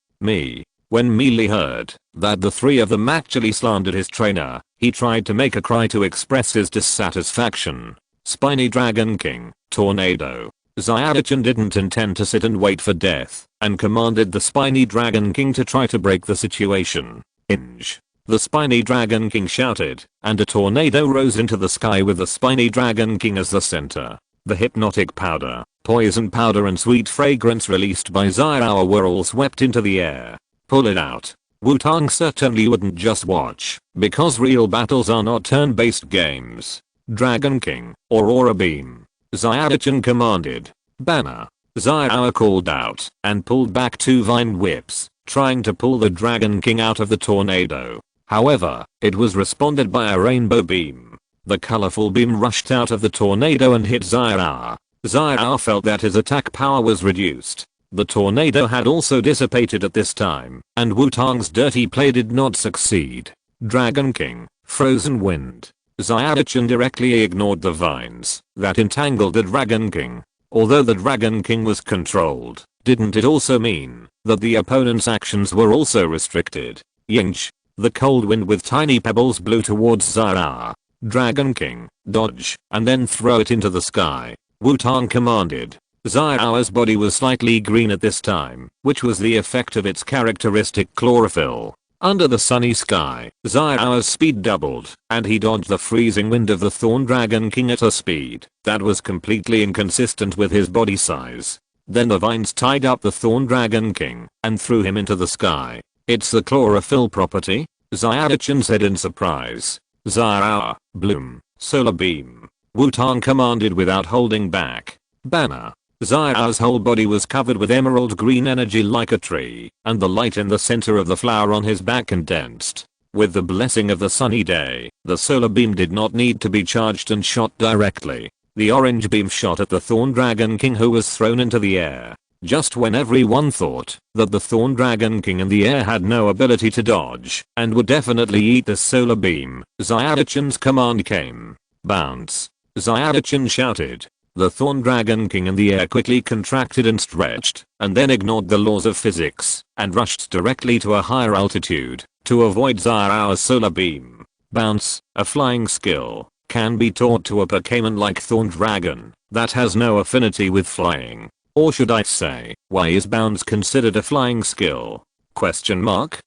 When Mealy heard that the three of them actually slandered his trainer, he tried to make a cry to express his dissatisfaction. Spiny Dragon King, Tornado. Xiaoxia didn't intend to sit and wait for death, and commanded the Spiny Dragon King to try to break the situation. Inge. The Spiny Dragon King shouted, and a tornado rose into the sky with the Spiny Dragon King as the center. The hypnotic powder, poison powder and sweet fragrance released by Xiaoxia were all swept into the air. Pull it out. Wutong certainly wouldn't just watch, because real battles are not turn-based games. Dragon King, Aurora Beam. Xiaoxia commanded. Banner. Xiaoxia called out and pulled back two vine whips, trying to pull the Dragon King out of the tornado. However, it was responded by a rainbow beam. The colorful beam rushed out of the tornado and hit Xiaoxia. Xiaoxia felt that his attack power was reduced. The tornado had also dissipated at this time, and Wutong's dirty play did not succeed. Dragon King, Frozen Wind. Xiaoxia directly ignored the vines that entangled the Dragon King. Although the Dragon King was controlled, didn't it also mean that the opponent's actions were also restricted? Yinch. The cold wind with tiny pebbles blew towards Xiaoxia. Dragon King, dodge, and then throw it into the sky. Wutong commanded. Xiaoxia's body was slightly green at this time, which was the effect of its characteristic chlorophyll. Under the sunny sky, Xiaoxia's speed doubled, and he dodged the freezing wind of the Thorn Dragon King at a speed that was completely inconsistent with his body size. Then the vines tied up the Thorn Dragon King and threw him into the sky. It's the chlorophyll property? Xiaoxia said in surprise. Xiaoxia, bloom, solar beam. Wutong commanded without holding back. Banner. Xiaoxia's whole body was covered with emerald green energy like a tree, and the light in the center of the flower on his back condensed. With the blessing of the sunny day, the solar beam did not need to be charged and shot directly. The orange beam shot at the Thorn Dragon King, who was thrown into the air. Just when everyone thought that the Thorn Dragon King in the air had no ability to dodge and would definitely eat the solar beam, Xiaoxia's command came. Bounce. Xiaoxia shouted. The Thorn Dragon King in the air quickly contracted and stretched, and then ignored the laws of physics, and rushed directly to a higher altitude, to avoid Xiaoxia's solar beam. Bounce, a flying skill, can be taught to a Pokémon like Thorn Dragon, that has no affinity with flying. Or should I say, why is Bounce considered a flying skill? Question mark?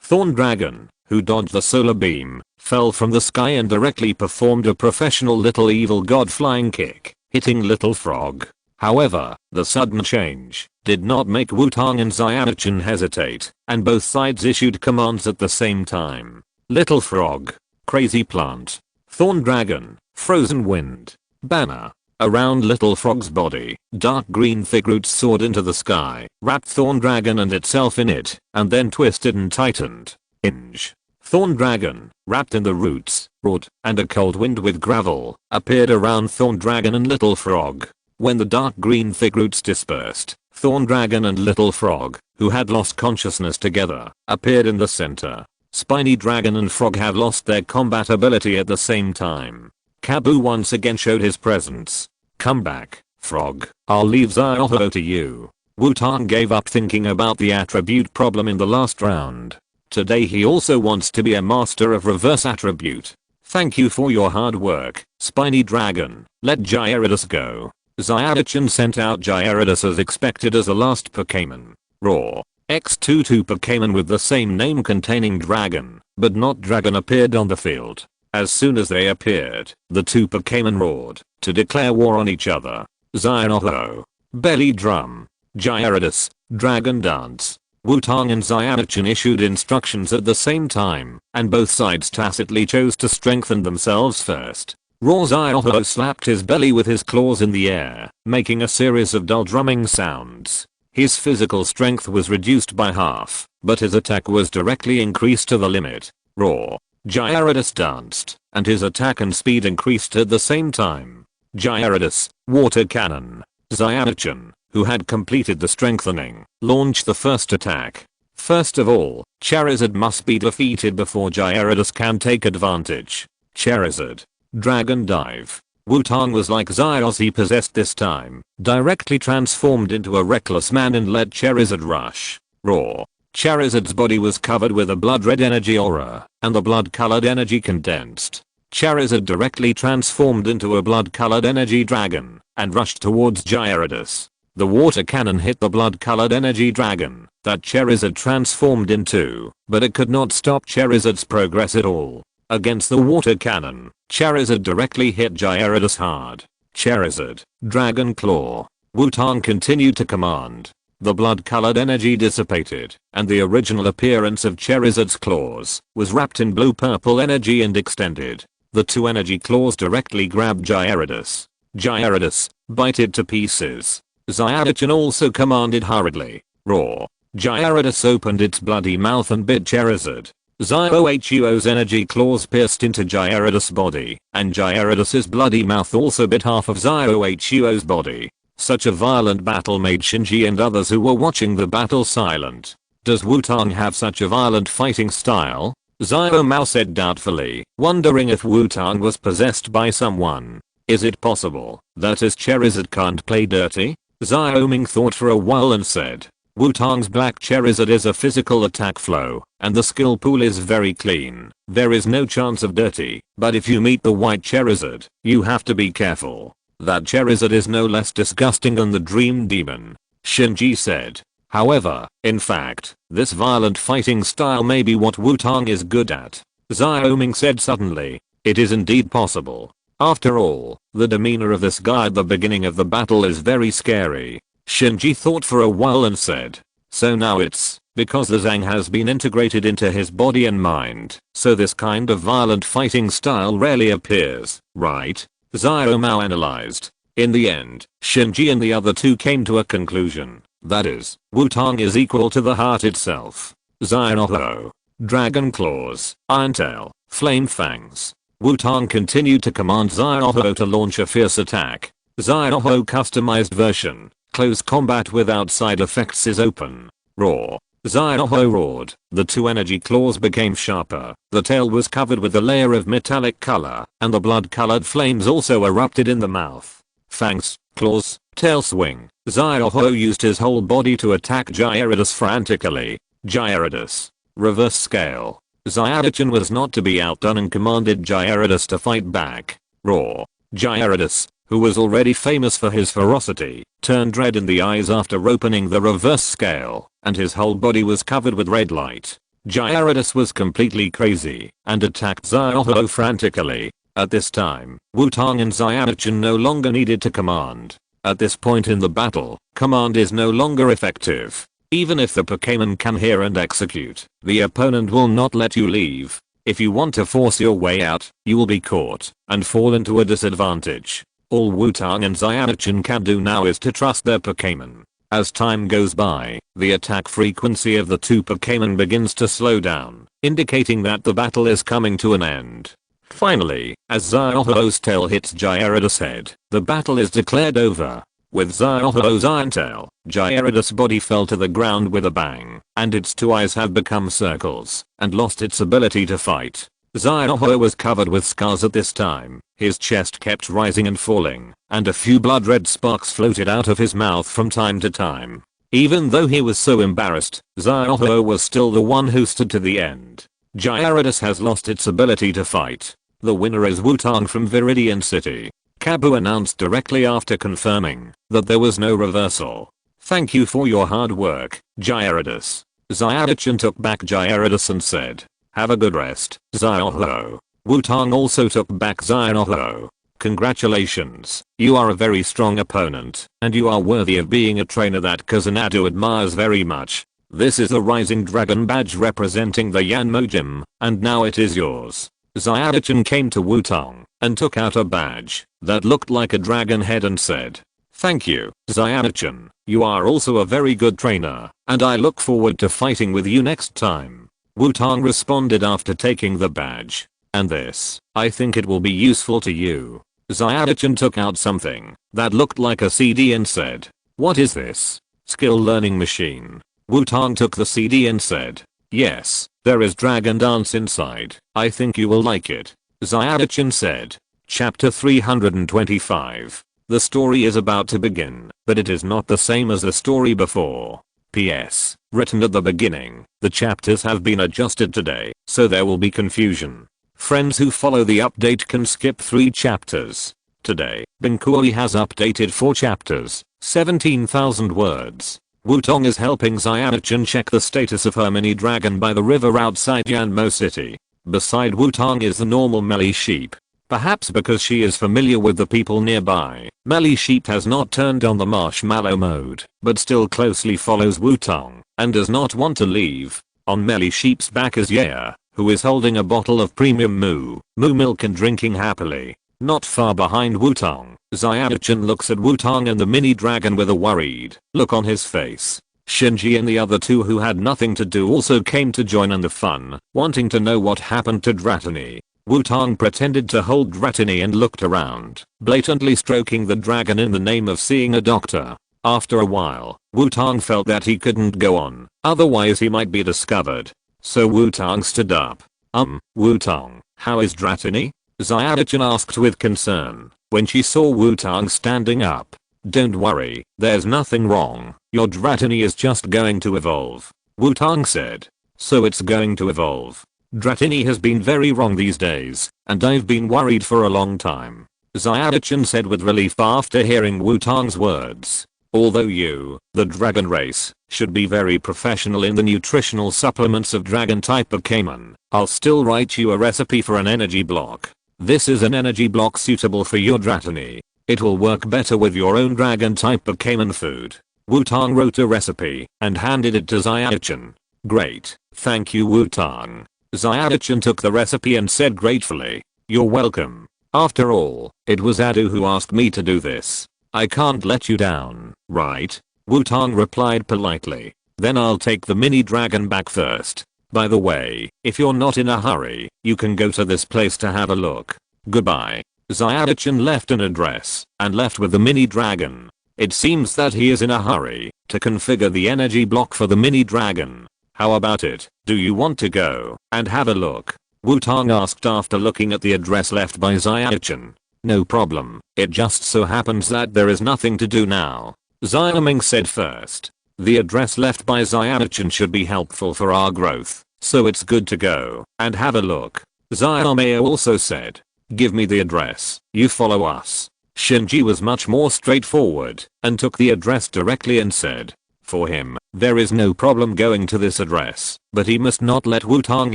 Thorn Dragon, who dodged the solar beam, fell from the sky and directly performed a professional little evil god flying kick, hitting Little Frog. However, the sudden change did not make Wutong and Xiaoxia hesitate, and both sides issued commands at the same time. Little Frog, Crazy Plant. Thorn Dragon, Frozen Wind. Banner. Around Little Frog's body, dark green thick roots soared into the sky, wrapped Thorn Dragon and itself in it, and then twisted and tightened. Inge. Thorn Dragon, wrapped in the roots, roared, and a cold wind with gravel appeared around Thorn Dragon and Little Frog. When the dark green thick roots dispersed, Thorn Dragon and Little Frog, who had lost consciousness together, appeared in the center. Spiny Dragon and Frog had lost their combat ability at the same time. Kaboo once again showed his presence. Come back, Frog. I'll leave Xiaoxia to you. Wutong gave up thinking about the attribute problem in the last round. Today he also wants to be a master of reverse attribute. Thank you for your hard work, Spiny Dragon. Let Gyarados go. Xiaoxia sent out Gyarados as expected as the last Pokémon. Raw. X22 Pokémon with the same name containing dragon, but not dragon appeared on the field. As soon as they appeared, the two Pokémon roared to declare war on each other. Xiaoxia, Belly Drum, Gyarados, Dragon Dance. Wutong and Xiaoxia issued instructions at the same time, and both sides tacitly chose to strengthen themselves first. Raw Xiaoxia slapped his belly with his claws in the air, making a series of dull drumming sounds. His physical strength was reduced by half, but his attack was directly increased to the limit. Raw. Gyarados danced, and his attack and speed increased at the same time. Gyarados, Water Cannon. Xiaoxia, who had completed the strengthening, launched the first attack. First of all, Charizard must be defeated before Gyarados can take advantage. Charizard. Dragon Dive. Wutong was like Xiaoxi possessed this time, directly transformed into a reckless man and let Charizard rush. Raw. Charizard's body was covered with a blood-red energy aura, and the blood-colored energy condensed. Charizard directly transformed into a blood-colored energy dragon, and rushed towards Gyarados. The water cannon hit the blood-colored energy dragon that Charizard transformed into, but it could not stop Charizard's progress at all. Against the water cannon, Charizard directly hit Gyarados hard. Charizard, Dragon Claw. Wutong continued to command. The blood-colored energy dissipated, and the original appearance of Charizard's claws was wrapped in blue-purple energy and extended. The two energy claws directly grabbed Gyarados. Gyarados, bite it to pieces. Xiaoxia also commanded hurriedly. Raw. Gyarados opened its bloody mouth and bit Charizard. Xiaoxia's energy claws pierced into Gyarados' body, and Gyarados' bloody mouth also bit half of Xiaoxia's body. Such a violent battle made Shinji and others who were watching the battle silent. Does Wutong have such a violent fighting style? Xiaomao said doubtfully, wondering if Wutong was possessed by someone. Is it possible that his Charizard can't play dirty? Xiaoming thought for a while and said, Wutong's black Charizard is a physical attack flow, and the skill pool is very clean. There is no chance of dirty, but if you meet the white Charizard, you have to be careful. That Charizard is no less disgusting than the Dream Demon, Shinji said. However, in fact, this violent fighting style may be what Wutong is good at. Xiaoming said suddenly, it is indeed possible. After all, the demeanor of this guy at the beginning of the battle is very scary. Shinji thought for a while and said, so now it's because the Zang has been integrated into his body and mind, so this kind of violent fighting style rarely appears, right? Xiaomao analyzed. In the end, Shinji and the other two came to a conclusion. That is, Wutong is equal to the heart itself. Xiaoxia. Dragon Claws, Iron Tail, Flame Fangs. Wutong continued to command Xiaoxia to launch a fierce attack. Xiaoxia customized version. Close combat without side effects is open. Raw. Xiaoxia roared. The two energy claws became sharper. The tail was covered with a layer of metallic color, and the blood-colored flames also erupted in the mouth. Fangs, claws, tail swing. Xiaoxia used his whole body to attack Gyarados frantically. Gyarados. Reverse scale. Xiaoxia was not to be outdone and commanded Gyarados to fight back. Raw. Gyarados, who was already famous for his ferocity, turned red in the eyes after opening the reverse scale, and his whole body was covered with red light. Gyarados was completely crazy, and attacked Xiaoxia frantically. At this time, Wutong and Xiaoxia no longer needed to command. At this point in the battle, command is no longer effective. Even if the Pokémon can hear and execute, the opponent will not let you leave. If you want to force your way out, you will be caught, and fall into a disadvantage. All Wutong and Xiaoxia can do now is to trust their Pokémon. As time goes by, the attack frequency of the two Pokémon begins to slow down, indicating that the battle is coming to an end. Finally, as Xiaoxia's tail hits Gyarados' head, the battle is declared over. With Xiaoxia's iron tail, Gyarados' body fell to the ground with a bang, and its two eyes have become circles, and lost its ability to fight. Xiaoxia was covered with scars at this time, his chest kept rising and falling, and a few blood-red sparks floated out of his mouth from time to time. Even though he was so embarrassed, Xiaoxia was still the one who stood to the end. Gyarados has lost its ability to fight. The winner is Wutong from Viridian City. Kabu announced directly after confirming that there was no reversal. Thank you for your hard work, Gyarados. Xiaoxia took back Gyarados and said, have a good rest, Xiaoxia. Wutong also took back Xiaoxia. Congratulations, you are a very strong opponent, and you are worthy of being a trainer that Kazunadu admires very much. This is a Rising Dragon badge representing the Yanmo Gym, and now it is yours. Xiaoxia came to Wutong and took out a badge that looked like a dragon head and said, "Thank you, Xiaoxia. You are also a very good trainer, and I look forward to fighting with you next time." Wutong responded after taking the badge. "And this, I think it will be useful to you." Xiaoxia took out something that looked like a CD and said, "What is this? Skill learning machine?" Wutong took the CD and said, "Yes, there is dragon dance inside. I think you will like it." Xiaoxia said. Chapter 325. The story is about to begin, but it is not the same as the story before. PS. Written at the beginning, the chapters have been adjusted today, so there will be confusion. Friends who follow the update can skip 3 chapters. Today, Binkui has updated 4 chapters, 17,000 words. Wutong is helping Xiaoxia check the status of her mini dragon by the river outside Yanmo City. Beside Wutong is the normal Melly Sheep. Perhaps because she is familiar with the people nearby, Melly Sheep has not turned on the marshmallow mode, but still closely follows Wutong, and does not want to leave. On Melly Sheep's back is Yea, who is holding a bottle of premium moo milk and drinking happily. Not far behind Wutong, Xiaoxia looks at Wutong and the mini dragon with a worried look on his face. Shinji and the other 2 who had nothing to do also came to join in the fun, wanting to know what happened to Dratini. Wutong pretended to hold Dratini and looked around, blatantly stroking the dragon in the name of seeing a doctor. After a while, Wutong felt that he couldn't go on, otherwise he might be discovered. So Wutong stood up. Wutong, how is Dratini?" Xiaoxia asked with concern, when she saw Wutong standing up. "Don't worry, there's nothing wrong, your Dratini is just going to evolve," Wutong said. "So it's going to evolve. Dratini has been very wrong these days, and I've been worried for a long time," Xiaoxia said with relief after hearing Wutong's words. "Although you, the dragon race, should be very professional in the nutritional supplements of dragon type Pokémon, I'll still write you a recipe for an energy block. This is an energy block suitable for your Dratini. It will work better with your own dragon type Pokémon food." Wutong wrote a recipe and handed it to Xiaoxia. "Great, thank you Wutong." Xiaoxia took the recipe and said gratefully, "You're welcome. After all, it was Adu who asked me to do this. I can't let you down, right?" Wutong replied politely. "Then I'll take the mini dragon back first. By the way, if you're not in a hurry, you can go to this place to have a look. Goodbye." Xiaoxia left an address and left with the mini dragon. It seems that he is in a hurry to configure the energy block for the mini dragon. "How about it? Do you want to go and have a look?" Wutong asked after looking at the address left by Xiaoxia. "No problem, it just so happens that there is nothing to do now," Xiaoming said first. "The address left by Xiaoxia should be helpful for our growth, so it's good to go and have a look." Xiaoming also said, "Give me the address, you follow us." Shinji was much more straightforward and took the address directly and said, "For him, there is no problem going to this address, but he must not let Wutong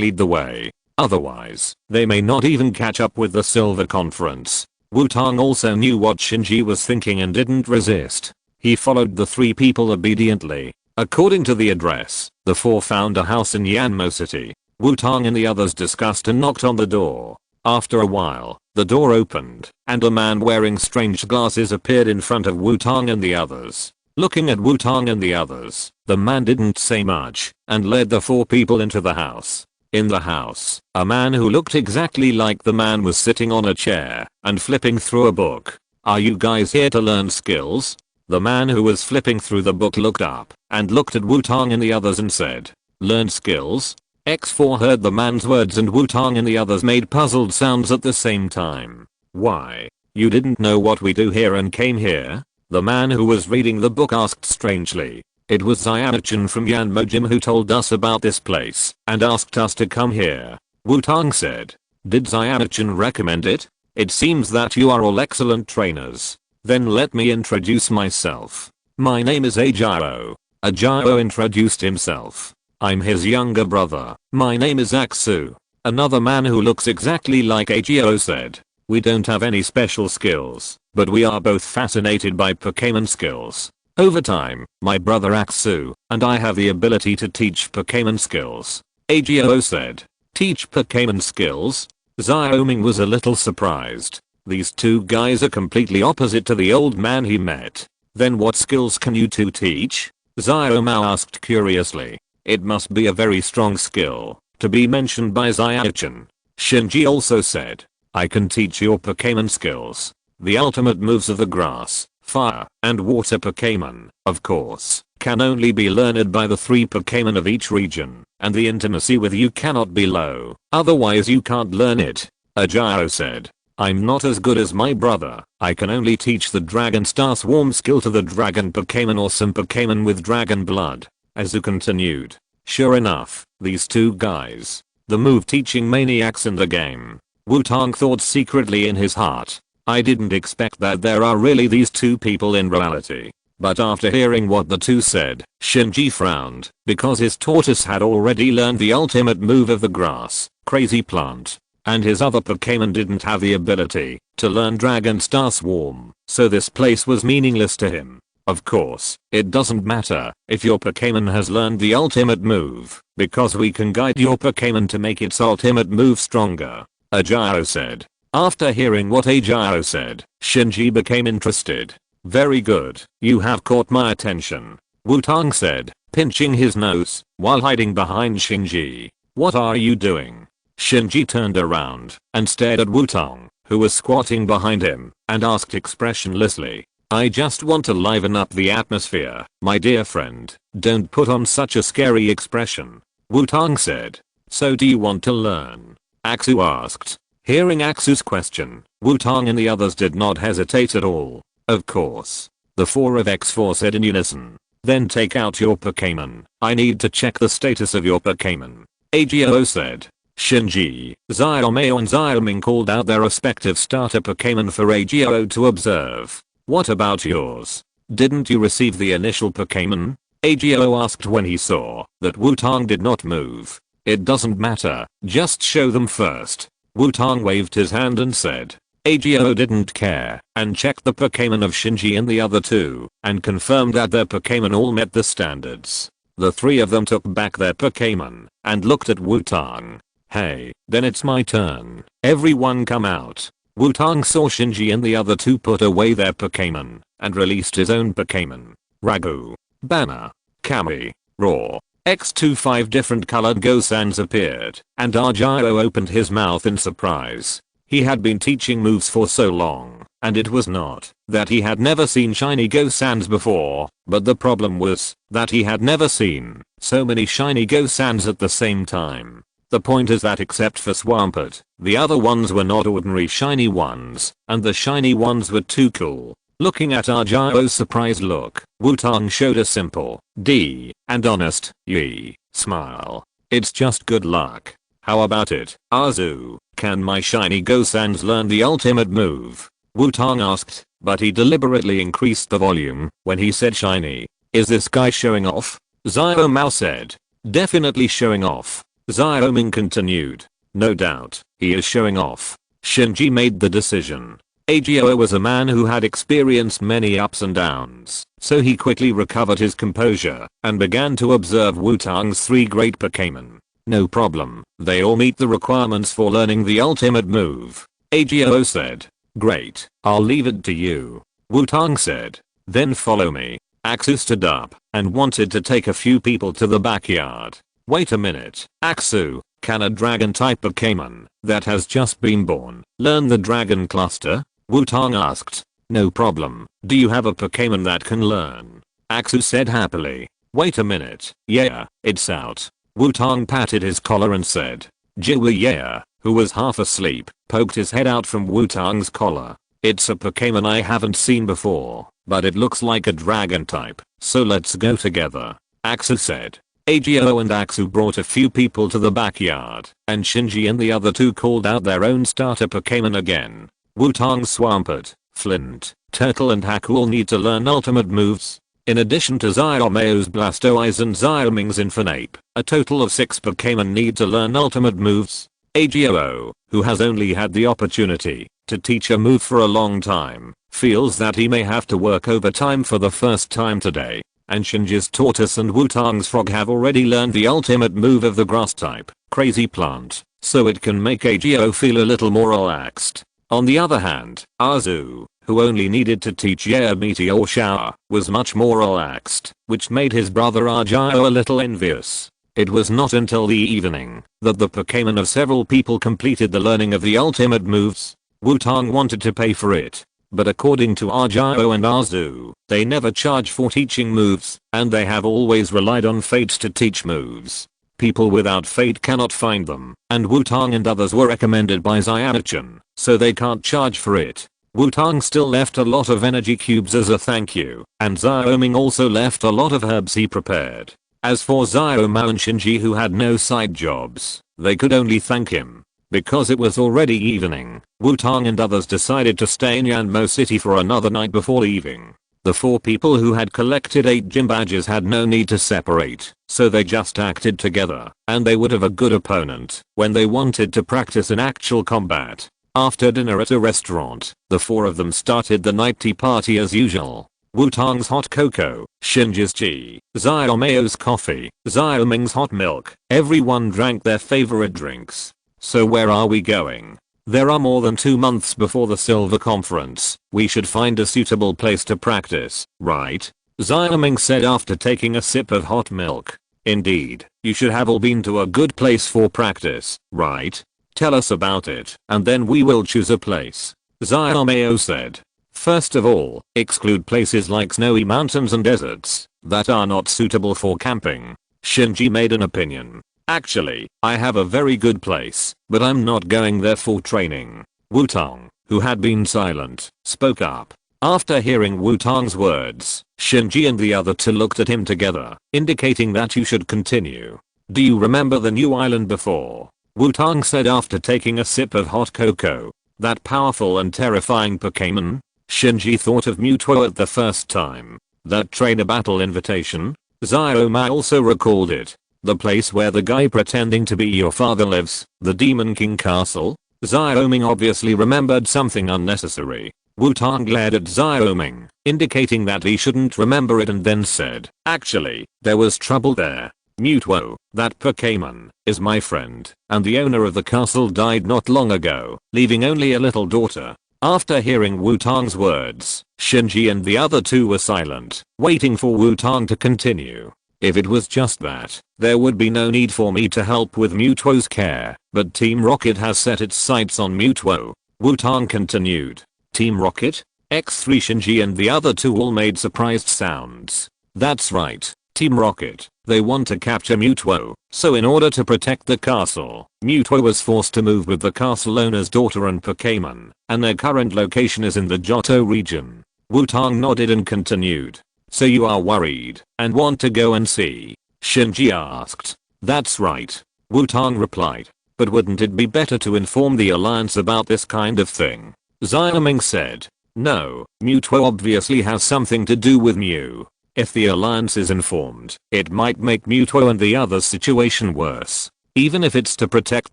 lead the way. Otherwise, they may not even catch up with the Silver Conference." Wutong also knew what Shinji was thinking and didn't resist. He followed the 3 people obediently. According to the address, the 4 found a house in Yanmo City. Wutong and the others discussed and knocked on the door. After a while, the door opened, and a man wearing strange glasses appeared in front of Wutong and the others. Looking at Wutong and the others, the man didn't say much, and led the 4 people into the house. In the house, a man who looked exactly like the man was sitting on a chair and flipping through a book. "Are you guys here to learn skills?" The man who was flipping through the book looked up and looked at Wutong and the others and said, "Learn skills?" X4 heard the man's words and Wutong and the others made puzzled sounds at the same time. "Why? You didn't know what we do here and came here?" The man who was reading the book asked strangely. "It was Xiaoxia from Yanmo Gym who told us about this place and asked us to come here," Wutong said. "Did Xiaoxia recommend it? It seems that you are all excellent trainers. Then let me introduce myself. My name is Ajiro." Ajiro introduced himself. "I'm his younger brother. My name is Aksu." Another man who looks exactly like Agio said, "We don't have any special skills, but we are both fascinated by Pokémon skills. Over time, my brother Axu and I have the ability to teach Pokémon skills." Agio said. "Teach Pokémon skills?" Xiaoming was a little surprised. These two guys are completely opposite to the old man he met. Then what skills can you two teach? Xiaomao asked curiously. It must be a very strong skill to be mentioned by Xiaochan. Shinji also said, "I can teach your Pokémon skills. The ultimate moves of the grass, fire, and water Pokémon, of course, can only be learned by the 3 Pokémon of each region, and the intimacy with you cannot be low, otherwise you can't learn it." Agio said, "I'm not as good as my brother. I can only teach the Dragon Star Swarm skill to the Dragon Pokémon or some Pokémon with Dragon Blood." Azu continued. Sure enough, these two guys, the move teaching maniacs in the game. Wutong thought secretly in his heart, "I didn't expect that there are really these two people in reality." But after hearing what the two said, Shinji frowned, because his tortoise had already learned the ultimate move of the grass, Crazy Plant, and his other Pokémon didn't have the ability to learn Dragon Star Swarm, so this place was meaningless to him. Of course, it doesn't matter if your Pokémon has learned the ultimate move, because we can guide your Pokémon to make its ultimate move stronger, Agio said. After hearing what Agio said, Shinji became interested. "Very good, you have caught my attention," Wutong said, pinching his nose while hiding behind Shinji. "What are you doing?" Shinji turned around and stared at Wutong, who was squatting behind him, and asked expressionlessly, "I just want to liven up the atmosphere, my dear friend. Don't put on such a scary expression," Wutong said. "So do you want to learn?" Axu asked. Hearing Axu's question, Wutong and the others did not hesitate at all. "Of course." The 4 of X4 said in unison. "Then take out your Pokémon. I need to check the status of your Pokémon," Agio said. Shinji, Xiaomei and Xiaoming called out their respective starter Pokémon for Agio to observe. "What about yours? Didn't you receive the initial Pokémon?" Agio asked when he saw that Wutong did not move. "It doesn't matter, just show them first." Wutong waved his hand and said. Agio didn't care and checked the Pokémon of Shinji and the other 2 and confirmed that their Pokémon all met the standards. The 3 of them took back their Pokémon and looked at Wutong. "Hey, then it's my turn. Everyone come out." Wutong saw Shinji and the other 2 put away their Pokémon and released his own Pokémon. Ragu, Banner, Kami, Raw. X2 5 different colored Gosans appeared, and Agio opened his mouth in surprise. He had been teaching moves for so long, and it was not that he had never seen shiny Gosans before, but the problem was that he had never seen so many shiny Gosans at the same time. The point is that except for Swampert, the other ones were not ordinary shiny ones, and the shiny ones were too cool. Looking at Agio's surprised look, Wutong showed a simple, D, and honest, Y, smile. "It's just good luck. How about it, Azu? Can my shiny Gosans learn the ultimate move?" Wutong asked, but he deliberately increased the volume when he said shiny. "Is this guy showing off?" Xiaomao said. "Definitely showing off." Xiaoming continued. "No doubt, he is showing off." Shinji made the decision. Agio was a man who had experienced many ups and downs, so he quickly recovered his composure and began to observe Wutong's 3 great Pokémon. "No problem, they all meet the requirements for learning the ultimate move," Agio said. "Great, I'll leave it to you," Wutong said. "Then follow me." Axu stood up and wanted to take a few people to the backyard. "Wait a minute, Axu, can a dragon type Pokémon that has just been born learn the dragon cluster?" Wutong asked. "No problem. Do you have a Pokémon that can learn?" Axu said happily. "Wait a minute, yeah, it's out." Wutong patted his collar and said. Jiwei, who was half asleep, poked his head out from Wutong's collar. "It's a Pokémon I haven't seen before, but it looks like a dragon type, so let's go together," Axu said. Agio and Axu brought a few people to the backyard, and Shinji and the other 2 called out their own starter Pokémon again. Wutong Swampert, Flint, Turtle and Haku all need to learn ultimate moves. In addition to Xiaomeo's Blastoise and Xiaoming's Infernape, a total of 6 Pokémon need to learn ultimate moves. Agio, who has only had the opportunity to teach a move for a long time, feels that he may have to work overtime for the first time today. And Shinji's tortoise and Wutong's frog have already learned the ultimate move of the grass type, Crazy Plant, so it can make Agio feel a little more relaxed. On the other hand, Azu, who only needed to teach Yair Meteor Shower, was much more relaxed, which made his brother Agio a little envious. It was not until the evening that the Pokémon of several people completed the learning of the ultimate moves. Wutong wanted to pay for it, but according to Agio and Azu, they never charge for teaching moves, and they have always relied on fate to teach moves. People without fate cannot find them, and Wutong and others were recommended by Xiaozhi, so they can't charge for it. Wutong still left a lot of energy cubes as a thank you, and Xiaoming also left a lot of herbs he prepared. As for Xiaoma and Shinji, who had no side jobs, they could only thank him. Because it was already evening, Wutong and others decided to stay in Yanmo City for another night before leaving. The 4 people who had collected 8 gym badges had no need to separate, so they just acted together, and they would have a good opponent when they wanted to practice in actual combat. After dinner at a restaurant, the 4 of them started the night tea party as usual. Wutong's hot cocoa, Shinji's tea, Xiaomeo's coffee, Xiaoming's hot milk, everyone drank their favorite drinks. So where are we going? There are more than 2 months before the Silver Conference. We should find a suitable place to practice, right? Xiaoming said after taking a sip of hot milk. Indeed, you should have all been to a good place for practice, right? Tell us about it, and then we will choose a place. Xiaomeo said. First of all, exclude places like snowy mountains and deserts that are not suitable for camping. Shinji made an opinion. Actually, I have a very good place, but I'm not going there for training. Wutong, who had been silent, spoke up. After hearing Wutong's words, Shinji and the other 2 looked at him together, indicating that you should continue. Do you remember the new island before? Wutong said after taking a sip of hot cocoa. That powerful and terrifying Pokémon? Shinji thought of Mewtwo at the first time. That trainer battle invitation? Xiaoma also recalled it. The place where the guy pretending to be your father lives, the Demon King Castle? Xiaoming obviously remembered something unnecessary. Wutong glared at Xiaoming, indicating that he shouldn't remember it, and then said, actually, there was trouble there. Mewtwo, that Pokémon, is my friend, and the owner of the castle died not long ago, leaving only a little daughter. After hearing Wutong's words, Shinji and the other 2 were silent, waiting for Wutong to continue. If it was just that, there would be no need for me to help with Mewtwo's care, but Team Rocket has set its sights on Mewtwo. Wutong continued. Team Rocket? X3 Shinji and the other 2 all made surprised sounds. That's right, Team Rocket. They want to capture Mewtwo, so in order to protect the castle, Mewtwo was forced to move with the castle owner's daughter and Pokémon, and their current location is in the Johto region. Wutong nodded and continued. So you are worried, and want to go and see? Shinji asked. That's right. Wutong replied. But wouldn't it be better to inform the alliance about this kind of thing? Xiaoming said. No, Mewtwo obviously has something to do with Mew. If the alliance is informed, it might make Mewtwo and the others' situation worse. Even if it's to protect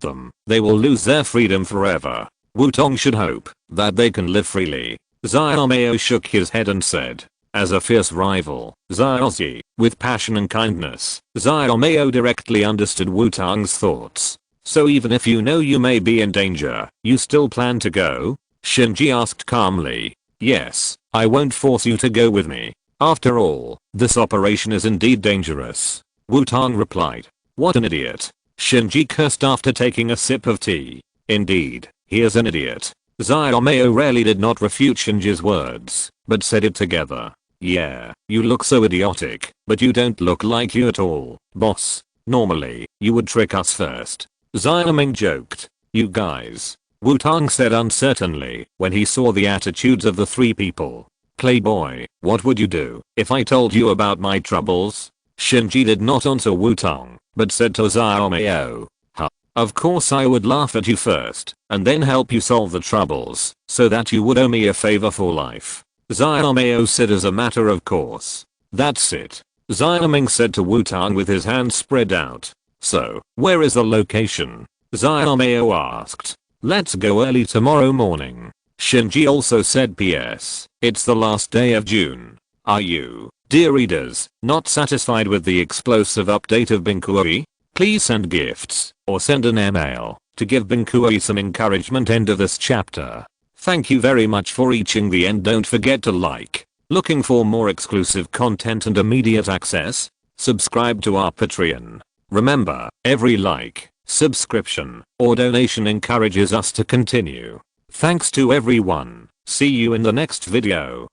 them, they will lose their freedom forever. Wutong should hope that they can live freely. Xiaomeo shook his head and said. As a fierce rival, Xiaoxi, with passion and kindness, Xiaomeo directly understood Wutong's thoughts. So even if you know you may be in danger, you still plan to go? Shinji asked calmly. Yes, I won't force you to go with me. After all, this operation is indeed dangerous. Wutong replied. What an idiot. Shinji cursed after taking a sip of tea. Indeed, he is an idiot. Xiaomeo rarely did not refute Shinji's words, but said it together. Yeah, you look so idiotic, but you don't look like you at all, boss. Normally, you would trick us first. Xiaoming joked. You guys. Wutong said uncertainly when he saw the attitudes of the 3 people. Playboy, what would you do if I told you about my troubles? Shinji did not answer Wutong, but said to Xiaomeo. Of course I would laugh at you first, and then help you solve the troubles, so that you would owe me a favor for life. Xiaomeo said as a matter of course. That's it. Xiaoming said to Wutong with his hands spread out. So, where is the location? Xiaomei asked. Let's go early tomorrow morning. Shinji also said PS, it's the last day of June. Are you, dear readers, not satisfied with the explosive update of Binkui? Please send gifts, or send an email, to give Binkui some encouragement end of this chapter. Thank you very much for reaching the end. Don't forget to like. Looking for more exclusive content and immediate access? Subscribe to our Patreon. Remember, every like, subscription, or donation encourages us to continue. Thanks to everyone. See you in the next video.